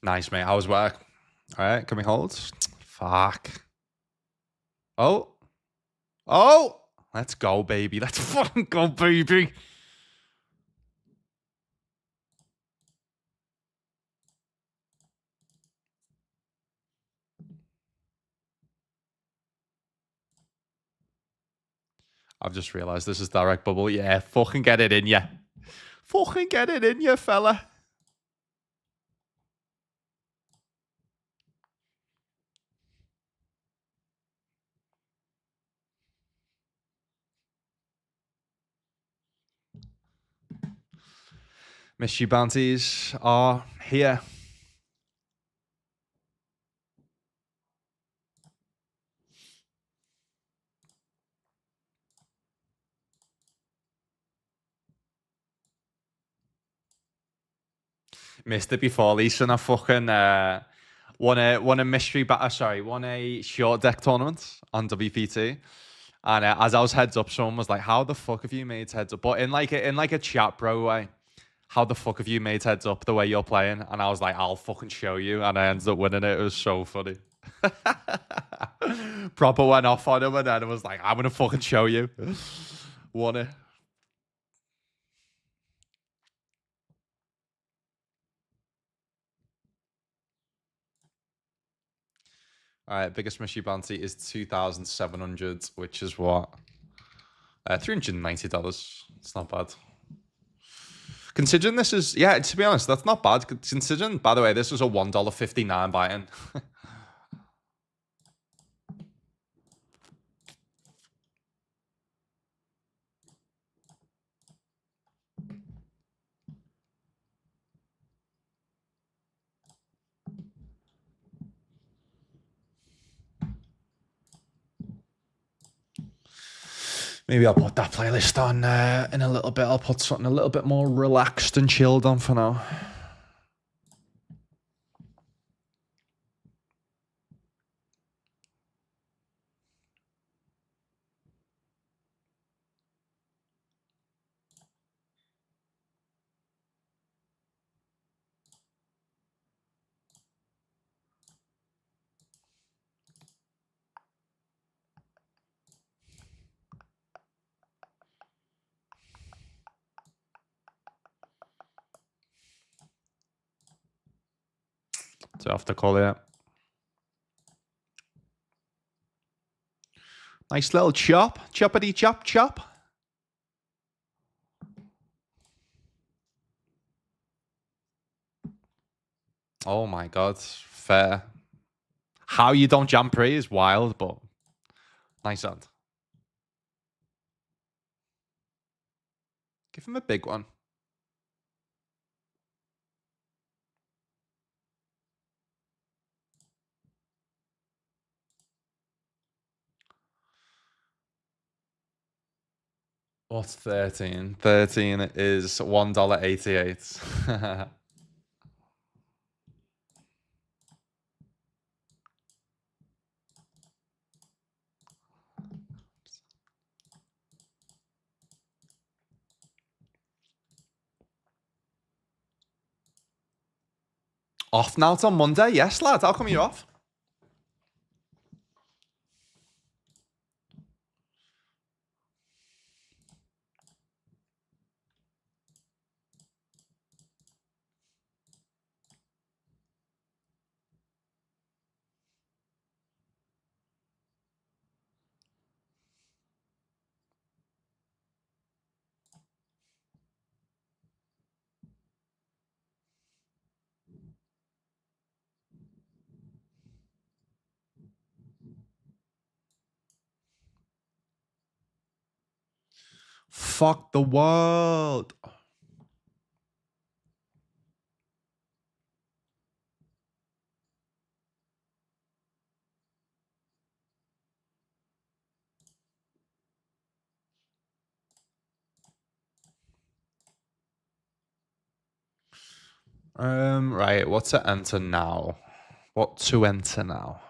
Nice, mate. How was work? All right, can we hold? Fuck. Oh. Oh! Let's go, baby. Let's fucking go, baby. I've just realized this is direct bubble. Yeah, fucking get it in, yeah. Fucking get it in, you fella. Mystery bounties are here. Missed it before, Lisa, and I fucking won a mystery won a short deck tournament on WPT. And as I was heads up, someone was like, "How the fuck have you made heads up?" But in like a chat bro way, how the fuck have you made heads up the way you're playing? And I was like, "I'll fucking show you." And I ended up winning it. It was so funny. Proper went off on him, and then it was like, "I'm gonna fucking show you." Won it. All right, biggest mystery bounty is 2,700, which is what $390. It's not bad. Considering this is, yeah, to be honest, that's not bad. Considering, by the way, this was a $1.59 buy-in. Maybe I'll put that playlist on in a little bit. I'll put something a little bit more relaxed and chilled on for now. So I have to call it. Nice little chop. Choppity chop chop. Oh my god. Fair. How you don't jump pre is wild, but nice hand. Give him a big one. What's 13? 13 is $1.88. Off now till Monday? Yes, lad. How come you're off? Fuck the world. Right. What to enter now? What to enter now?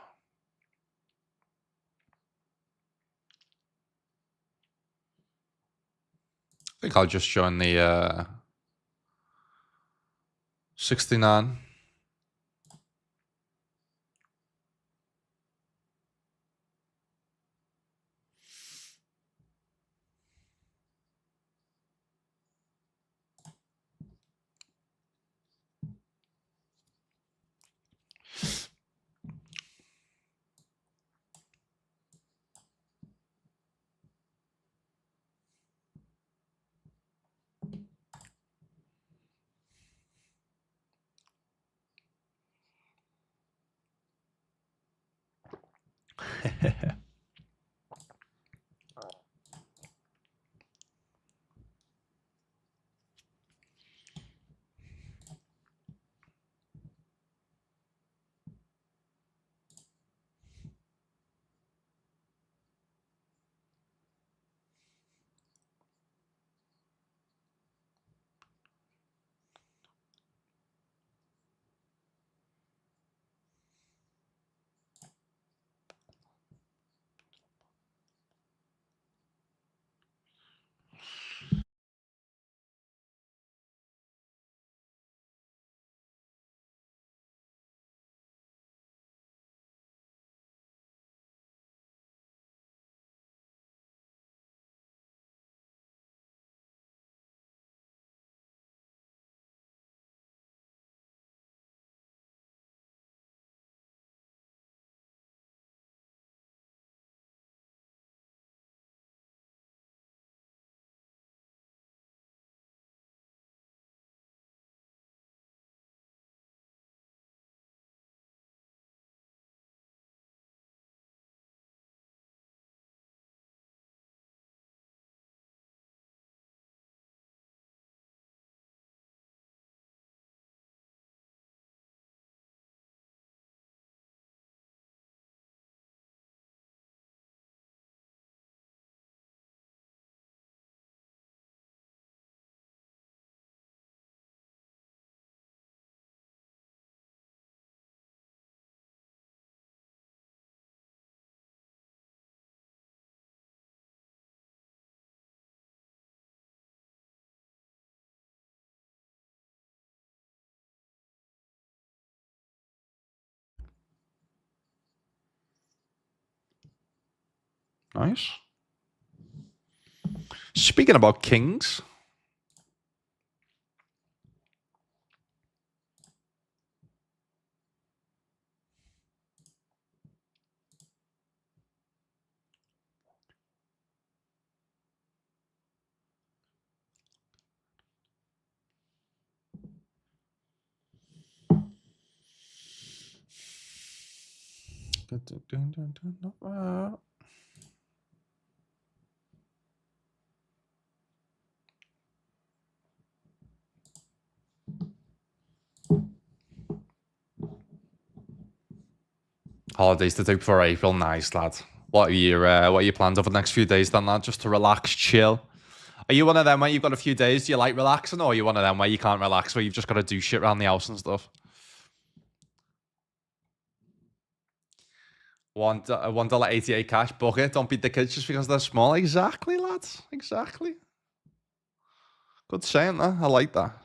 I think I'll just join the 69. Nice. Speaking about kings. Holidays to do before April. Nice, lad. What are your plans over the next few days then, lad? Just to relax, chill. Are you one of them where you've got a few days? Do you like relaxing, or are you one of them where you can't relax, where you've just got to do shit around the house and stuff? $1.88 cash, book it. Don't beat the kids just because they're small. Exactly, lads. Exactly. Good saying that. I like that.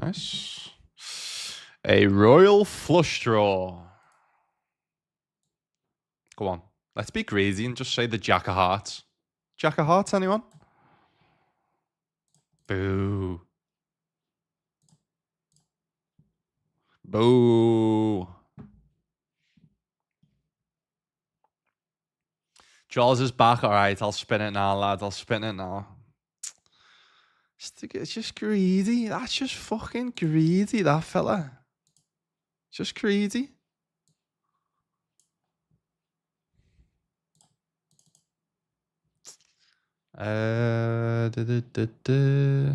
Nice. A royal flush draw. Go on. Let's be crazy and just say the Jack of Hearts. Jack of Hearts, anyone? Boo. Boo. Jaws is back. All right, I'll spin it now, lad. I'll spin it now. It's just greedy. That's just fucking greedy, that fella. Just greedy. Da, da, da, da.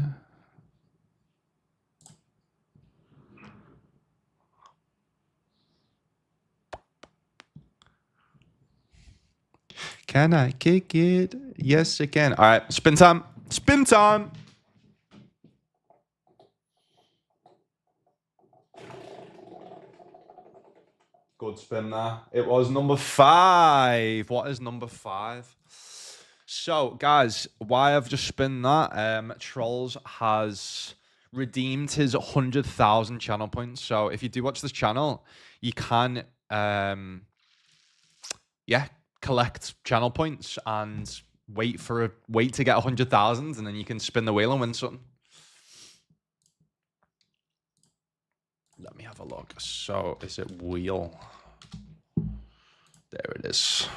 Can I kick it? Yes, I can. All right, spin time. Spin time. Good spin there. It was number 5. What is number 5? So, guys, why I've just spun that, Trolls has redeemed his 100,000 channel points. So, if you do watch this channel, you can, collect channel points and wait to get 100,000, and then you can spin the wheel and win something. Let me have a look. So, is it wheel? There it is.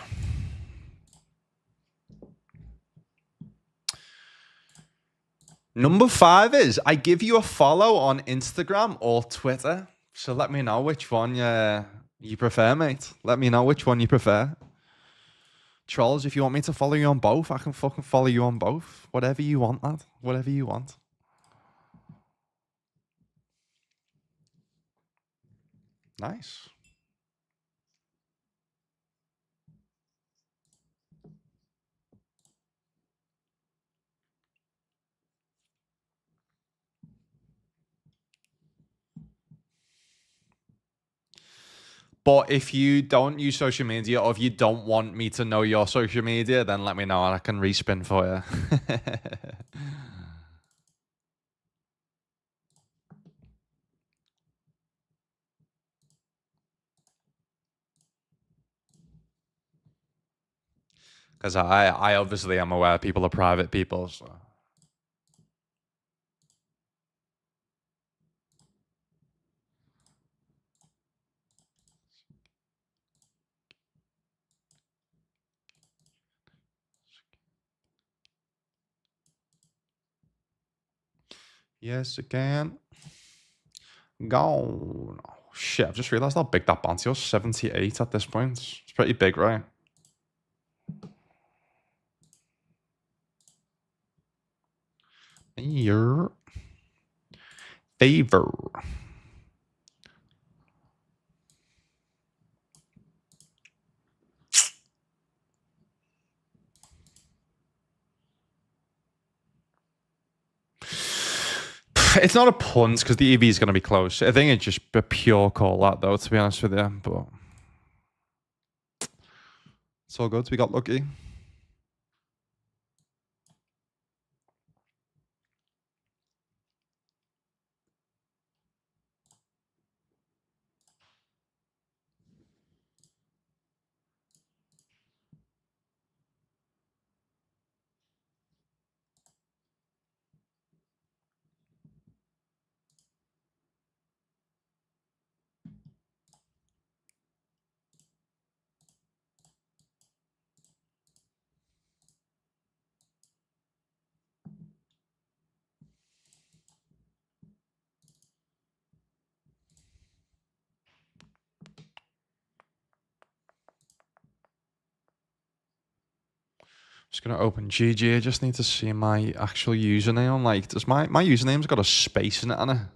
Number 5 is I give you a follow on Instagram or Twitter. So let me know which one you prefer, mate. Let me know which one you prefer. Trolls, if you want me to follow you on both, I can fucking follow you on both. Whatever you want, lad. Whatever you want. Nice. But if you don't use social media, or if you don't want me to know your social media, then let me know and I can respin for you. Because I obviously am aware people are private people. So. Yes, it can. Gone. Oh, shit, I've just realized how big that bounty was. 78 at this point. It's pretty big, right? Your favor. It's not a punt because the EV is going to be close. I think it's just a pure call that, though, to be honest with you. But it's all good. We got lucky. Just gonna open GG. I just need to see my actual username. Like, does my username's got a space in it, Anna?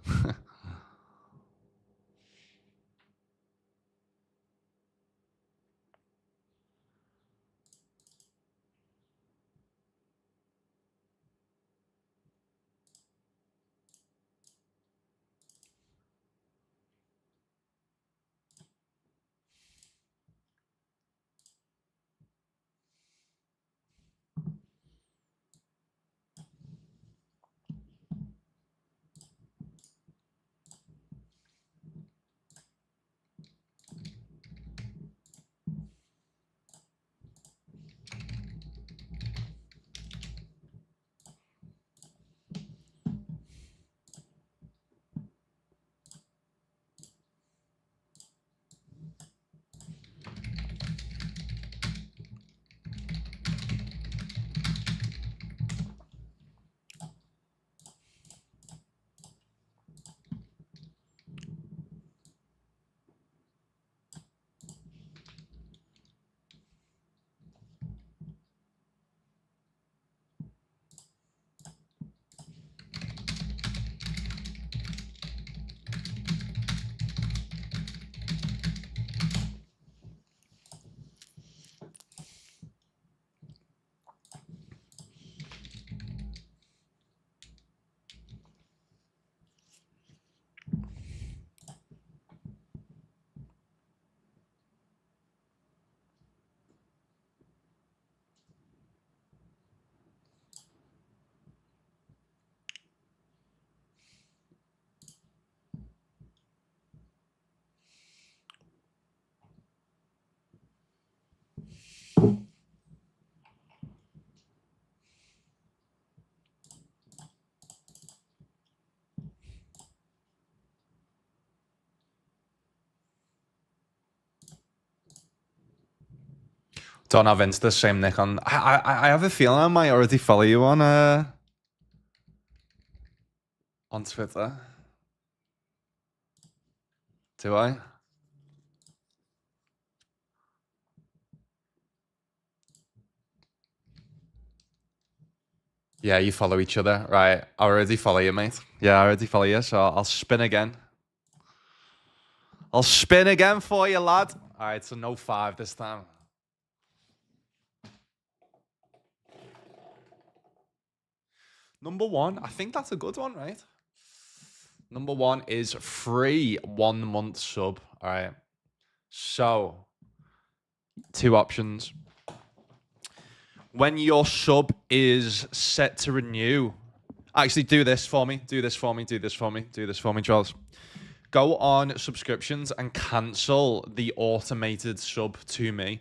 Don't have Insta, same Nick on. I have a feeling I might already follow you on Twitter. Do I? Yeah, you follow each other. Right. I already follow you, mate. Yeah, I already follow you, so I'll spin again. I'll spin again for you, lad. All right, so no 5 this time. Number 1, I think that's a good one, right? Number 1 is free 1-month sub. All right. So, 2 options. When your sub is set to renew, actually do this for me. Do this for me. Do this for me. Do this for me, Charles. Go on subscriptions and cancel the automated sub to me.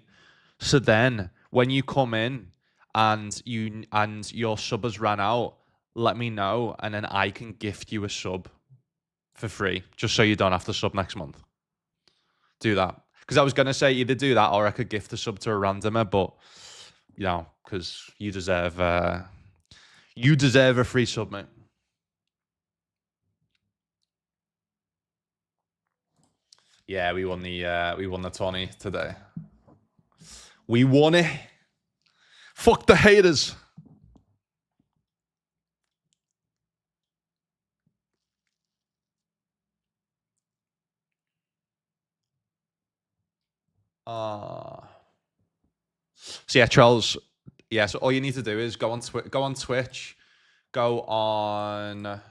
So then when you come in and your sub has ran out, let me know and then I can gift you a sub for free, just so you don't have to sub next month. Do that. Because I was gonna say either do that or I could gift a sub to a randomer, but you know, because you deserve a free sub, mate. Yeah, we won the 20 today. We won it. Fuck the haters. So yeah, Charles. Yeah, so all you need to do is go on Twitch, go on,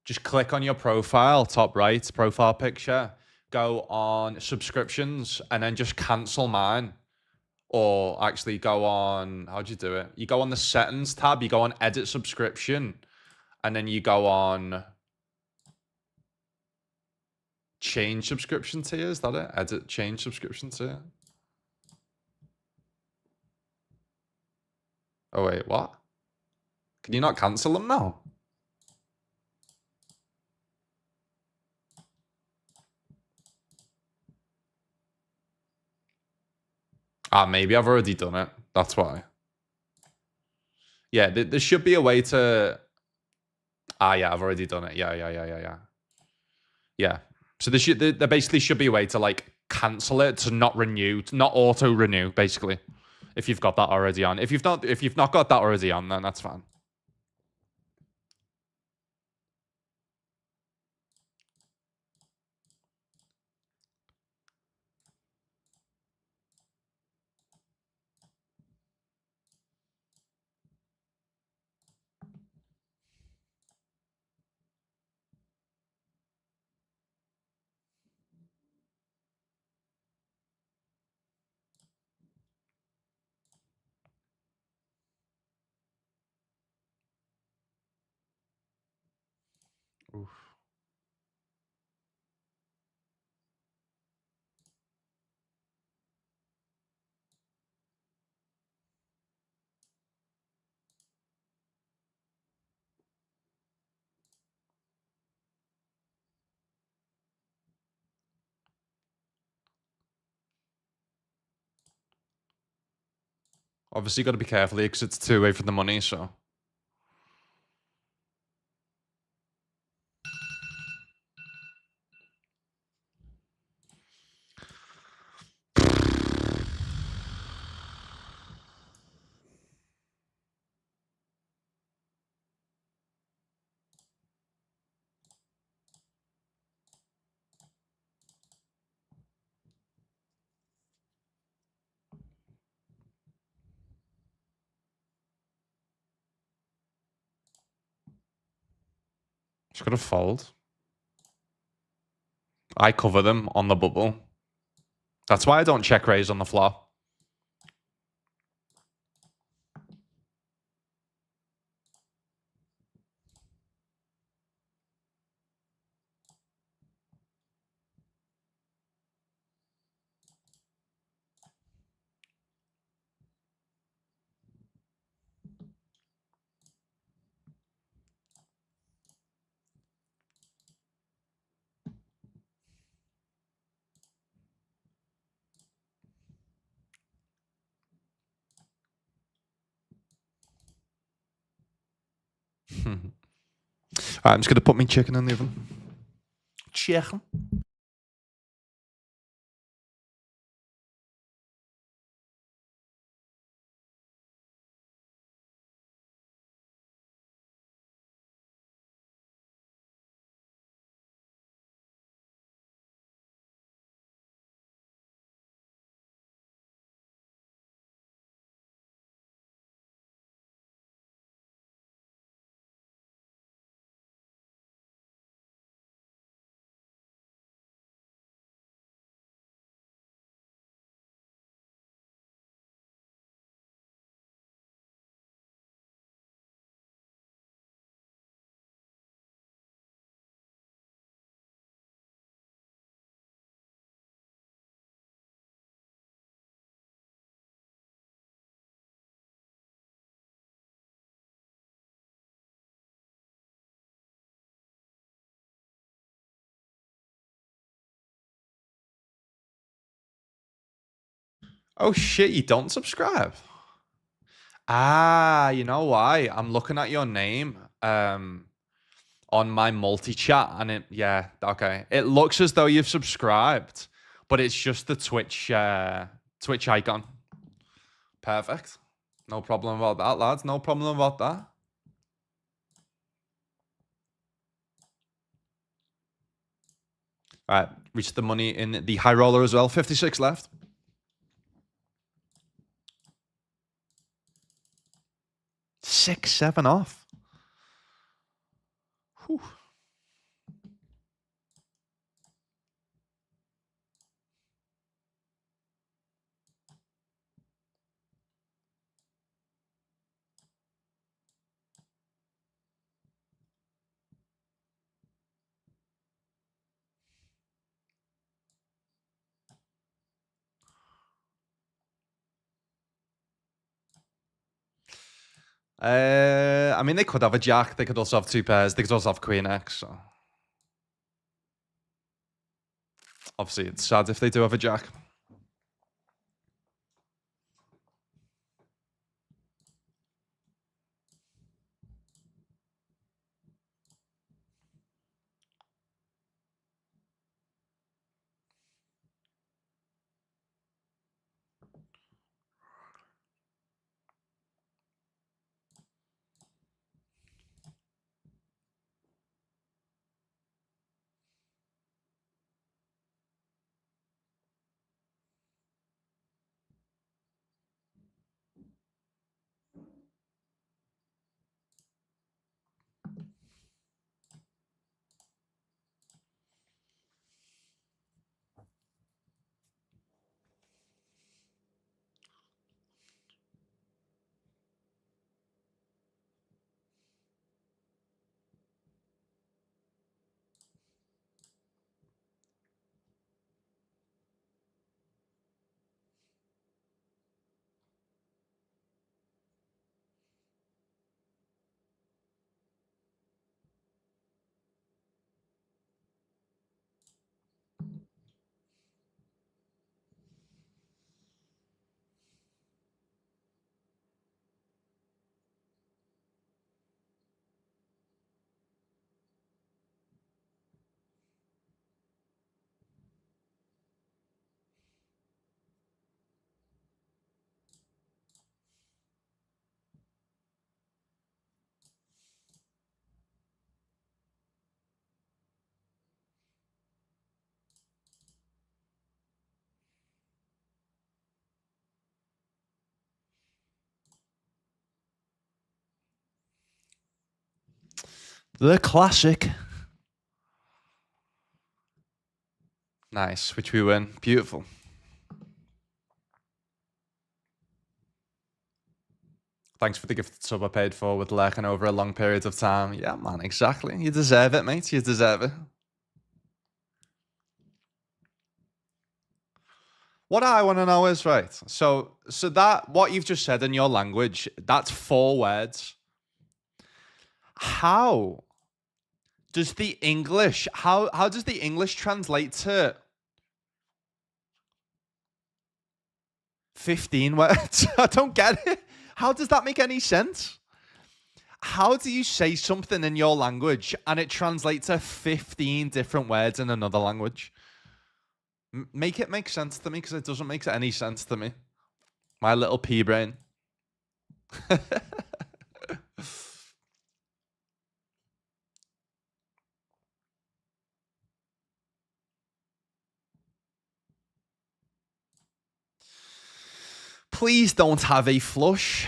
just click on your profile, top right, profile picture, go on subscriptions, and then just cancel mine. Or actually go on, how'd you do it? You go on the settings tab, you go on edit subscription, and then you go on change subscription tier. Is that it? Edit change subscription tier. Oh wait, what? Can you not cancel them now? Ah, maybe I've already done it. That's why. Yeah, there should be a way to. Ah, yeah, I've already done it. Yeah. Yeah. So there basically should be a way to like cancel it, to not renew, to not auto renew, basically. If you've got that already on. If you've not got that already on, then that's fine. Oof. Obviously, got to be careful here because it's 2-way for the money. So just got to fold. I cover them on the bubble. That's why I don't check raise on the flop. I'm just going to put my chicken in the oven. Chicken. Oh shit, you don't subscribe? Ah, you know why? I'm looking at your name on my multi-chat and yeah, okay. It looks as though you've subscribed, but it's just the Twitch icon. Perfect. No problem about that, lads. No problem about that. All right, reach the money in the high roller as well. 56 left. 6-7 off. Whew. I mean, they could have a jack. They could also have two pairs. They could also have queen X. So obviously, it's sad if they do have a jack. The classic. Nice, which we win. Beautiful. Thanks for the gifted sub I paid for with lurking over a long period of time. Yeah, man, exactly. You deserve it, mate. You deserve it. What I want to know is, right, so that, what you've just said in your language, that's 4 words. How does the English, how does the English translate to 15 words? I don't get it. How does that make any sense? How do you say something in your language and it translates to 15 different words in another language? Make it make sense to me because it doesn't make any sense to me. My little pea brain. Please don't have a flush.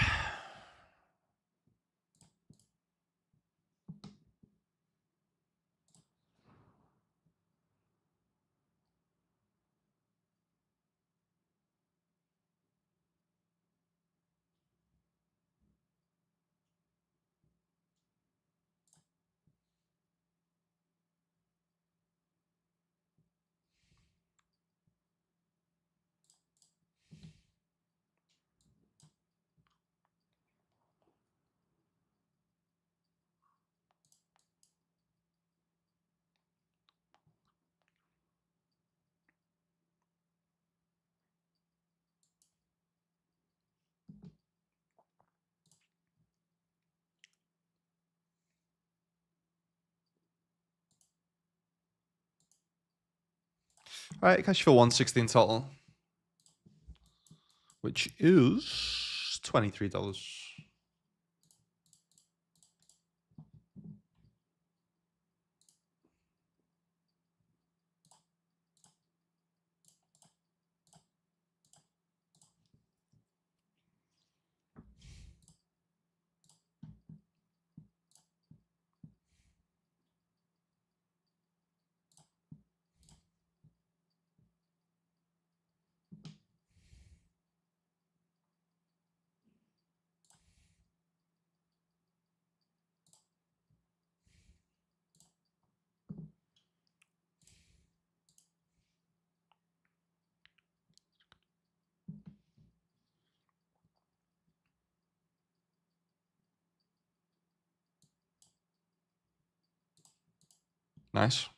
All right, cash for 116 total, which is $23. Nice.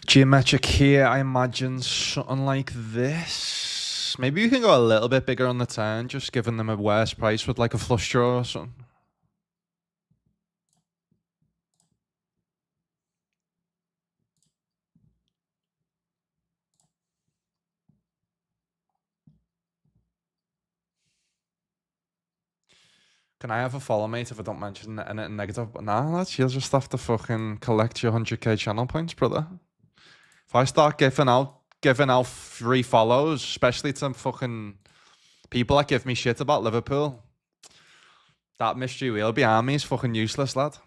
Geometric here, I imagine something like this. Maybe you can go a little bit bigger on the turn, just giving them a worse price with like a flush draw or something. Can I have a follow, mate, if I don't mention anything negative? But nah, lads, you'll just have to fucking collect your 100k channel points, brother. If I start giving out free follows, especially to fucking people that give me shit about Liverpool, that mystery wheel behind me is fucking useless, lad.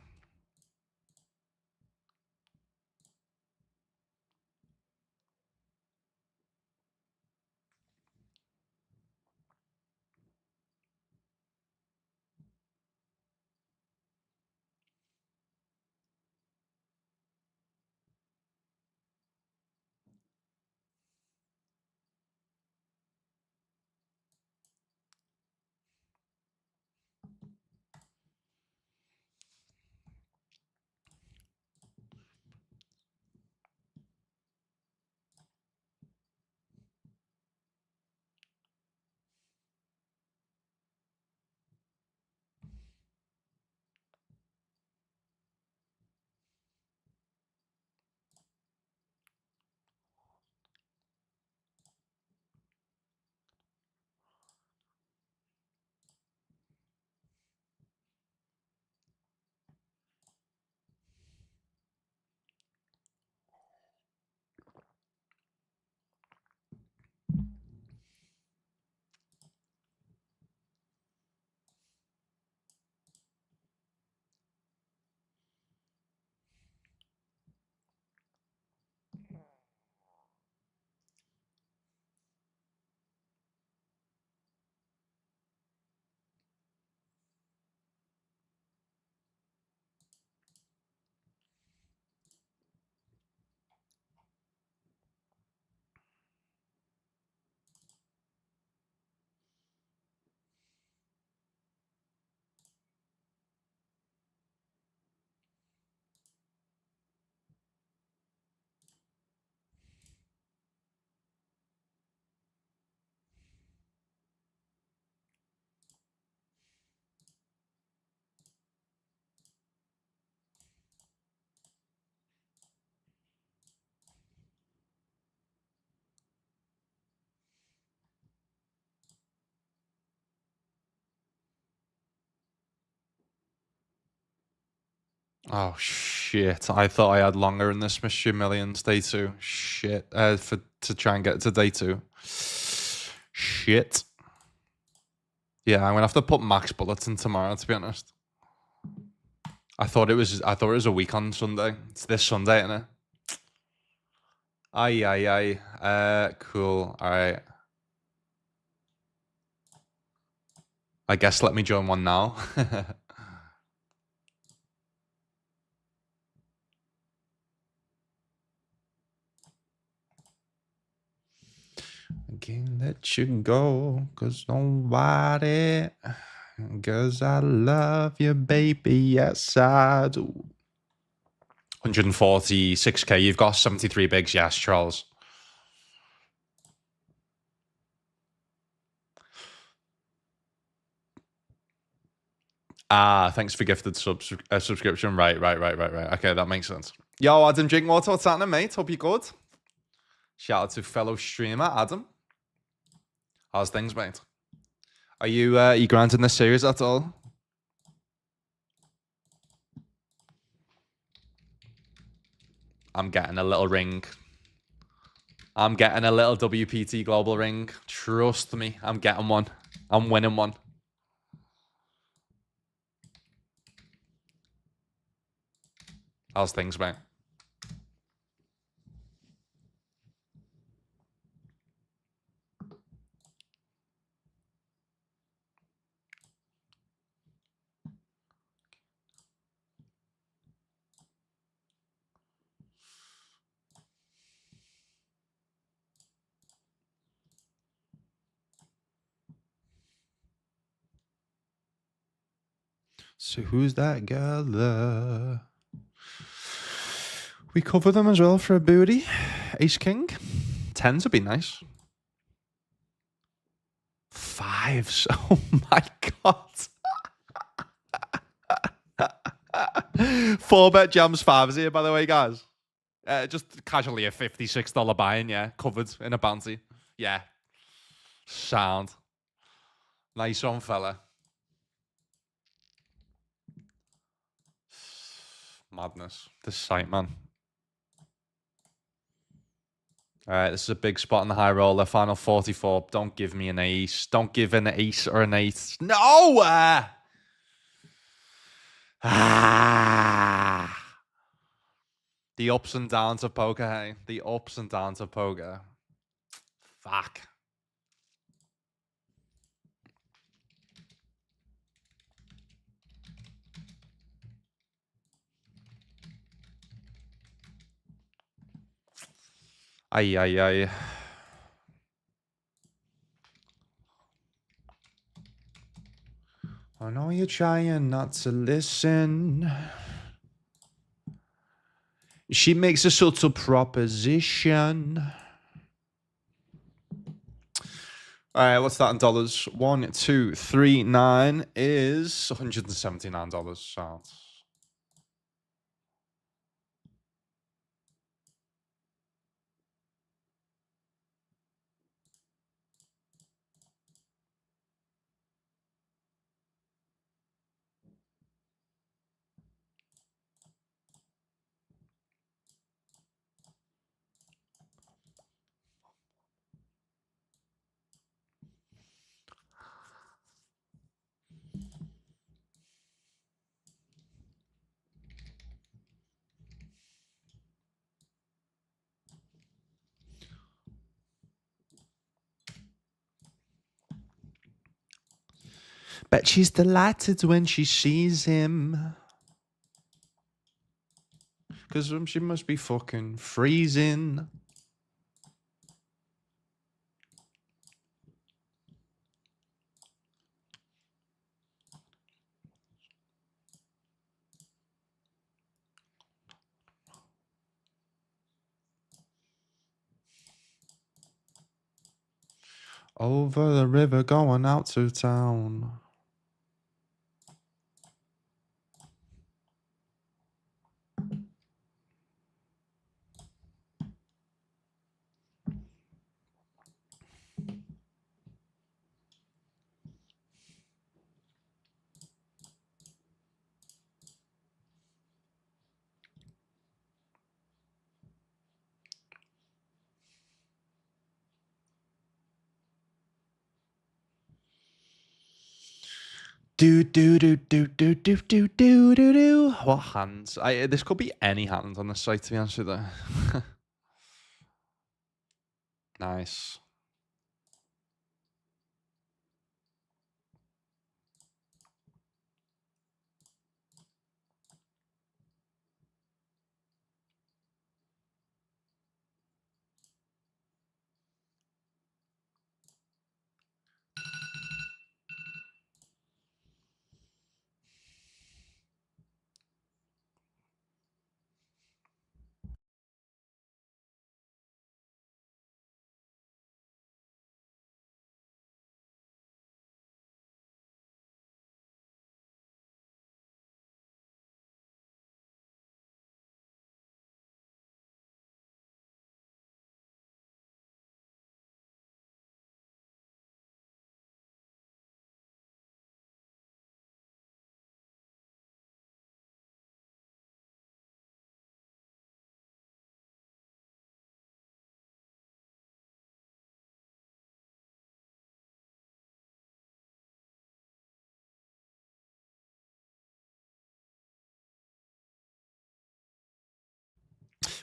Oh shit! I thought I had longer in this Mystery Millions day two. Shit. To try and get to day two. Shit. Yeah, I'm gonna have to put max bullets in tomorrow. To be honest, I thought it was a week on Sunday. It's this Sunday, isn't it? Aye, aye, aye. Cool. All right. I guess let me join one now. I can't let you go, cause nobody, cause I love you, baby, yes I do. 146k, you've got 73 bigs, yes, Charles. Ah, thanks for gifted subscription. Right. Okay, that makes sense. Yo, Adam Drinkwater, what's happening, mate? Hope you're good. Shout out to fellow streamer Adam. How's things, mate? Are you grinding this series at all? I'm getting a little ring. I'm getting a little WPT global ring. Trust me, I'm getting one. I'm winning one. How's things, mate? So who's that girl? We cover them as well for a booty. Ace King. Tens would be nice. Fives. Oh my god. 4-bet jams fives here, by the way, guys. Just casually a $56 buy-in, yeah. Covered in a bounty. Yeah. Sound. Nice one, fella. Madness. This site, man. All right, this is a big spot in the high roller. Final 44. Don't give me an ace. Don't give an ace or an ace. No! The ups and downs of poker, hey? The ups and downs of poker. Fuck. Ay, ay, ay. I know you're trying not to listen. She makes a subtle proposition. All right, what's that in dollars? 1, 2, 3, 9 is $179. So bet she's delighted when she sees him. Because she must be fucking freezing. Over the river going out to town. Do do do do do do do do do do. What hands? This could be any hand on the site, to be honest with you. Nice.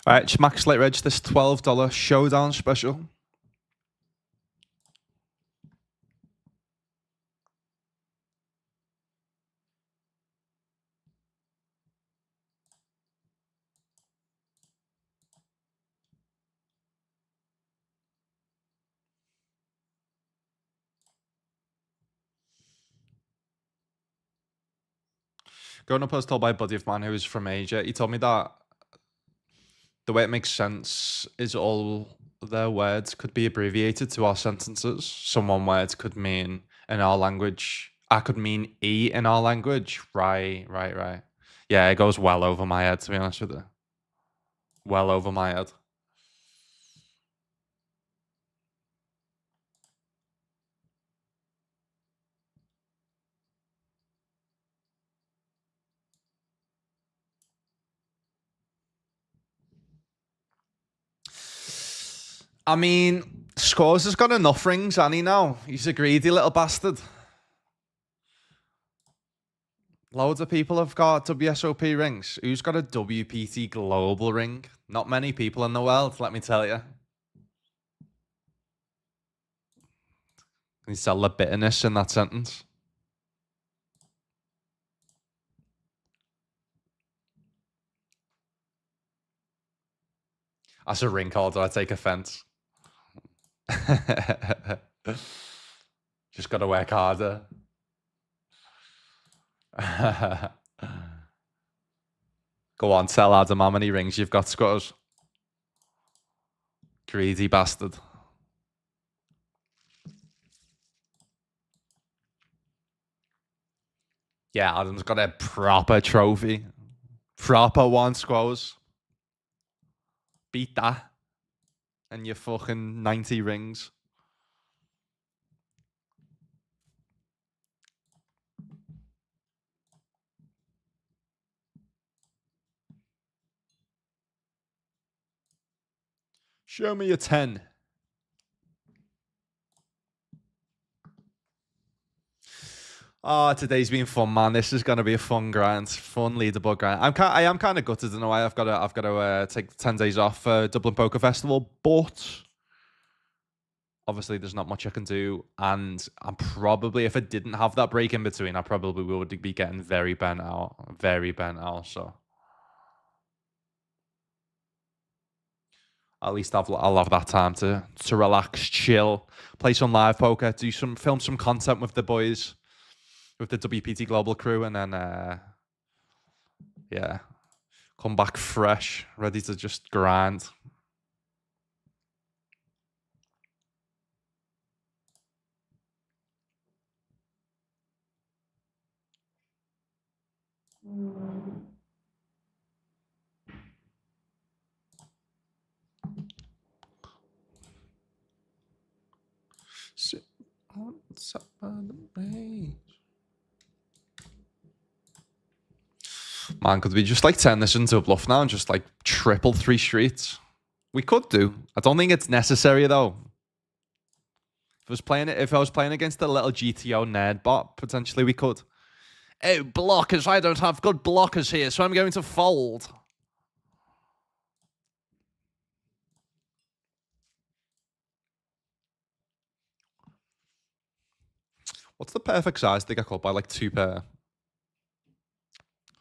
All right, Schmack Slate Reg, this $12 showdown special. Growing up, I was told by a buddy of mine who was from Asia, he told me that the way it makes sense is all their words could be abbreviated to our sentences. So one word could mean in our language, I could mean E in our language. Right. Yeah, it goes well over my head, to be honest with you. Well over my head. I mean, Scores has got enough rings, hasn't he, now? He's a greedy little bastard. Loads of people have got WSOP rings. Who's got a WPT global ring? Not many people in the world, let me tell you. Can you tell the bitterness in that sentence? That's a ring holder. I take offense. Just got to work harder. Go on, tell Adam how many rings you've got, Scores. Greedy bastard. Yeah, Adam's got a proper trophy. Proper one, Squoze. Beat that. And your fucking 90 rings. Show me a 10. Oh, today's been fun, man. This is gonna be a fun grind, fun leaderboard grind. I am kind of gutted in a way. I've got to take 10 days off for Dublin Poker Festival, but obviously there's not much I can do. And I'm probably, if I didn't have that break in between, I probably would be getting very bent out. So at least I'll have that time to relax, chill, play some live poker, film some content with the boys, with the WPT Global crew, and then yeah, come back fresh, ready to just grind. Man, could we just like turn this into a bluff now and just like triple 3 streets? We could do. I don't think it's necessary though. If I was playing against the little GTO nerd bot, potentially we could. Oh, blockers. I don't have good blockers here, so I'm going to fold. What's the perfect size to get caught by like 2 pair?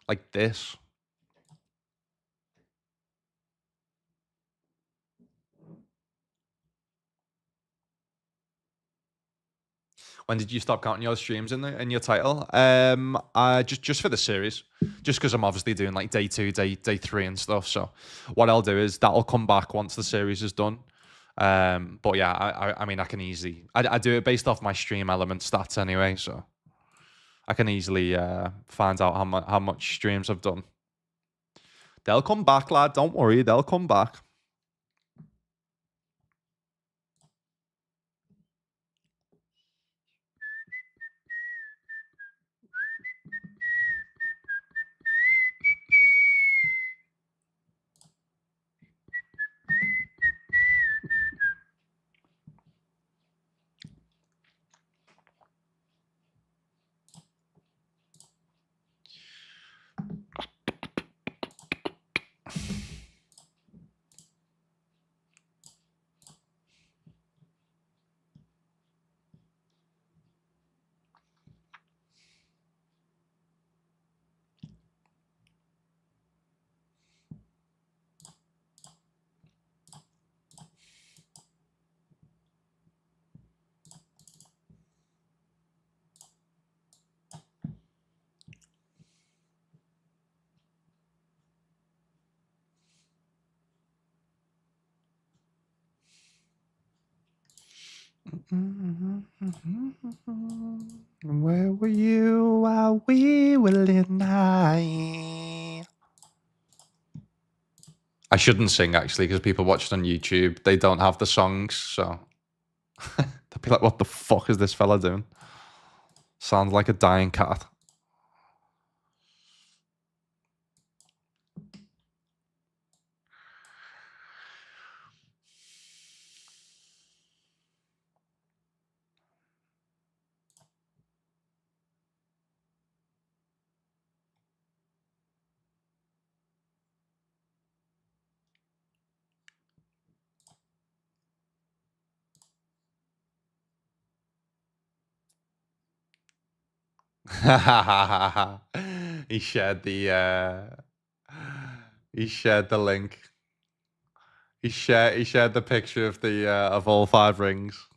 Like this. When did you stop counting your streams in your title? Just for the series, just because I'm obviously doing like day 2, day 3 and stuff. So what I'll do is that'll come back once the series is done. But yeah, I mean I can easily I do it based off my stream element stats anyway, so I can easily find out how much streams I've done. They'll come back, lad. Don't worry, they'll come back. Where were you while we were in night? I shouldn't sing actually because people watch it on YouTube. They don't have the songs, so they'll be like, "What the fuck is this fella doing?" Sounds like a dying cat. He shared the he shared the link. He shared the picture of the of all 5 rings.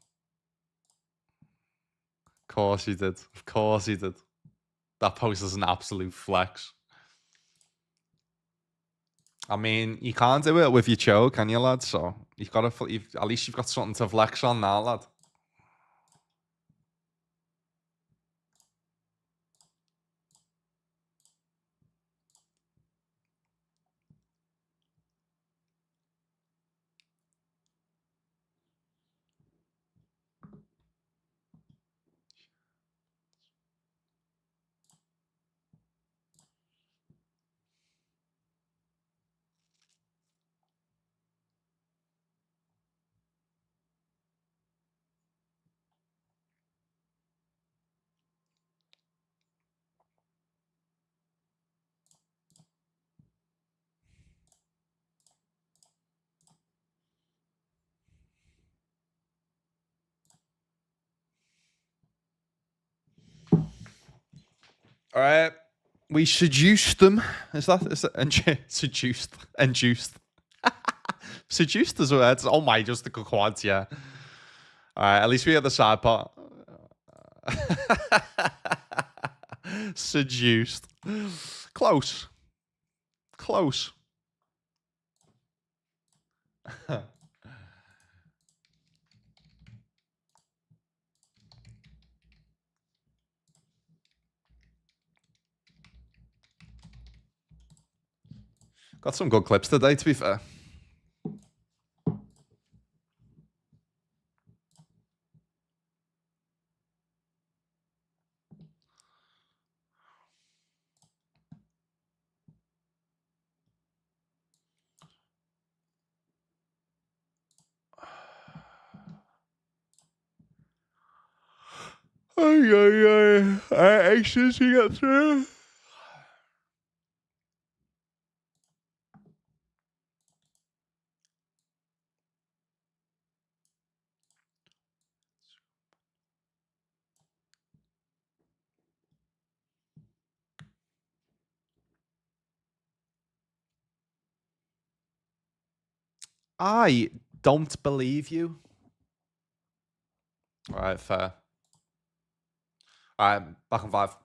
Of course he did. Of course he did. That post is an absolute flex. I mean, you can't do it with your choke, can you, lad? So you've got to. At least you've got something to flex on now, lad. All right. We seduced them. Is that seduced? Induced. Seduced as well. Oh my, just the quads, yeah. All right, at least we have the side part. Seduced. Close. Close. Got some good clips today, to be fair. yeah. Aces to get through. I don't believe you. All right, fair. All right, back on 5.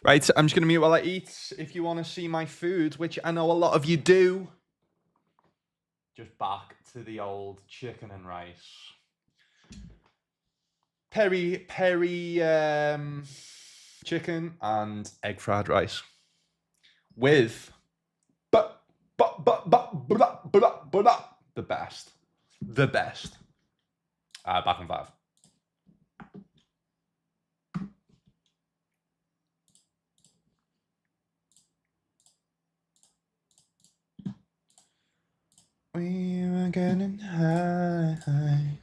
Right, I'm just going to mute while I eat. If you want to see my food, which I know a lot of you do, just back to the old chicken and rice. Peri chicken and egg fried rice with the best. The best. Back in 5. We were getting high.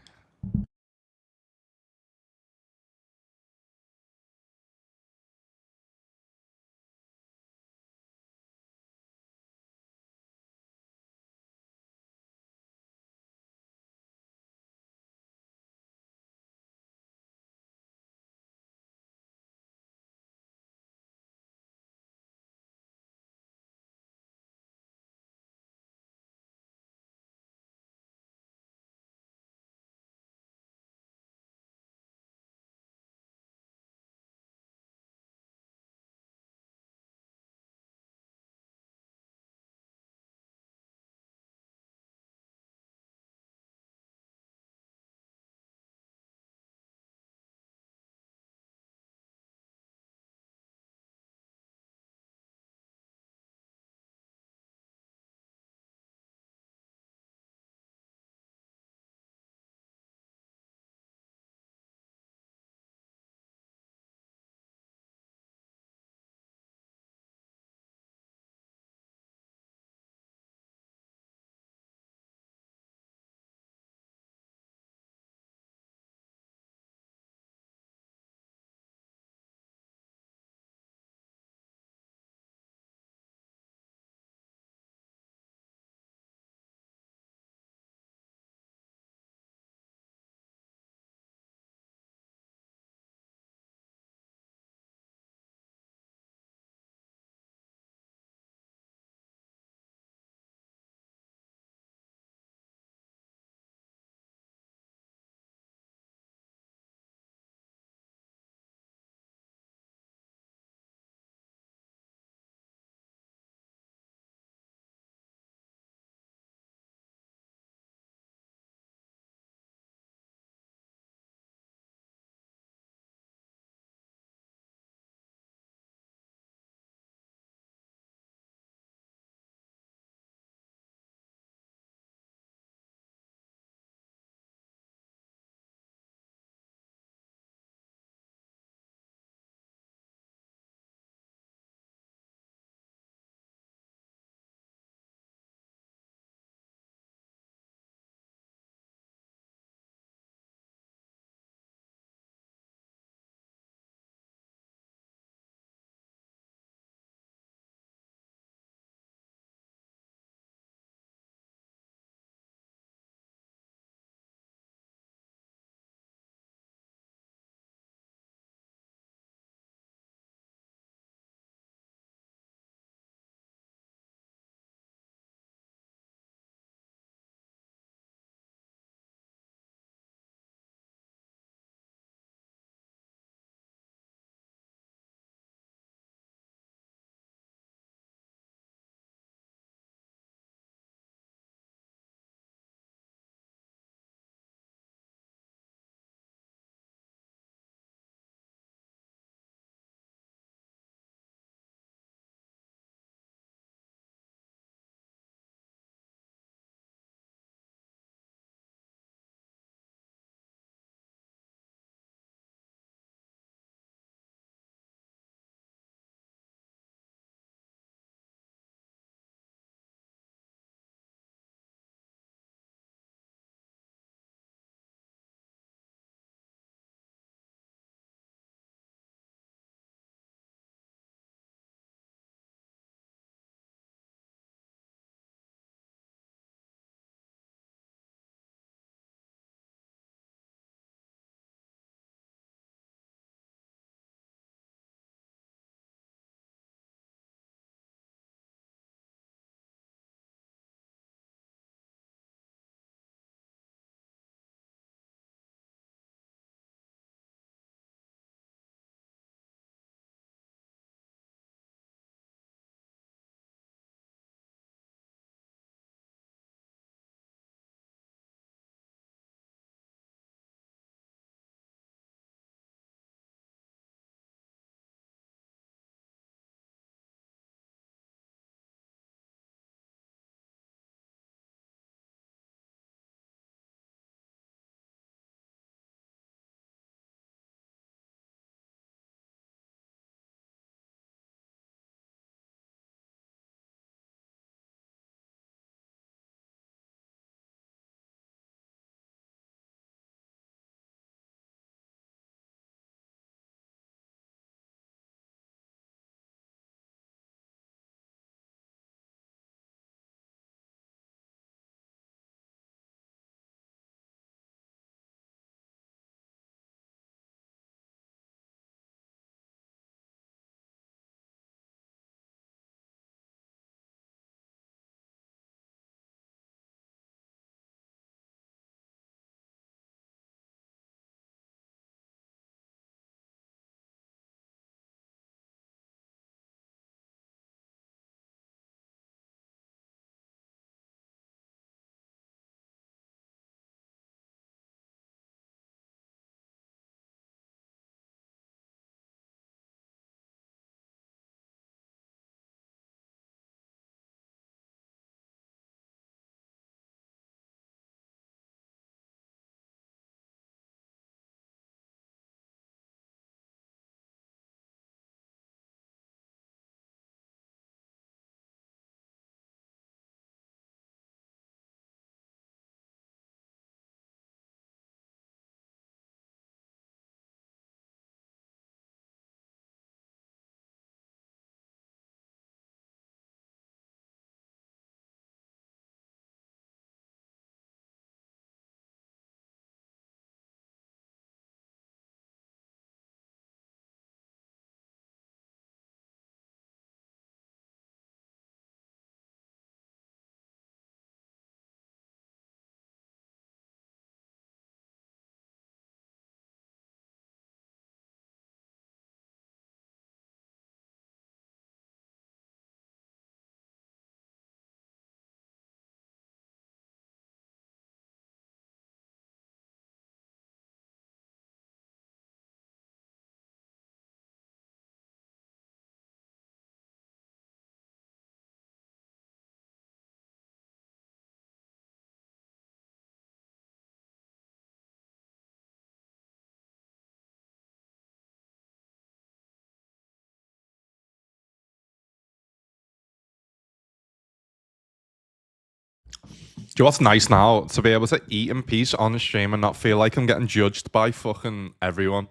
Do you know what's nice now? To be able to eat in peace on stream and not feel like I'm getting judged by fucking everyone.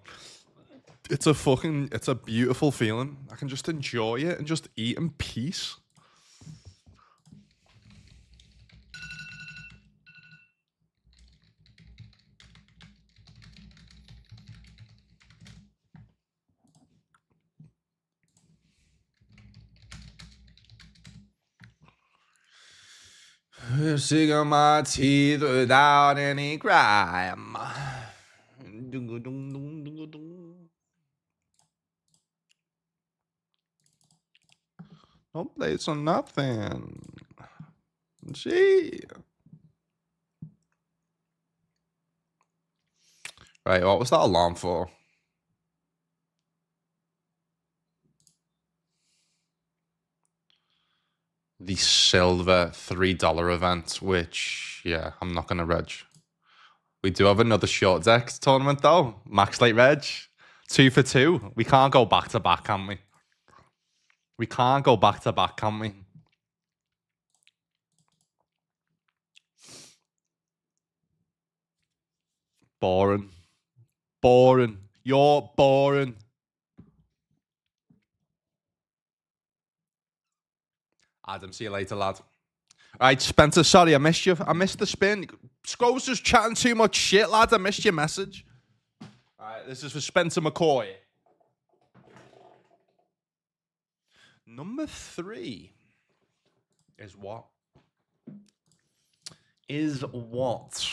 It's a beautiful feeling. I can just enjoy it and just eat in peace. Singing my teeth without any crime. No place on nothing. Gee. Right, what was that alarm for? The silver $3 event, which, yeah, I'm not going to reg. We do have another short deck tournament, though. Max Late Reg. 2 for 2. We can't go back to back, can we? We can't go back to back, can we? Boring. Boring. You're boring. Adam, see you later, lad. All right, Spencer, sorry, I missed you. I missed the spin. Sco's just chatting too much shit, lad. I missed your message. All right, this is for Spencer McCoy. Number 3 is what? Is what?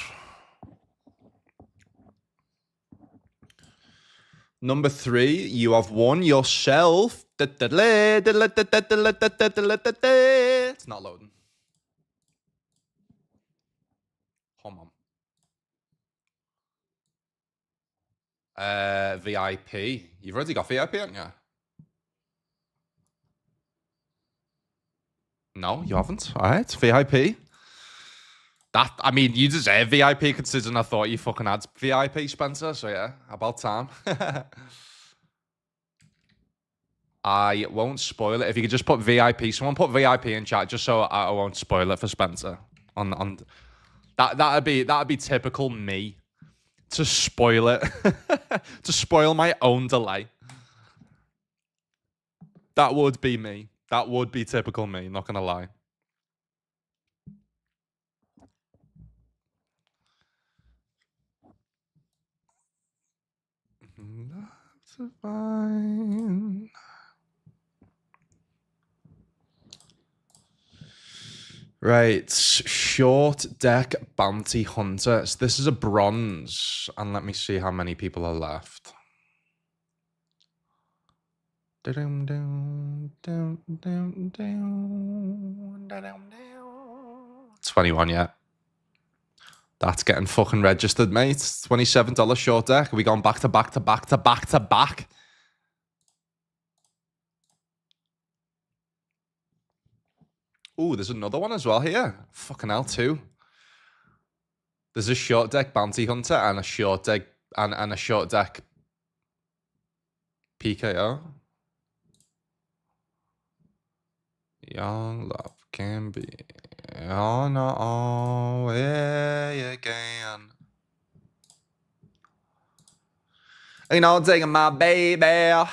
Number 3, you have won yourself. It's not loading. Hold on. VIP. You've already got VIP, haven't you? No, you haven't. All right, VIP. I mean, you deserve VIP considering I thought you fucking had VIP, Spencer. So yeah, about time. I won't spoil it. If you could just put VIP, someone put VIP in chat just so I won't spoil it for Spencer. On that'd be typical me to spoil it, to spoil my own delay. That would be me. That would be typical me. Not gonna lie. That's fine. Right, short deck bounty hunter. So this is a bronze, and let me see how many people are left. 21 yet. That's getting fucking registered, mate. $27 short deck. Are we going back to back to back to back to back? Ooh, there's another one as well here. Fucking hell, 2. There's a short deck bounty hunter and a short deck and a short deck PKO. Young love can be on our way again. You know, taking my baby.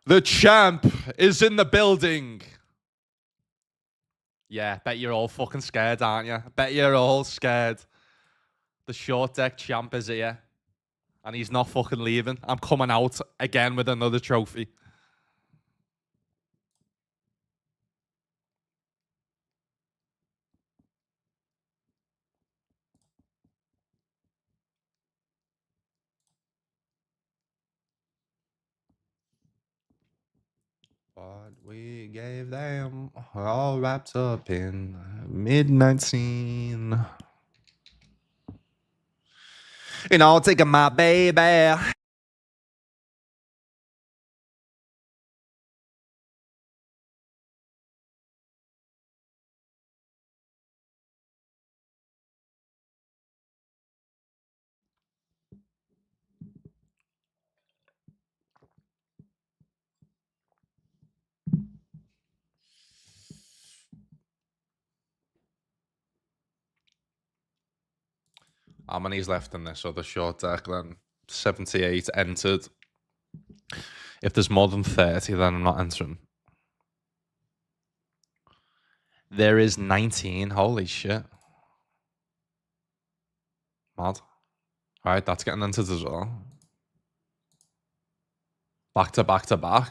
The champ is in the building. Yeah, bet you're all fucking scared, aren't you? Bet you're all scared. The short deck champ is here. And he's not fucking leaving. I'm coming out again with another trophy. What we gave them all wrapped up in midnight scene. You know, taking my baby. How many's left in this other short deck then? 78 entered. If there's more than 30, then I'm not entering. There is 19. Holy shit. Mad. Alright, that's getting entered as well. Back to back to back.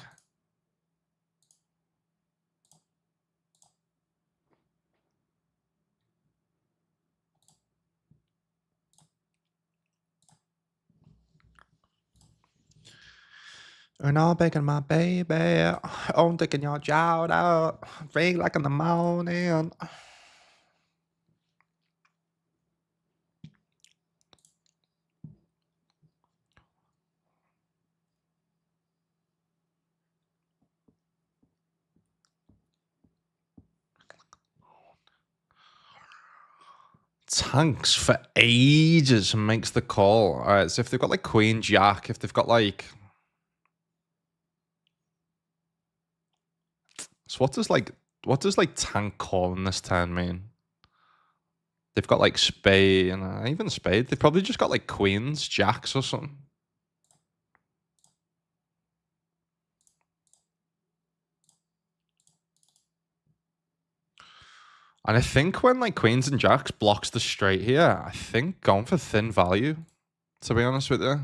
And I'm begging my baby. I'm taking your child out. Ring like in the morning. Tanks for ages and makes the call. All right, so if they've got like Queen Jack, if they've got like, so what does like tank call in this turn mean? They've got like spade and even spade. They've probably just got like queens, jacks or something. And I think when like queens and jacks blocks the straight here, I think going for thin value, to be honest with you.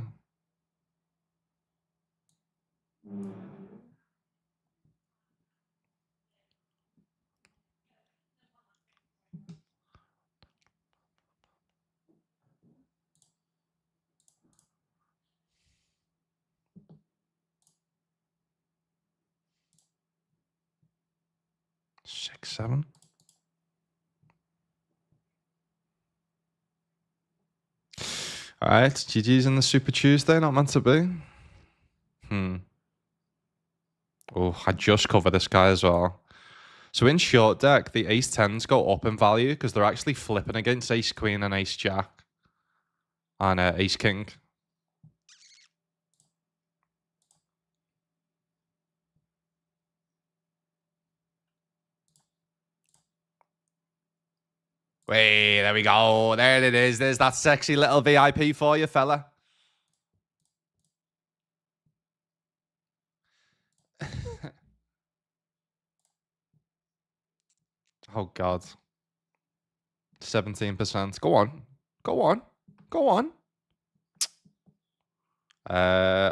Six, seven. All right, GG's in the Super Tuesday, not meant to be. Oh, I just covered this guy as well. So in short deck, the ace 10s go up in value because they're actually flipping against ace queen and ace jack and ace king. Wait, there we go. There it is. There's that sexy little VIP for you, fella. Oh, God. 17%. Go on. Go on. Go on.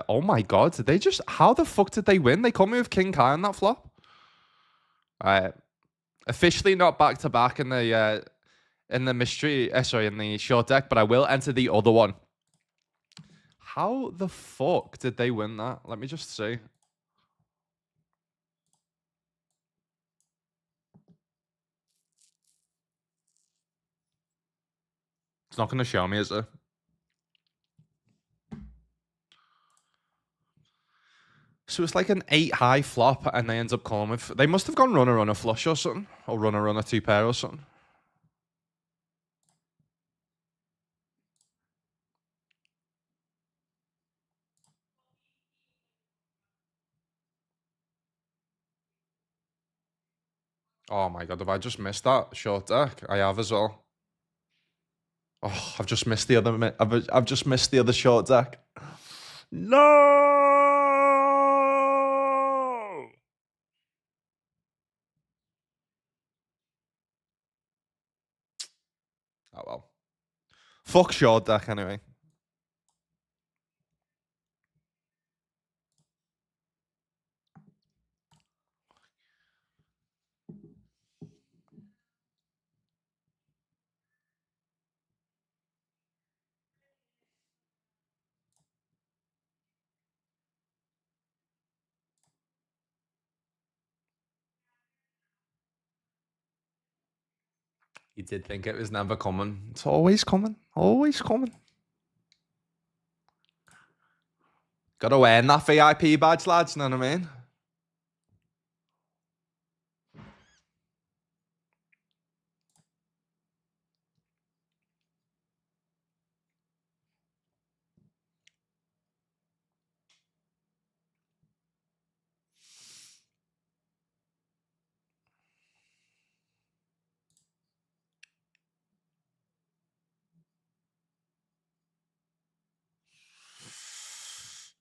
Oh my God. Did they just... How the fuck did they win? They caught me with king high on that flop. Officially not back-to-back in the mystery... sorry, in the short deck, but I will enter the other one. How the fuck did they win that? Let me just see. It's not going to show me, is it? So it's like an 8 high flop, and they end up calling with... They must have gone runner flush or something. Or runner two pair or something. Oh my God, have I just missed that short deck? I have as well. Oh, I've just missed the other... I've just missed the other short deck. No! Oh well. Fuck short deck anyway. You did think it was never coming. It's always coming. Always coming. Gotta earn that VIP badge, lads, you know what I mean?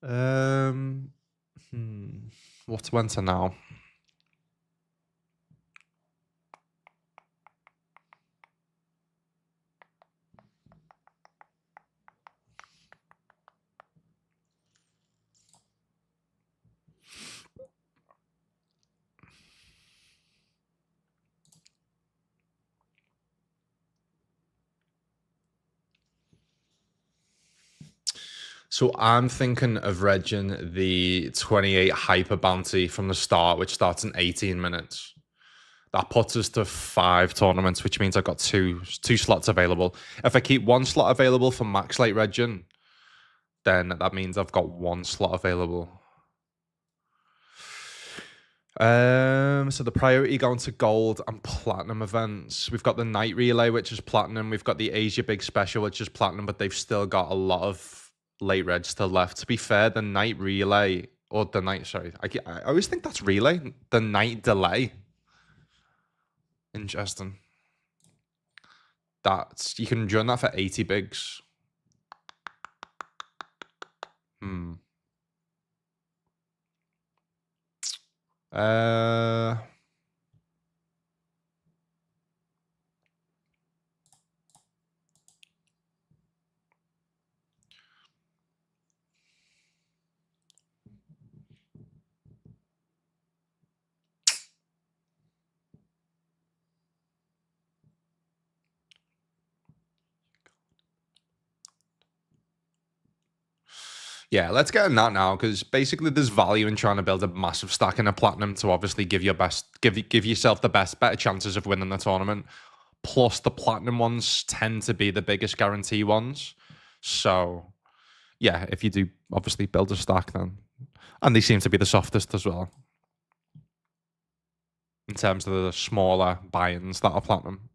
Um, hmm, what to enter now? So I'm thinking of regging the 28 hyper bounty from the start, which starts in 18 minutes. That puts us to 5 tournaments, which means I've got two slots available. If I keep one slot available for max late regging, then that means I've got one slot available. So the priority going to gold and platinum events. We've got the night relay, which is platinum. We've got the Asia Big Special, which is platinum, but they've still got a lot of late reg still left. To be fair, the night relay or the night, sorry, I always think that's relay. The night delay. Interesting. That's you can join that for 80 bigs. Hmm. Uh. Yeah, let's get in that now because basically there's value in trying to build a massive stack in a platinum to obviously give yourself the better chances of winning the tournament. Plus, the platinum ones tend to be the biggest guarantee ones. So, yeah, if you do obviously build a stack, then and they seem to be the softest as well in terms of the smaller buy-ins that are platinum.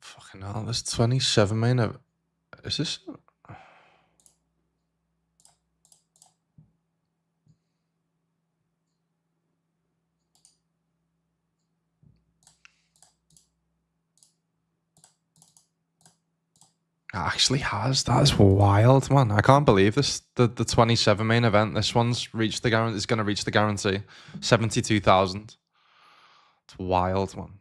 Fucking hell, there's 27 main. Is this? It actually has. That is wild, man. I can't believe this. The 27 main event. This one's reached the guarantee. Is going to reach the guarantee. 72,000. It's wild, man.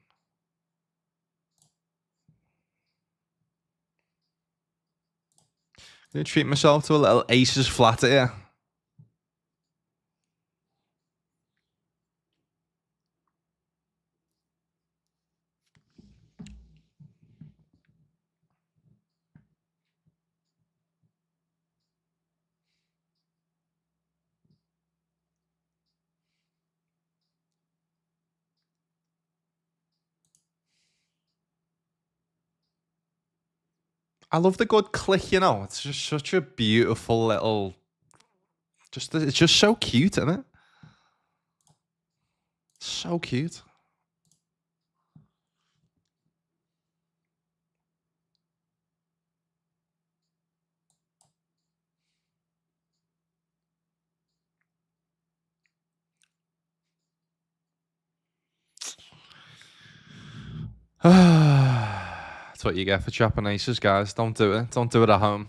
Gonna treat myself to a little aces flat here. I love the good click, you know. It's just such a beautiful little. It's just so cute, isn't it? So cute. That's what you get for chopping aces, guys. Don't do it. Don't do it at home.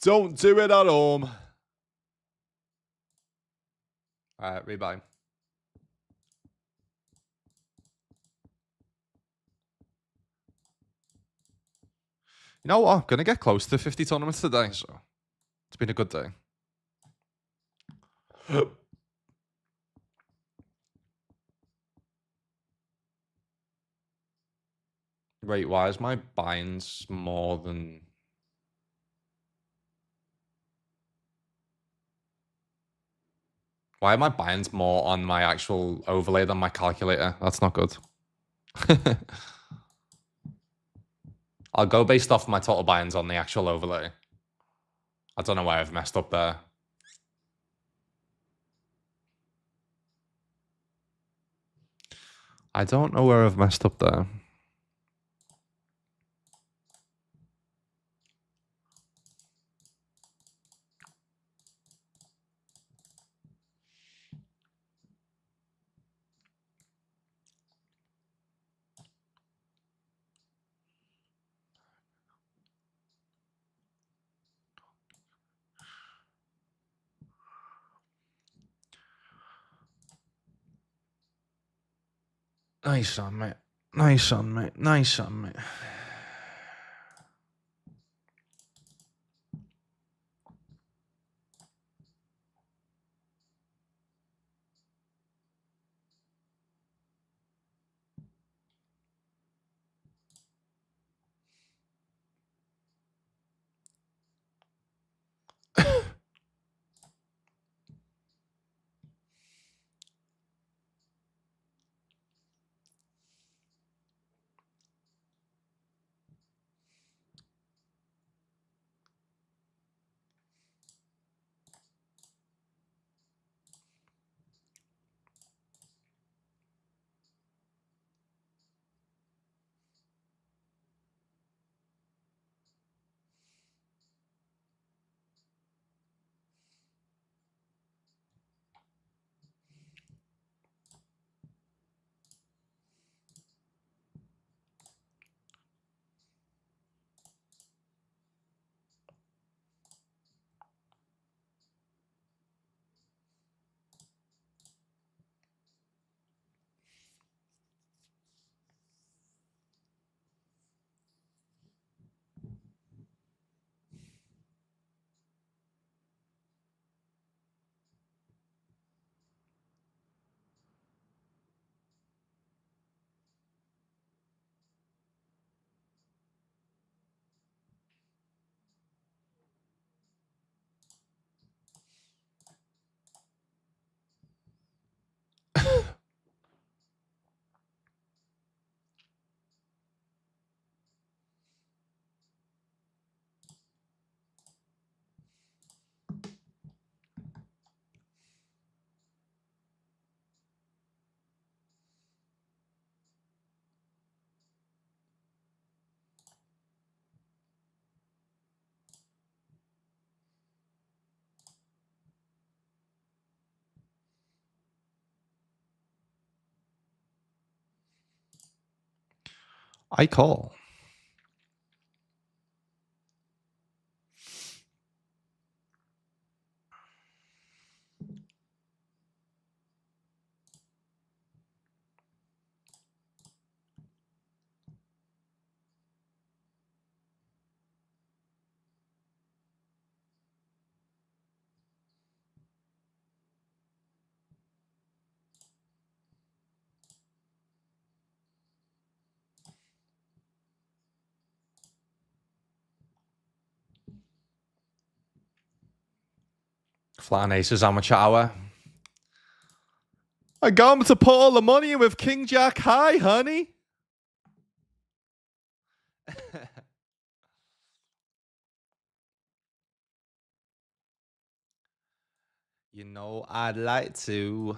Don't do it at home. All right, rebuy. You know what? I'm going to get close to 50 tournaments today, so it's been a good day. Wait, why is my binds more than... Why are my binds more on my actual overlay than my calculator? That's not good. I'll go based off my total binds on the actual overlay. I don't know why I've messed up there. I don't know where I've messed up there. Nice on, mate. Nice on, mate. Nice on, mate. I call. Flat and aces amateur hour. I got him to put all the money in with King Jack high, honey. You know, I'd like to.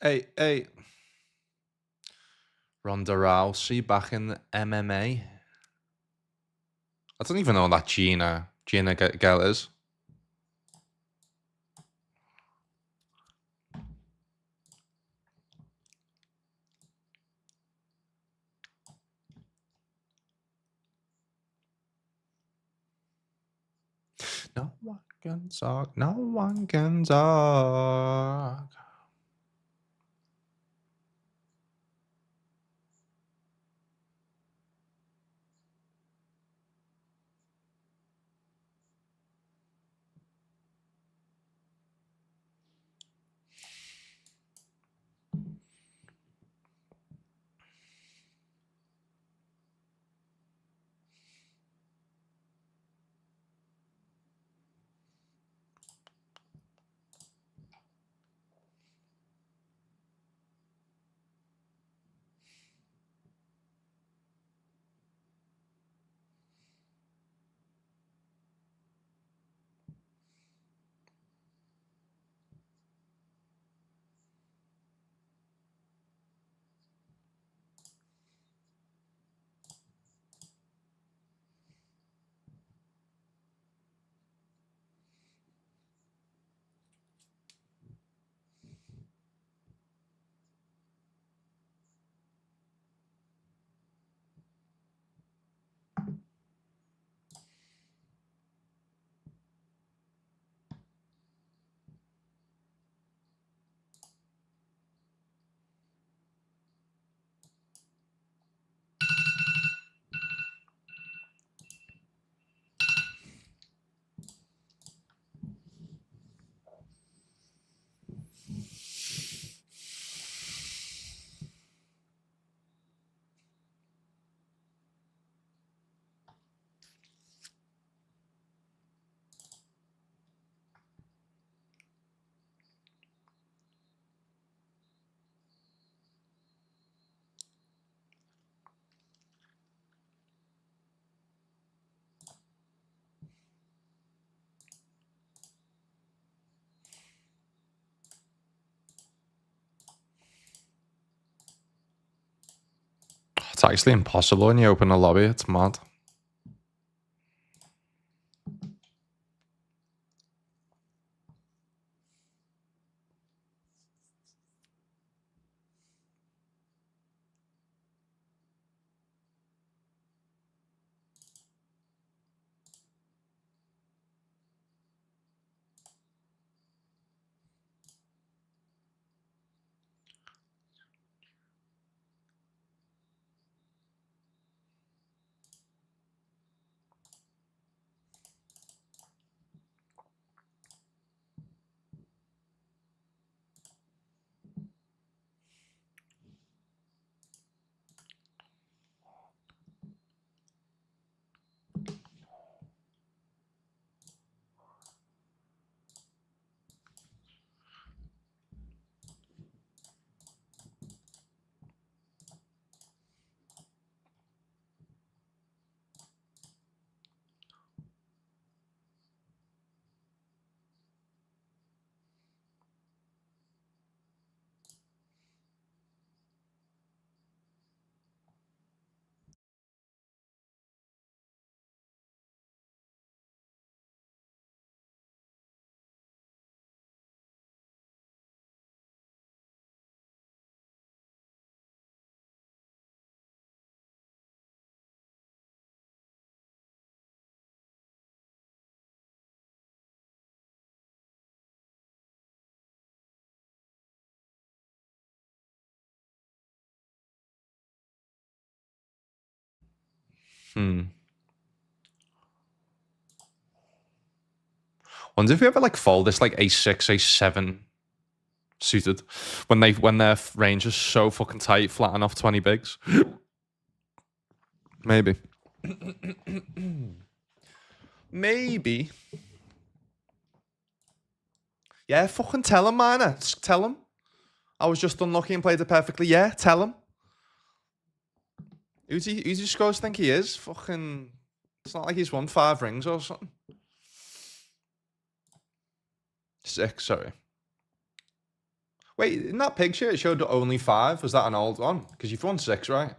Hey. Ronda Rousey back in the MMA. I don't even know that Gina girl is. No one can talk. No one can talk. It's actually impossible when you open a lobby. It's mad. Wonder if we ever like fold this like a6, a7 suited when their range is so fucking tight, flatten off 20 bigs. Maybe. Maybe. Yeah, fucking tell him, man. Tell him. I was just unlucky and played it perfectly. Yeah, tell him. Who's he scores think he is? Fucking. It's not like he's won 5 rings or something. 6, sorry. Wait, in that picture it showed only 5. Was that an old one? Because you've won 6, right?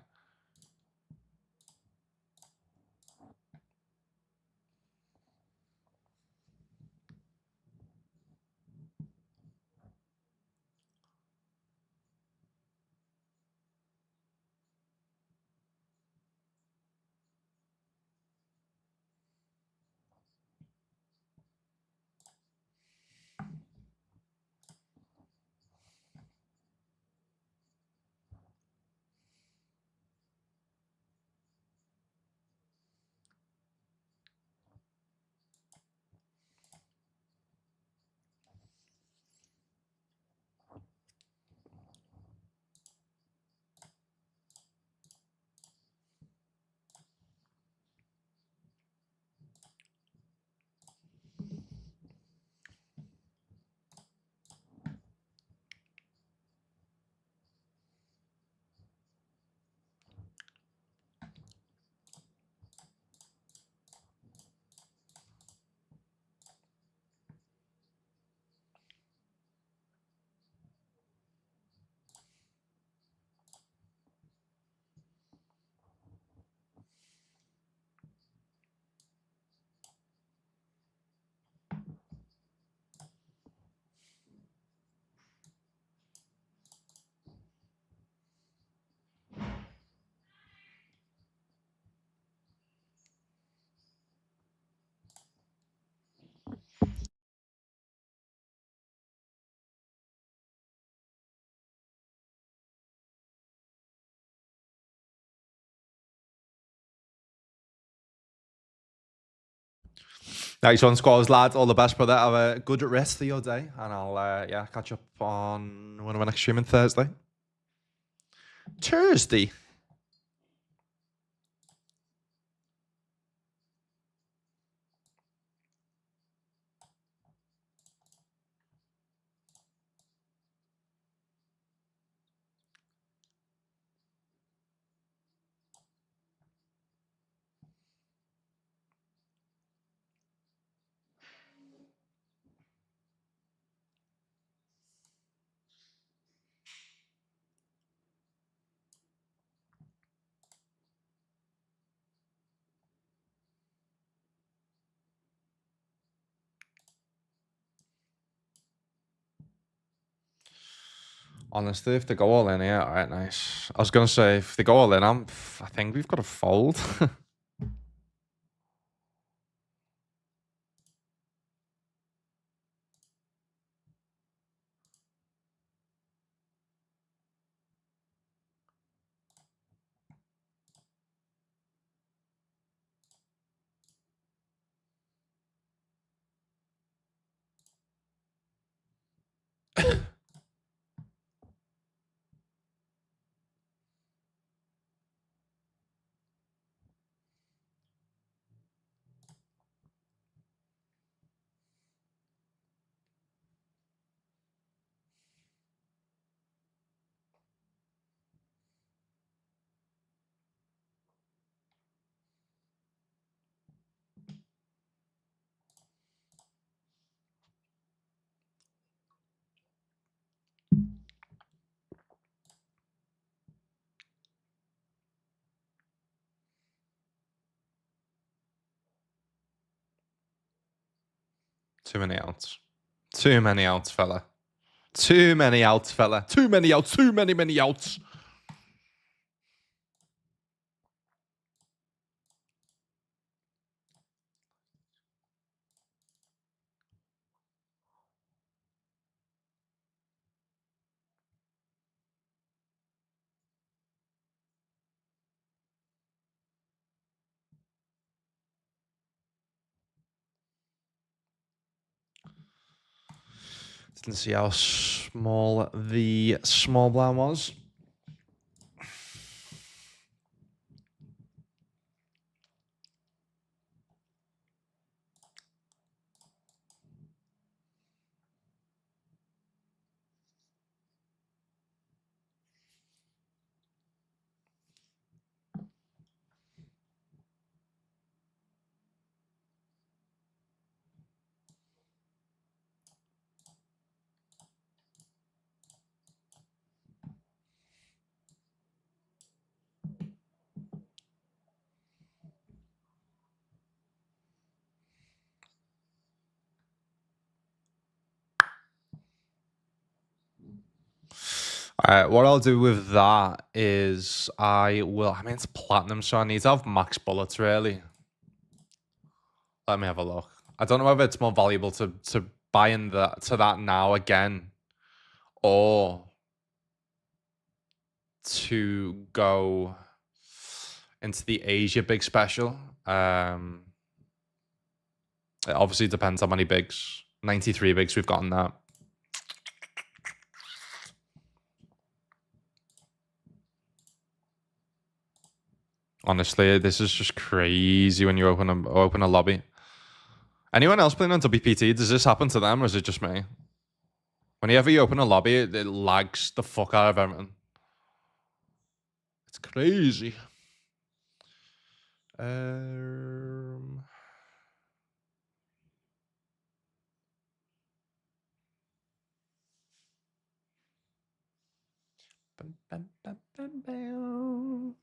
Nice one, squads, lad. All the best, brother. Have a good rest of your day, and I'll catch up on one of my next streaming Thursday. Thursday. Honestly, if they go all in here, all right, nice. I was gonna say if they go all in, I think we've got to fold. Too many outs. Too many outs, fella. Too many outs, fella. Too many outs. Too many outs. Didn't see how small the small blind was. What I'll do with that is I mean, it's platinum, so I need to have max bullets, really. Let me have a look. I don't know whether it's more valuable to buy in that now again, or to go into the Asia big special. It obviously depends how many bigs. 93 bigs we've gotten that. Honestly, this is just crazy when you open a lobby. Anyone else playing on WPT, does this happen to them or is it just me? Whenever you open a lobby, it lags the fuck out of everything. It's crazy. Bam, bam, bam, bam.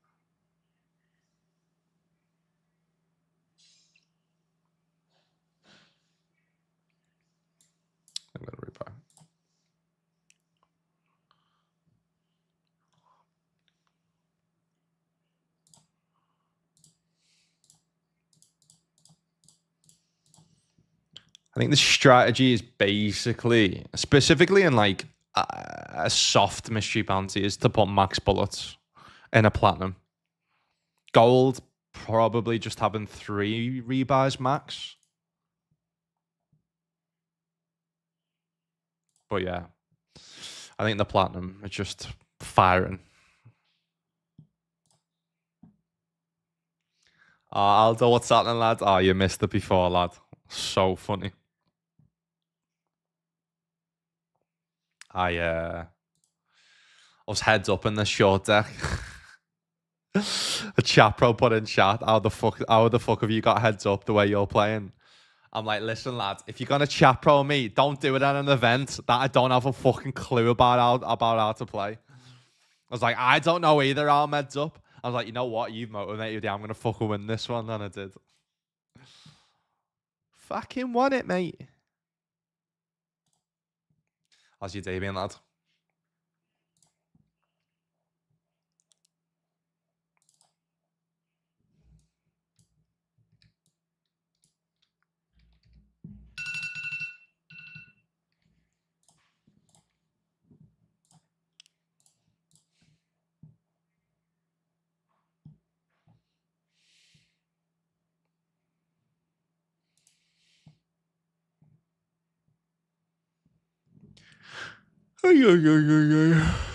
I'm gonna rebuy. I think the strategy is basically, specifically in like a soft mystery bounty, is to put max bullets in a platinum. Gold, probably just having 3 rebuys max. But yeah, I think the platinum is just firing. Aldo, what's happening, lad? Oh, you missed it before, lad. So funny. I was heads up in the short deck. A chat pro put in chat, how the fuck have you got heads up the way you're playing? I'm like, listen, lads, if you're gonna chat pro me, don't do it at an event that I don't have a fucking clue about how to play. I was like, I don't know either, I'll heads up. I was like, you know what? You've motivated me. I'm gonna fucking win this one, and I did. Fucking won it, mate. How's your day been, lad? Ay, ay, ay, ay, ay.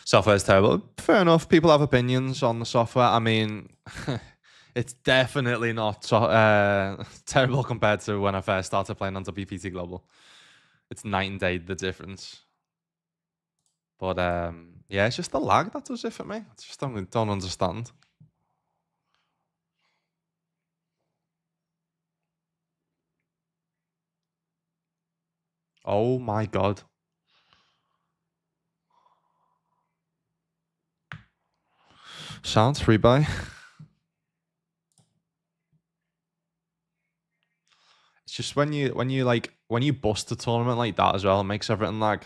Software's terrible. Fair enough. People have opinions on the software. I mean, it's definitely not terrible compared to when I first started playing on WPT Global. It's night and day the difference. But yeah, it's just the lag that does it for me. I just don't understand. Oh my god. Sounds free buy. It's just when you bust a tournament like that as well, it makes everything lag.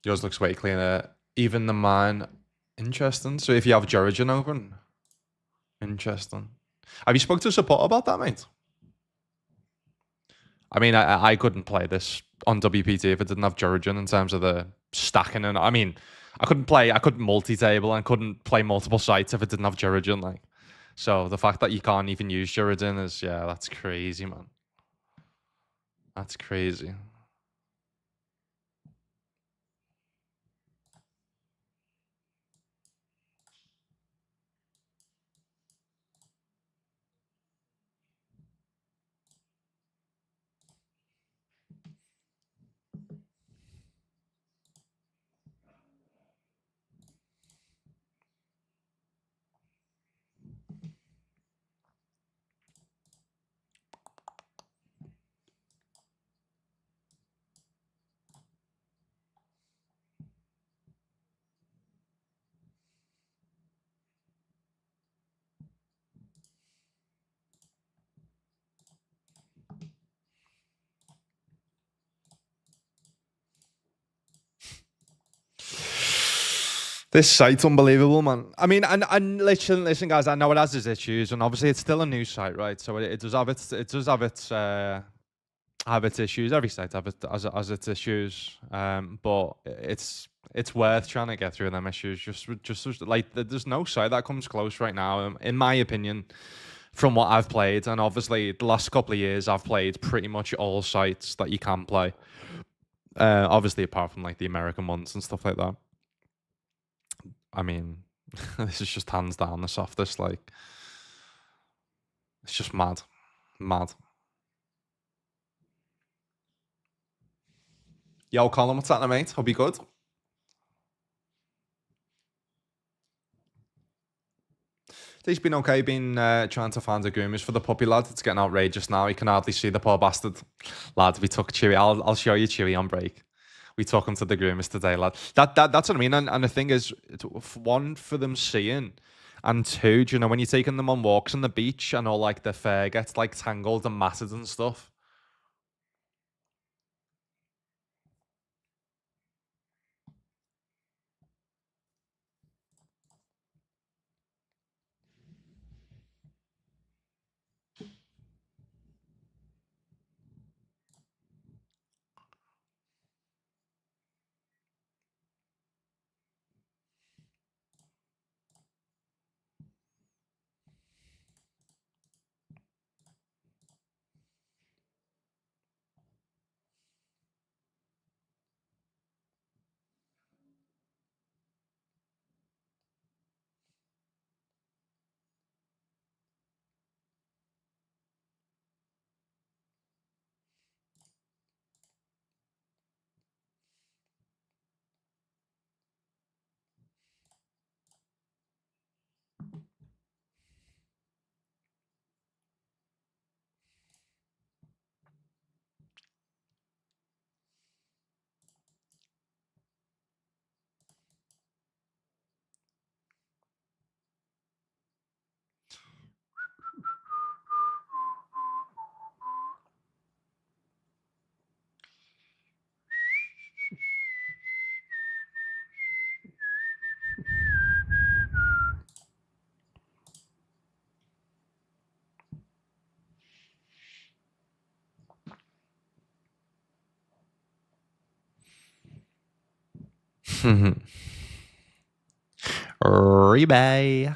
Yours looks way cleaner. Even the mine. Interesting. So if you have Jurigen open. Interesting. Have you spoke to support about that, mate? I mean, I couldn't play this on WPT if it didn't have Jurigen in terms of the stacking. And I mean, I couldn't multi-table and couldn't play multiple sites if it didn't have Jurigen. Like, so the fact that you can't even use Jurigen is, yeah, that's crazy, man. That's crazy. This site's unbelievable, man. I mean, and listen, guys. I know it has its issues, and obviously it's still a new site, right? So it does have its issues. Every site has its issues, but it's worth trying to get through them issues. Just like there's no site that comes close right now, in my opinion, from what I've played. And obviously, the last couple of years, I've played pretty much all sites that you can play. Obviously, apart from like the American ones and stuff like that. I mean, this is just hands down the softest. Like, it's just mad, mad. Yo, Colin, what's happening, mate? Hope you good. He's been okay. Been trying to find a groomies for the puppy lad. It's getting outrageous now. He can hardly see the poor bastard. Lad, we took Chewy. I'll show you Chewy on break. We took him to the groomers today, lad. That's what I mean. And the thing is, one, for them seeing, and two, do you know, when you're taking them on walks on the beach and all like the fur gets like tangled and matted and stuff. Rebay.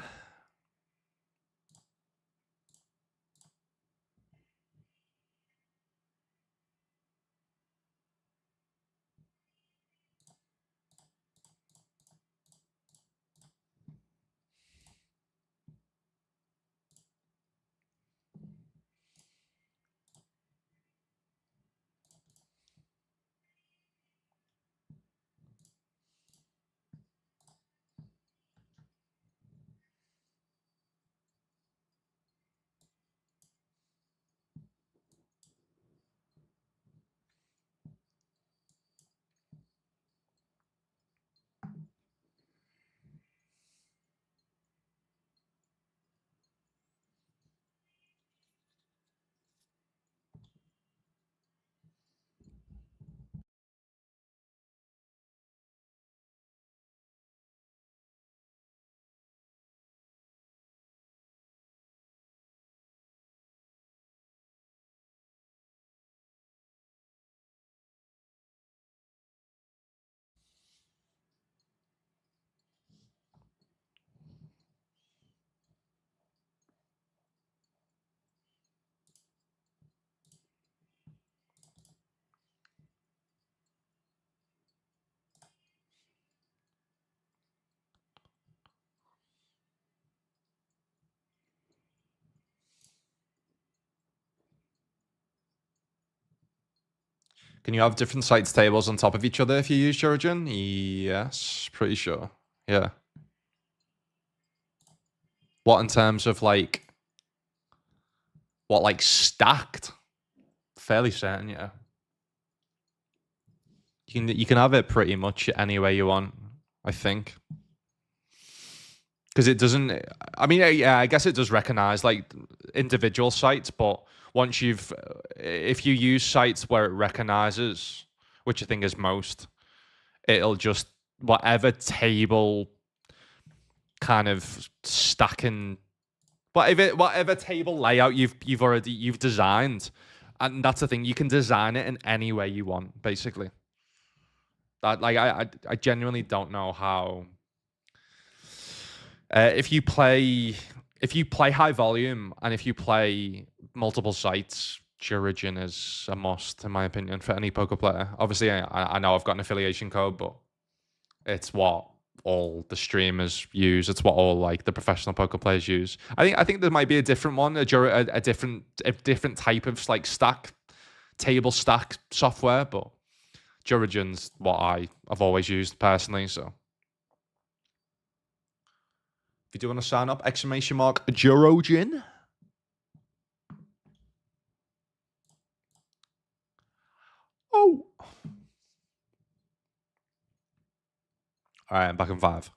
Can you have different sites tables on top of each other if you use Origin? Yes, pretty sure. Yeah. What in terms of like what like stacked? Fairly certain, yeah. You can have it pretty much any way you want, I think. Because it doesn't. I mean, yeah, I guess it does recognize like individual sites, but once if you use sites where it recognizes, which I think is most, it'll just whatever table kind of stacking, whatever table layout you've designed, and that's the thing. You can design it in any way you want, basically. That like I genuinely don't know how. If you play high volume and if you play multiple sites, Origin is a must, in my opinion, for any poker player. Obviously, I know I've got an affiliation code, but it's what all the streamers use. It's what all like the professional poker players use. I think there might be a different one, a different type of like table stack software, but Origin's what I've always used personally. So if you do want to sign up, exclamation mark Jorogin. Oh. All right, I'm back in 5.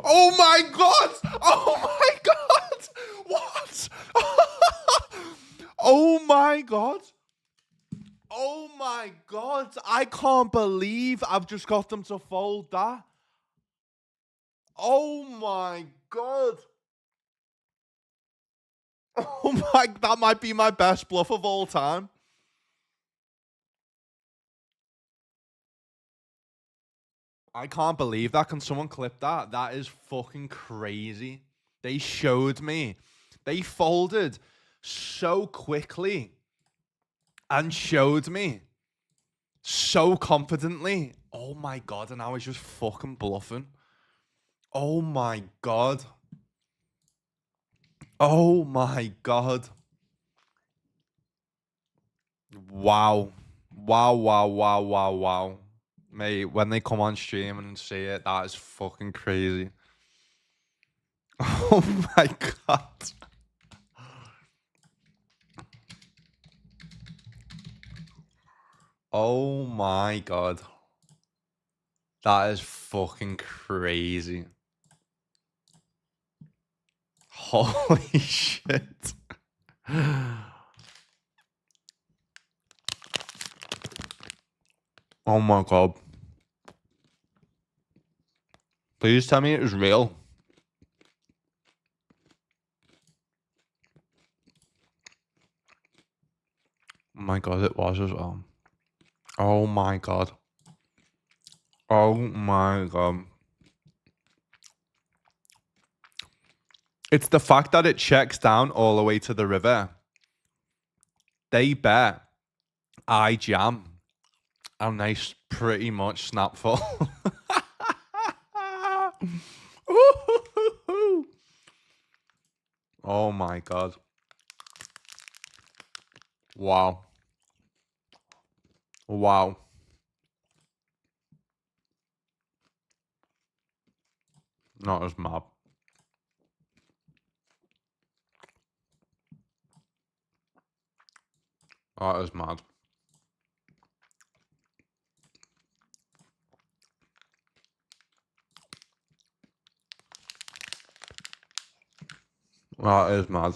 Oh my god! Oh my god! What? Oh my god! Oh my god! I can't believe I've just got them to fold that. Oh my god! Oh my, that might be my best bluff of all time. I can't believe that. Can someone clip that? That is fucking crazy. They showed me. They folded so quickly and showed me so confidently. Oh my god, and I was just fucking bluffing. Oh my god. Oh my god. Wow. Wow, wow, wow, wow, wow. Mate, when they come on stream and see it, that is fucking crazy. Oh my god. Oh my god. That is fucking crazy. Holy shit. Oh my god. Please tell me it was real. Oh my god, it was as well. Oh my god. Oh my god. It's the fact that it checks down all the way to the river. They bet, I jam, and they pretty much snap full. Oh my god. Wow. Wow. Not as mad. That is mad. That is mad.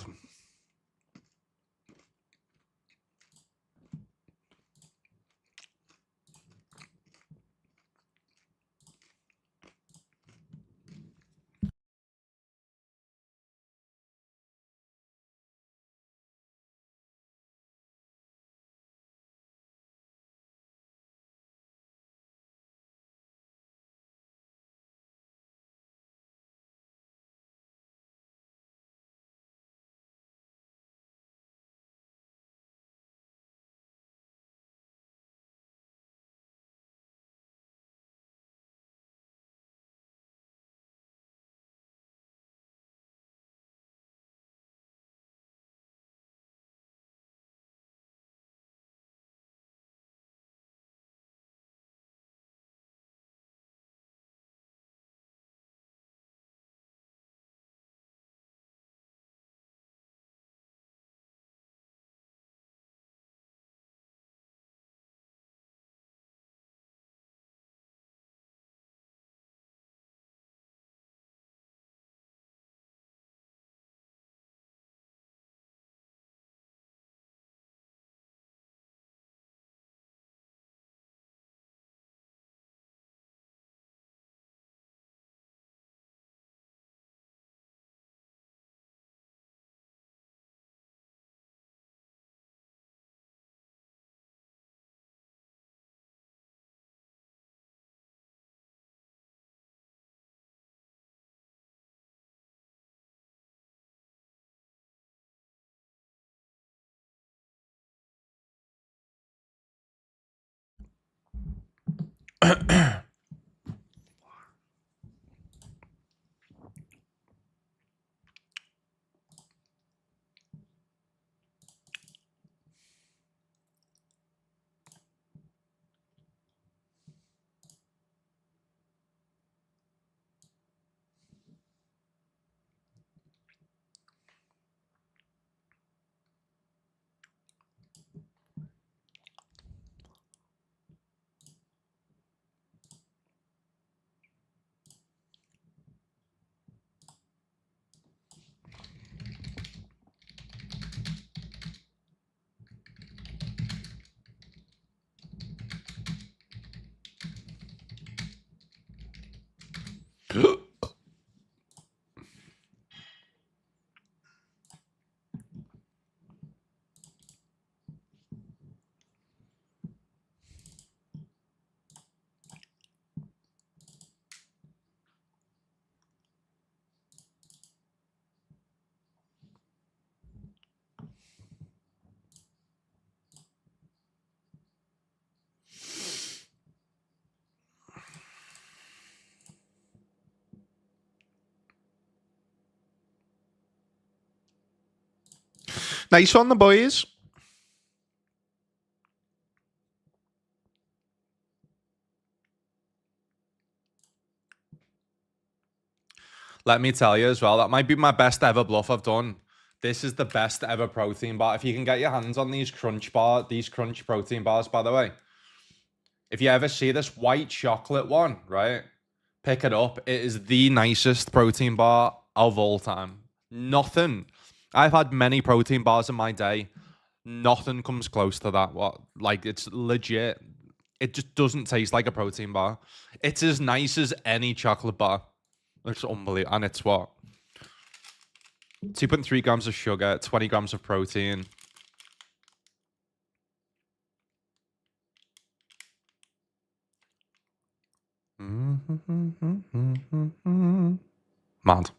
Nice one, the boys. Let me tell you as well, that might be my best ever bluff I've done. This is the best ever protein bar. If you can get your hands on these crunch protein bars, by the way. If you ever see this white chocolate one, right? Pick it up. It is the nicest protein bar of all time. Nothing. I've had many protein bars in my day. Nothing comes close to that. What? Like, it's legit. It just doesn't taste like a protein bar. It's as nice as any chocolate bar. It's unbelievable. And it's what? 2.3 grams of sugar, 20 grams of protein. Mad.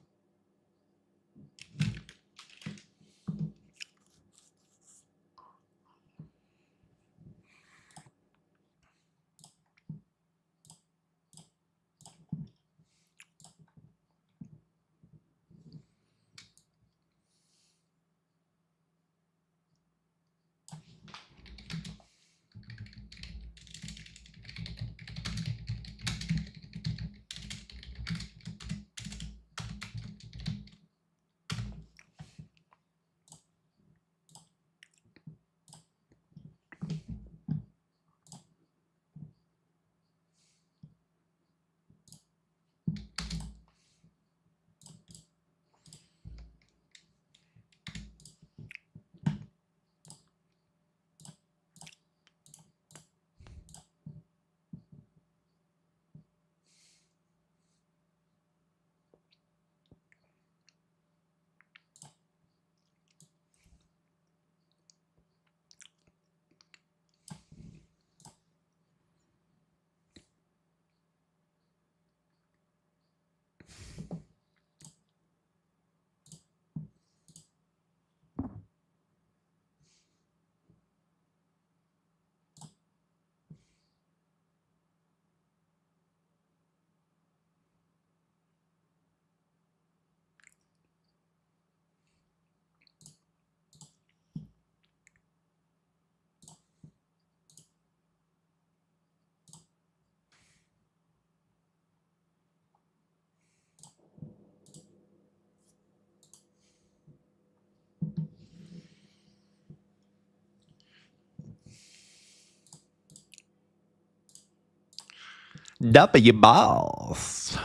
W balls.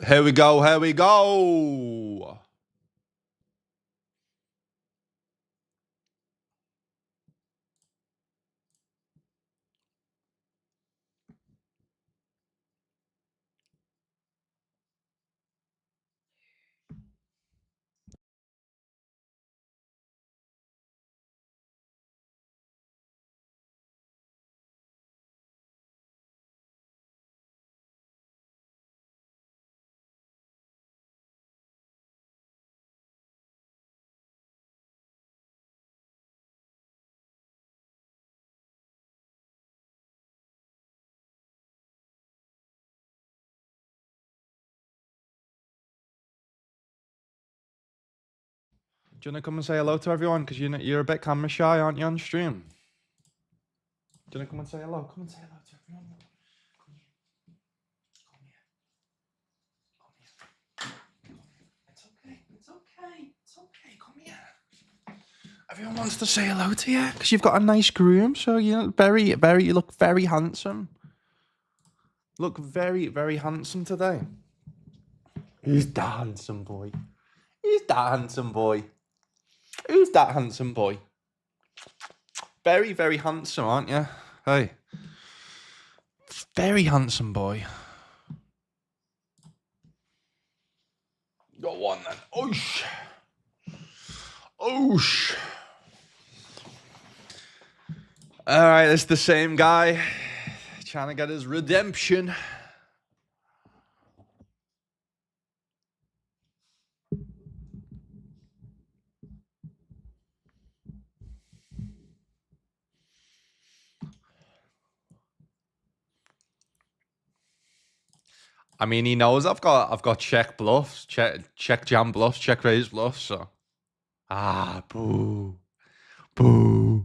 Here we go. Here we go. Do you want to come and say hello to everyone? Because you're a bit camera shy, aren't you, on stream? Do you want to come and say hello? Come and say hello to everyone. Come here. Come here. Come here. It's okay. It's okay. It's okay. Come here. Everyone wants to say hello to you because you've got a nice groom. So you look very handsome. Look very, very handsome today. Who's that handsome boy? Who's that handsome boy? Who's that handsome boy? Very, very handsome, aren't you? Hey. Very handsome boy. Got one then. Oosh. Oosh. All right, it's the same guy trying to get his redemption. I mean, he knows I've got check bluffs, check jam bluffs, check raise bluffs. So boo, boo.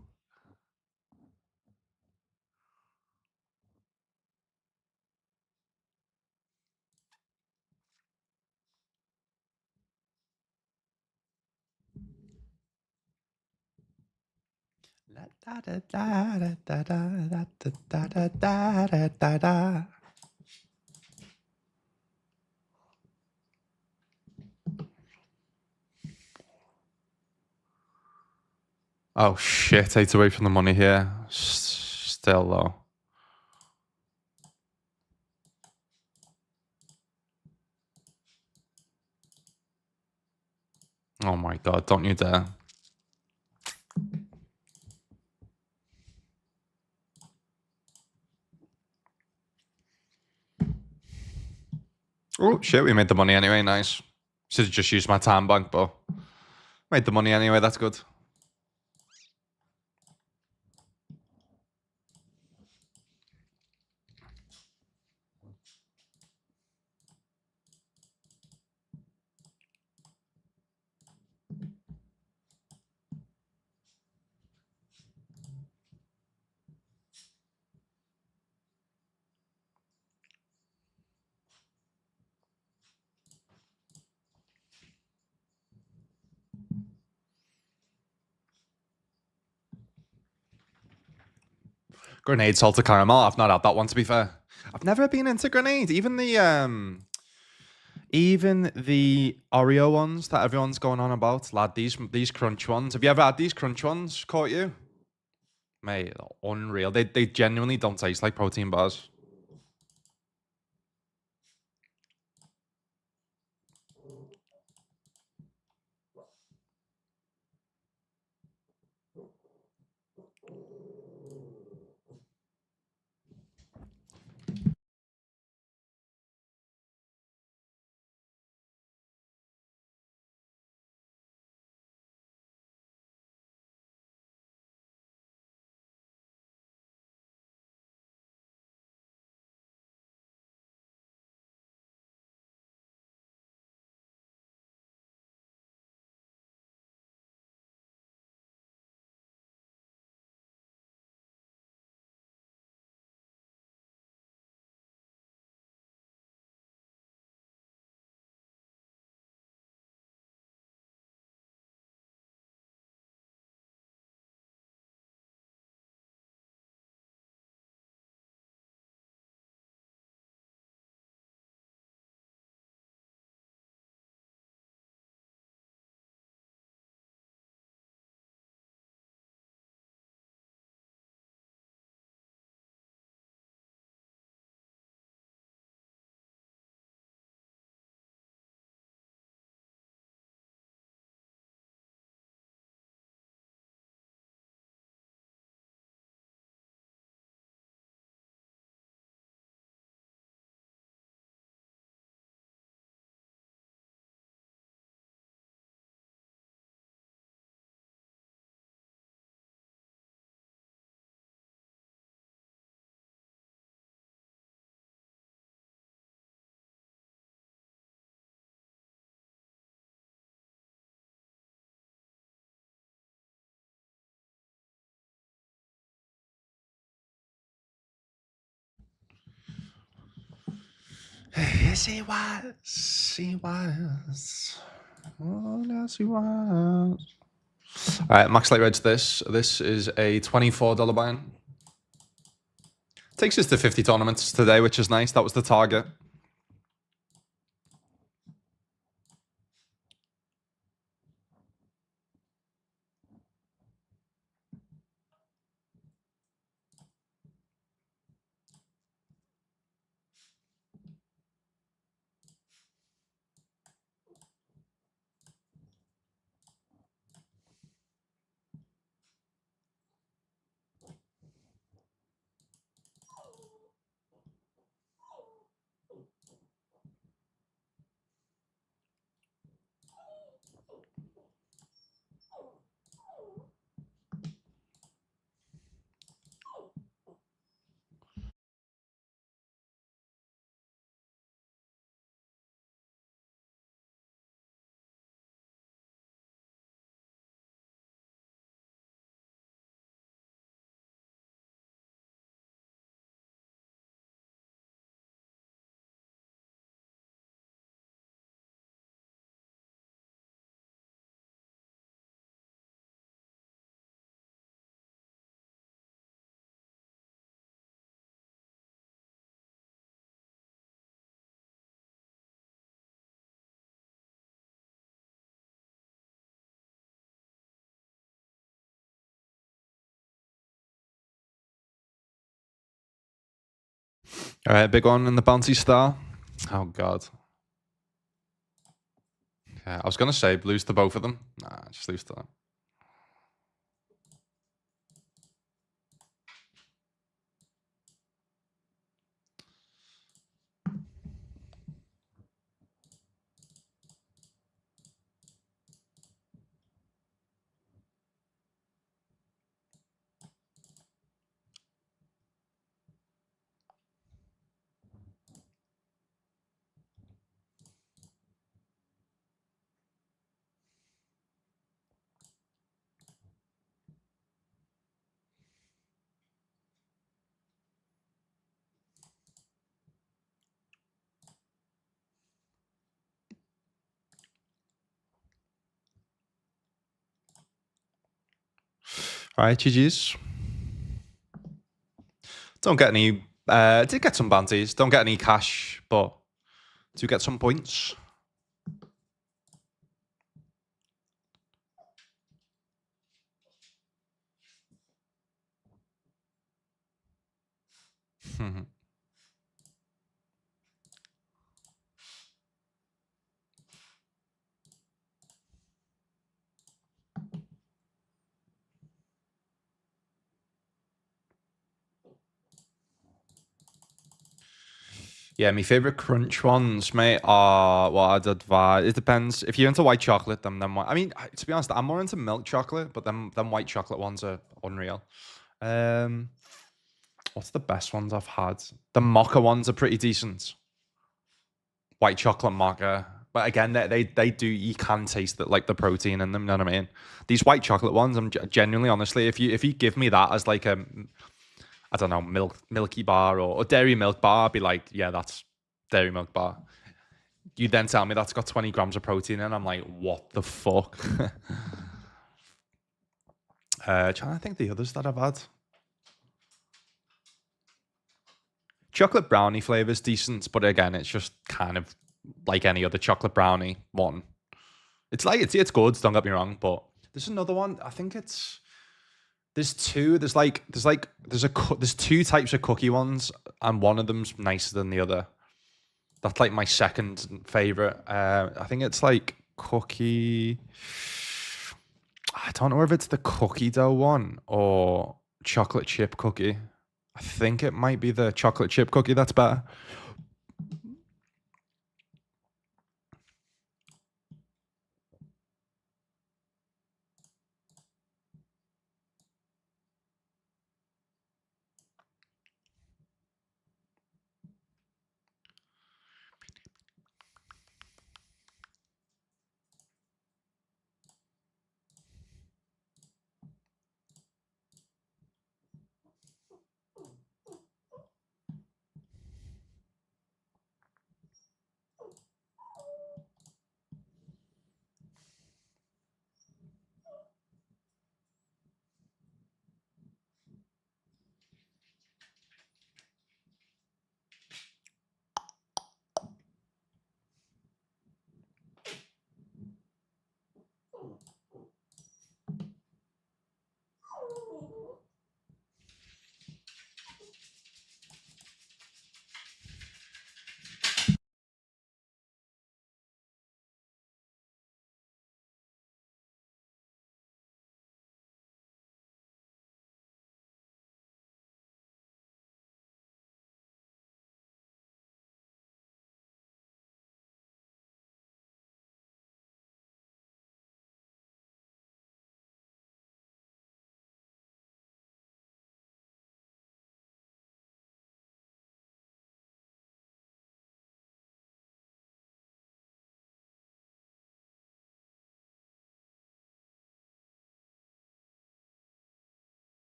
Da da da da da da da da da da da. Oh shit! 8 away from the money here. Still though. Oh my god! Don't you dare! Oh shit! We made the money anyway. Nice. Should have just used my time bank, but made the money anyway. That's good. Grenade salted caramel. I've not had that one, to be fair. I've never been into grenade. Even the Oreo ones that everyone's going on about, lad. These crunch ones. Have you ever had these crunch ones? Caught you, mate? Unreal. They genuinely don't taste like protein bars. Yes, he was. He was. Oh, yes, he was. All right, max light reg this. This is a $24 buy-in. Takes us to 50 tournaments today, which is nice. That was the target. All right, big one in the bounty star. Oh, God. Yeah, I was going to say lose to both of them. Nah, just lose to them. All right, GG's. Don't get any. Did get some bounties. Don't get any cash, but do get some points. Yeah, my favorite crunch ones, mate, are what I'd advise. It depends. If you're into white chocolate, then I mean, to be honest, I'm more into milk chocolate, but them white chocolate ones are unreal. What's the best ones I've had? The mocha ones are pretty decent. White chocolate mocha. But again, they do, you can taste that, like the protein in them, you know what I mean? These white chocolate ones, I'm genuinely, honestly, if you give me that as like a, I don't know, milky bar or dairy milk bar, I'd be like, yeah, that's dairy milk bar. You then tell me that's got 20 grams of protein in, I'm like, what the fuck? Trying to think the others that I've had. Chocolate brownie flavor's decent, but again, it's just kind of like any other chocolate brownie one. It's like it's good, don't get me wrong, but there's another one. I think it's there's two. There's two types of cookie ones, and one of them's nicer than the other. That's like my second favorite. I think it's like cookie. I don't know if it's the cookie dough one or chocolate chip cookie. I think it might be the chocolate chip cookie that's better.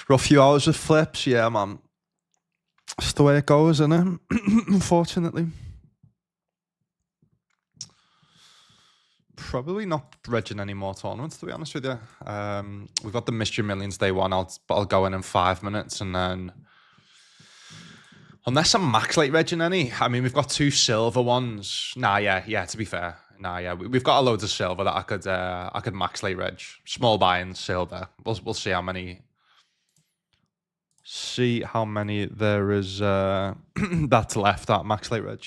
Rough few hours of flips, yeah, man. That's the way it goes, isn't it? Unfortunately. Probably not regging any more tournaments, to be honest with you. We've got the Mystery Millions day one. I'll go in 5 minutes, and then unless I'm max late regging any, I mean, we've got 2 silver ones. Nah, yeah. To be fair, nah, yeah, we've got a loads of silver that I could max late reg. Small buy-in silver. We'll see how many. See how many there is that's left at max late reg.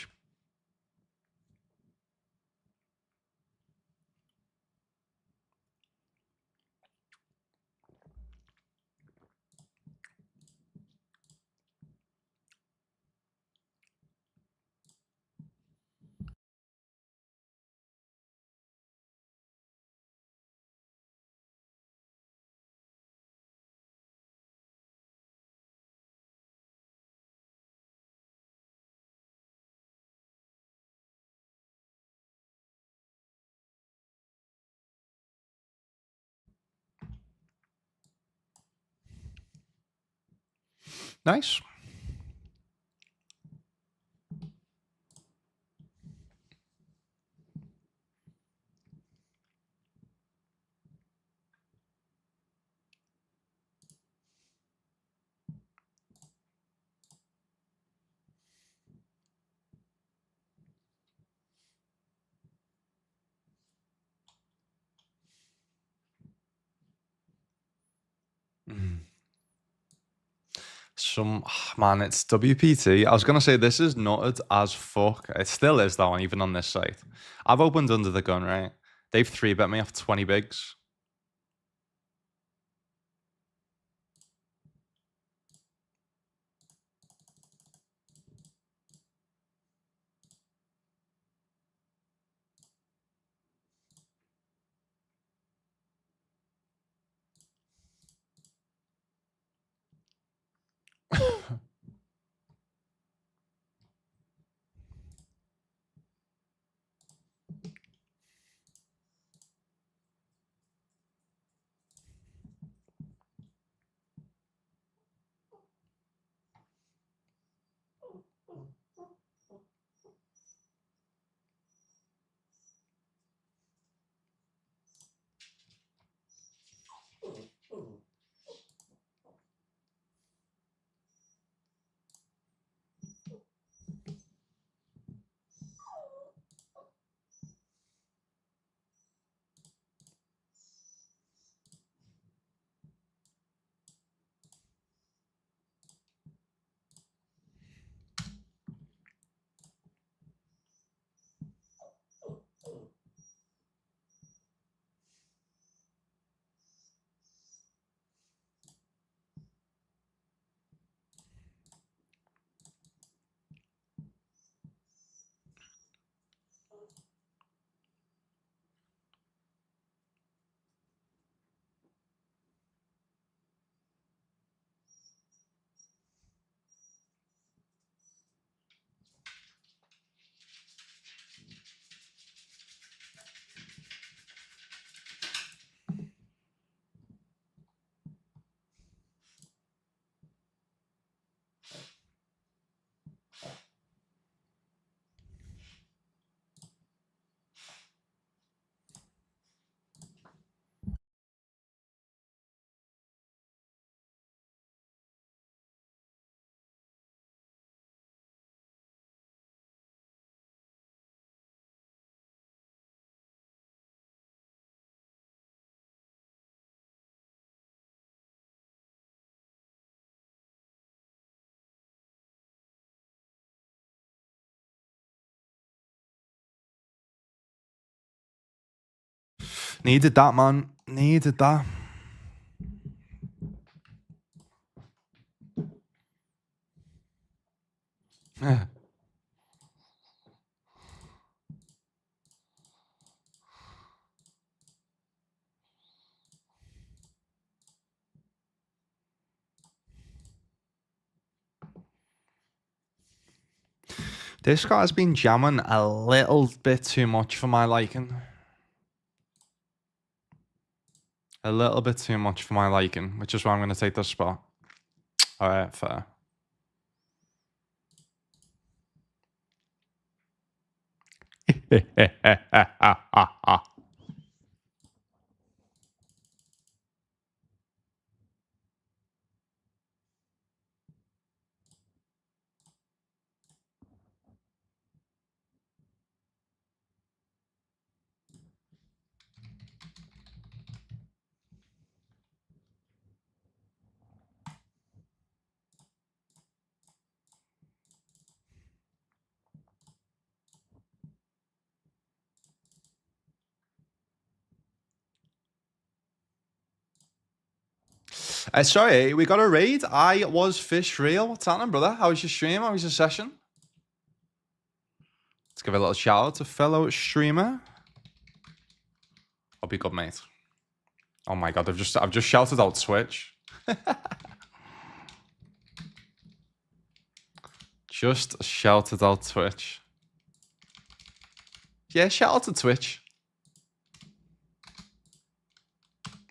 Nice. Man, it's WPT. I was gonna say this is nutted as fuck. It still is though, even on this site. I've opened under the gun, right? They've 3-bet me off 20 bigs. Needed that, man. Needed that. This guy's been jamming a little bit too much for my liking. A little bit too much for my liking, which is why I'm going to take this spot. All right, fair. Sorry, we got a raid. I was fish real. What's happening, brother? How was your stream? How was your session? Let's give a little shout out to fellow streamer. I'll be good, mate. Oh my god, I've just shouted out Twitch. Just shouted out Twitch. Yeah, shout out to Twitch.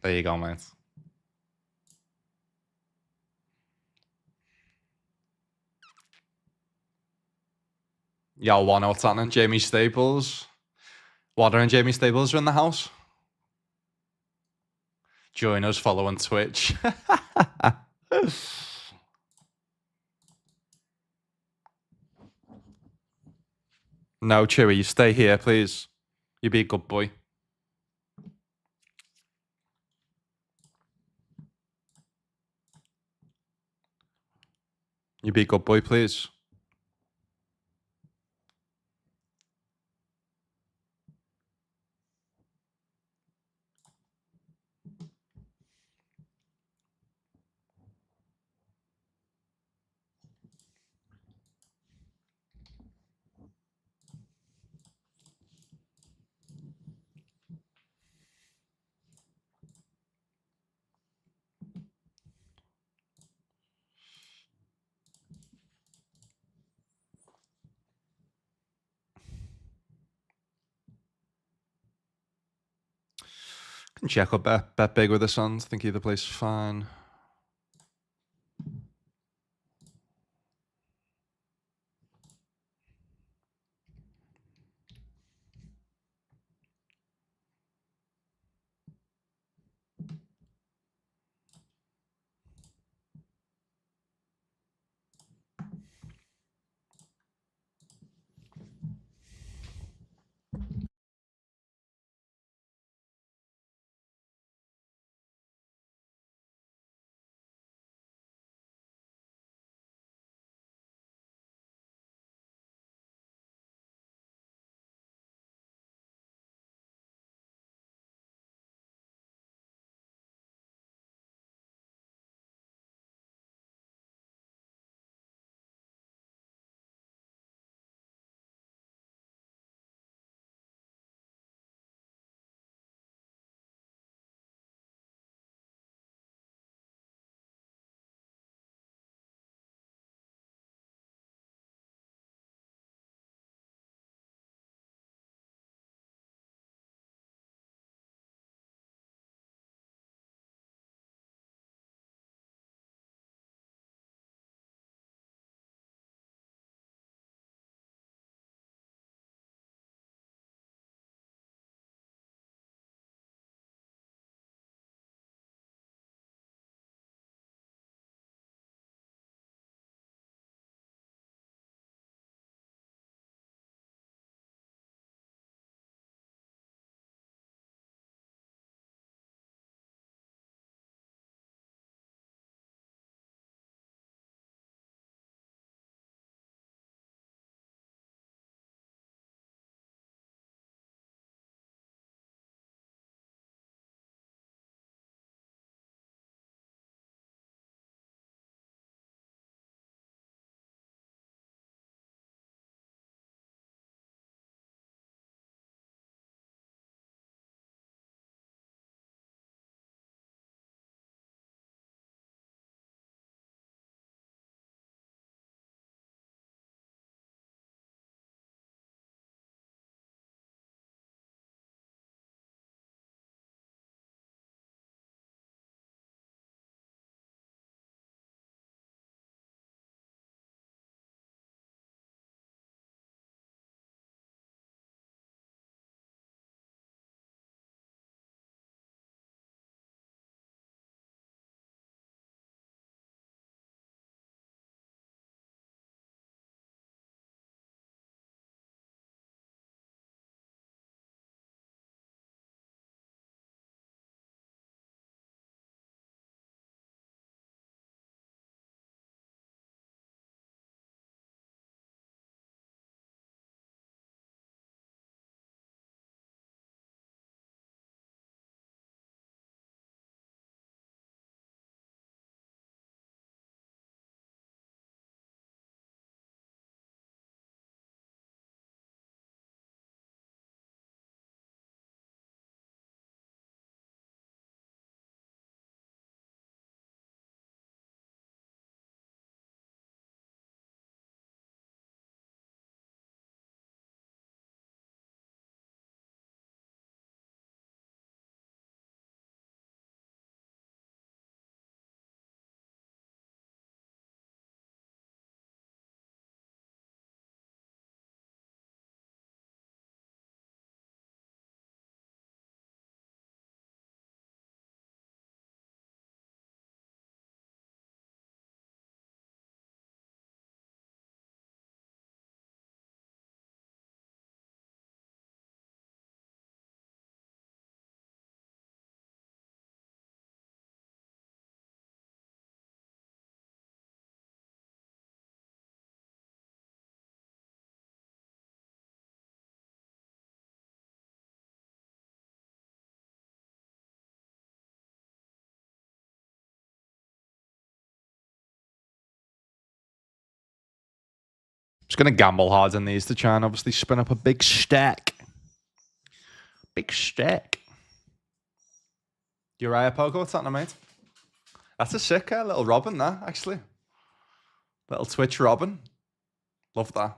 There you go, mate. Yo, one what's happening? Jamie Staples. Water and Jamie Staples are in the house. Join us, follow on Twitch. No, Chewy, you stay here, please. You be a good boy. You be a good boy, please. Can check up bet big with the Suns. Think either place is fine. Just going to gamble hard in these to try and obviously spin up a big stack. Big stack. Uriah Pogo, what's that, mate? That's a sick little Robin, that, actually. Little Twitch Robin. Love that.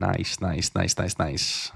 Nice, nice, nice, nice, nice.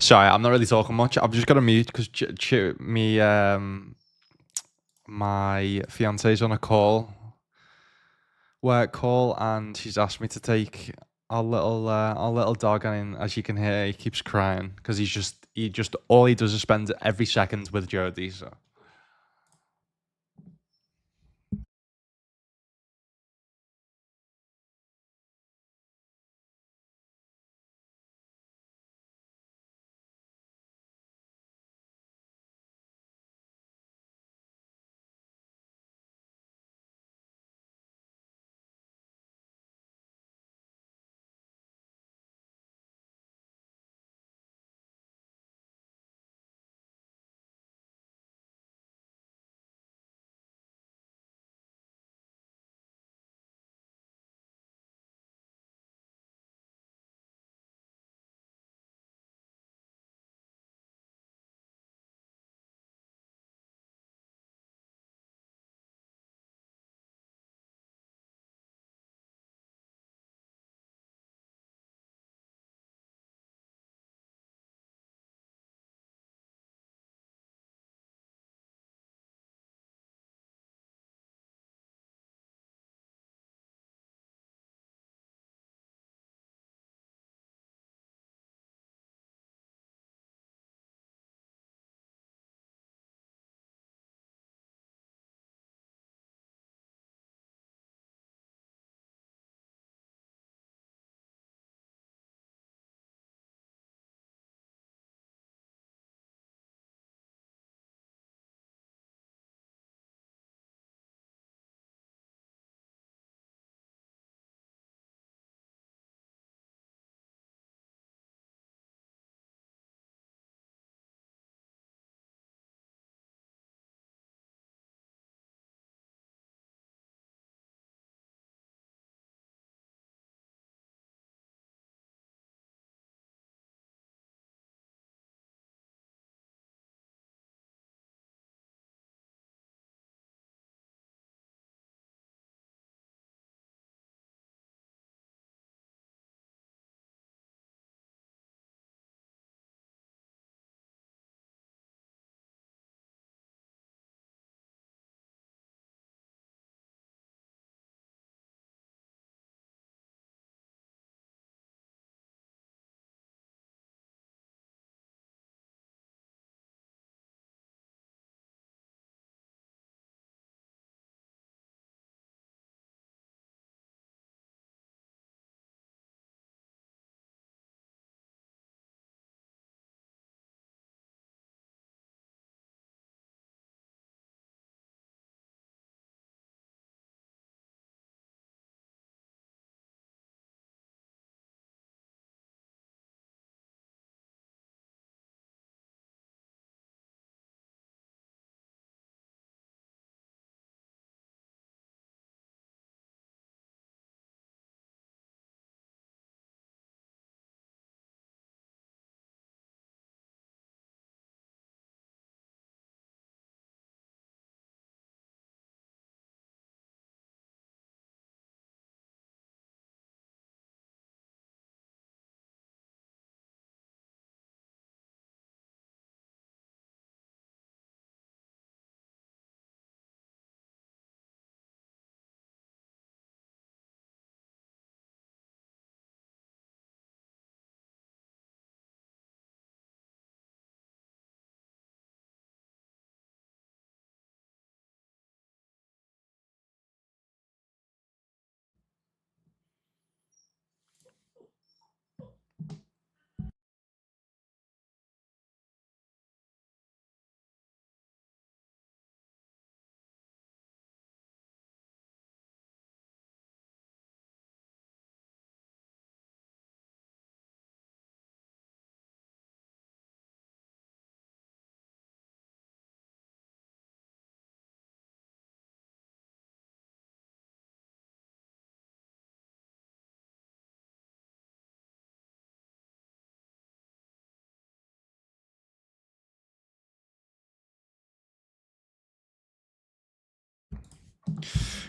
Sorry, I'm not really talking much. I've just got to mute because my fiance's on a call, work call, and she's asked me to take our little dog, and as you can hear, he keeps crying because he just all he does is spend every second with Jodie. So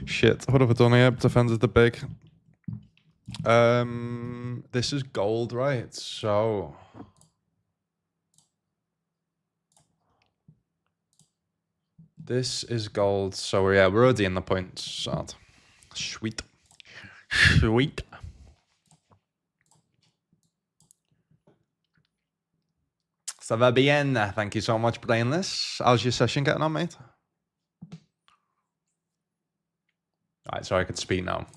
Shit, what have I done here? Defended the big. This is gold, right? So this is gold. So yeah, we're already in the points. Sad. Sweet. Sweet. Ça va bien. Thank you so much for playing this. How's your session getting on, mate? Alright, so I can speak now.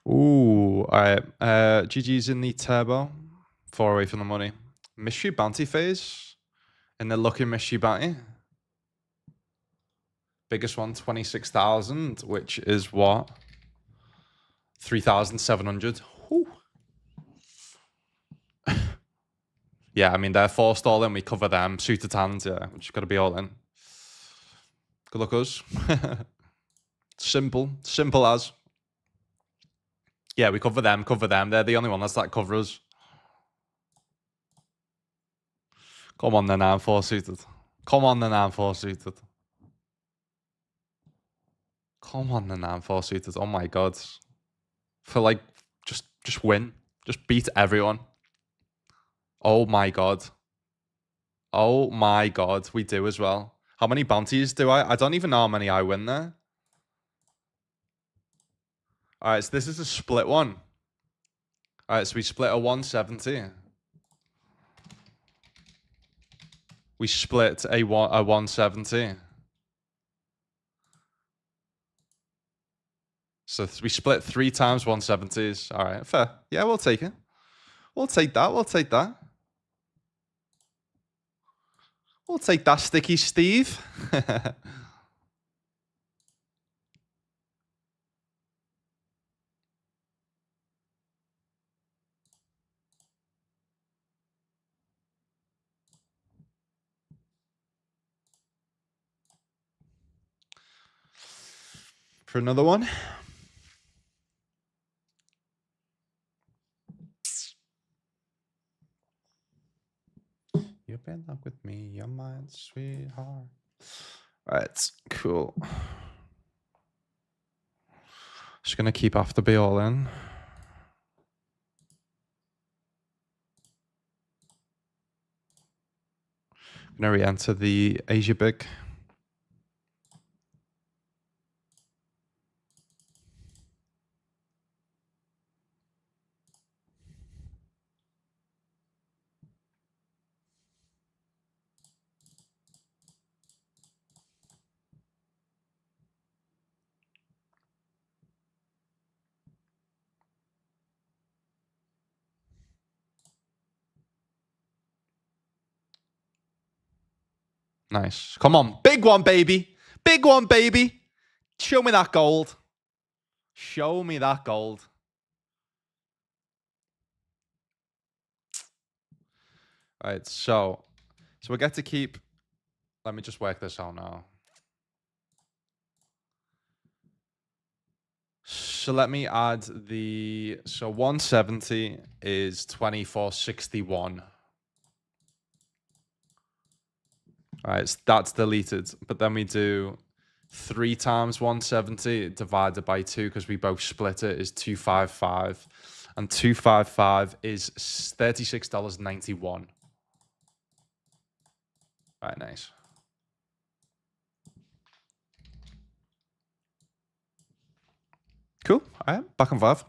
Ooh, alright. GG's in the turbo. 4 away from the money. Mystery bounty phase. In the lucky mystery bounty. Biggest one, 26,000, which is what? 3,700. Yeah, I mean, they're forced all in. We cover them. Suited hands, yeah. We just got to be all in. Good luck, us. Simple. Simple as. Yeah, we cover them. Cover them. They're the only one that covers us. Come on, then, I'm 4 suited. Come on, then, I'm 4 suited. Come on, then, I'm 4 suited. Oh my god. For like, just win. Just beat everyone. Oh my god. Oh my god. We do as well. How many bounties do I? I don't even know how many I win there. Alright, so this is a split one. Alright, so we split a 170. We split a 170. So we split 3 times 170s. All right, fair. Yeah, we'll take it. We'll take that. We'll take that. We'll take that, Sticky Steve. For another one. You've been up with me, you're mine, sweetheart. All right, cool. Just gonna keep after be all in. Gonna re-enter the Asia big. Nice. Come on, big one, baby. Big one, baby. Show me that gold. Show me that gold. All right, so we get to keep. Let me just work this out now. So let me add the. So 170 is 2461. All right, so that's deleted. But then we do 3 times 170 divided by 2 because we both split it is 255. And 255 is $36.91. All right, nice. Cool. All right, back on 5.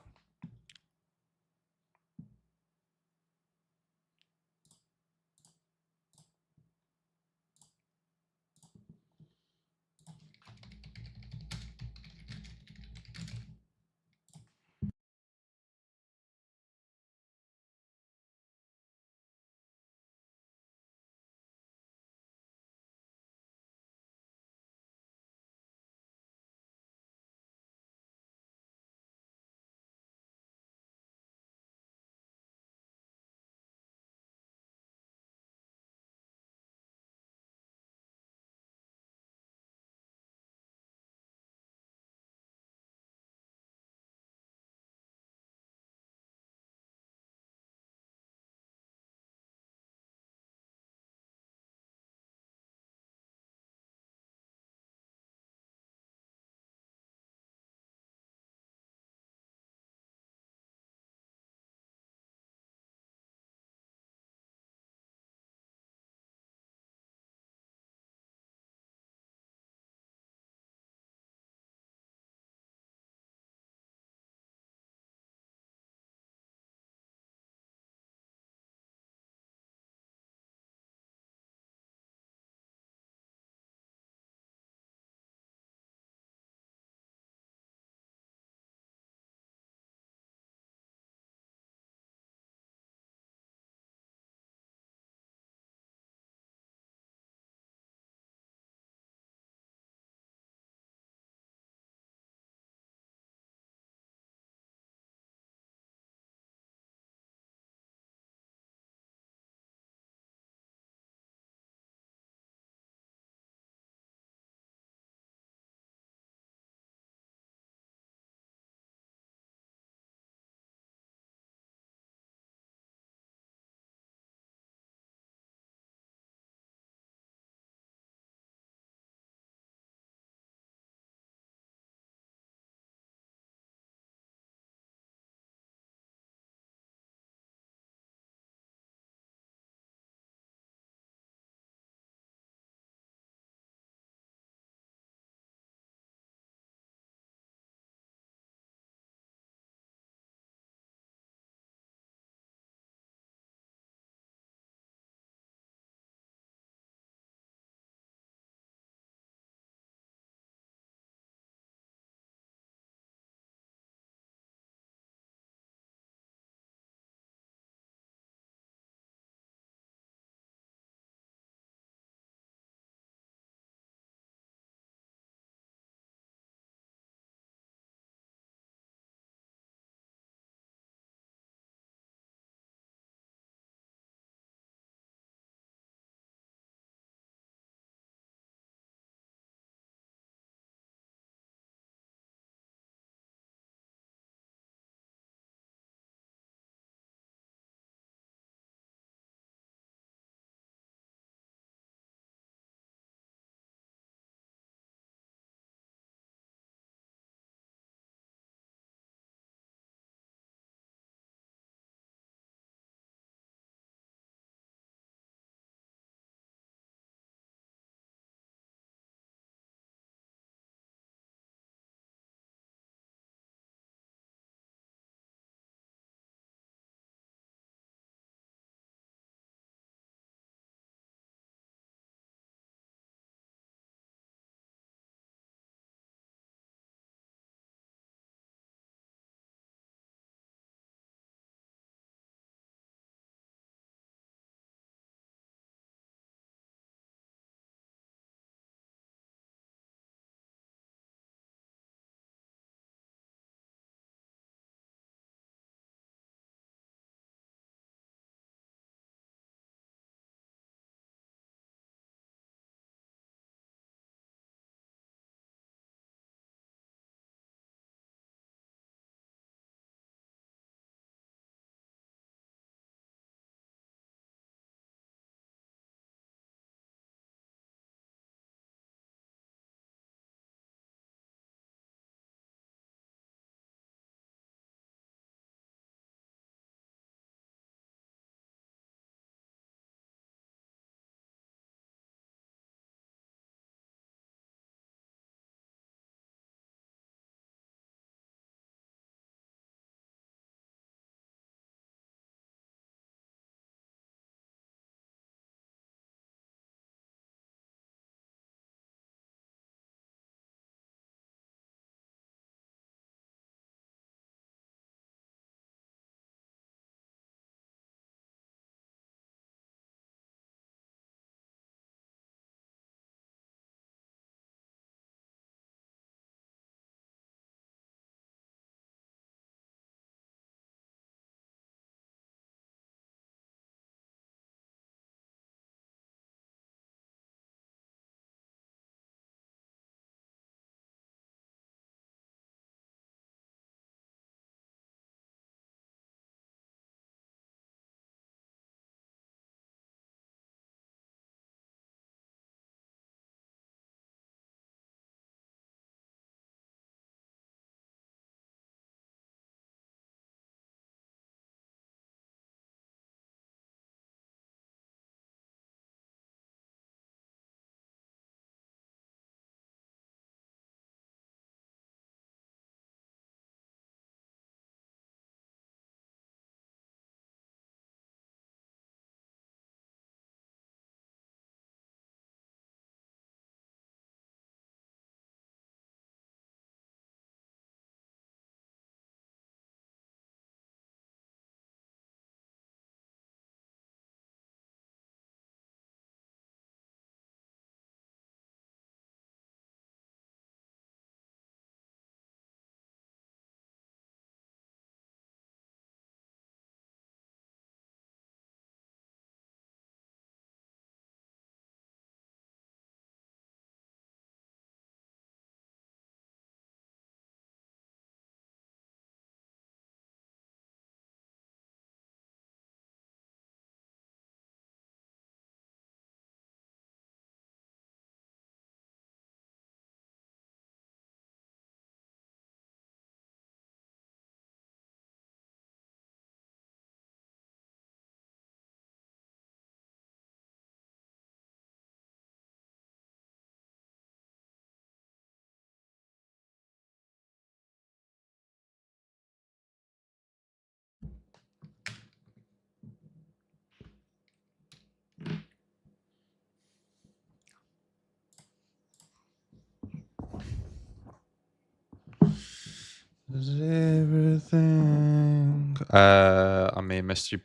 Is everything. I mean, mystery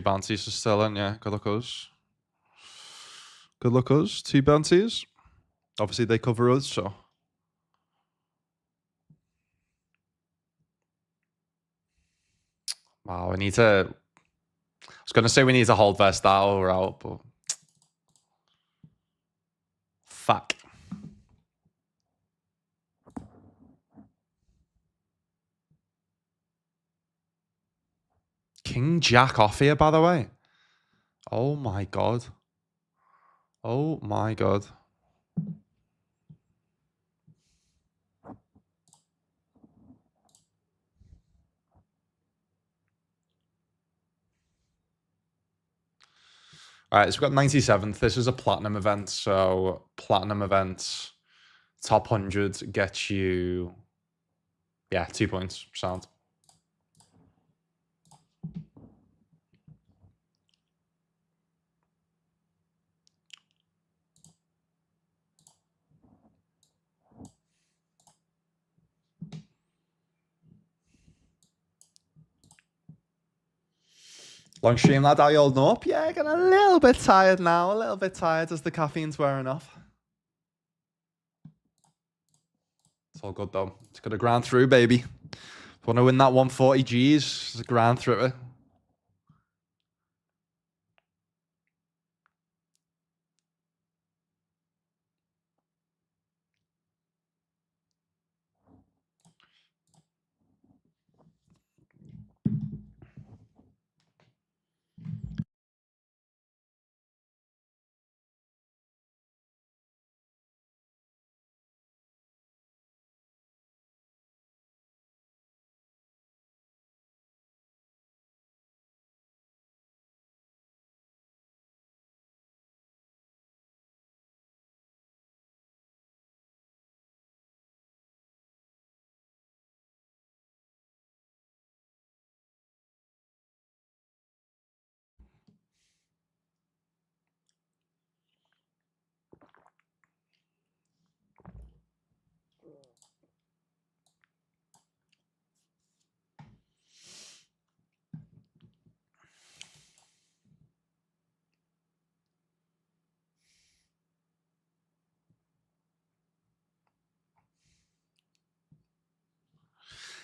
bounties are still in, yeah. Good luck us. Good luck us. 2 bounties. Obviously, they cover us, so. Wow, we need to. I was going to say we need to hold their style or out, but. Fuck. King Jack off here, by the way. Oh my god. Oh my god. All right, so we've got 97th. This is a platinum event. So, platinum events, top 100 gets you, yeah, 2 points. Sound. Long stream, lad. How you holding up? Yeah, getting a little bit tired now. A little bit tired as the caffeine's wearing off. It's all good, though. It's got to grind through, baby. If you want to win that 140 Gs, just grind through it.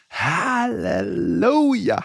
Hallelujah.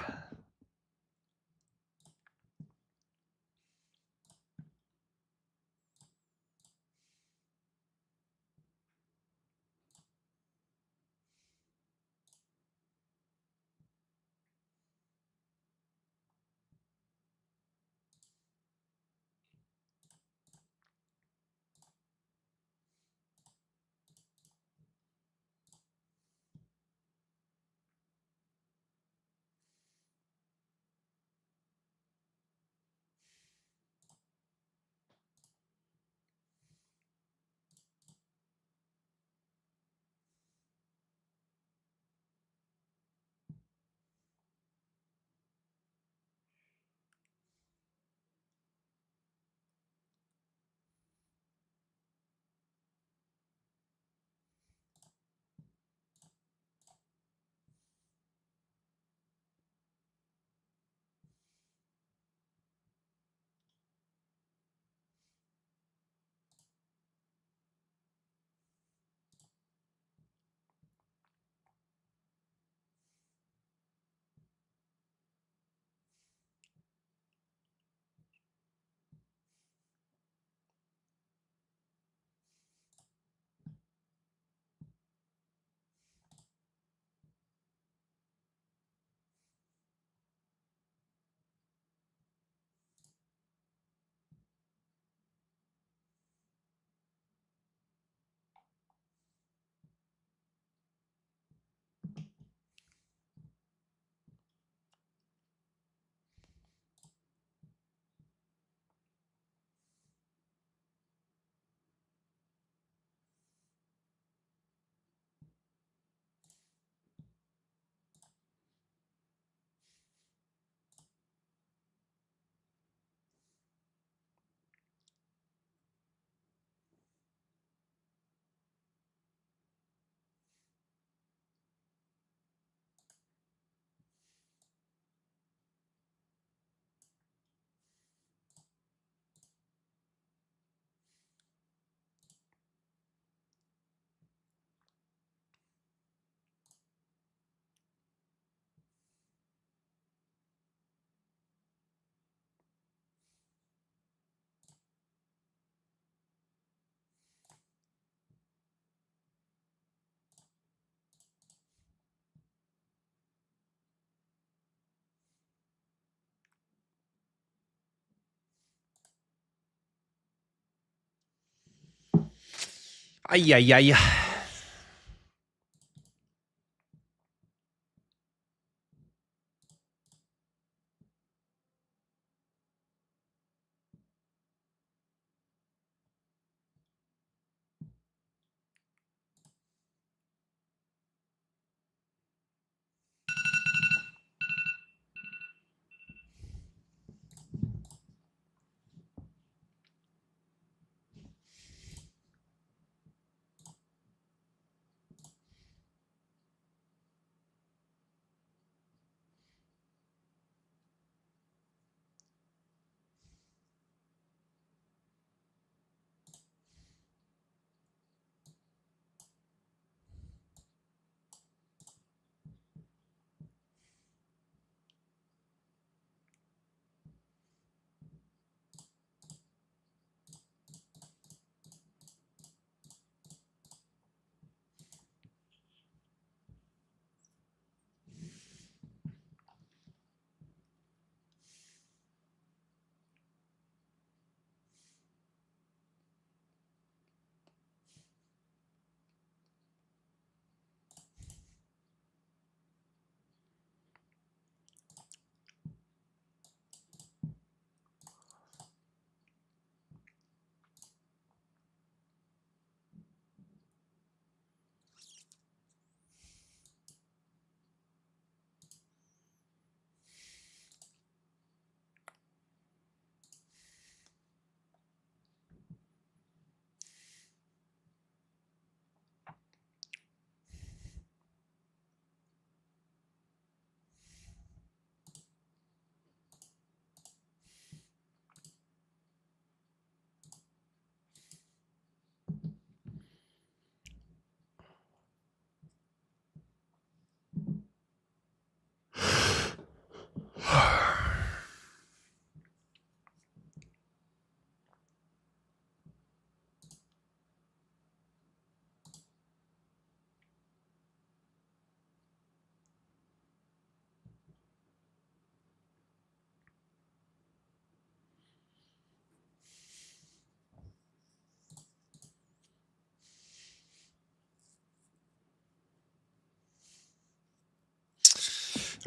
Ay, ay, ay.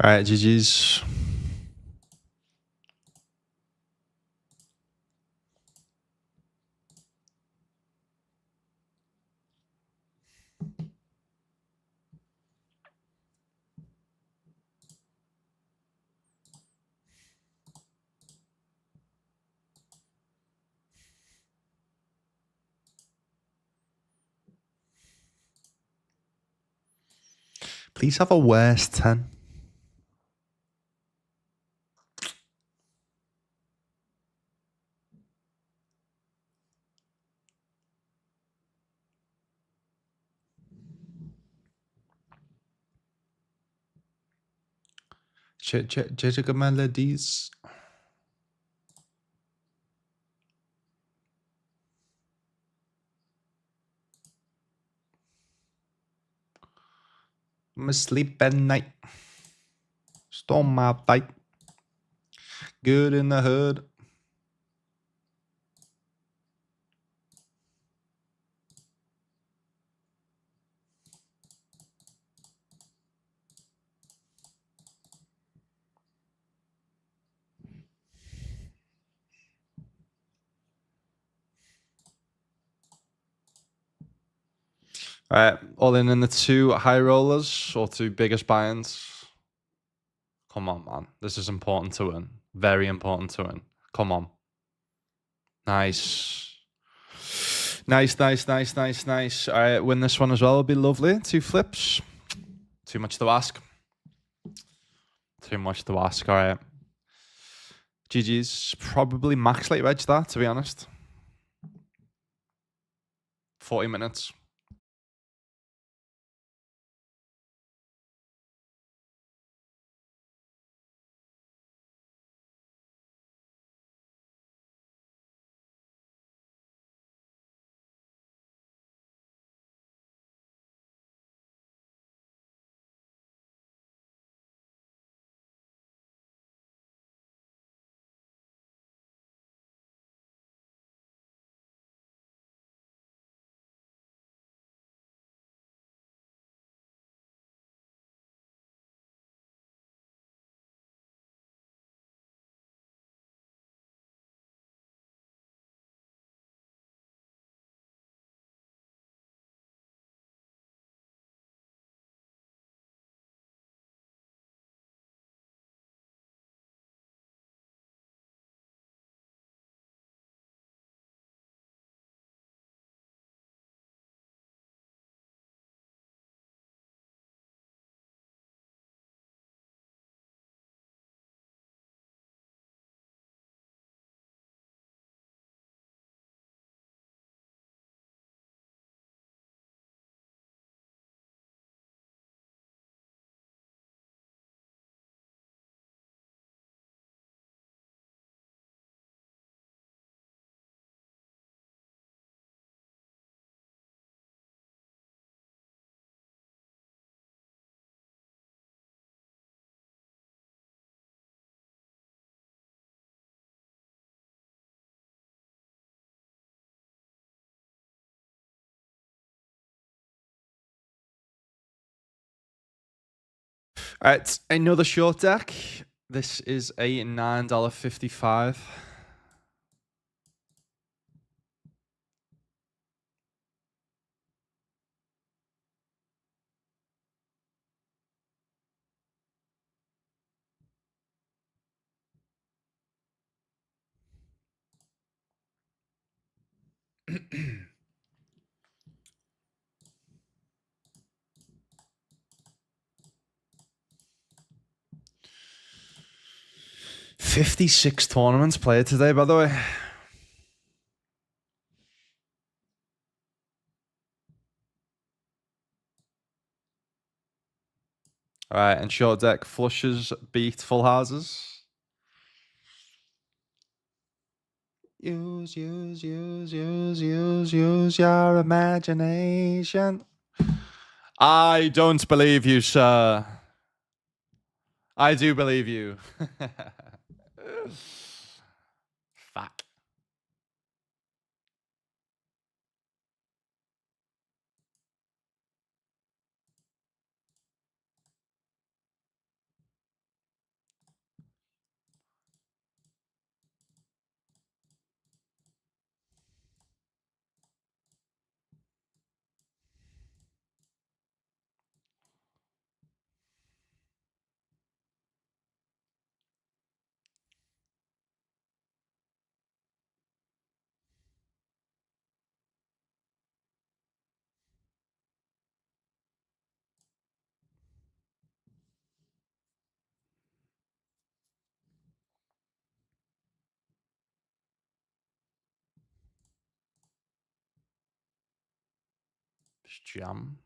All right, GG's. Please have a worst 10. Jessica melodies. I'm asleep at night. Stole my bike. Good in the hood. All right, all in the two high rollers or two biggest buy-ins. Come on, man. This is important to win. Very important to win. Come on. Nice. Nice, nice, nice, nice, nice. All right, win this one as well would be lovely. Two flips. Too much to ask. Too much to ask. All right. GG's. Probably max late reg that, to be honest. 40 minutes. All right, another short deck. This is a $9.55. $56 tournaments played today, by the way. All right, and short deck flushes beat full houses. Use your imagination. I don't believe you, sir. I do believe you. Fuck. Jam.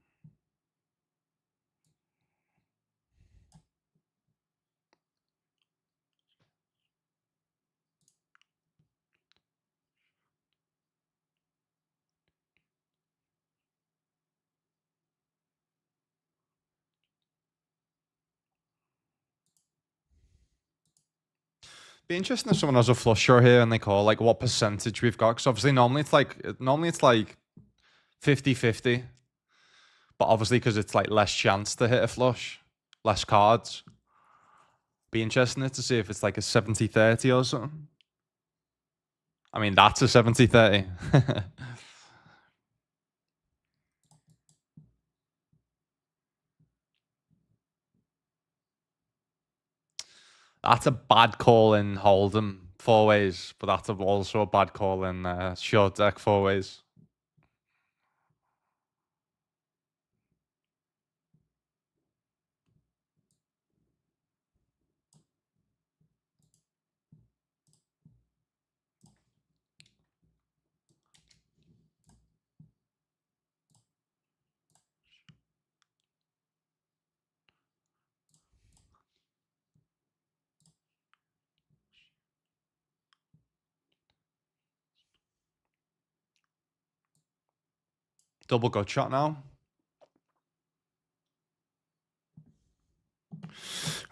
Be interesting if someone has a flusher here and they call like what percentage we've got. Because obviously normally it's like 50-50. But obviously because it's like less chance to hit a flush, less cards. Be interesting to see if it's like a 70-30 or something. I mean, that's a 70-30. That's a bad call in Hold'em 4-ways, but that's also a bad call in short deck 4-ways. Double gut shot now. All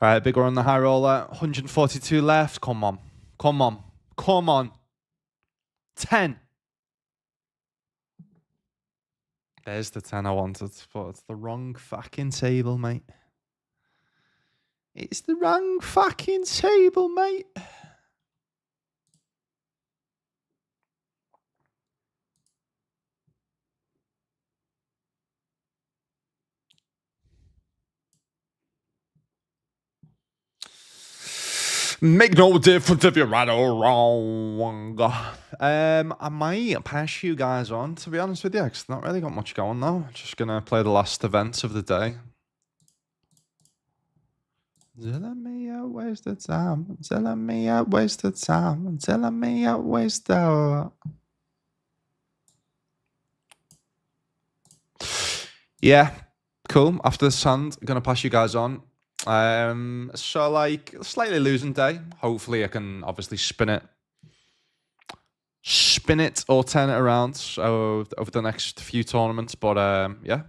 right, big one on the high roller. 142 left. Come on. Come on. Come on. 10. There's the 10 I wanted, but it's the wrong fucking table, mate. It's the wrong fucking table, mate. Make no difference if you're right or wrong. I might pass you guys on, to be honest with you, because not really got much going though. Just gonna play the last events of the day. Telling me I wasted time. Telling me I wasted time. Telling me I wasted. Yeah, cool. After this hand, I'm gonna pass you guys on. So like slightly losing day. Hopefully I can obviously spin it or turn it around over the next few tournaments. But yeah,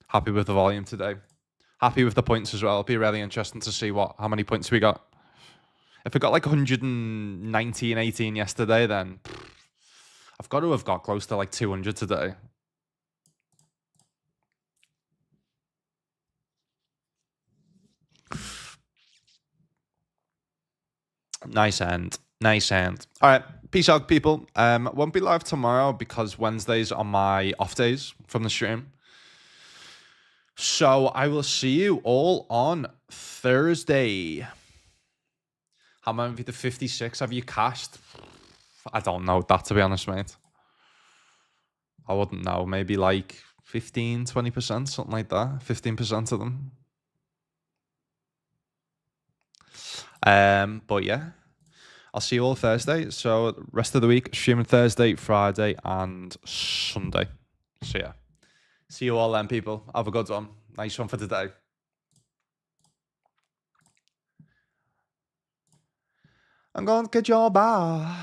happy with the volume today. Happy with the points as well. It'll be really interesting to see how many points we got. If we got like 190 and 18 yesterday, then I've got to have got close to like 200 today. Nice end. Nice end. All right. Peace out, people. Won't be live tomorrow because Wednesdays are my off days from the stream. So I will see you all on Thursday. How many the 56 have you cashed? I don't know that, to be honest, mate. I wouldn't know. Maybe like 15, 20%, something like that. 15% of them. But yeah, I'll see you all Thursday. So rest of the week, streaming Thursday, Friday, and Sunday. So yeah, see you all then, people. Have a good one. Nice one for today. I'm going to get your bar.